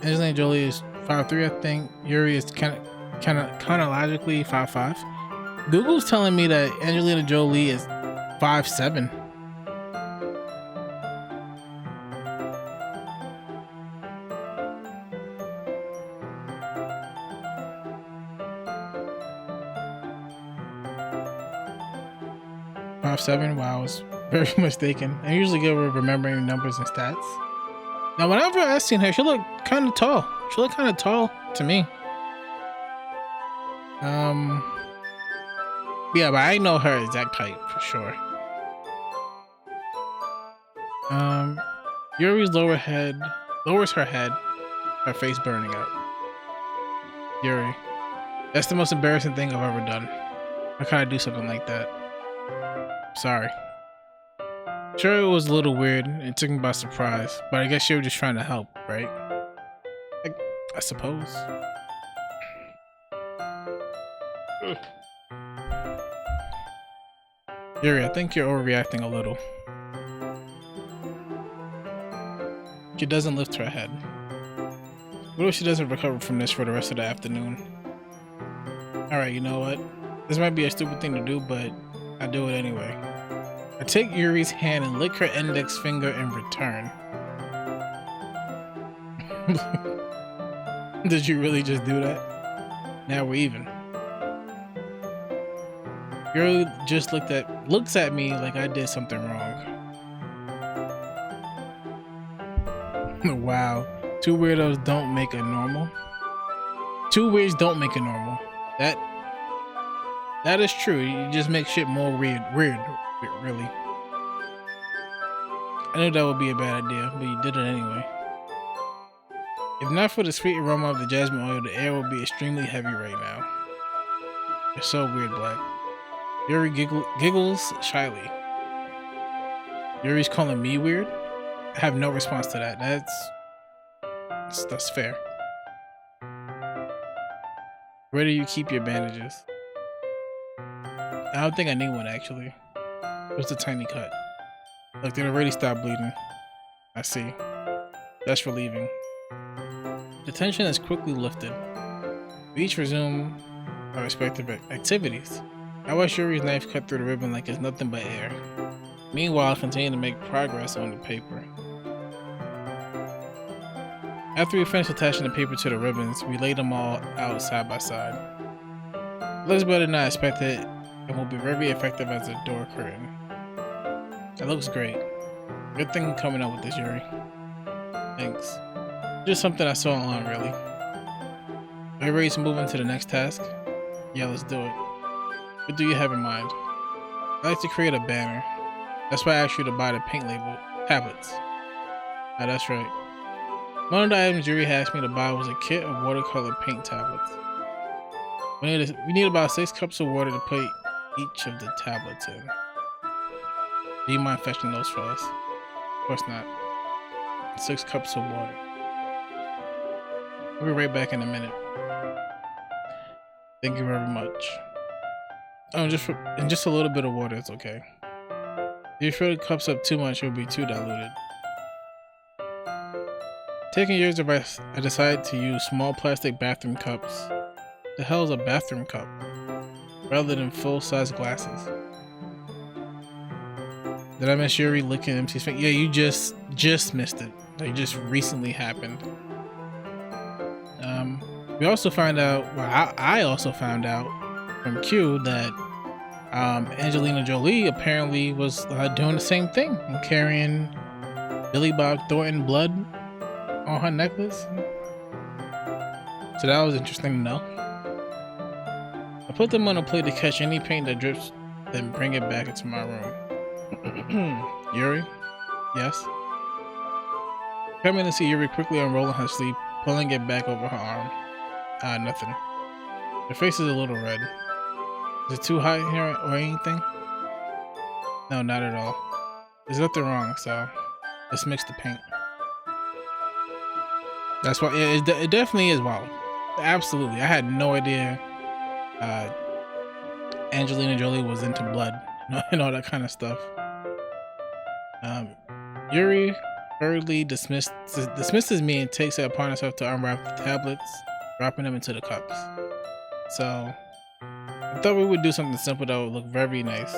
Angelina Jolie is 5'3", I think. Yuri is kind of chronologically 5'5". Google's telling me that Angelina Jolie is 5'7". Wow, I was very mistaken. I'm usually good with remembering numbers and stats. Now, whenever I've seen her, she looked kind of tall. She looked kind of tall to me. Yeah, but I know her exact height for sure. Yuri's lowers her head, her face burning out. Yuri, that's the most embarrassing thing I've ever done. I kind of do something like that. Sorry. Sure, it was a little weird. It took me by surprise, but I guess you were just trying to help, right? I suppose. Yuri, I think you're overreacting a little. She doesn't lift her head. What if she doesn't recover from this for the rest of the afternoon? Alright, you know what? This might be a stupid thing to do, but I do it anyway. I take Yuri's hand and lick her index finger in return. Did you really just do that? Now we're even. Yuri just looks at me like I did something wrong. Wow. Two weirdos don't make a normal. Two weirds don't make a normal. That is true. You just make shit more weird, really. I knew that would be a bad idea, but you did it anyway. If not for the sweet aroma of the jasmine oil, the air would be extremely heavy right now. You're so weird, Black. Yuri giggles shyly. Yuri's calling me weird? I have no response to that. That's fair. Where do you keep your bandages? I don't think I need one, actually. It was a tiny cut. Look, they already stopped bleeding. I see. That's relieving. The tension is quickly lifted. We each resume our respective activities. I watch Yuri's knife cut through the ribbon like it's nothing but air. Meanwhile, I continue to make progress on the paper. After we finish attaching the paper to the ribbons, we lay them all out side by side. It looks better than I expected and will be very effective as a door curtain. It looks great. Good thing coming up with this, Yuri. Thanks. Just something I saw online, really. Are you ready to move into the next task? Yeah, let's do it. What do you have in mind? I like to create a banner. That's why I asked you to buy the paint label tablets. Ah, that's right. One of the items Yuri asked me to buy was a kit of watercolor paint tablets. We need about 6 cups of water to put each of the tablets in. Do you mind fetching those for us? Of course not. 6 cups of water. We'll be right back in a minute. Thank you very much. Oh, and just a little bit of water is okay. If you fill the cups up too much, it will be too diluted. Taking years of rest, I decided to use small plastic bathroom cups. The hell is a bathroom cup? Rather than full-size glasses. Did I miss Yuri licking MC's face? Yeah, you just missed it. Like, just recently happened. We also found out, well, I also found out from Q that Angelina Jolie apparently was doing the same thing and carrying Billy Bob Thornton blood on her necklace. So that was interesting to know. I put them on a plate to catch any paint that drips, then bring it back into my room. Yuri? Yes? Coming to see Yuri quickly unrolling her sleeve, pulling it back over her arm. Nothing. Her face is a little red. Is it too hot in here or anything? No, not at all. There's nothing wrong, so let's mix the paint. That's why it definitely is wild. Absolutely. I had no idea Angelina Jolie was into blood and all that kind of stuff. Yuri hurriedly dismisses me and takes it upon herself to unwrap the tablets, dropping them into the cups. So I thought we would do something simple that would look very nice.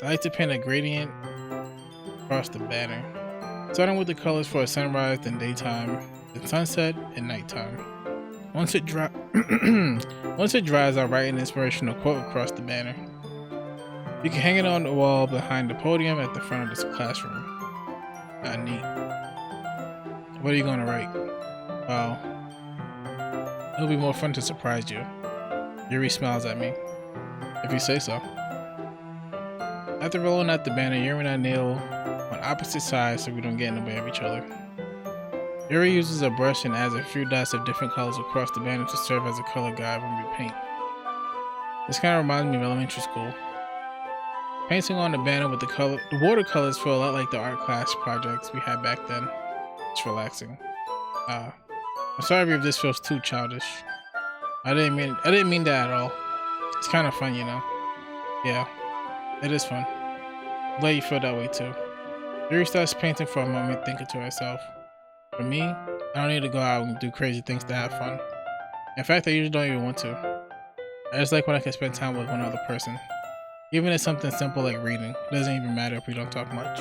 I like to paint a gradient across the banner, starting with the colors for a sunrise, then daytime, then sunset, and nighttime. Once it dries, I'll write an inspirational quote across the banner. You can hang it on the wall behind the podium at the front of this classroom. Neat. What are you gonna write? Well, it'll be more fun to surprise you. Yuri smiles at me. If you say so. After rolling out the banner, Yuri and I kneel on opposite sides so we don't get in the way of each other. Yuri uses a brush and adds a few dots of different colors across the banner to serve as a color guide when we paint. This kind of reminds me of elementary school. Painting on the banner with the watercolors feel a lot like the art class projects we had back then. It's relaxing. I'm sorry if this feels too childish. I didn't mean that at all. It's kind of fun, you know. Yeah, it is fun. I'm glad you feel that way too. Yuri starts painting for a moment, thinking to herself, for me, I don't need to go out and do crazy things to have fun. In fact, I usually don't even want to. I just like when I can spend time with one other person. Even if it's something simple like reading, it doesn't even matter if we don't talk much.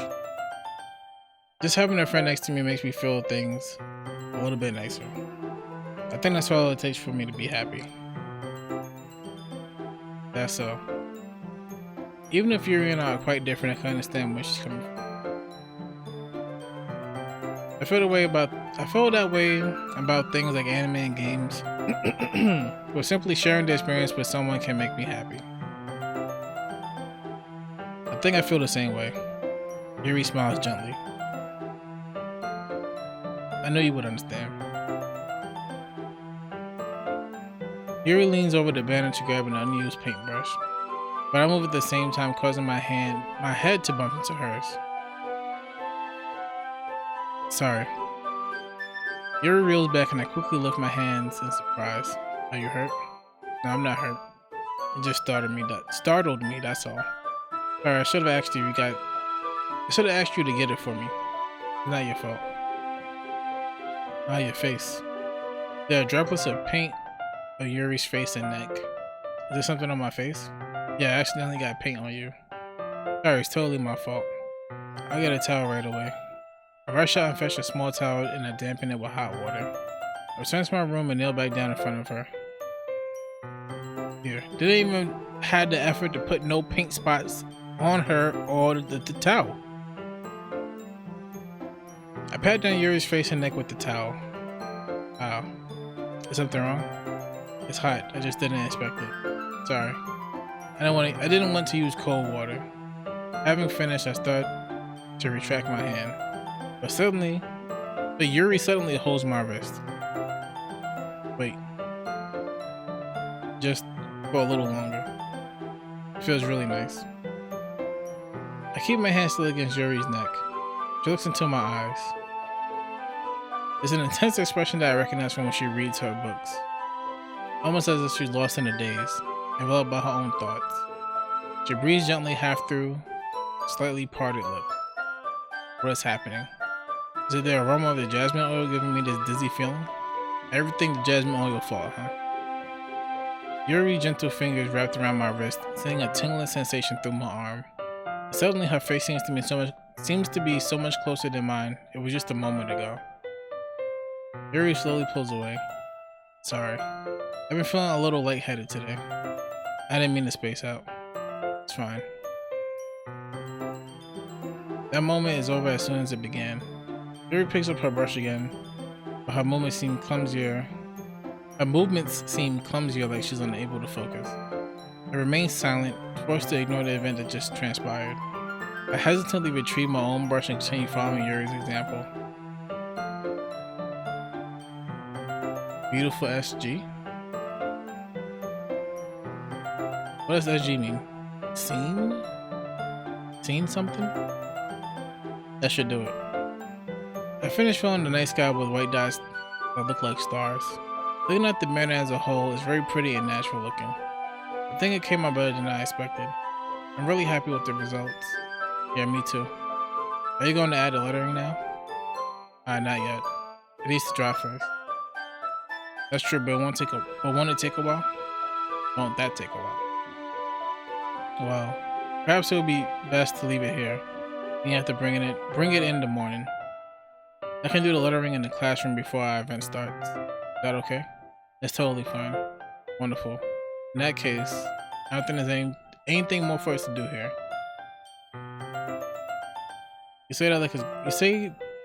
Just having a friend next to me makes me feel things a little bit nicer. I think that's all it takes for me to be happy. That's so. Even if Yuri and I are quite different, I can understand where she's coming from. I feel that way about things like anime and games. But simply sharing the experience with someone can make me happy. I think I feel the same way. Yuri smiles gently. I know you would understand. Yuri leans over the banner to grab an unused paintbrush, but I move at the same time, causing my head to bump into hers. Sorry. Yuri reels back and I quickly lift my hands in surprise. Are you hurt? No, I'm not hurt. It just startled me, that's all. Sorry, I should have asked you to get it for me. It's not your fault. Ah, your face. There are droplets of paint on Yuri's face and neck. Is there something on my face? Yeah, I accidentally got paint on you. Sorry, it's totally my fault. I'll get a towel right away. I rush out and fetch a small towel and I dampen it with hot water. I return to my room and kneel back down in front of her. Here, didn't even have the effort to put no paint spots on her or the towel. I pat down Yuri's face and neck with the towel. Wow. Is something wrong? It's hot. I just didn't expect it. Sorry. I didn't want to use cold water. Having finished, I start to retract my hand. But Yuri suddenly holds my wrist. Wait. Just for a little longer. It feels really nice. I keep my hand still against Yuri's neck. She looks into my eyes. It's an intense expression that I recognize from when she reads her books. Almost as if she's lost in a daze, enveloped by her own thoughts. She breathes gently, half through slightly parted lips. What is happening? Is it the aroma of the jasmine oil giving me this dizzy feeling? Everything the jasmine oil fault, huh? Yuri's gentle fingers wrapped around my wrist, sending a tingling sensation through my arm. Suddenly, her face seems to be so much closer than mine. It was just a moment ago. Yuri slowly pulls away. Sorry, I've been feeling a little lightheaded today. I didn't mean to space out. It's fine. That moment is over as soon as it began. Yuri picks up her brush again, but her movements seem clumsier. Like she's unable to focus. I remain silent, forced to ignore the event that just transpired. I hesitantly retrieve my own brush and continue following Yuri's example. Beautiful SG? What does SG mean? Seen? Seen something? That should do it. I finished filling the night sky with white dots that look like stars. Looking at the manor as a whole, it's very pretty and natural looking. I think it came out better than I expected. I'm really happy with the results. Yeah, me too. Are you going to add the lettering now? Not yet. It needs to dry first. That's true, but won't it take a while? Won't that take a while? Well, perhaps it would be best to leave it here. You have to bring it in the morning. I can do the lettering in the classroom before our event starts. Is that okay? It's totally fine. Wonderful. In that case, I don't think there's anything more for us to do here. You say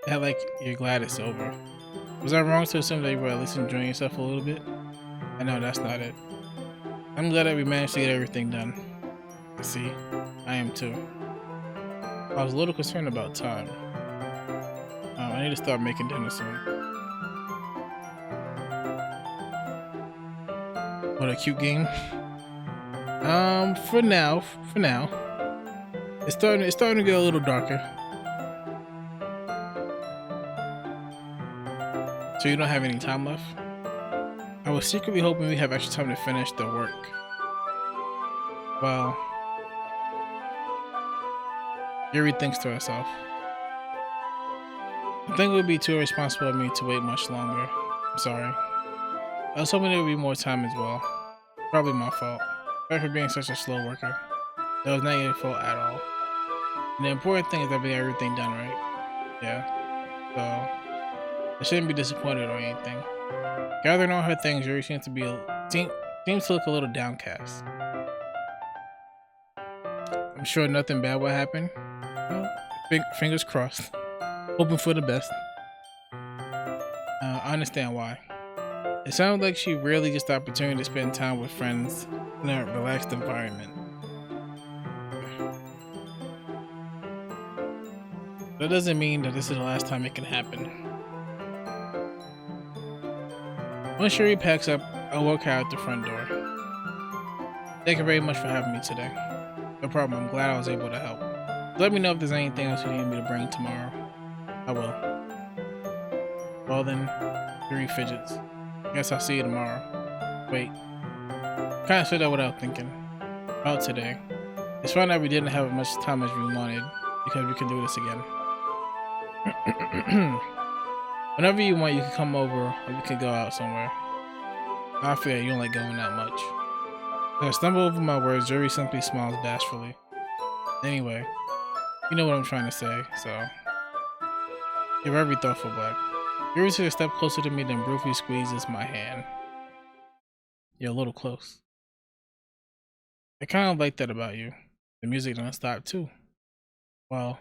that like you're glad it's over. Was I wrong to assume that you were at least enjoying yourself a little bit? I know that's not it. I'm glad that we managed to get everything done. See, I am too. I was a little concerned about time. I need to start making dinner soon. What a cute game. For now, it's starting to get a little darker. So you don't have any time left? I was secretly hoping we have extra time to finish the work. Well, Yuri thinks to herself. I think it would be too irresponsible of me to wait much longer. I'm sorry. I was hoping there would be more time as well. Probably my fault. Sorry for being such a slow worker. That was not your fault at all. And the important thing is that we got everything done, right? Yeah. So I shouldn't be disappointed or anything. Gathering all her things, Yuri seems to look a little downcast. I'm sure nothing bad will happen. Well, fingers crossed. Hoping for the best. I understand why. It sounds like she rarely gets the opportunity to spend time with friends in a relaxed environment. That doesn't mean that this is the last time it can happen. Once Yuri packs up, I'll walk her out the front door. Thank you very much for having me today. No problem, I'm glad I was able to help. Let me know if there's anything else you need me to bring tomorrow. I will. Well then, Yuri fidgets. Guess I'll see you tomorrow. Wait. Kinda said that without thinking. About today. It's fine that we didn't have as much time as we wanted, because we can do this again. Whenever you want, you can come over, or we can go out somewhere. I figure you don't like going that much. As I stumble over my words, Yuri simply smiles bashfully. Anyway, you know what I'm trying to say, so... You're very thoughtful, Black. Yuri took a step closer to me, then briefly squeezes my hand. You're a little close. I kind of like that about you. The music don't stop too. Well,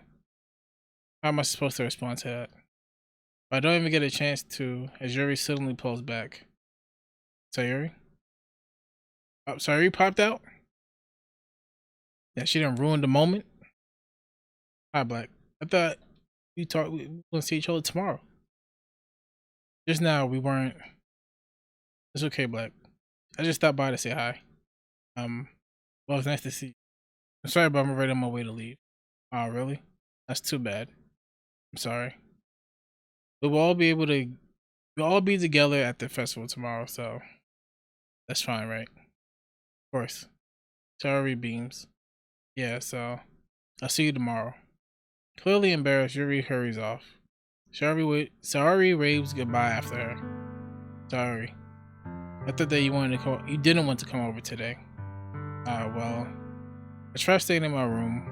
how am I supposed to respond to that? I don't even get a chance to, as Yuri suddenly pulls back. Sayuri? Oh, Sayuri popped out? Yeah, she done ruined the moment? Hi, Black. I thought we were gonna see each other tomorrow. Just now, we weren't. It's okay, Black. I just stopped by to say hi. Well, it's nice to see you. I'm sorry, but I'm already on my way to leave. Oh, really? That's too bad. I'm sorry. We'll all be together at the festival tomorrow, so that's fine, right? Of course. Sorry, beams. Yeah, so I'll see you tomorrow. Clearly embarrassed, Yuri hurries off. Sorry waves goodbye after her. Sorry. I thought that you didn't want to come over today. Well, I tried staying in my room,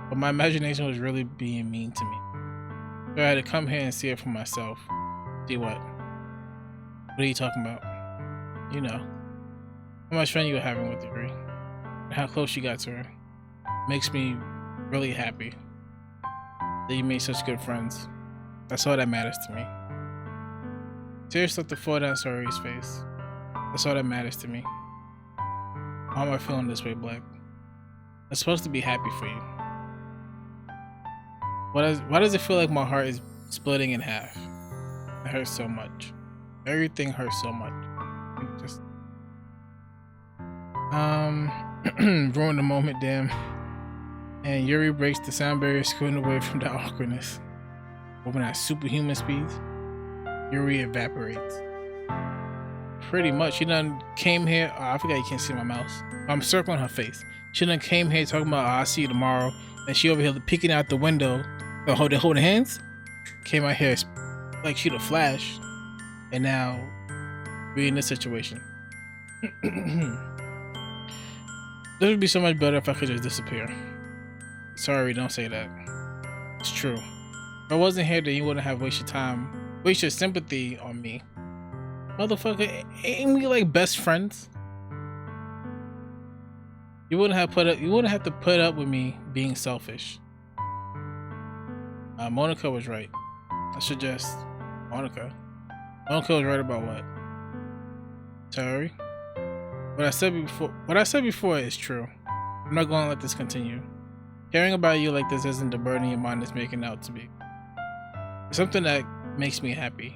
but my imagination was really being mean to me. So I had to come here and see it for myself. See what? What are you talking about? You know. How much fun you were having with Yuri. And how close you got to her. Makes me really happy that you made such good friends. That's all that matters to me. Tears start to fall down Sorry's face. That's all that matters to me. Why am I feeling this way, Black? I'm supposed to be happy for you. Why does it feel like my heart is splitting in half? It hurts so much. Everything hurts so much. Just ruin the moment, damn. And Yuri breaks the sound barrier, scooting away from the awkwardness. Moving at superhuman speeds, Yuri evaporates. Pretty much, she done came here. Oh, I forgot you can't see my mouse. I'm circling her face. She done came here talking about, I'll see you tomorrow. And she over here peeking out the window, holding hands. Came out here like she the Flash. And now we're in this situation. This would be so much better if I could just disappear. Sorry, don't say that. It's true. If I wasn't here, then you wouldn't have wasted your sympathy on me. Motherfucker, ain't we like best friends? You wouldn't have to put up with me being selfish. Monica was right. Monica was right about what? Sorry. What I said before is true. I'm not going to let this continue. Caring about you like this isn't the burden your mind is making out to be. It's something that makes me happy.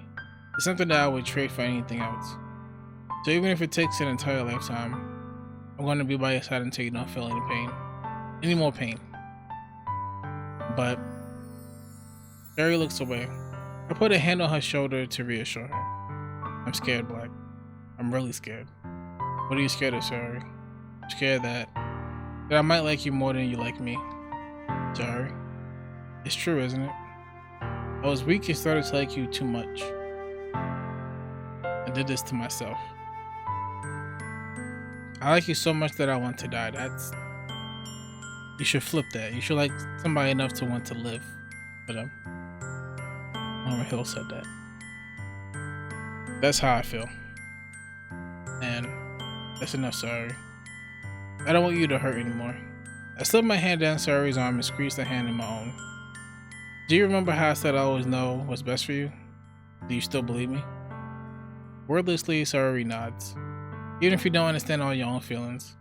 It's something that I would trade for anything else. So even if it takes an entire lifetime, I'm going to be by your side until you don't feel any more pain. But Barry looks away. I put a hand on her shoulder to reassure her. I'm scared, Black. I'm really scared. What are you scared of, Sorry? I'm scared that I might like you more than you like me. Sorry. It's true, isn't it? I was weak and started to like you too much. I did this to myself. I like you so much that I want to die. You should flip that. You should like somebody enough to want to live for them. Norman Hill said that. That's how I feel. And that's enough, Sorry. I don't want you to hurt anymore. I slipped my hand down Sorry's arm and squeezed the hand in my own. Do you remember how I said I always know what's best for you? Do you still believe me? Wordlessly, Sorry nods. Even if you don't understand all your own feelings.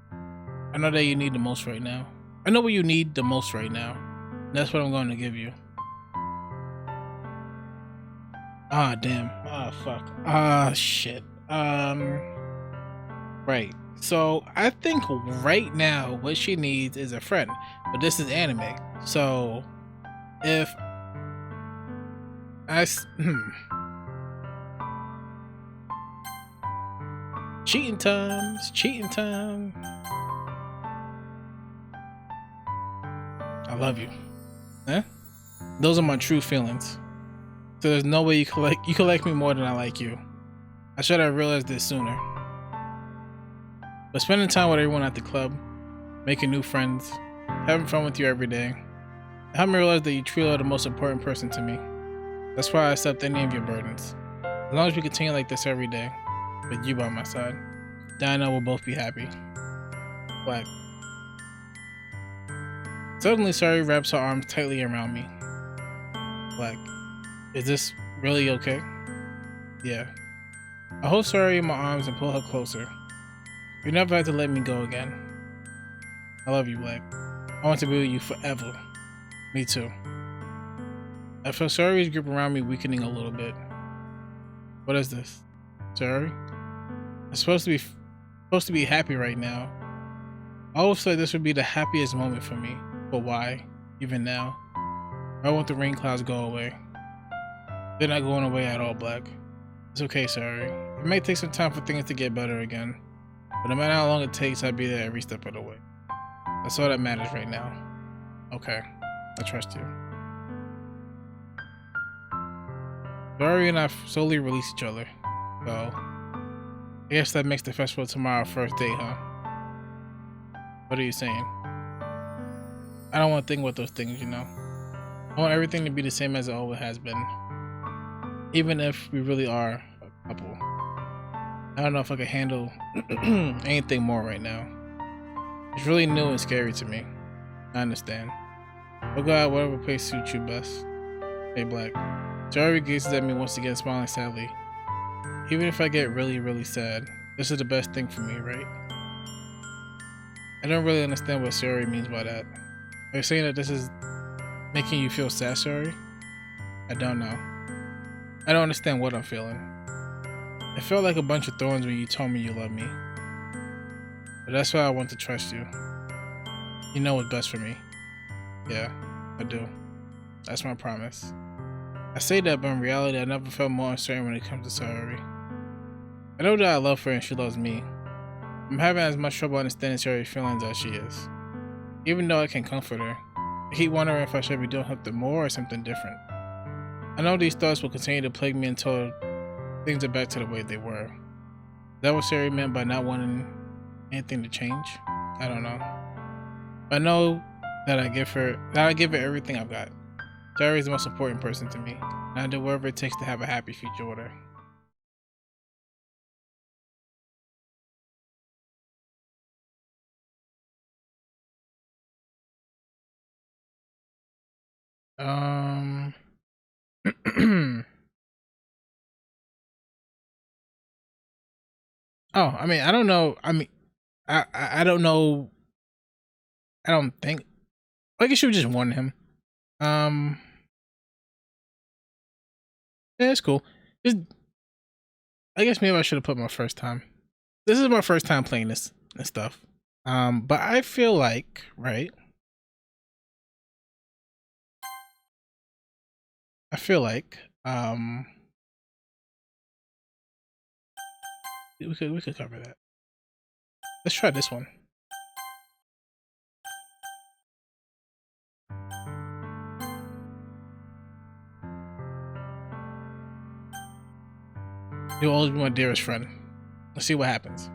I know that you need the most right now. I know what you need the most right now. And that's what I'm going to give you. Ah, damn. Ah, fuck. Ah, shit. Right. So I think right now what she needs is a friend. But this is anime. So if cheating time. I love you. Huh? Those are my true feelings. So there's no way you can like me more than I like you. I should have realized this sooner. But spending time with everyone at the club, making new friends, having fun with you every day, helped me realize that you truly are the most important person to me. That's why I accept any of your burdens. As long as we continue like this every day, with you by my side, then I know we'll both be happy. Black. Suddenly, Sorry wraps her arms tightly around me. Black. Is this really okay? Yeah. I hold Sorry in my arms and pull her closer. You never have to let me go again. I love you, Black. I want to be with you forever. Me too. I feel Sorry's grip around me weakening a little bit. What is this? Sorry? I'm supposed to be happy right now. I always thought this would be the happiest moment for me. But why? Even now? I want the rain clouds to go away. They're not going away at all, Black. It's okay, Sorry. It may take some time for things to get better again. But no matter how long it takes, I'll be there every step of the way. That's all that matters right now. Okay, I trust you. Dory and I slowly release each other. So, I guess that makes the festival tomorrow first date, huh? What are you saying? I don't want to think about those things, you know? I want everything to be the same as it always has been. Even if we really are a couple. I don't know if I can handle anything more right now. It's really new and scary to me. I understand. We'll go out whatever place suits you best. Hey, Black. Jerry gazes at me once again, smiling sadly. Even if I get really, really sad, this is the best thing for me, right? I don't really understand what Sari means by that. Are you saying that this is making you feel sad, Sari? I don't know. I don't understand what I'm feeling. It felt like a bunch of thorns when you told me you love me. But that's why I want to trust you. You know what's best for me. Yeah, I do. That's my promise. I say that, but in reality, I never felt more uncertain when it comes to Sari. I know that I love her and she loves me. I'm having as much trouble understanding Sari's feelings as she is. Even though I can comfort her, I keep wondering if I should be doing something more or something different. I know these thoughts will continue to plague me until things are back to the way they were. Is that what Sari meant by not wanting anything to change? I don't know. I know that I give her everything I've got. Sari is the most important person to me, and I do whatever it takes to have a happy future with her. Oh, I mean, I don't know. I mean, I don't know. I don't think. I guess you just warn him. Yeah, it's cool. Just, I guess maybe I should have put my first time. This is my first time playing this and stuff. But I feel like, right? I feel like, we could cover that. Let's try this one. You'll always be my dearest friend. Let's see what happens.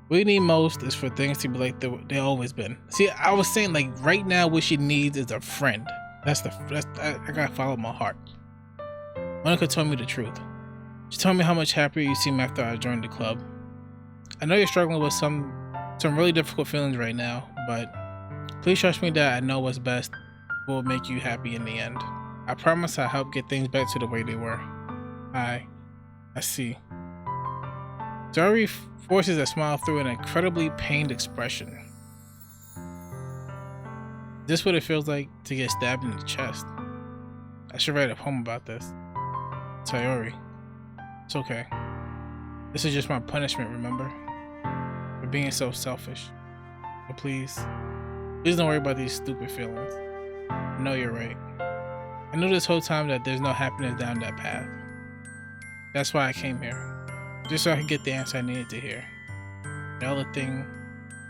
What you need most is for things to be like they always been. See, I was saying like right now what she needs is a friend. I gotta follow my heart. Monica told me the truth. She told me how much happier you seem after I joined the club. I know you're struggling with some really difficult feelings right now, but please trust me that I know what's best will make you happy in the end. I promise I'll help get things back to the way they were. I see. Dory forces a smile through an incredibly pained expression. Is this what it feels like to get stabbed in the chest? I should write a poem about this. Sayori. It's okay. This is just my punishment, remember? For being so selfish. But please don't worry about these stupid feelings. I know you're right. I knew this whole time that there's no happiness down that path. That's why I came here. Just so I could get the answer I needed to hear. The other thing,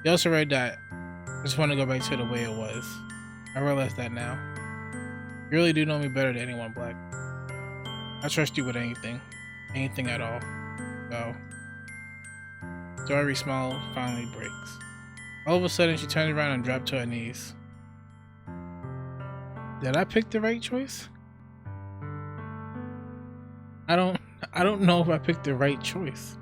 you also read that I just want to go back to the way it was. I realize that now. You really do know me better than anyone, Black. I trust you with anything at all. So, Dory's smile finally breaks. All of a sudden, she turns around and drops to her knees. Did I pick the right choice? I don't know if I picked the right choice.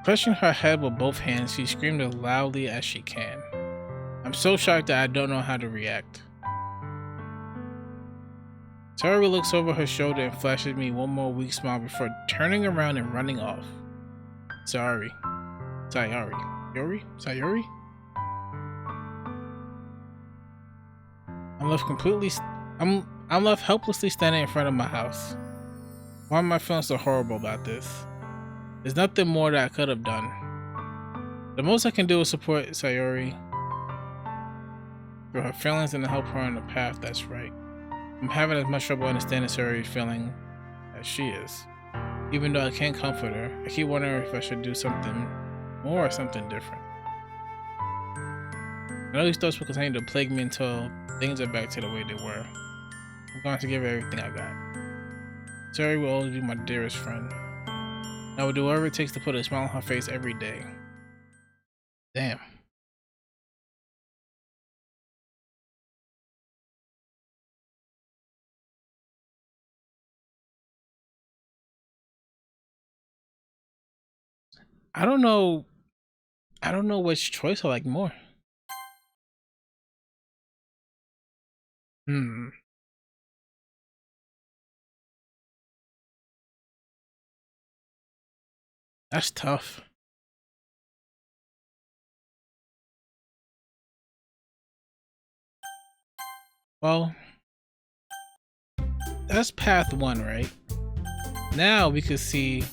Crushing her head with both hands, she screamed as loudly as she can. I'm so shocked that I don't know how to react. Tori looks over her shoulder and flashes me one more weak smile before turning around and running off. Sayori. I'm left helplessly standing in front of my house. Why am I feeling so horrible about this? There's nothing more that I could have done. The most I can do is support Sayori through her feelings and help her on the path that's right. I'm having as much trouble understanding Sayori's feeling as she is. Even though I can't comfort her, I keep wondering if I should do something more or something different. I know these thoughts will continue to plague me until things are back to the way they were. I'm going to give her everything I got. Terry will always be my dearest friend. I will do whatever it takes to put a smile on her face every day. Damn. I don't know which choice I like more. That's tough. Well, that's path 1, right? Now we can see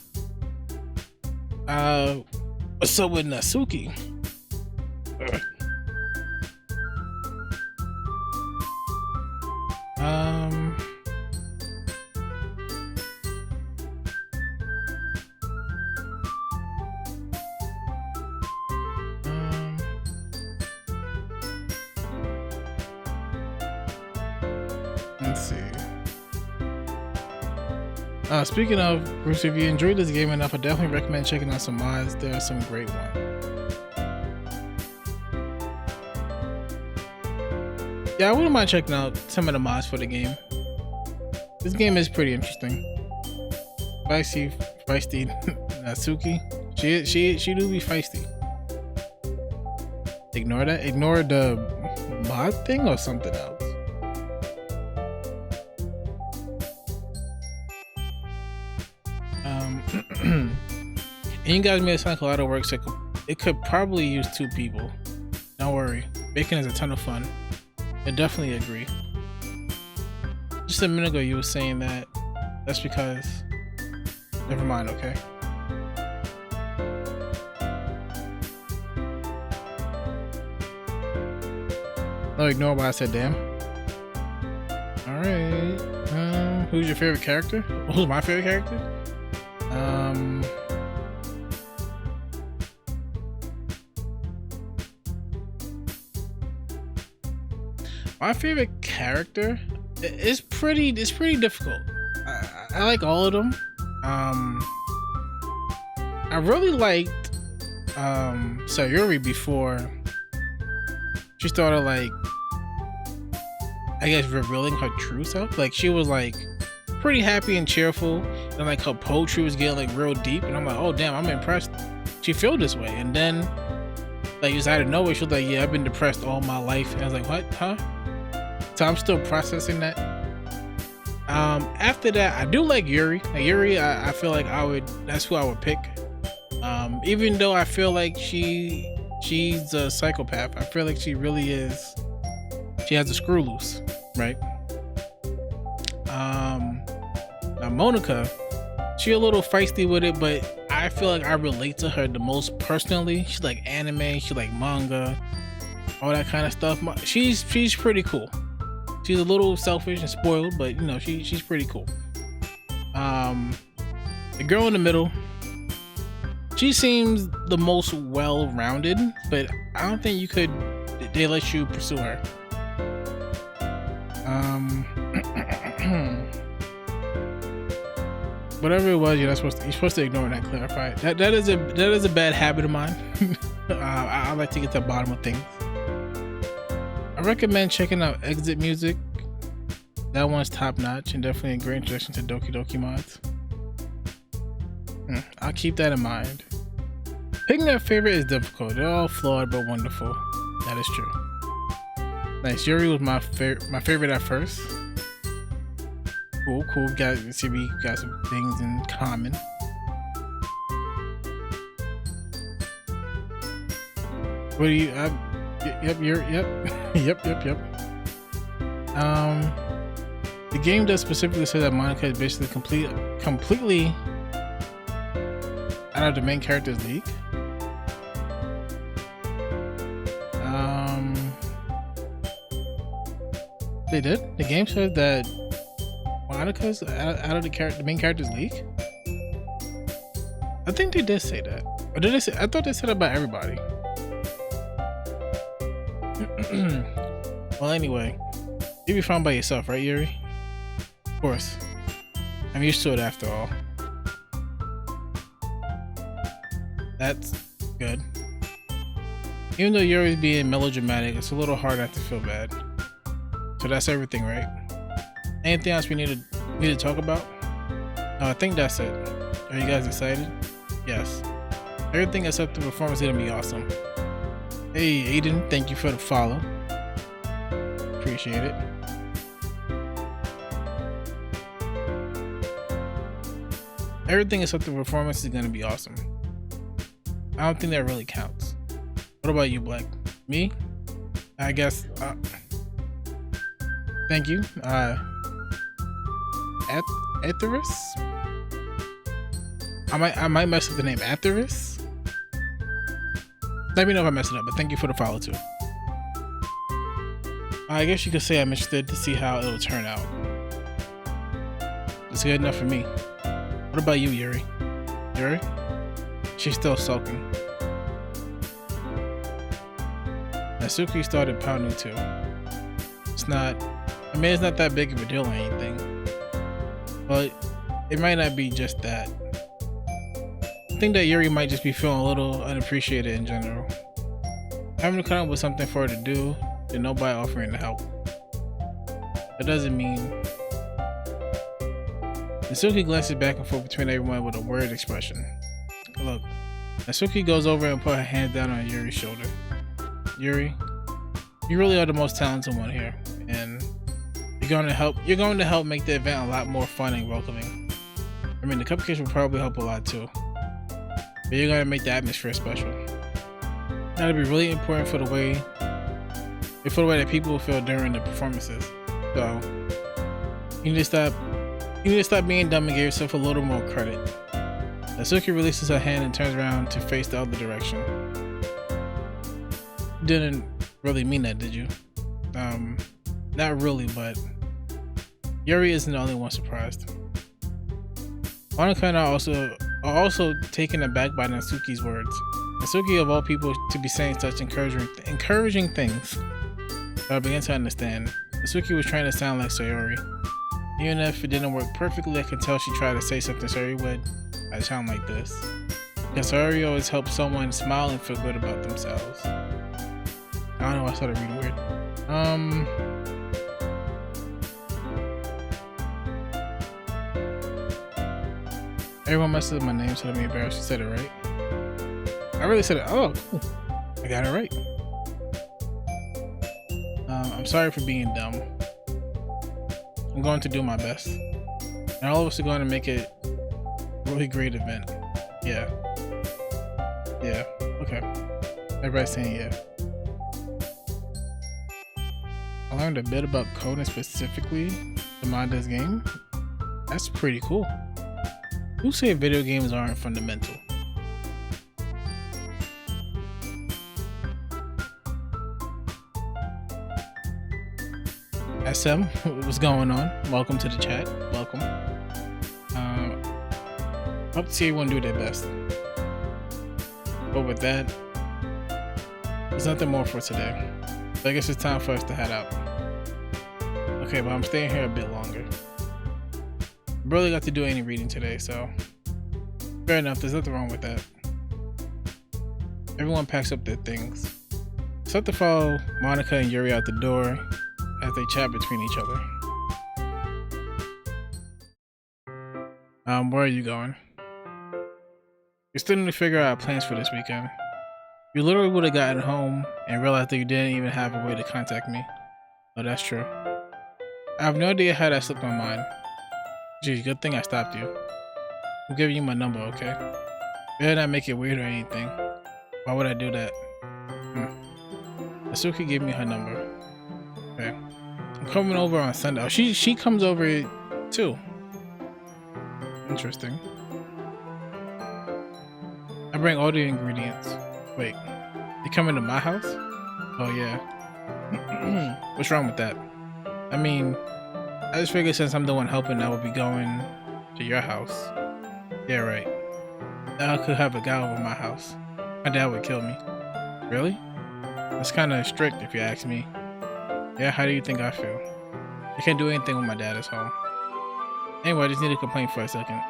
what's up with Natsuki. Let's see. Speaking of, Bruce, if you enjoyed this game enough, I definitely recommend checking out some mods. There are some great ones. Yeah, I wouldn't mind checking out some of the mods for the game. This game is pretty interesting. Feisty Natsuki. She do be feisty. Ignore that. Ignore the mod thing or something else. And you guys made it sound like a lot of work, so it could probably use 2 people. Don't worry, baking is a ton of fun. I definitely agree. Just a minute ago you were saying that. That's because... Never mind, okay? No, ignore why I said damn. Alright. Who's your favorite character? Who's my favorite character? My favorite character is pretty difficult. I like all of them. I really liked Sayuri before she started, like, I guess revealing her true self. Like, she was like pretty happy and cheerful, and like her poetry was getting like real deep, and I'm like, oh damn, I'm impressed she feel this way. And then like just out of nowhere she was like, yeah, I've been depressed all my life. And I was like, what? Huh? So I'm still processing that. After that, I do like Yuri. Yuri, I feel like that's who I would pick. Even though I feel like she's a psychopath, I feel like she really is. She has a screw loose, right? Now Monica, she a little feisty with it, but I feel like I relate to her the most personally. She's like anime, she like manga, all that kind of stuff. She's pretty cool. She's a little selfish and spoiled, but you know, she's pretty cool. The girl in the middle, she seems the most well-rounded, but I don't think they let you pursue her. Whatever it was, you're supposed to ignore that. Clarify it. That is a bad habit of mine. I like to get to the bottom of things. I recommend checking out Exit Music. That one's top notch and definitely a great introduction to Doki Doki mods. I'll keep that in mind. Picking a favorite is difficult. They're all flawed but wonderful. That is true. Nice. Yuri was my favorite at first. Cool. We got some things in common. What do you? Yep. The game does specifically say that Monica is basically completely out of the main character's league. They did. The game says that Monica's out of the main character's league. I think they did say that. Or did they say? I thought they said it about everybody. Well, anyway, you'll be fine by yourself, right, Yuri? Of course. I'm used to it after all. That's good. Even though Yuri's being melodramatic, it's a little hard not to feel bad. So that's everything, right? Anything else we need to talk about? No, I think that's it. Are you guys excited? Yes. Everything except the performance is gonna be awesome. Hey, Aiden, thank you for the follow. Appreciate it. Everything except the performance is gonna be awesome. I don't think that really counts. What about you, Black? Me? I guess. Thank you. Atheris? I might mess up the name. Atheris? Let me know if I mess it up, but thank you for the follow too. I guess you could say I'm interested to see how it'll turn out. It's good enough for me. What about you, Yuri? Yuri? She's still sulking. Natsuki started pounding too. It's not that big of a deal or anything. But it might not be just that. I think that Yuri might just be feeling a little unappreciated in general. Having to come up with something for her to do and nobody offering to help. That doesn't mean. Natsuki glances back and forth between everyone with a worried expression. Look, Natsuki goes over and put her hand down on Yuri's shoulder. Yuri, you really are the most talented one here, and you're going to help make the event a lot more fun and welcoming. I mean, the cupcakes will probably help a lot too, but you're going to make the atmosphere special. That'll be really important for the way that people will feel during the performances. So you need to stop being dumb and give yourself a little more credit. Natsuki releases her hand and turns around to face the other direction. Didn't really mean that, did you? Not really, but Yuri isn't the only one surprised. Monika and I are also taken aback by Natsuki's words. Natsuki, of all people, to be saying such encouraging things. But I began to understand. Natsuki was trying to sound like Sayori. Even if it didn't work perfectly, I could tell she tried to say something Sayori would. I sound like this. Because Sayori always helps someone smile and feel good about themselves. I don't know why I started reading weird. Everyone messes up my name, so let me embarrass you. Said it right. I really said it. Oh, cool. I got it right. I'm sorry for being dumb. I'm going to do my best. And all of us are going to make it a really great event. Yeah. Yeah. Okay. Everybody's saying yeah. I learned a bit about coding, specifically the Manda's game. That's pretty cool. Who say video games aren't fundamental? SM, what's going on? Welcome to the chat. Welcome. Hope to see everyone do their best. But with that, there's nothing more for today. So I guess it's time for us to head out. Okay, but I'm staying here a bit longer. Barely got to do any reading today, so fair enough. There's nothing wrong with that. Everyone packs up their things. Start to follow Monika and Yuri out the door as they chat between each other. Where are you going? You're still trying to figure out plans for this weekend. You literally would have gotten home and realized that you didn't even have a way to contact me. Oh, that's true. I have no idea how that slipped my mind. Geez, good thing I stopped you. I'm giving you my number, okay? Better not make it weird or anything. Why would I do that? Natsuki gave me her number. Okay. I'm coming over on Sunday. Oh, she comes over too. Interesting. I bring all the ingredients. Wait, you coming to my house? Oh yeah. What's wrong with that? I mean, I just figured since I'm the one helping, I would be going to your house. Yeah, right. I could have a guy over my house. My dad would kill me. Really? That's kind of strict if you ask me. Yeah, how do you think I feel? I can't do anything when my dad is home. Anyway, I just need to complain for a second.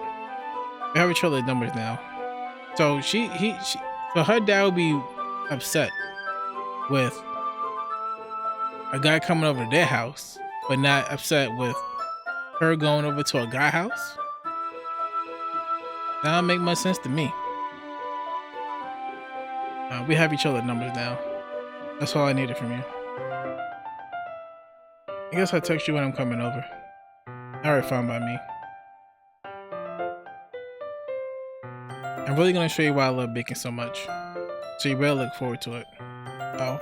We have each other's numbers now. So so her dad would be upset with a guy coming over to their house, but not upset with her going over to a guy house. That don't make much sense to me. We have each other's numbers now. That's all I needed from you. I guess I'll text you when I'm coming over. Alright, fine by me. I'm really gonna show you why I love baking so much. So you better look forward to it. Oh.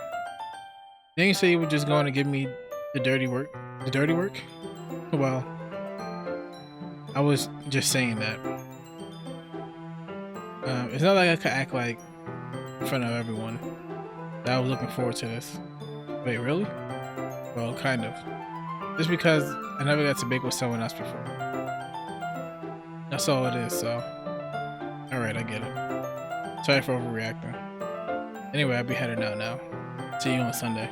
Didn't you say you were just going to give me the dirty work? The dirty work? Well, I was just saying that. It's not like I could act like in front of everyone that I was looking forward to this. Wait, really? Well, kind of. Just because I never got to bake with someone else before. That's all it is, so. Alright, I get it. Sorry for overreacting. Anyway, I'll be heading out now. See you on Sunday.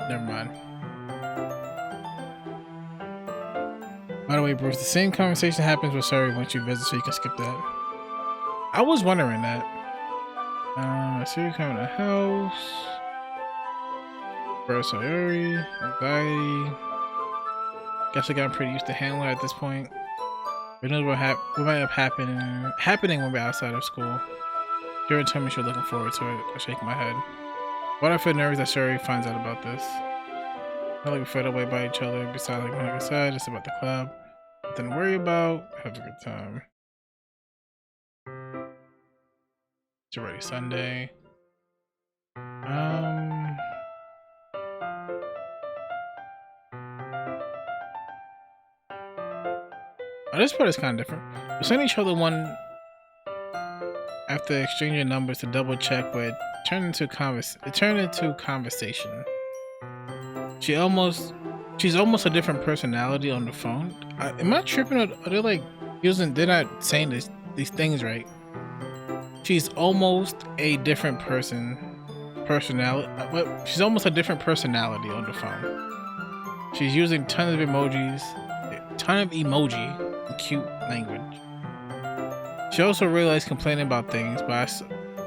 Never mind. By the way, Bruce, the same conversation happens with Suri once you visit, so you can skip that. I was wondering that. Suri coming to the house. First Suri, anxiety. Guess I got pretty used to handling it at this point. Who knows what might have happening when we're outside of school. Karen told me she was looking forward to it. I shake my head. What I feel nervous that Suri finds out about this. Not like we fed away by each other. Besides, like I said, it's about the club. Nothing to worry about. Have a good time. It's already Sunday. Oh, this part is kind of different. We sent each other one after exchanging numbers to double check, but it turned into conversation. She's almost a different personality on the phone. Am I tripping? Or are they like using? They're not saying these things right. She's almost a different personality. She's almost a different personality on the phone. She's using tons of emojis, and cute language. She also realized complaining about things, but I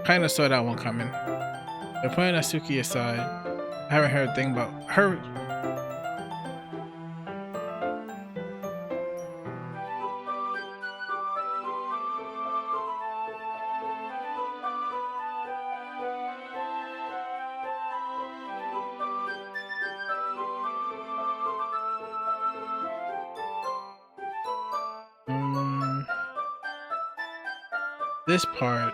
kind of saw that one coming. They're putting Natsuki aside. I haven't heard a thing about her. This part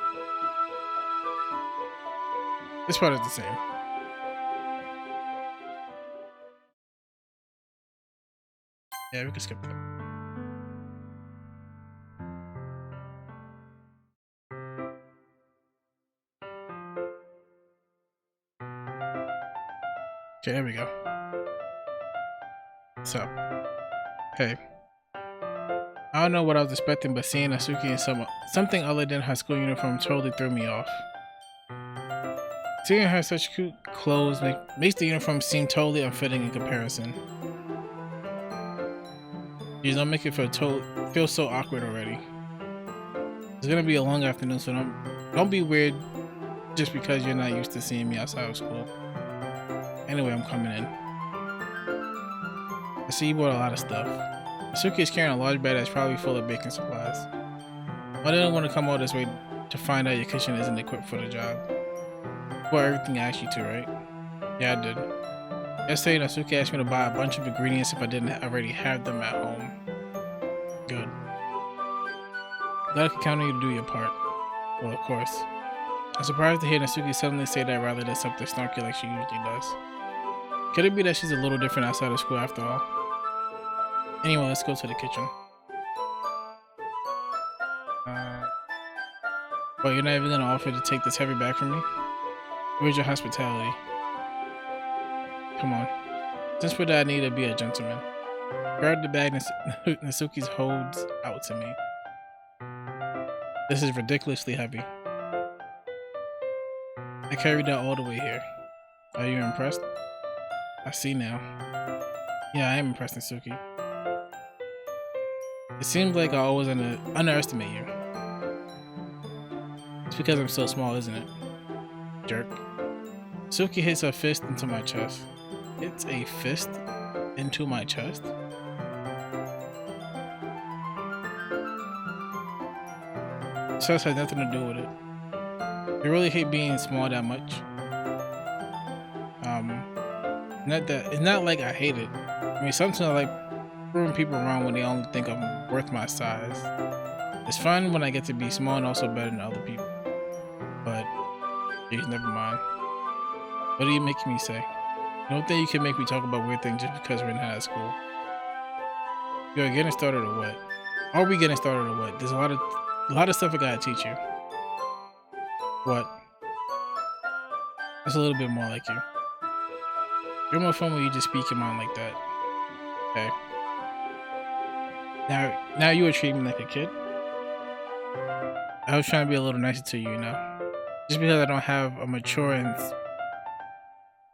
is the same. Yeah, we can skip that. Okay, there we go. So, hey. I don't know what I was expecting, but seeing Natsuki in something other than her school uniform totally threw me off. Seeing her such cute clothes makes the uniform seem totally unfitting in comparison. Please don't make it feel so awkward already. It's gonna be a long afternoon, so don't be weird just because you're not used to seeing me outside of school. Anyway, I'm coming in. I see you bought a lot of stuff. Natsuki is carrying a large bag that's probably full of baking supplies. I didn't want to come all this way to find out your kitchen isn't equipped for the job. Well, everything I asked you to, right? Yeah, I did. Yesterday, Natsuki asked me to buy a bunch of ingredients if I didn't already have them at home. Good. Glad I could count on you to do your part. Well, of course. I'm surprised to hear Natsuki suddenly say that rather than something snarky like she usually does. Could it be that she's a little different outside of school after all? Anyway, let's go to the kitchen. Well, you're not even gonna offer to take this heavy bag from me? Where's your hospitality? Come on. Since for that, I need to be a gentleman. Grab the bag Natsuki holds out to me. This is ridiculously heavy. I carried that all the way here. Are you impressed? I see now. Yeah, I am impressed, Natsuki. It seems like I always underestimate you. It's because I'm so small, isn't it? Jerk. Natsuki hits her fist into my chest. Hits a fist into my chest? Chest has nothing to do with it. You really hate being small that much? It's not like I hate it. I mean, sometimes I like proving people wrong when they only think I'm worth my size. It's fun when I get to be small and also better than other people. But, geez, never mind. What are you making me say? You don't think you can make me talk about weird things just because we're in high school? You're getting started or what? Are we getting started or what? There's a lot of stuff I gotta teach you. What? It's a little bit more like you. You're more fun when you just speak your mind like that. Okay. Now you are treating me like a kid? I was trying to be a little nicer to you, you know? Just because I don't have a mature and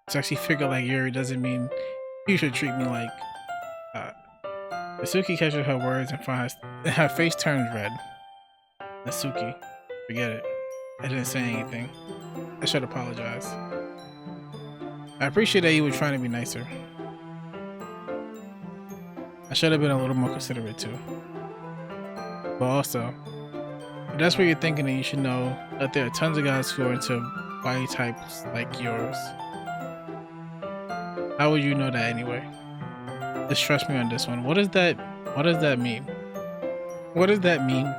sexy figure like Yuri doesn't mean you should treat me like... Natsuki catches her words and her face turns red. Natsuki, forget it. I didn't say anything. I should apologize. I appreciate that you were trying to be nicer. I should have been a little more considerate too. But also, if that's what you're thinking, then you should know that there are tons of guys who are into body types like yours. How would you know that anyway? Just trust me on this one. What does that mean? What does that mean?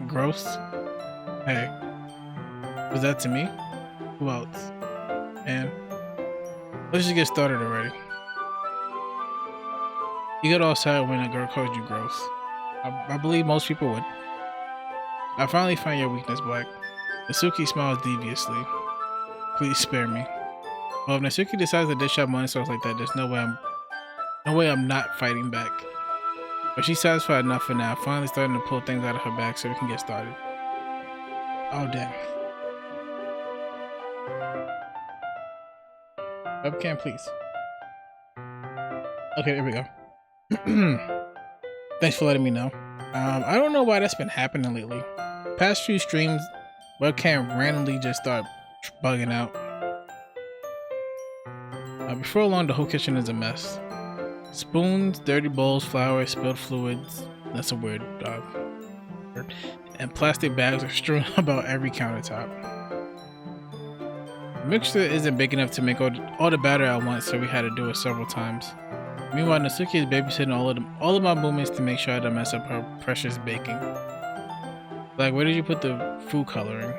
Gross? Hey. Was that to me? Who else? And let's just get started already. You get all sad when a girl calls you gross. I believe most people would. I finally find your weakness, Black. Natsuki smiles deviously. Please spare me. Well, if Natsuki decides to dish out money stars like that, there's no way I'm not fighting back. But she's satisfied enough for now, finally starting to pull things out of her bag so we can get started. Oh damn. Webcam, please. Okay, there we go. Thanks for letting me know. I don't know why that's been happening lately. Past few streams, webcam randomly just start bugging out. Before long, the whole kitchen is a mess. Spoons, dirty bowls, flour, spilled fluids. That's a weird word. And plastic bags are strewn about every countertop. The mixture isn't big enough to make all the batter at once, so we had to do it several times. Meanwhile, Natsuki is babysitting all of my movements to make sure I don't mess up her precious baking. Like, where did you put the food coloring?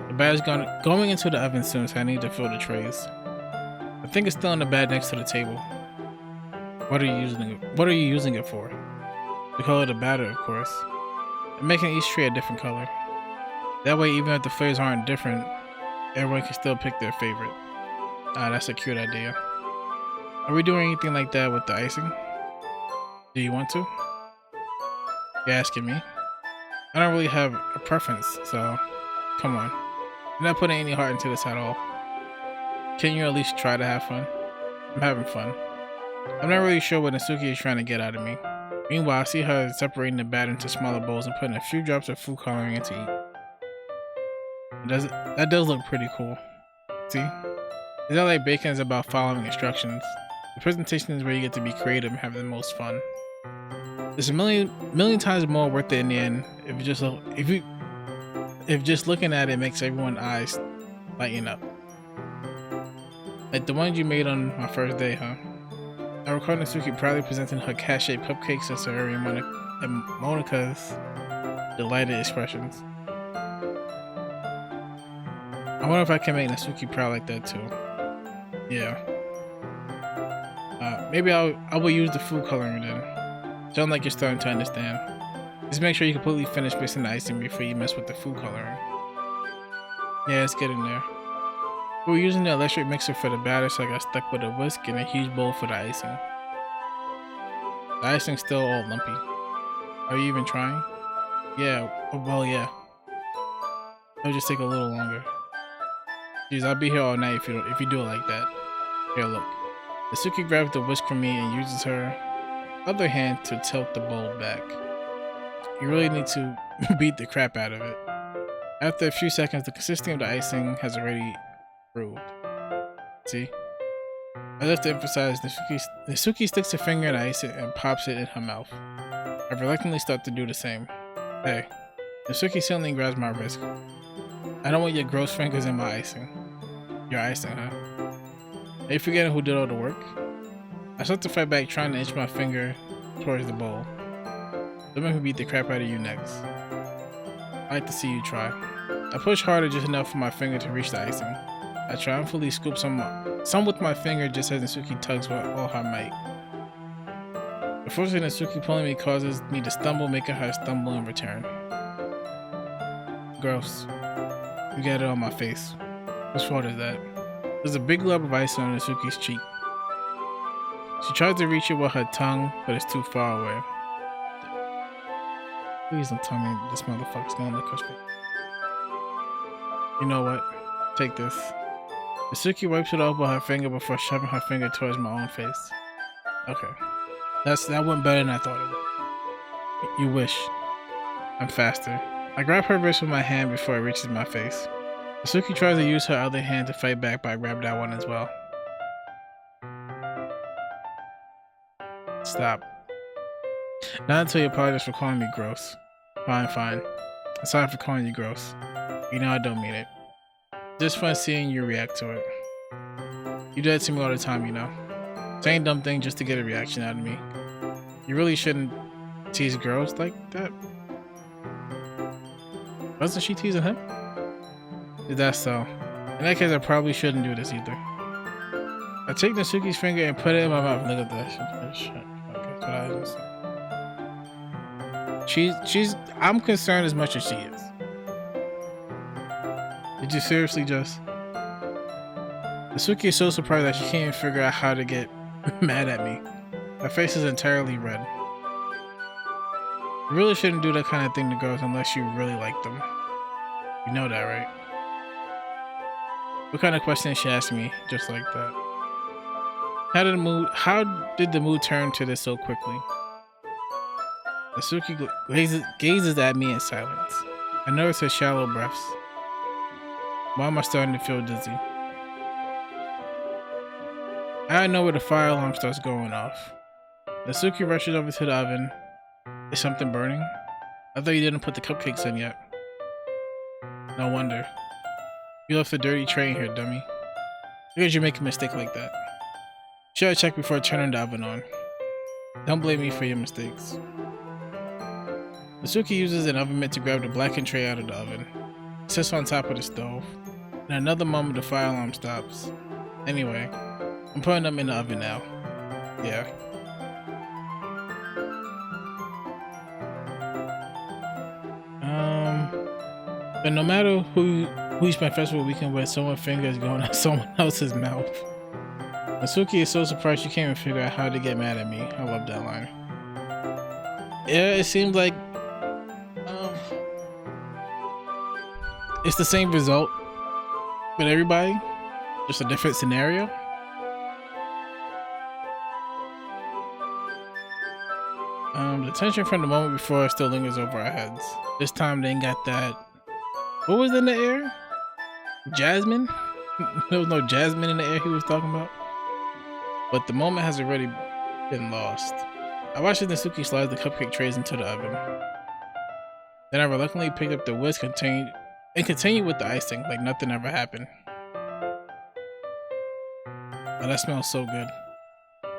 The batter's going into the oven soon, so I need to fill the trays. I think it's still in the bag next to the table. What are you using it for? To color the batter, of course. I'm making each tray a different color. That way, even if the flavors aren't different, everyone can still pick their favorite. That's a cute idea. Are we doing anything like that with the icing? Do you want to? You're asking me? I don't really have a preference, so come on. I'm not putting any heart into this at all. Can you at least try to have fun? I'm having fun. I'm not really sure what Natsuki is trying to get out of me. Meanwhile, I see her separating the batter into smaller bowls and putting a few drops of food coloring into each. That does look pretty cool. See? It's not like baking is about following instructions. The presentation is where you get to be creative and have the most fun. It's a million times more worth it in the end if just looking at it makes everyone's eyes lighten up. Like the ones you made on my first day, huh? I recall Natsuki proudly presenting her cat-shaped cupcakes to Sayori and Monika's delighted expressions. I wonder if I can make Natsuki proud like that too. Yeah. Maybe I will use the food coloring then. Sounds like you're starting to understand. Just make sure you completely finish mixing the icing before you mess with the food coloring. Yeah, let's get in there. We were using the electric mixer for the batter, so I got stuck with a whisk and a huge bowl for the icing. The icing's still all lumpy. Are you even trying? Yeah, well, yeah. It'll just take a little longer. Jeez, I'll be here all night if you do it like that. Here, look. Natsuki grabs the whisk from me and uses her other hand to tilt the bowl back. You really need to beat the crap out of it. After a few seconds, the consistency of the icing has already improved. See? I have to emphasize, Natsuki sticks a finger in the ice and pops it in her mouth. I reluctantly start to do the same. Hey, Natsuki suddenly grabs my wrist. I don't want your gross fingers in my icing. Your icing, huh? Are you forgetting who did all the work? I start to fight back, trying to inch my finger towards the bowl. Don't make me beat the crap out of you next. I'd like to see you try. I push harder just enough for my finger to reach the icing. I triumphantly scoop some with my finger just as Natsuki tugs with all her might. Unfortunately, Natsuki pulling me causes me to stumble, making her stumble in return. Gross. You got it on my face. Whose fault is that? There's a big lump of ice on Natsuki's cheek. She tries to reach it with her tongue, but it's too far away. Please don't tell me this motherfucker's gonna lick her face. You know what? Take this. Natsuki wipes it off with her finger before shoving her finger towards my own face. Okay. That went better than I thought it would. You wish. I'm faster. I grab her wrist with my hand before it reaches my face. Natsuki tries to use her other hand to fight back, but I grab that one as well. Stop. Not until you apologize for calling me gross. Fine. I'm sorry for calling you gross. You know I don't mean it. Just fun seeing you react to it. You do that to me all the time, you know. Saying dumb things just to get a reaction out of me. You really shouldn't tease girls like that. Wasn't she teasing him? Is that so? In that case, I probably shouldn't do this either. I take Natsuki's finger and put it in my mouth. Look at that shit. Okay, that's what I was saying. I'm concerned as much as she is. Did you seriously just? Natsuki is so surprised that she can't even figure out how to get mad at me. Her face is entirely red. You really shouldn't do that kind of thing to girls unless you really like them. You know that, right? What kind of question she asked me just like that? How did the mood turn to this so quickly? Natsuki gazes at me in silence. I notice her shallow breaths. Why am I starting to feel dizzy? I know where the fire alarm starts going off. Natsuki rushes over to the oven. Is something burning? I thought you didn't put the cupcakes in yet. No wonder. You left a dirty tray in here, dummy. Because you make a mistake like that. Should I check before turning the oven on? Don't blame me for your mistakes. Natsuki uses an oven mitt to grab the blackened tray out of the oven. It sits on top of the stove. In another moment, the fire alarm stops. Anyway, I'm putting them in the oven now. Yeah. But no matter who you spend festival weekend with, someone's finger is going out someone else's mouth. Natsuki is so surprised she can't even figure out how to get mad at me. I love that line. Yeah, it seems like it's the same result with everybody, just a different scenario. The tension from the moment before still lingers over our heads. This time they ain't got that. What was in the air? Jasmine? There was no jasmine in the air he was talking about. But the moment has already been lost. I watched as Natsuki slides the cupcake trays into the oven. Then I reluctantly picked up the whisk and continued with the icing like nothing ever happened. Oh, that smells so good.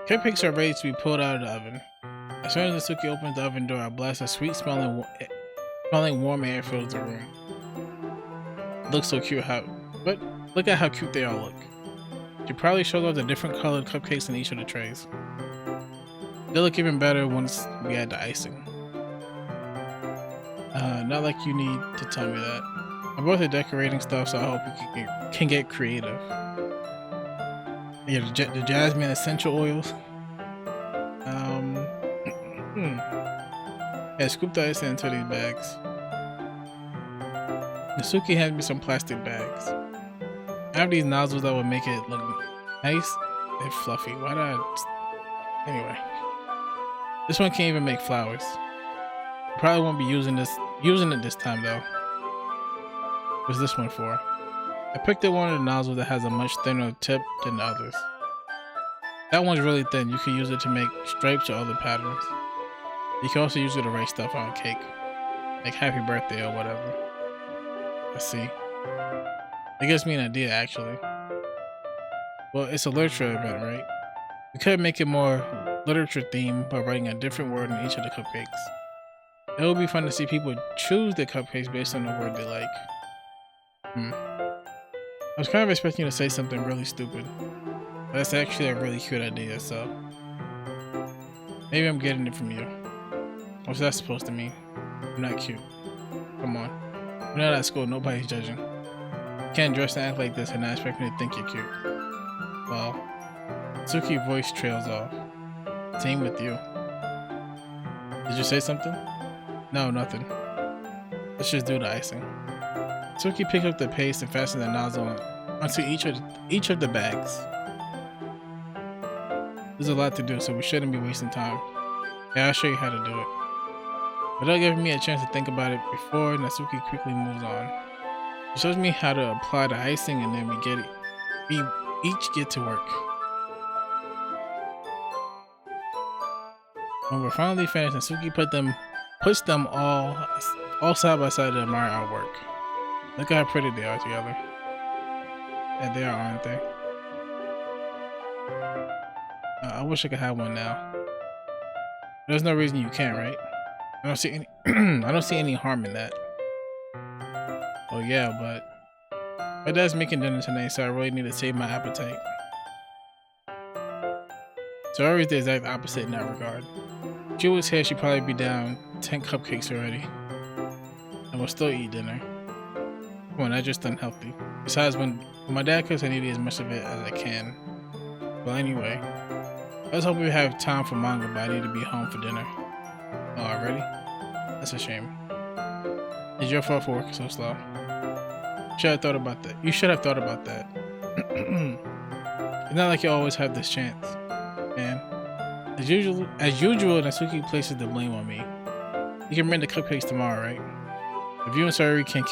Cupcakes are ready to be pulled out of the oven. As soon as Natsuki opens the oven door, a blast of sweet smelling warm air fills the room. It looks so cute but look at how cute they all look. She probably showed off the different colored cupcakes in each of the trays. They look even better once we add the icing. Not like you need to tell me that. I bought the decorating stuff, so I hope you can get creative. Yeah, the jasmine essential oils. Yeah, scoop the ice into these bags. Nasuki hands me some plastic bags. I have these nozzles that would make it look nice and fluffy. Why did I... Anyway. This one can't even make flowers. I probably won't be using it this time though. What's this one for? I picked up one of the nozzles that has a much thinner tip than the others. That one's really thin. You can use it to make stripes or other patterns. You can also use it to write stuff on a cake. Like happy birthday or whatever. Let's see. It gives me an idea actually. Well, it's a literature event, right? We could make it more literature themed by writing a different word in each of the cupcakes. It would be fun to see people choose their cupcakes based on the word they like. I was kind of expecting you to say something really stupid. But that's actually a really cute idea, so... Maybe I'm getting it from you. What's that supposed to mean? I'm not cute. Come on. We're not at school, nobody's judging. You can't dress and act like this and not expect me to think you're cute. Well, Suki's voice trails off. Same with you. Did you say something? No, nothing. Let's just do the icing. Suki picked up the paste and fastened the nozzle onto each of the bags. There's a lot to do, so we shouldn't be wasting time. Yeah, I'll show you how to do it. Without giving me a chance to think about it before, Nasuki quickly moves on. She shows me how to apply the icing, and then we each get to work. When we're finally finished, Nasuki puts them all side by side to admire our work. Look how pretty they are together. And they are, aren't they? I wish I could have one now. There's no reason you can't, right? I don't see any I don't see any harm in that. Oh yeah, but my dad's making dinner tonight, so I really need to save my appetite. So Ari's the exact opposite in that regard. If she was here, she'd probably be down 10 cupcakes already. And we'll still eat dinner. Come on, that's just unhealthy. Besides, when my dad cooks, I need to eat as much of it as I can. Well, anyway, I was hoping we have time for manga, but I need to be home for dinner. Oh, already? That's a shame. It's your fault for working so slow. You should have thought about that. It's not like you always have this chance, man. As usual, Natsuki places the blame on me. You can bring the cupcakes tomorrow, right? If you and Sari can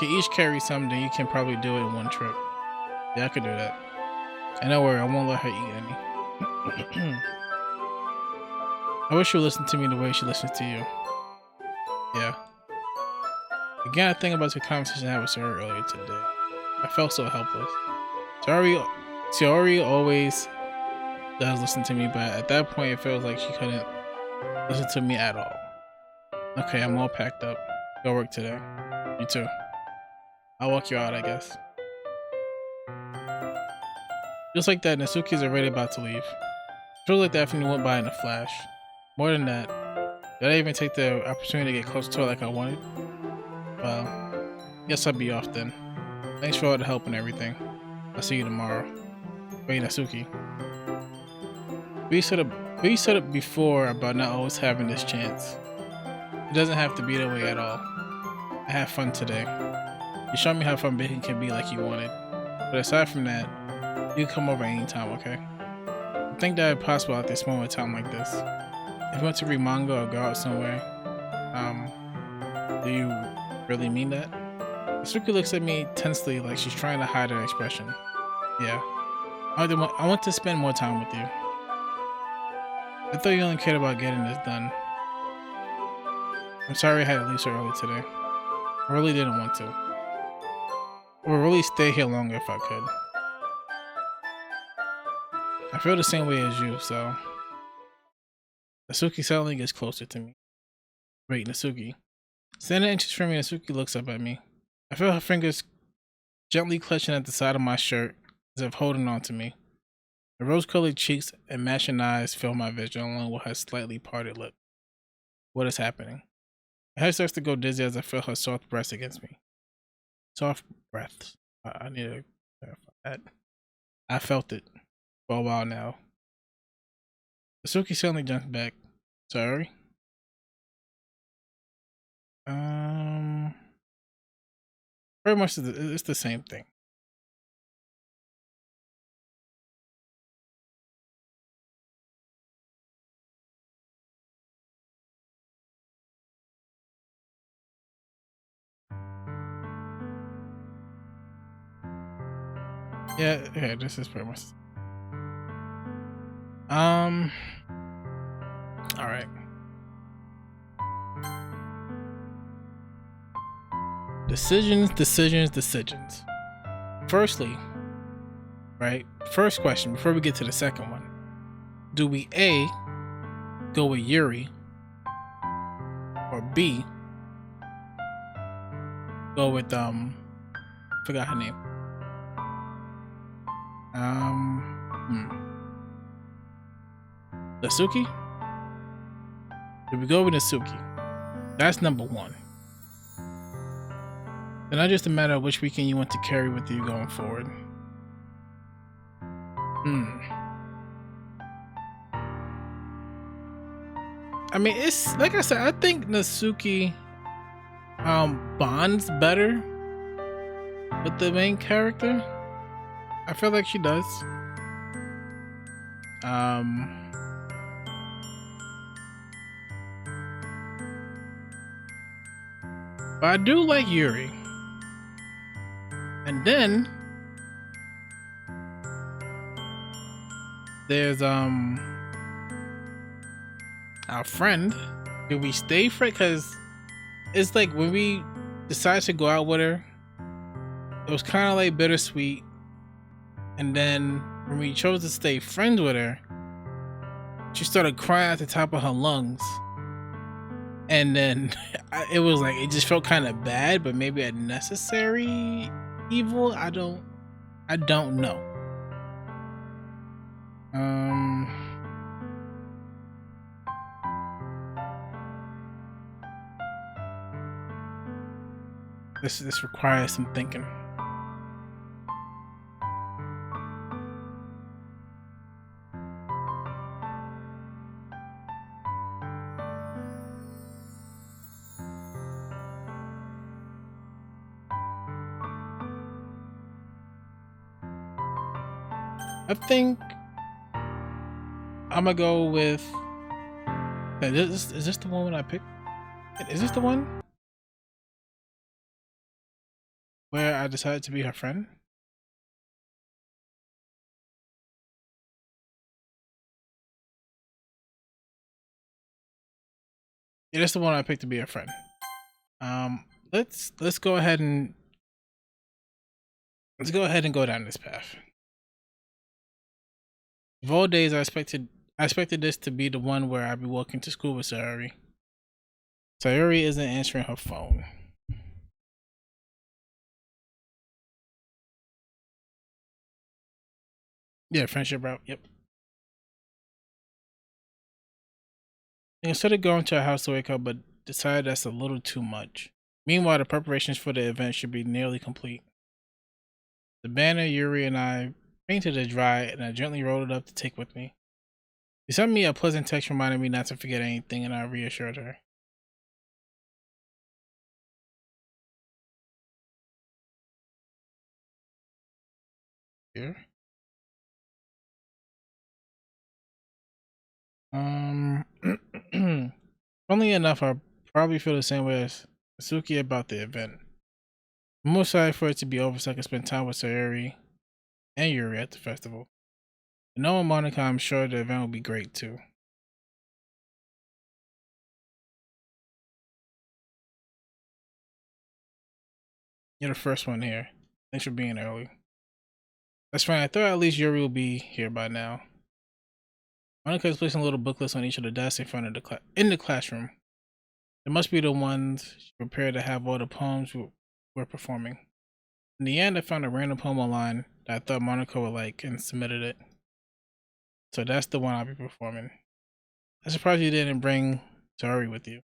each carry some, then you can probably do it in one trip. Yeah, I could do that. And don't worry, I won't let her eat any. I wish she would listen to me the way she listens to you. Yeah. Again, I think about the conversation I had with Sari earlier today. I felt so helpless. Sari always does listen to me, but at that point it feels like she couldn't listen to me at all. Okay, I'm all packed up. Go work today. You too. I'll walk you out, I guess. Just like that, Natsuki's already about to leave. It feels like the afternoon went by in a flash. More than that, did I even take the opportunity to get closer to her like I wanted? Well, guess I'll be off then. Thanks for all the help and everything. I'll see you tomorrow. Wait, Natsuki. We said it before about not always having this chance. It doesn't have to be that way at all. I had fun today. You showed me how fun baking can be like you wanted. But aside from that, you can come over anytime, okay? I think that it's possible at this moment in time like this. If you want to read manga or go out somewhere, do you really mean that? Suki looks at me tensely like she's trying to hide her expression. Yeah. I want to spend more time with you. I thought you only cared about getting this done. I'm sorry I had to leave so early today. I really didn't want to. I would really stay here longer if I could. I feel the same way as you, so... Natsuki suddenly gets closer to me. Wait, Natsuki. Standing inches from me, Natsuki looks up at me. I feel her fingers gently clutching at the side of my shirt as if holding on to me. Her rose-colored cheeks and matching eyes fill my vision along with her slightly parted lip. What is happening? My head starts to go dizzy as I feel her soft breaths against me. Soft breaths. I need to clarify that. I felt it for a while now. Natsuki suddenly jumps back. Sorry? Pretty much it's the same thing. Yeah, this is pretty much. All right. Decisions. Firstly, right? First question before we get to the second one. Do we A, go with Yuri, or B, go with forgot her name. Nasuki? Do we go with Nasuki? That's number one. Then not just a matter of which weekend you want to carry with you going forward. I mean, it's like I said, I think Nasuki bonds better with the main character. I feel like she does. But I do like Yuri. And then there's our friend. Do we stay for it? Because it's like when we decided to go out with her, it was kind of like bittersweet. And then when we chose to stay friends with her, she started crying at the top of her lungs. And then it was like, it just felt kind of bad, but maybe a necessary evil. I don't know. This requires some thinking. I think I'm gonna go with. Is this the one I picked? Is this the one where I decided to be her friend? Yeah, that's the one I picked to be her friend. Let's go ahead and go down this path. Of all days, I expected this to be the one where I'd be walking to school with Sayuri. Sayuri isn't answering her phone. Yeah, friendship route. Yep. Instead of going to her house to wake up, but decided that's a little too much. Meanwhile, the preparations for the event should be nearly complete. The banner Yuri and I painted it dry, and I gently rolled it up to take with me. She sent me a pleasant text reminding me not to forget anything, and I reassured her. Here. Funnily enough, I probably feel the same way as Suki about the event. I'm more excited for it to be over so I can spend time with Sayuri and Yuri at the festival. And knowing Monica, I'm sure the event will be great too. You're the first one here. Thanks for being early. That's fine. I thought at least Yuri will be here by now. Monica is placing little booklets on each of the desks in front of the classroom. They must be the ones she prepared to have all the poems we're performing. In the end, I found a random poem online that I thought Monica would like and submitted it. So that's the one I'll be performing. I'm surprised you didn't bring Sayuri with you.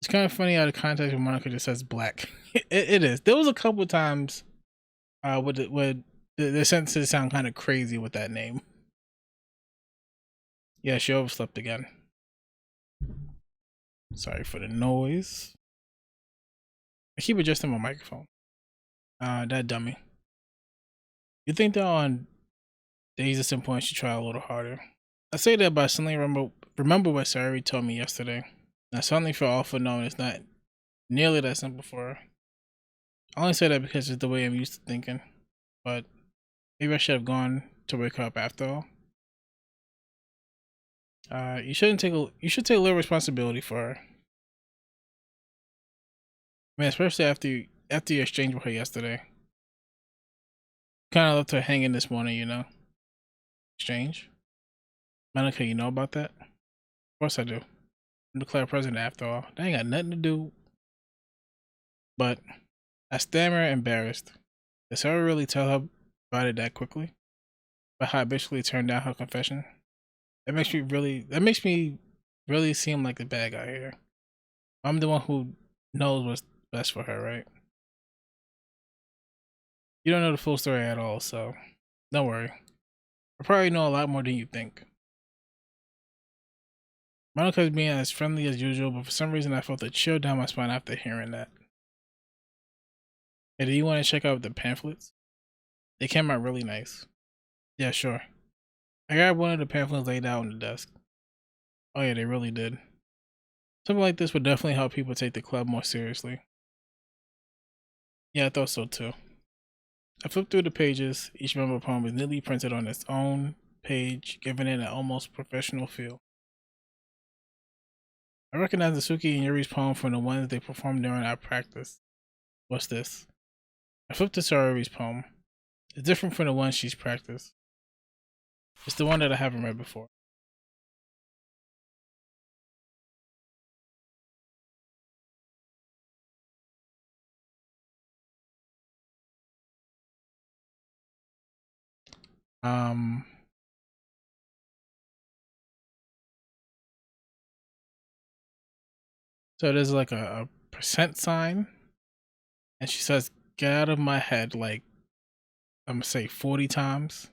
It's kind of funny how the context of Monica just says black. It is. There was a couple times with the sentences sound kind of crazy with that name. Yeah, she overslept again. Sorry for the noise. I keep adjusting my microphone. That dummy. You think that on days at some point you try a little harder? I say that by suddenly remember what Sari told me yesterday. I suddenly feel awful knowing it's not nearly that simple for her. I only say that because it's the way I'm used to thinking, but maybe I should have gone to wake her up after all. You should take a little responsibility for her. I mean, especially after you exchanged with her yesterday. Kind of left her hanging this morning, you know. Exchange. Monica, you know about that? Of course I do. I'm declared president after all. That ain't got nothing to do. But I stammer, embarrassed. Did Sarah really tell her about it that quickly? But how I basically turned down her confession? That makes me really seem like the bad guy here. I'm the one who knows what's best for her, right? You don't know the full story at all, so don't worry. I probably know a lot more than you think. Monica's being as friendly as usual, but for some reason I felt a chill down my spine after hearing that. Hey, do you want to check out the pamphlets? They came out really nice. Yeah, sure. I grabbed one of the pamphlets laid out on the desk. Oh yeah, they really did. Something like this would definitely help people take the club more seriously. Yeah, I thought so too. I flipped through the pages. Each member poem is neatly printed on its own page, giving it an almost professional feel. I recognize the Suki and Yuri's poem from the ones they performed during our practice. What's this? I flipped to Saruri's poem. It's different from the one she's practiced. It's the one that I haven't read before. So there's like a percent sign, and she says, "Get out of my head," like I'm gonna say 40 times.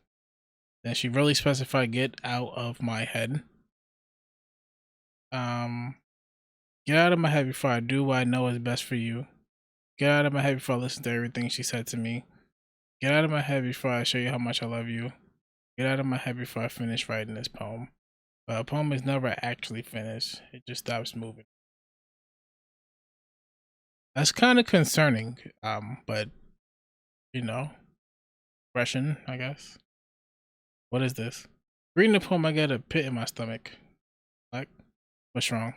Then she really specified, "Get out of my head." Get out of my head before I do what I know is best for you. Get out of my head before I listen to everything she said to me. Get out of my head before I show you how much I love you. Get out of my head before I finish writing this poem. But a poem is never actually finished. It just stops moving. That's kind of concerning. But you know, expression, I guess. What is this? Reading the poem, I get a pit in my stomach. Like, what's wrong?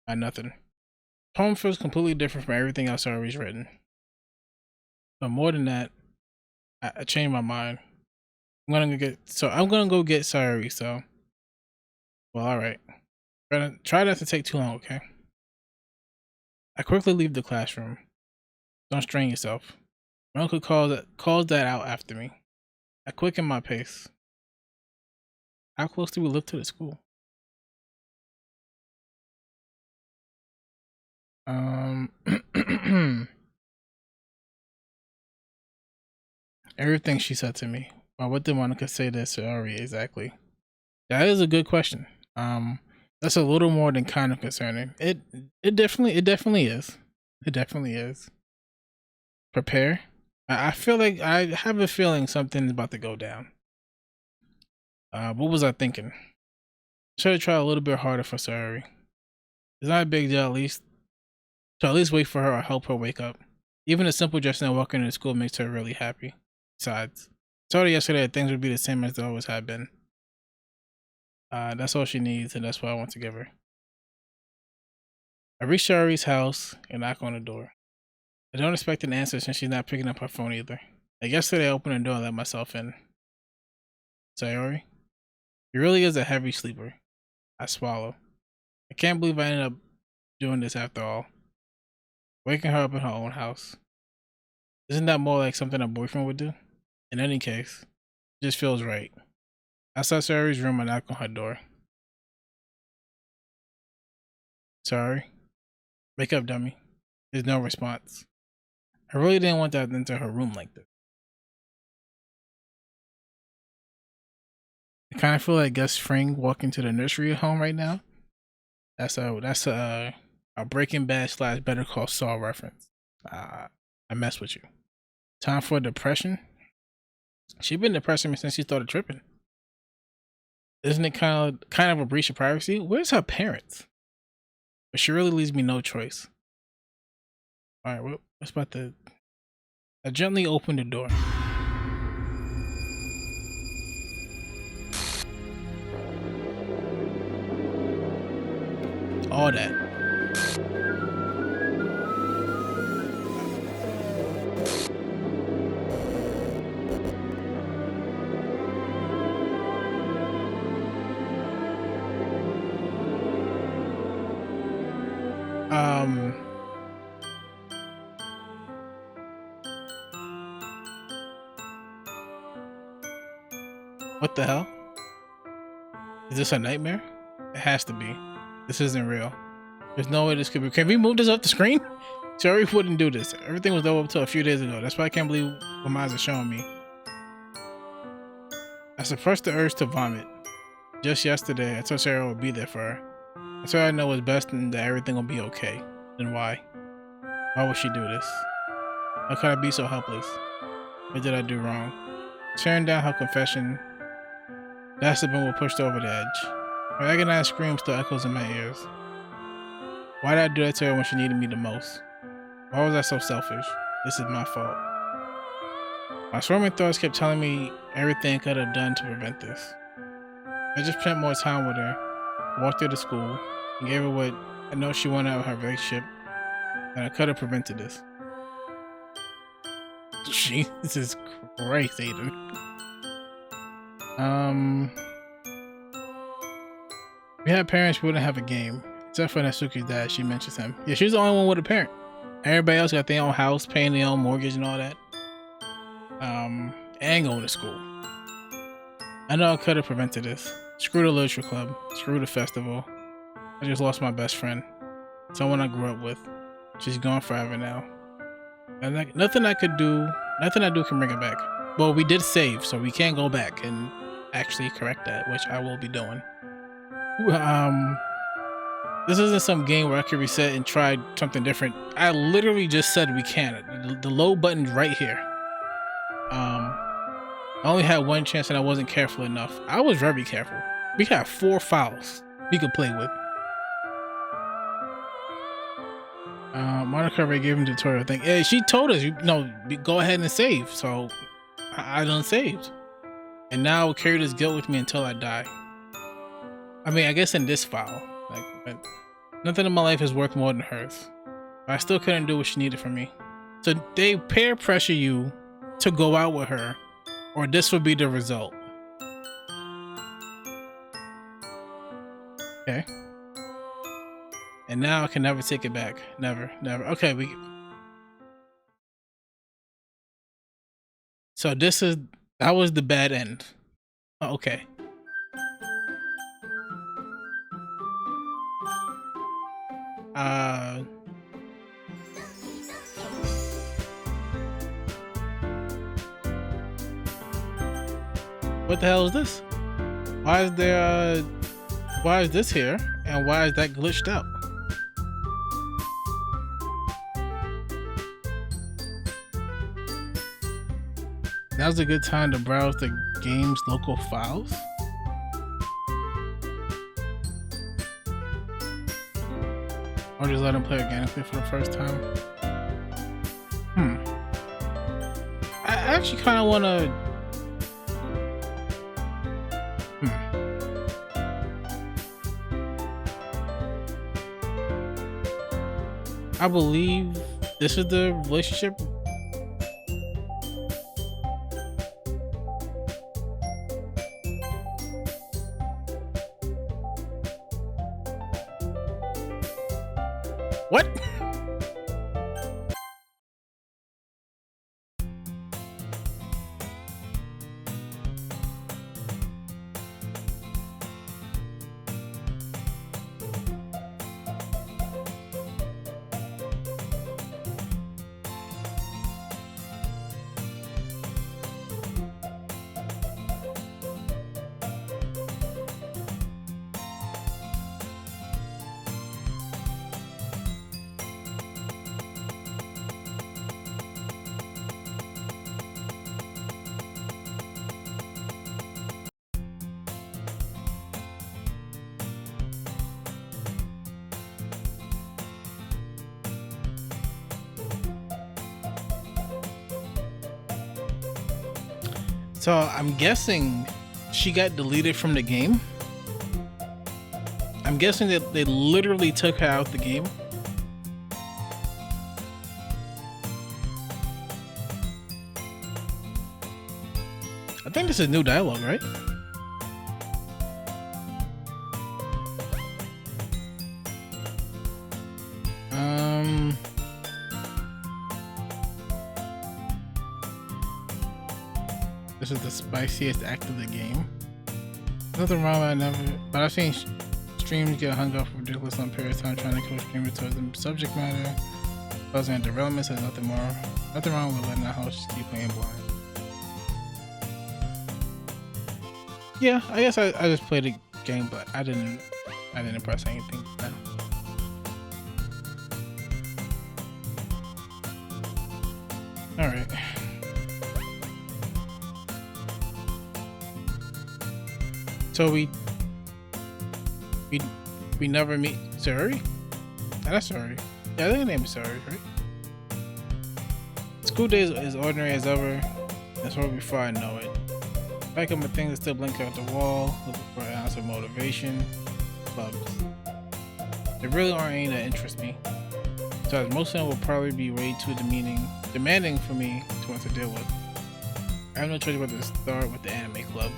Nothing. The poem feels completely different from everything else I've already written. But more than that, I changed my mind. I'm gonna go get Sayuri, so well, alright. Try not to take too long, okay? I quickly leave the classroom. Don't strain yourself. My uncle calls that out after me. I quicken my pace. How close do we live to the school? Everything she said to me. Well, what did Monica say to Sayuri exactly? That is a good question. That's a little more than kind of concerning. It definitely is. It definitely is. Prepare. I feel like I have a feeling something's about to go down. What was I thinking? Should have tried a little bit harder for Sayuri. It's not a big deal, at least. So at least wait for her or help her wake up. Even a simple gesture and walking into school makes her really happy. Besides, I told her yesterday that things would be the same as they always have been. That's all she needs, and that's what I want to give her. I reach Sayuri's house and knock on the door. I don't expect an answer since she's not picking up her phone either. Like yesterday, I opened the door and let myself in. Sayuri? He really is a heavy sleeper. I swallow. I can't believe I ended up doing this after all. Waking her up in her own house. Isn't that more like something a boyfriend would do? In any case, it just feels right. Outside Sayuri's room, I knock on her door. Sorry. Wake up, dummy. There's no response. I really didn't want that into her room like this. I kind of feel like Gus Fring walking to the nursery at home right now. That's a Breaking Bad / Better Call Saul reference. I mess with you. Time for depression. She been depressing me since she started tripping. Isn't it kind of a breach of privacy? Where's her parents? But she really leaves me no choice. All right, what's about to? I gently opened the door. All that. What the hell? Is this a nightmare? It has to be. This isn't real. There's no way this could be. Can we move this up the screen? Cherry wouldn't do this. Everything was up until a few days ago. That's why I can't believe what my eyes are showing me. I suppressed the urge to vomit. Just yesterday, I told Sarah I would be there for her. I told her I know what's best and that everything will be okay. Then why? Why would she do this? How could I be so helpless? What did I do wrong? Tearing down her confession, that's the been what pushed her over the edge. Her agonized scream still echoes in my ears. Why did I do that to her when she needed me the most? Why was I so selfish? This is my fault. My swarming thoughts kept telling me everything I could have done to prevent this. I just spent more time with her, walked her to school, and gave her what I know she wanted out of her relationship, and I could have prevented this. Jesus Christ, Aiden. We had parents, we wouldn't have a game. Except for Natsuki's dad, she mentions him. Yeah, she's the only one with a parent. Everybody else got their own house, paying their own mortgage and all that. And going to school. I know I could have prevented this. Screw the literature club. Screw the festival. I just lost my best friend. Someone I grew up with. She's gone forever now. And nothing I do can bring her back. Well, we did save, so we can go back and actually correct that, which I will be doing. This isn't some game where I could reset and try something different. I literally just said we can. The load button's right here. I only had one chance and I wasn't careful enough. I was very careful. We got 4 files we could play with. Monica Ray gave him the tutorial thing. Yeah, she told us, go ahead and save. So I done saved. And now I will carry this guilt with me until I die. I mean, I guess in this file, but nothing in my life is worth more than hers. But I still couldn't do what she needed from me. So they peer pressure you to go out with her, or this would be the result. Okay. And now I can never take it back. Never. Okay, so that was the bad end. Oh, okay. What the hell is this? Why is this here? And why is that glitched out? Now's a good time to browse the game's local files. Or just let him play organically for the first time. I actually kind of want to. I believe this is the relationship. What? So I'm guessing she got deleted from the game. I'm guessing that they literally took her out the game. I think this is new dialogue, right? This is the spiciest act of the game. Nothing wrong with it, but I've seen streams get hung up for ridiculous long periods of time trying to coach streamers towards the subject matter. Causing a derailment, says nothing wrong with letting the host keep playing blind. Yeah, I guess I just played the game, but I didn't press anything. No. All right. So we never meet Suri? Oh, that's Suri. Yeah, I think her name is Suri, right? School day is as ordinary as ever. That's where before I know it. Back up my things that still blink out the wall, looking for an ounce of motivation. Clubs. There really aren't any that interest me. Besides, most of them will probably be way too demanding for me to want to deal with. I have no choice but to start with the anime club.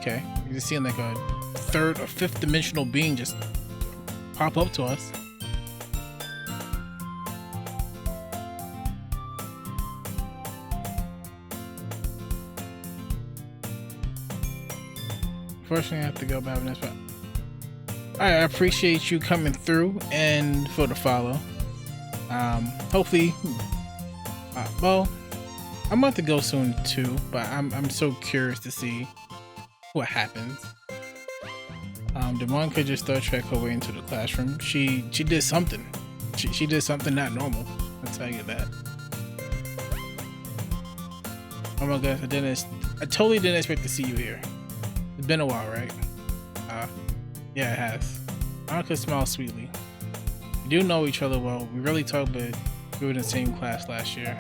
Okay, you just seeing like a third or fifth dimensional being just pop up to us. Unfortunately, I have to go back in this spot. Alright, I appreciate you coming through and for the follow. Hopefully, well, I'm about to go soon too, but I'm so curious to see what happens. The one could just start track her way into the classroom. She did something. She did something not normal. I'll tell you that. Oh my gosh, I totally didn't expect to see you here. It's been a while, right? Yeah, it has. Monica smiles sweetly. We do know each other well. We really talk, but we were in the same class last year.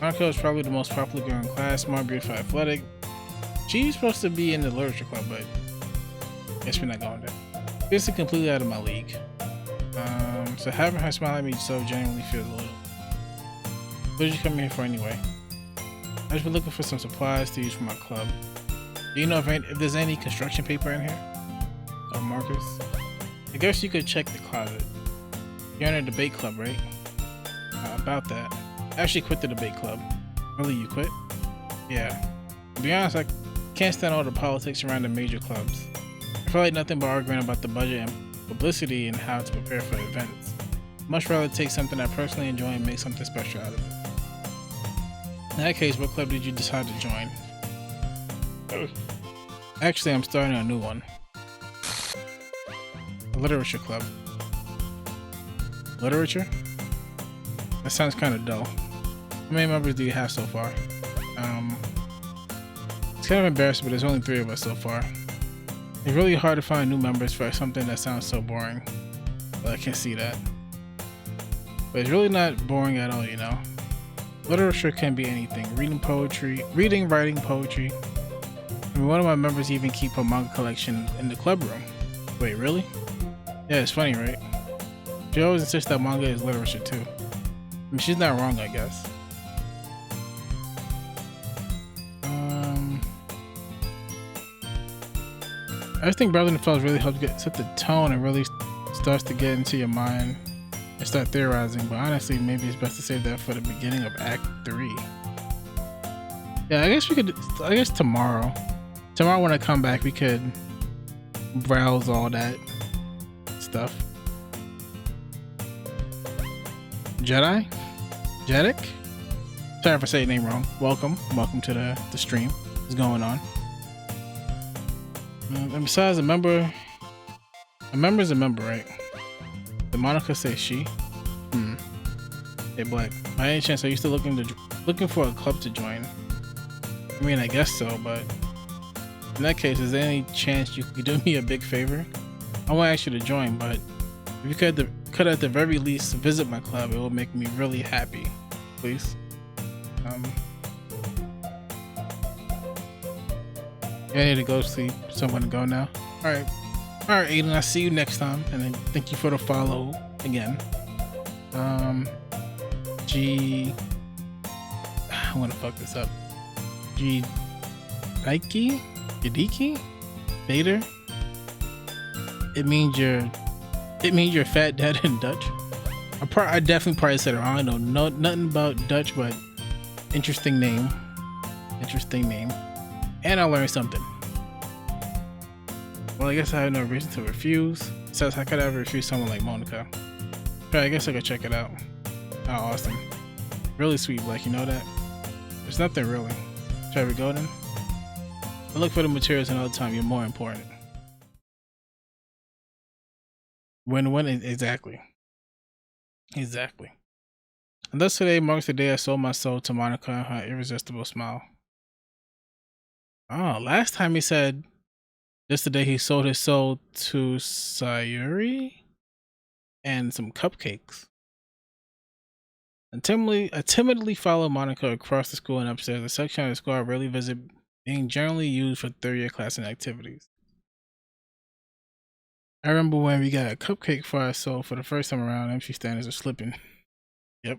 Monica was probably the most popular girl in class, smart, beautiful, athletic. She's supposed to be in the literature club, but I guess we're not going there. This is completely out of my league. So having her smile at me so genuinely feels a little. What did you come here for anyway? I just been looking for some supplies to use for my club. Do you know if there's any construction paper in here? Or markers? I guess you could check the closet. You're in a debate club, right? About that. I actually quit the debate club. Really, you quit? Yeah. To be honest, I can't stand all the politics around the major clubs. I feel like nothing but arguing about the budget and publicity and how to prepare for events. I'd much rather take something I personally enjoy and make something special out of it. In that case, what club did you decide to join? Actually, I'm starting a new one. A literature club. Literature? That sounds kind of dull. How many members do you have so far? It's kind of embarrassing, but there's only 3 of us so far. It's really hard to find new members for something that sounds so boring. Well, I can see that. But it's really not boring at all, you know. Literature can be anything. Reading, writing, poetry. I mean, one of my members even keep her manga collection in the club room. Wait, really? Yeah, it's funny, right? She always insists that manga is literature too. I mean, she's not wrong, I guess. I just think Brother Fellows really helps set the tone and really starts to get into your mind and start theorizing, but honestly, maybe it's best to save that for the beginning of Act 3. Yeah, I guess tomorrow when I come back, we could browse all that stuff. Jedek? Sorry if I say your name wrong. Welcome to the stream. What's going on? And besides, a member's a member, right? Did Monica say she? Hey, Black. By any chance, are you still looking for a club to join? I mean, I guess so, but in that case, is there any chance you could do me a big favor? I won't ask you to join, but if you could at the very least visit my club, it will make me really happy. Please. I need to go sleep, so I'm gonna go now. All right, Aiden, I'll see you next time, and then thank you for the follow again. I'm gonna fuck this up. Jadiki Vader. It means you're fat dad in Dutch. I definitely probably said it wrong. I know nothing about Dutch, but interesting name. And I learned something. Well, I guess I have no reason to refuse. Says how could I ever refuse someone like Monica? But I guess I could check it out. Oh, awesome. Really sweet, Black, you know that? There's nothing really. Should we go then? I look for the materials another time, you're more important. When exactly. Exactly. And thus today marks the day I sold my soul to Monica and her irresistible smile. Oh, last time he said just the day he sold his soul to Sayuri and some cupcakes. I timidly follow Monica across the school and upstairs, a section of the school I rarely visit, being generally used for third-year class and activities. I remember when we got a cupcake for our soul for the first time around, empty standards are slipping. Yep.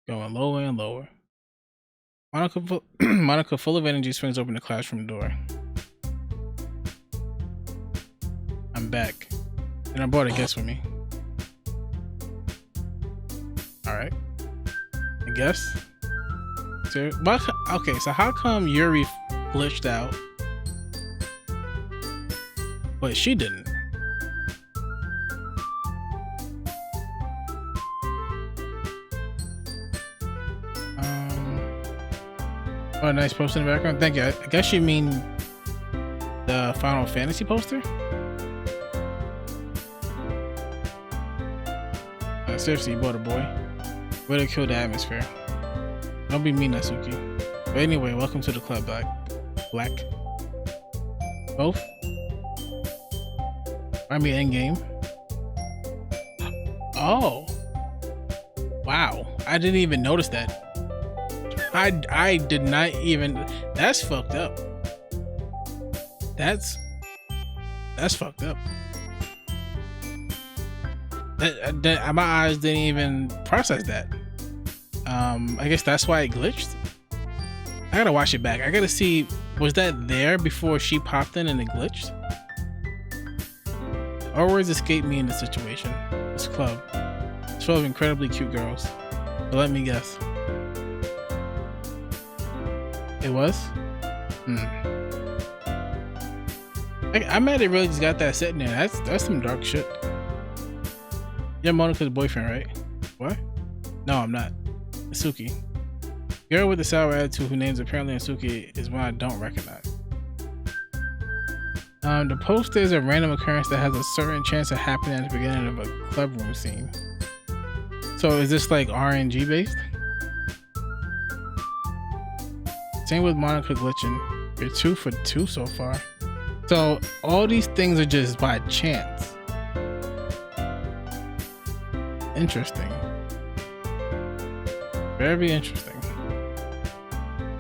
Going lower and lower. Monica, full of energy, swings open the classroom door. I'm back. And I brought a guest with me. Alright. I guess. Okay, so how come Yuri glitched out, but she didn't? Oh, a nice poster in the background. Thank you. I guess you mean the Final Fantasy poster? Seriously, you bought a boy. Way to kill the atmosphere. Don't be mean, Natsuki. But anyway, welcome to the club, Black. Both? I mean, endgame. Oh. Wow. I didn't even notice that. I did not even. That's fucked up. That's fucked up. My eyes didn't even process that. I guess that's why it glitched. I gotta watch it back. I gotta see, was that there before she popped in and it glitched? Our words escape me in this situation. This club. It's full of incredibly cute girls. But let me guess. It was? I'm mad it really just got that sitting there. That's some dark shit. You're Monica's boyfriend, right? What? No, I'm not. Asuki. Girl with the sour attitude whose name's apparently Asuki is one I don't recognize. The poster is a random occurrence that has a certain chance of happening at the beginning of a club room scene. So is this like RNG based? Same with Monica glitching. You're 2 for 2 so far. So all these things are just by chance. Interesting. Very interesting.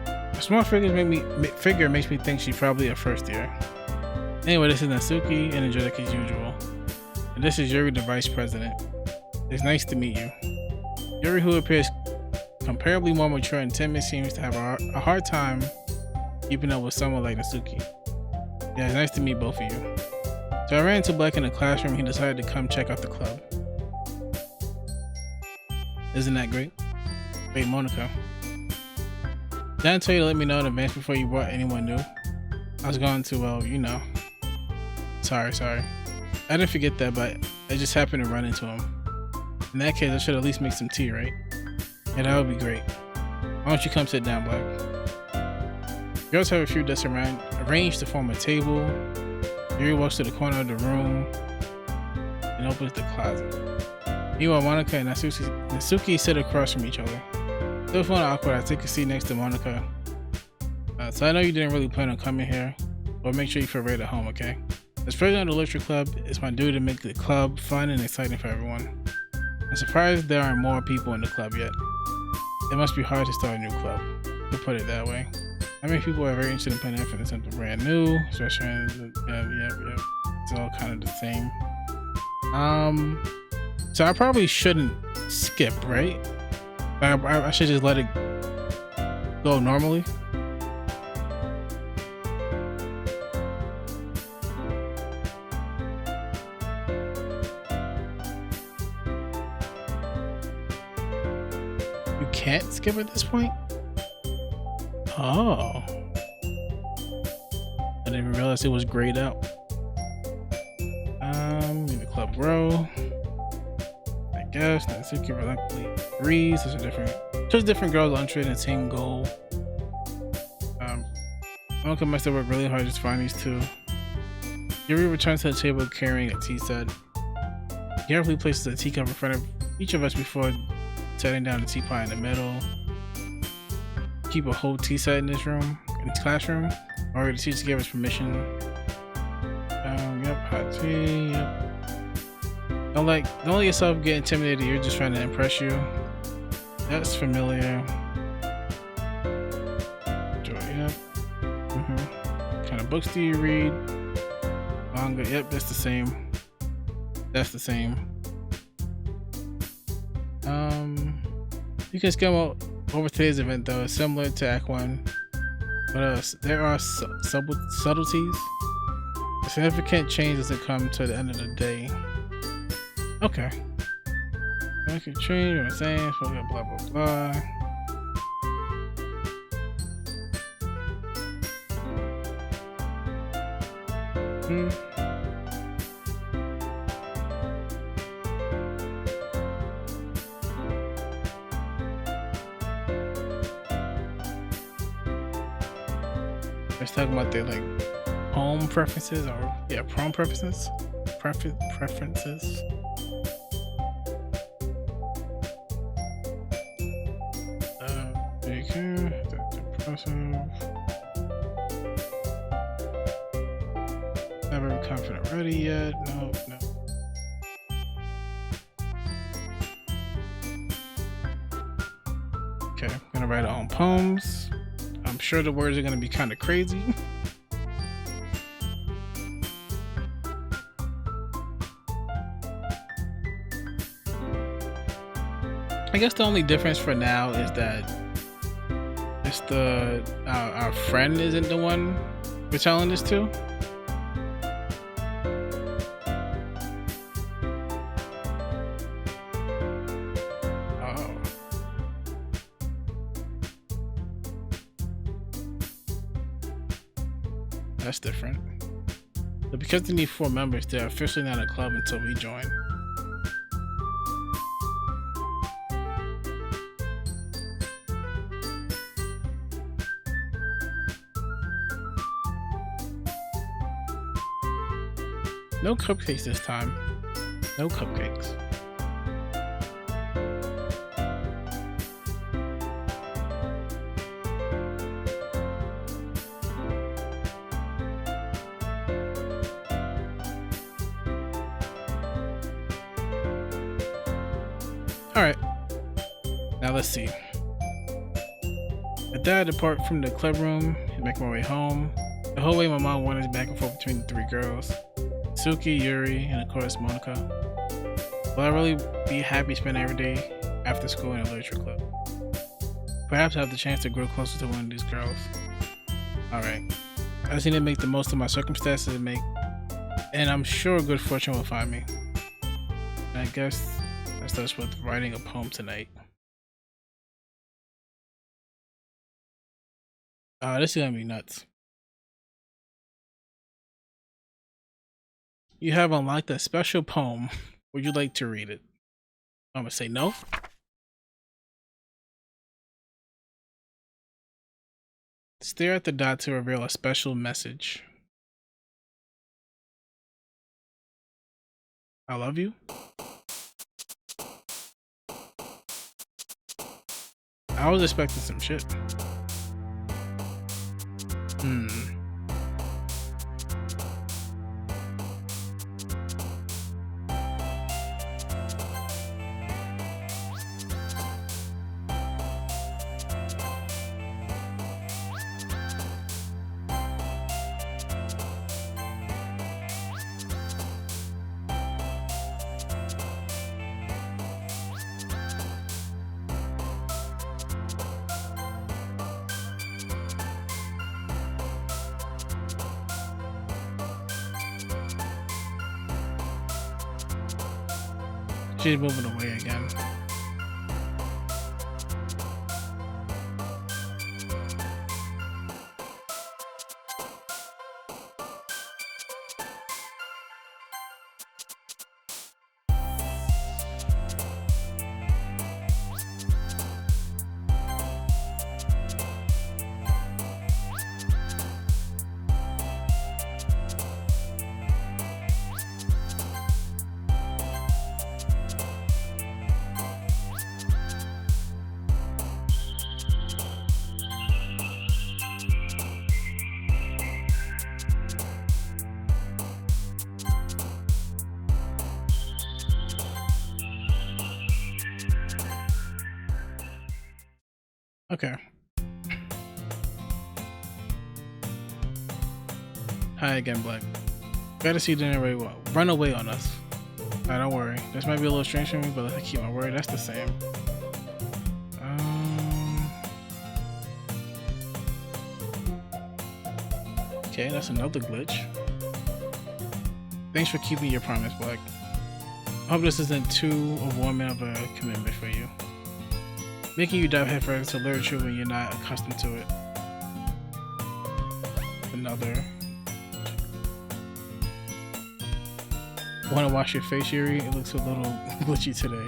A small figure makes me think she's probably a first year. Anyway, this is Natsuki, energetic as usual. And this is Yuri, the vice president. It's nice to meet you. Yuri, who appears comparably more mature and timid, seems to have a hard time keeping up with someone like Natsuki. Yeah, it's nice to meet both of you. So I ran into Black in the classroom. He decided to come check out the club. Isn't that great? Wait, Monica. Did I tell you to let me know in advance before you brought anyone new? I was going to, well, you know. Sorry. I didn't forget that, but I just happened to run into him. In that case, I should at least make some tea, right? Yeah, that would be great. Why don't you come sit down, Black? Girls have a few desks arranged to form a table. Yuri walks to the corner of the room and opens the closet. Meanwhile, Monica and Natsuki sit across from each other. Still feeling awkward, I take a seat next to Monica. So I know you didn't really plan on coming here, but make sure you feel right at home, okay? As president of the literature club, it's my duty to make the club fun and exciting for everyone. I'm surprised there aren't more people in the club yet. It must be hard to start a new club, to put it that way. I mean, people are very interested in putting effort in something brand new, especially in yep. It's all kind of the same. So I probably shouldn't skip, right? I should just let it go normally. You can't skip at this point? Oh. I didn't even realize it was grayed out. Maybe the club grow. I guess the secret reluctantly agrees. There's different girls on trade in the same goal. Uncle must have worked really hard to find these two. Yuri returns to the table carrying a tea set. He carefully places a teacup in front of each of us before setting down the teapot in the middle. Keep a whole tea set in this classroom. Or the teacher gave us permission. Yep, hot tea, yep. Don't let yourself get intimidated, you're just trying to impress you. That's familiar. Joy, yep. What kind of books do you read? Manga, yep, that's the same. That's the same. You can skim over today's event though, it's similar to Act 1. What else? There are subtleties. A significant change doesn't come to the end of the day. Okay. I can change what I'm saying, so blah blah blah. Let's talk about their like home preferences or prom preferences. Preferences. Not very confident ready yet. No. Okay, I'm gonna write our own poems. I'm sure the words are gonna be kind of crazy. I guess the only difference for now is that it's our friend isn't the one we're telling this to. Oh. That's different. But because they need 4 members, they're officially not a club until we join. No cupcakes this time. No cupcakes. Alright. Now let's see. At that, I depart from the club room and make my way home. The whole way my mom wanders back and forth between the 3 girls. Suki, Yuri, and of course Monica. Will I really be happy spending every day after school in a literature club? Perhaps I have the chance to grow closer to one of these girls. Alright. I just need to make the most of my circumstances and I'm sure good fortune will find me. And I guess that starts with writing a poem tonight. This is gonna be nuts. You have unlocked a special poem. Would you like to read it? I'm gonna say no. Stare at the dot to reveal a special message. I love you. I was expecting some shit. She's moving away again. Okay. Hi again, Black. Gotta see dinner very well. Run away on us. Alright, don't worry. This might be a little strange for me, but let's keep my word. That's the same. Okay, that's another glitch. Thanks for keeping your promise, Black. I hope this isn't too overwhelming of a commitment for you. Making you dive headfirst to lure you when you're not accustomed to it. Another. Want to wash your face, Yuri? It looks a little glitchy today.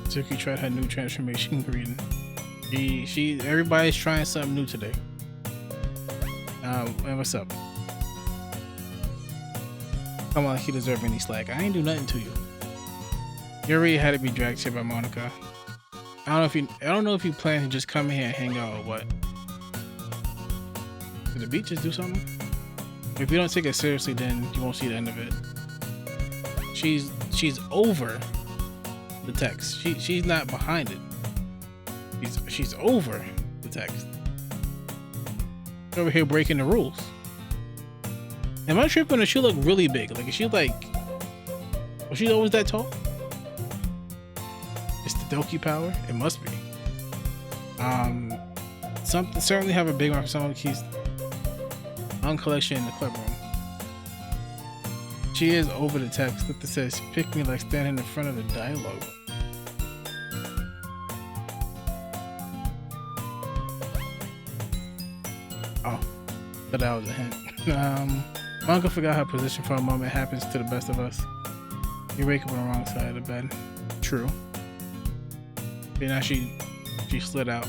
Suki tried her new transformation reading. Everybody's trying something new today. And what's up? Come on, he deserves any slack. I ain't do nothing to you. Yuri had to be dragged here by Monica. I don't know if you plan to just come here and hang out or what. Did the beach just do something? If you don't take it seriously, then you won't see the end of it. She's over the text. She's not behind it. She's over the text. Over here breaking the rules. Am I tripping or she look really big? Like, is she like, was she always that tall? It's the Doki power? It must be. Something certainly have a big mark for someone who keeps on collection in the club room. She is over the text that says, pick me like standing in front of the dialogue. Oh, but that was a hint. Monica forgot her position for a moment. It happens to the best of us. You wake up on the wrong side of the bed. True. But now she slid out.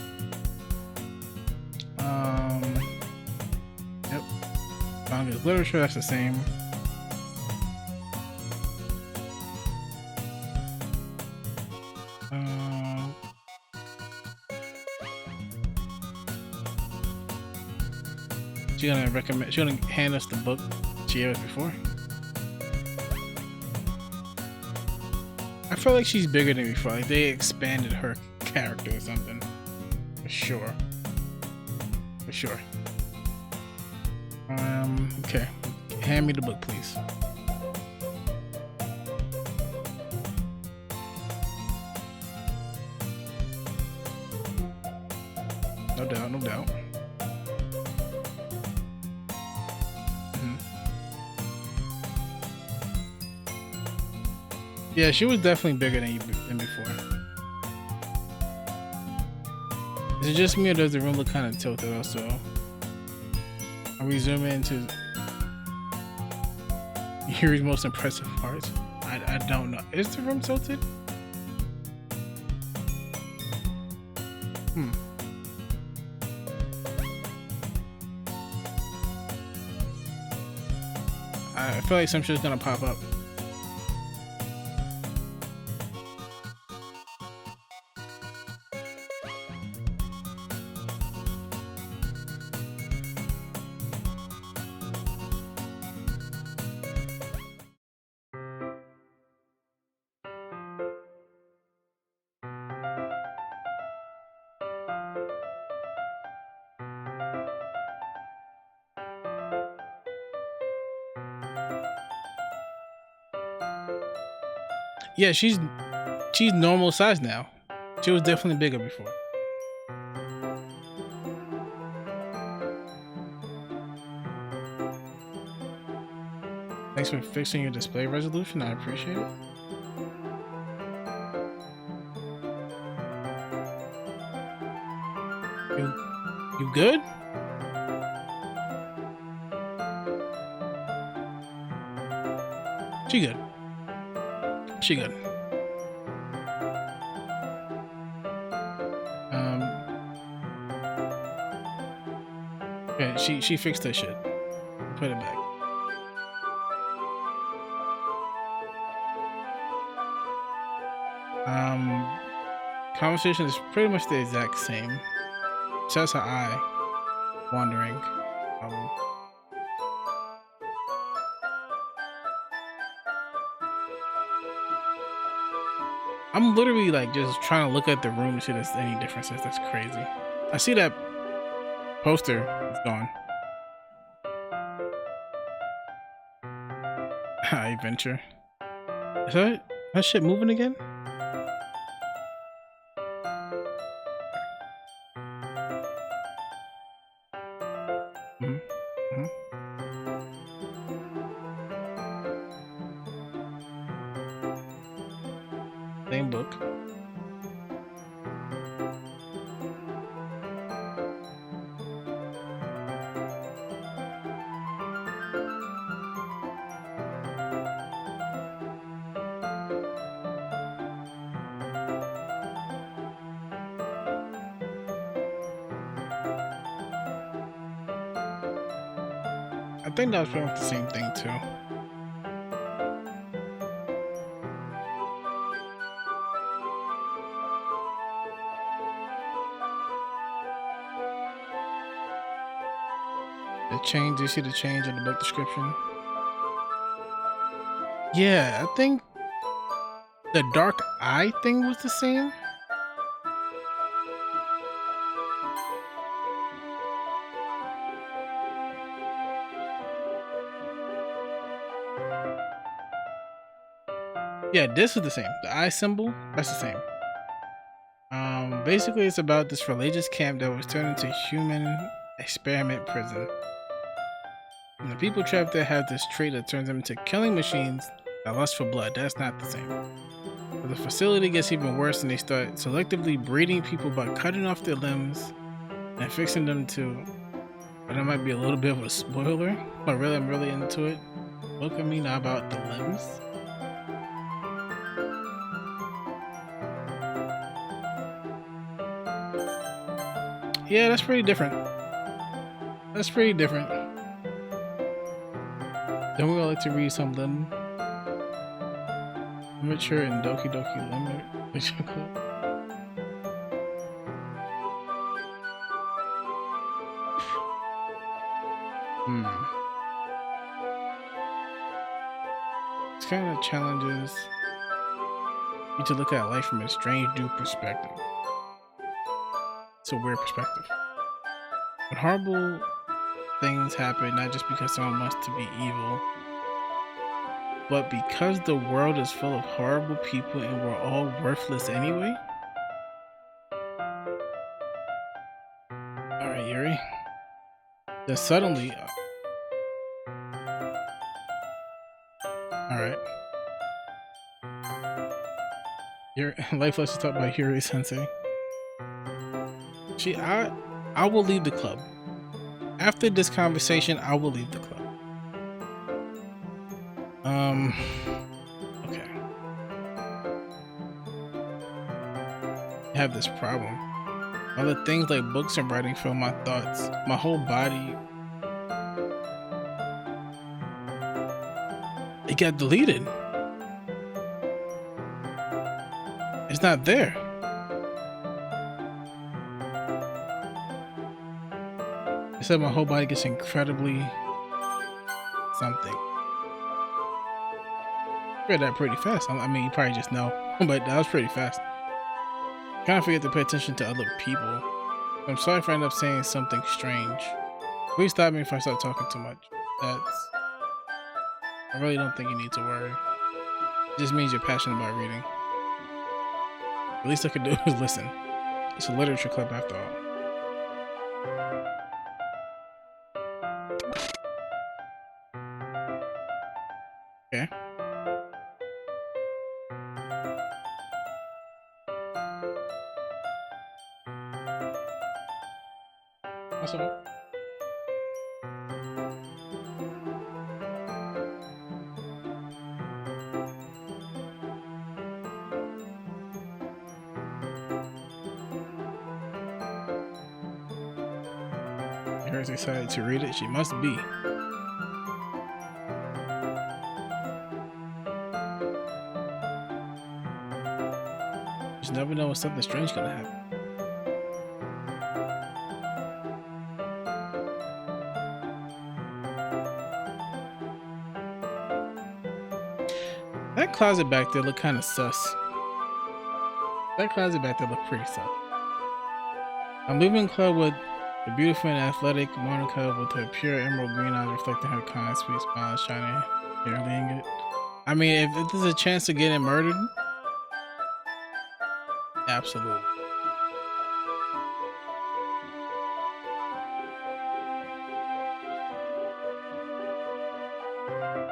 Yep. Manga's literature, that's the same. She's gonna hand us the book she gave us before. I feel like she's bigger than before. Like they expanded her character or something. For sure. For sure. Okay. Hand me the book, please. No doubt, no doubt. Yeah, she was definitely bigger than before. Is it just me or does the room look kind of tilted also? Are we zooming into Yuri's most impressive parts? I don't know. Is the room tilted? I feel like some shit's gonna pop up. Yeah, she's normal size now. She was definitely bigger before. Thanks Thanks for fixing your display resolution. I appreciate it. You good? She good. She good. Okay, she fixed that shit. Put it back. Conversation is pretty much the exact same. Just her eye wandering. I'm literally like just trying to look at the room to see if there's any differences. That's crazy. I see that poster is gone. Hi, Venture. Is that shit moving again? Same book. I think that was pretty much the same thing too. The change, do you see the change in the book description? Yeah, I think the dark eye thing was the same. Yeah, this is the same. The eye symbol, that's the same. Basically it's about this religious camp that was turned into human experiment prison. And the people trapped there have this trait that turns them into killing machines that lust for blood. That's not the same. But the facility gets even worse and they start selectively breeding people by cutting off their limbs and fixing them to, but that might be a little bit of a spoiler, but really I'm really into it. Look at me now about the limbs. Yeah, that's pretty different. That's pretty different. Then we all like to read some limb. Literature and dokidokiliterature club. This kind of challenges you to look at life from a strange new perspective. It's a weird perspective. But horrible things happen not just because someone wants to be evil, but because the world is full of horrible people and we're all worthless anyway. Alright, Yuri. Then suddenly... Alright. Your life lesson taught by Yuri Sensei. I will leave the club. After this conversation, I will leave the club. Okay. I have this problem. Other things like books and writing fill my thoughts. My whole body. It got deleted. It's not there. It said my whole body gets incredibly something. Read that pretty fast. I mean, you probably just know, but that was pretty fast. Kind of forget to pay attention to other people. I'm sorry if I end up saying something strange. Please stop me if I start talking too much. I really don't think you need to worry. It just means you're passionate about reading. The least I could do is listen. It's a literature club after all. That's all. Here's excited to read it. She must be. You never know when something strange gonna happen. That closet back there look kind of sus. That closet back there look pretty sus. I'm leaving the club with the beautiful and athletic Monica with her pure emerald green eyes reflecting her kind, sweet smile and shining barely ingot. I mean, if there's a chance to get him murdered, absolutely.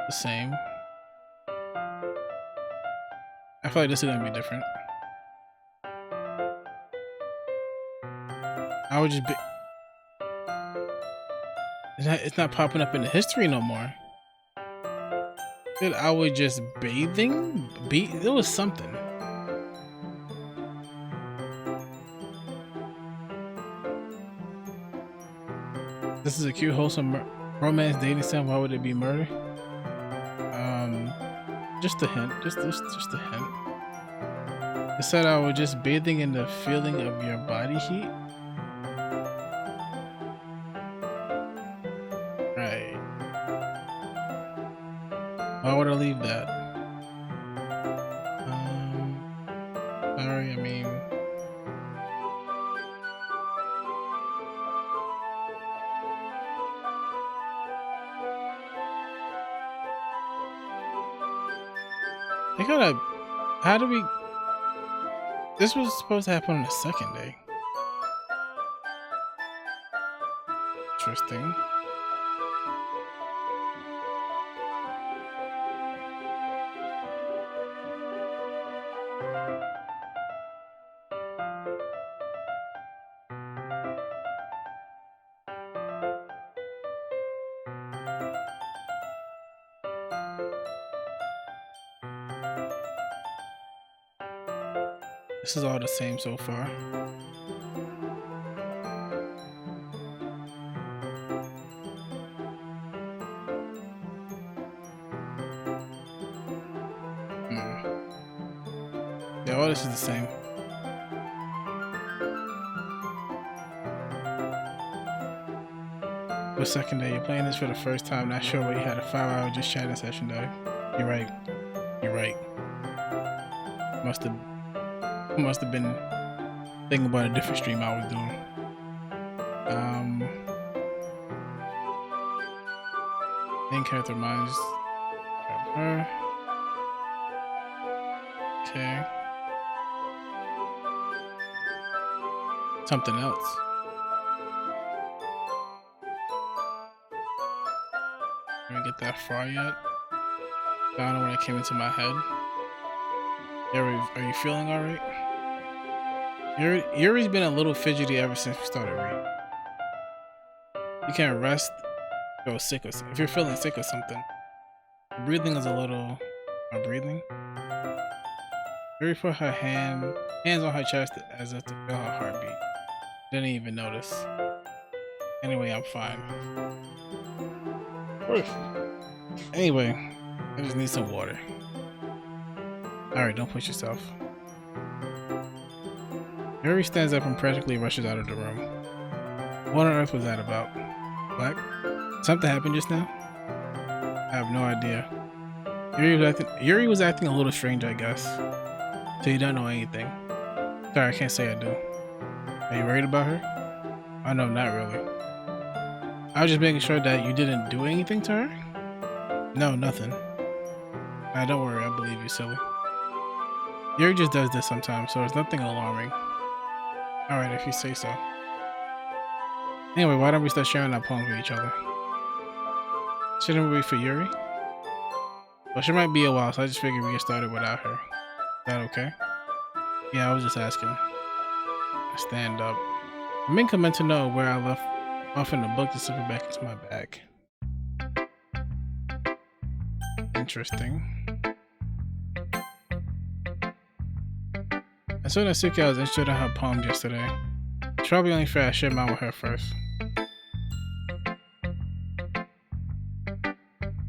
The same. I feel like this is gonna be different. I would just be. It's not popping up in the history no more. I was just bathing. It was something. This is a cute, wholesome romance dating sim. Why would it be murder? Just a hint. Just a hint. It said I was just bathing in the feeling of your body heat. Right. Why would I leave that? Sorry, I mean. They gotta. How do we? This was supposed to happen on the second day. Interesting. This is all the same so far. Yeah, all this is the same. The second day, you're playing this for the first time, not sure why you had a 5-hour just chatting session though. You're right. You're right. Must have been thinking about a different stream I was doing. Main character reminds of her. Okay. Something else. Didn't get that far yet. I don't know when it came into my head. Yuri, are you feeling alright? Yuri's been a little fidgety ever since we started reading. You can't rest, go sick or something. If you're feeling sick or something, breathing is a little. Breathing. Yuri put her hands on her chest as if to feel her heartbeat. Didn't even notice. Anyway, I'm fine. Anyway, I just need some water. Alright, don't push yourself. Yuri stands up and practically rushes out of the room. What on earth was that about? Black? Something happened just now? I have no idea. Yuri was acting a little strange, I guess. So you don't know anything. Sorry, I can't say I do. Are you worried about her? Oh no, not really. I was just making sure that you didn't do anything to her? No, nothing. Don't worry, I believe you, silly. Yuri just does this sometimes, so it's nothing alarming. Alright, if you say so. Anyway, why don't we start sharing our poems with each other? Shouldn't we wait for Yuri? Well, she might be a while, so I just figured we get started without her. Is that okay? Yeah, I was just asking. I stand up. I'm meant to know where I left off in the book to slip it back into my bag. Interesting. I saw that Suki I was interested in her poems yesterday. It's probably only fair I share mine with her first.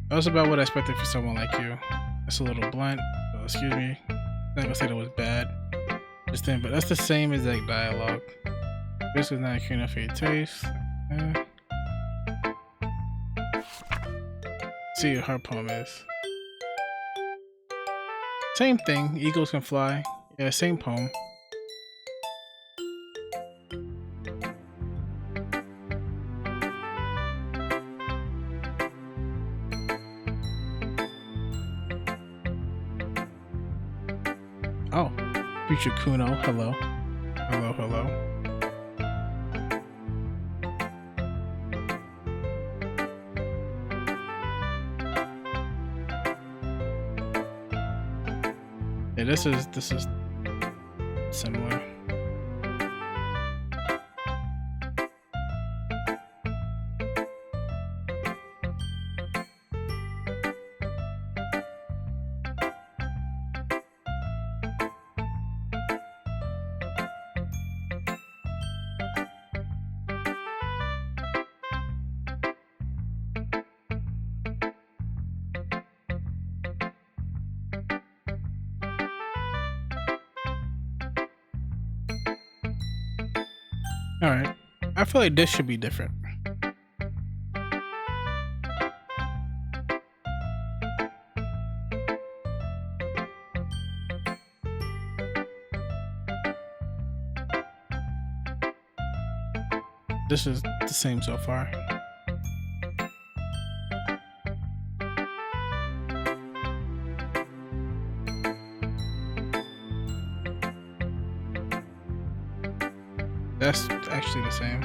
That was about what I expected for someone like you. That's a little blunt, so excuse me. I'm not gonna say that was bad. Just then, but that's the same exact dialogue. This was not cute enough for your taste. See what her poem is. Same thing, eagles can fly. Yeah, same poem. Oh, future Kuno, hello. Hello, hello. Yeah, this is similar. Alright, I feel like this should be different. This is the same so far. That's actually the same.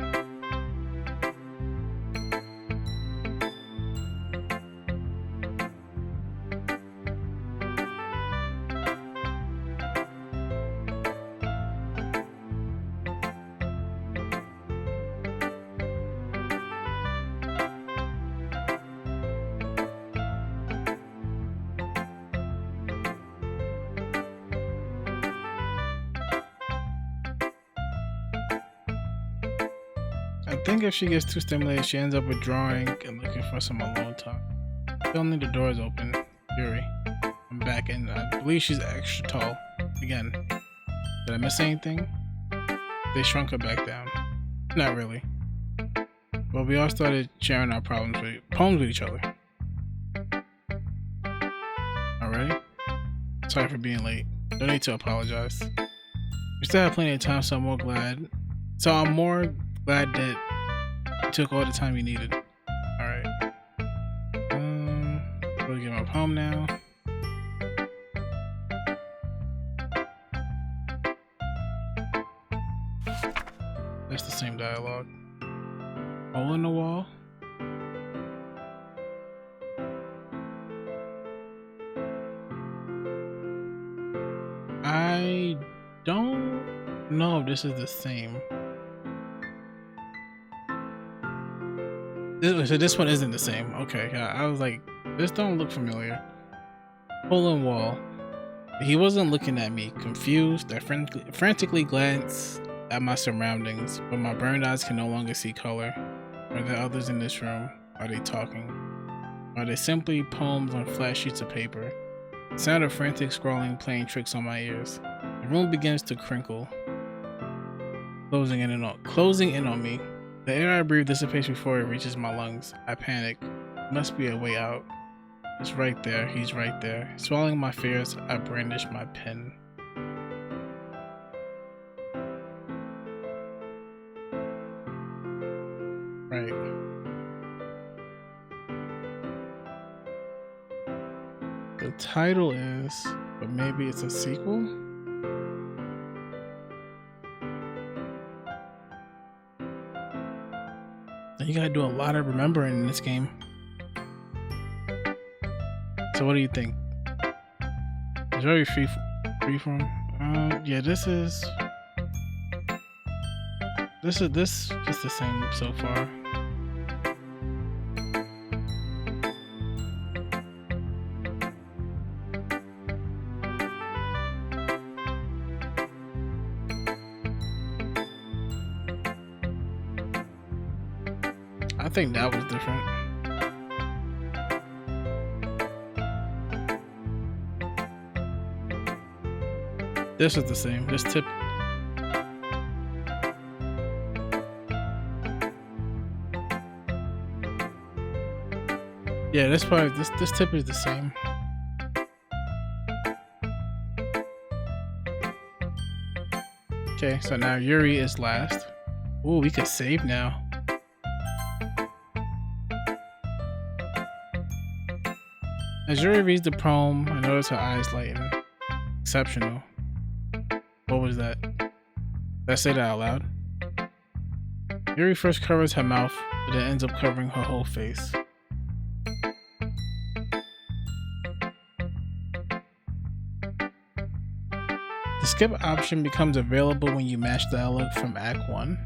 I think if she gets too stimulated, she ends up withdrawing and looking for some alone time. Suddenly the door is open. Fury. I'm back and I believe she's extra tall. Again. Did I miss anything? They shrunk her back down. Not really. But we all started sharing our poems with each other. Already? Sorry for being late. Don't need to apologize. We still have plenty of time, so I'm more glad that you took all the time you needed. Alright. We'll get my poem now. That's the same dialogue. Hole in the wall. I don't know if this is the same. So this one isn't the same. Okay, I was like, this don't look familiar. Hole in wall. He wasn't looking at me. Confused, I frantically glanced at my surroundings, but my burned eyes can no longer see color. Are there others in this room? Are they talking? Are they simply poems on flat sheets of paper? The sound of frantic scrolling playing tricks on my ears. The room begins to crinkle, closing in on me. The air I breathe dissipates before it reaches my lungs. I panic. Must be a way out. It's right there. He's right there. Swallowing my fears, I brandish my pen. Right. The title is, but maybe it's a sequel? You gotta do a lot of remembering in this game. So what do you think? It's very freeform. Yeah, this is just the same so far. think that was different. This is the same. This tip. Yeah, this part. This tip is the same. Okay, so now Yuri is last. Ooh, we could save now. As Yuri reads the poem, I notice her eyes lighten. Exceptional. What was that? Did I say that out loud? Yuri first covers her mouth, but then ends up covering her whole face. The skip option becomes available when you match dialogue from Act 1.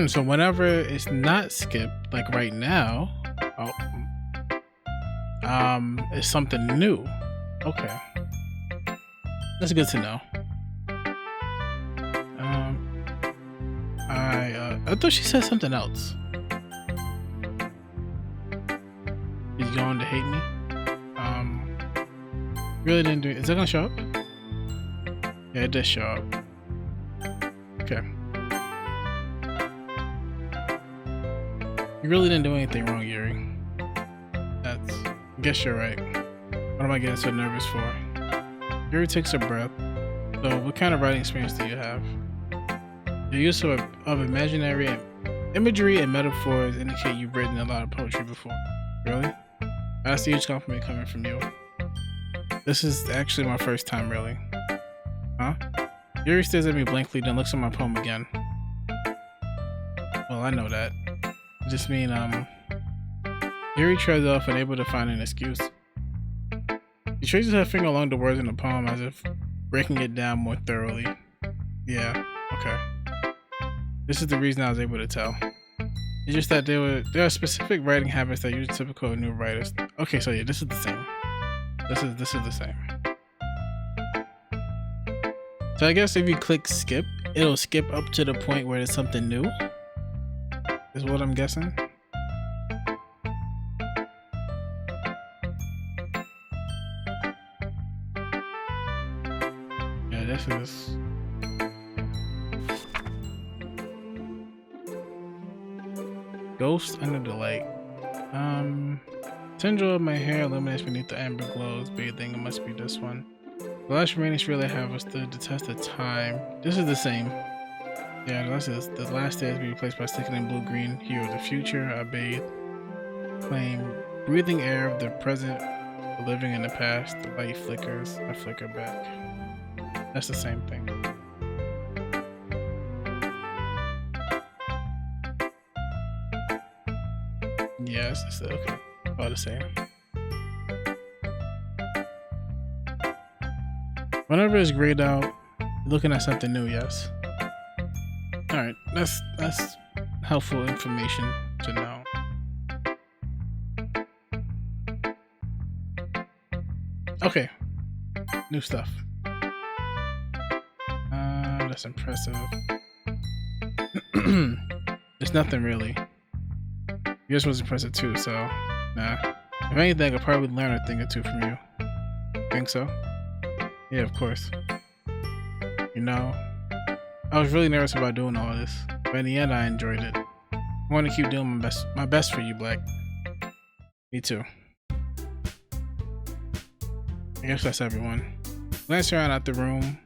So whenever it's not skipped, like right now, it's something new. Okay. That's good to know. I thought she said something else. Is you going to hate me? Really didn't do it. Is that gonna show up? Yeah, it does show up. Okay. You really didn't do anything wrong, Yuri. I guess you're right. What am I getting so nervous for? Yuri takes a breath. So, what kind of writing experience do you have? Your use of imaginary imagery and metaphors indicate you've written a lot of poetry before. Really? That's a huge compliment coming from you. This is actually my first time, really. Huh? Yuri stares at me blankly, then looks at my poem again. Well, I know that. I just mean, Yuri treads off, unable to find an excuse. She traces her finger along the words in the poem as if breaking it down more thoroughly. Yeah, okay. This is the reason I was able to tell. It's just that there are specific writing habits that are typical of new writers. Okay, so yeah, this is the same. This is the same. So I guess if you click skip, it'll skip up to the point where there's something new. Is what I'm guessing. Yeah, this is. Ghost under the light. Tendril of my hair illuminates beneath the amber glows, bathing. It must be this one. The last remaining spirit I have was the test of time. This is the same. Yeah, the last day has been replaced by sticking in blue-green. Here of the future, I bathe. Claim breathing air of the present, the living in the past. The light flickers, I flicker back. That's the same thing. Yes, it's okay. All the same. Whenever it's grayed out, looking at something new, yes. Alright, that's helpful information to know. Okay. New stuff. That's impressive. There's nothing really. Yours was impressive too, so nah. If anything, I could probably learn a thing or two from you. Think so? Yeah, of course. You know, I was really nervous about doing all this, but in the end, I enjoyed it. I want to keep doing my best for you, Black. Me too. I guess that's everyone. Glance around at the room.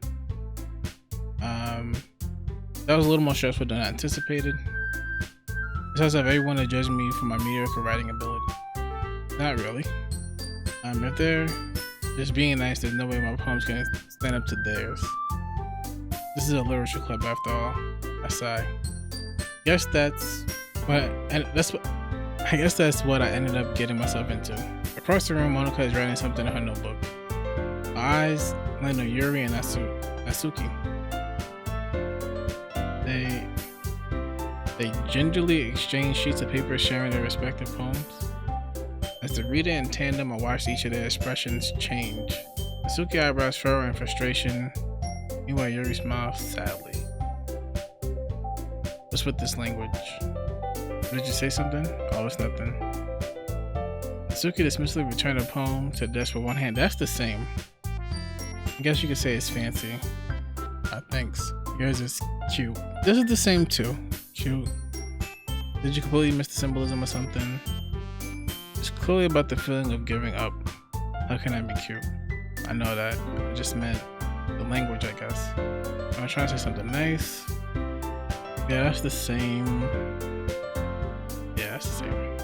That was a little more stressful than I anticipated. Besides, I have everyone that judged me for my mediocre writing ability. Not really. If they're just being nice, there's no way my poem's gonna stand up to theirs. This is a literature club after all. I sigh. I guess that's what I ended up getting myself into. Across the room, Monica is writing something in her notebook. My eyes land on Yuri and Natsuki. They gingerly exchange sheets of paper, sharing their respective poems. As the reader in tandem, I watched each of their expressions change. Natsuki eyebrows furrow in frustration. Meanwhile, Yuri smiles sadly. What's with this language? Did you say something? Oh, it's nothing. Suki dismissively returned a poem to the desk with one hand. That's the same. I guess you could say it's fancy. Thanks. Yours is cute. This is the same too. Cute. Did you completely miss the symbolism or something? It's clearly about the feeling of giving up. How can I be cute? I know that. I just meant the language, I guess. I'm trying to say something nice. Yeah, that's the same. Yeah, that's the same.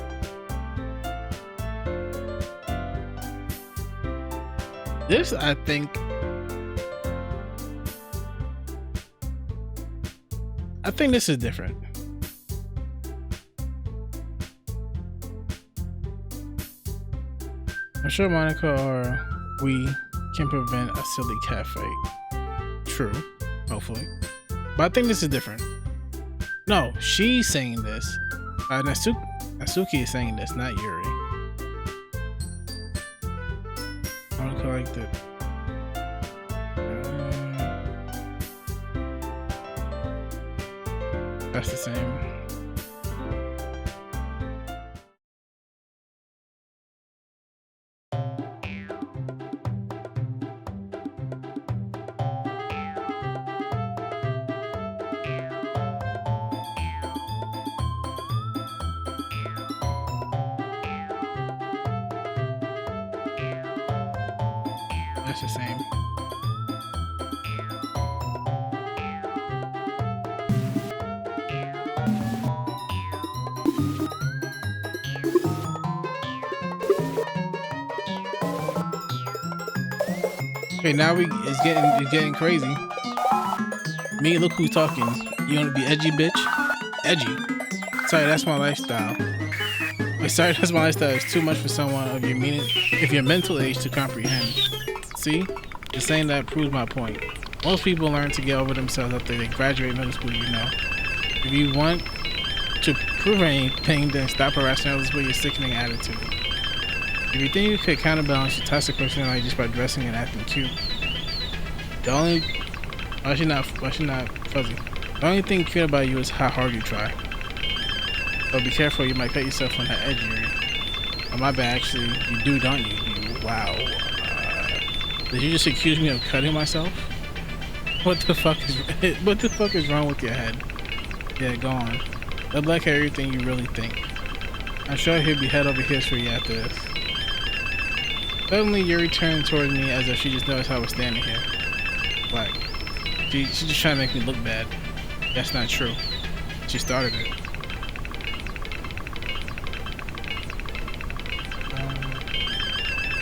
This, I think this is different. I'm sure Monica or we can prevent a silly cat fight. True, hopefully. But I think this is different. No, she's saying this. Natsuki is saying this, not Yuri. Monica liked it. That's the same. That's the same. Okay, now it's getting crazy. Me, look who's talking. You want to be edgy, bitch? Edgy. Sorry, that's my lifestyle. Sorry, that's my lifestyle. It's too much for someone of your mental age to comprehend. See? The saying that proves my point. Most people learn to get over themselves after they graduate middle school, you know. If you want to prove anything, then stop harassing others with your sickening attitude. If you think you could counterbalance your toxic personality just by dressing and acting cute, why she not fuzzy? The only thing cute about you is how hard you try. But be careful, you might cut yourself on that edge area. Oh, my bad, actually, you do, don't you? Wow. Did you just accuse me of cutting myself? What the fuck is wrong with your head? Yeah, go on. Let Black hear everything you really think. I'm sure he'll be head over heels for you after this. Suddenly, Yuri turned toward me as if she just noticed I was standing here. Black. She's just trying to make me look bad. That's not true. She started it.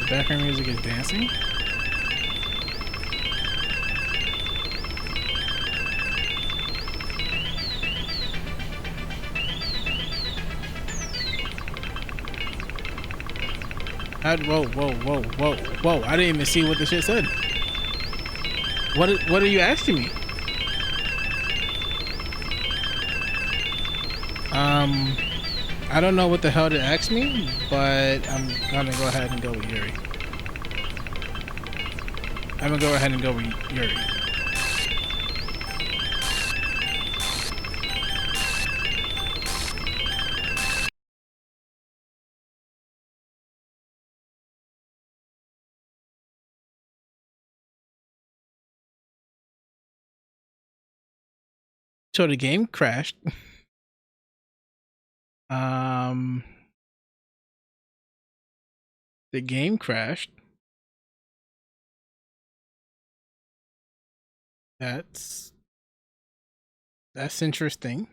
The background music is dancing? Whoa. I didn't even see what the shit said. What are you asking me? I don't know what the hell to ask me, but I'm gonna go ahead and go with Yuri. So the game crashed. The game crashed. That's interesting.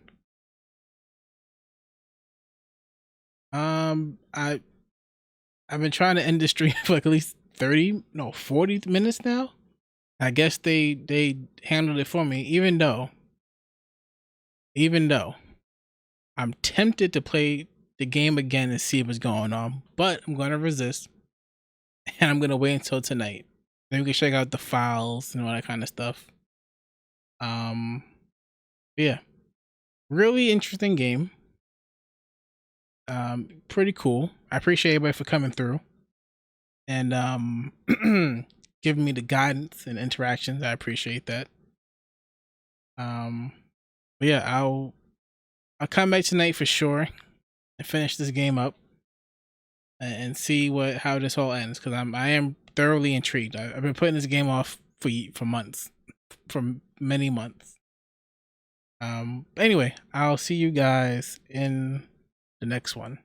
I've been trying to end the stream for like at least 40 minutes now. I guess they handled it for me, even though I'm tempted to play the game again and see what's going on, but I'm going to resist, and I'm going to wait until tonight. Then we can check out the files and all that kind of stuff. Yeah, really interesting game. Pretty cool. I appreciate everybody for coming through and giving me the guidance and interactions. I appreciate that. But yeah, I'll come back tonight for sure and finish this game up and see how this all ends, because I am thoroughly intrigued. I've been putting this game off for months, for many months. Anyway, I'll see you guys in the next one.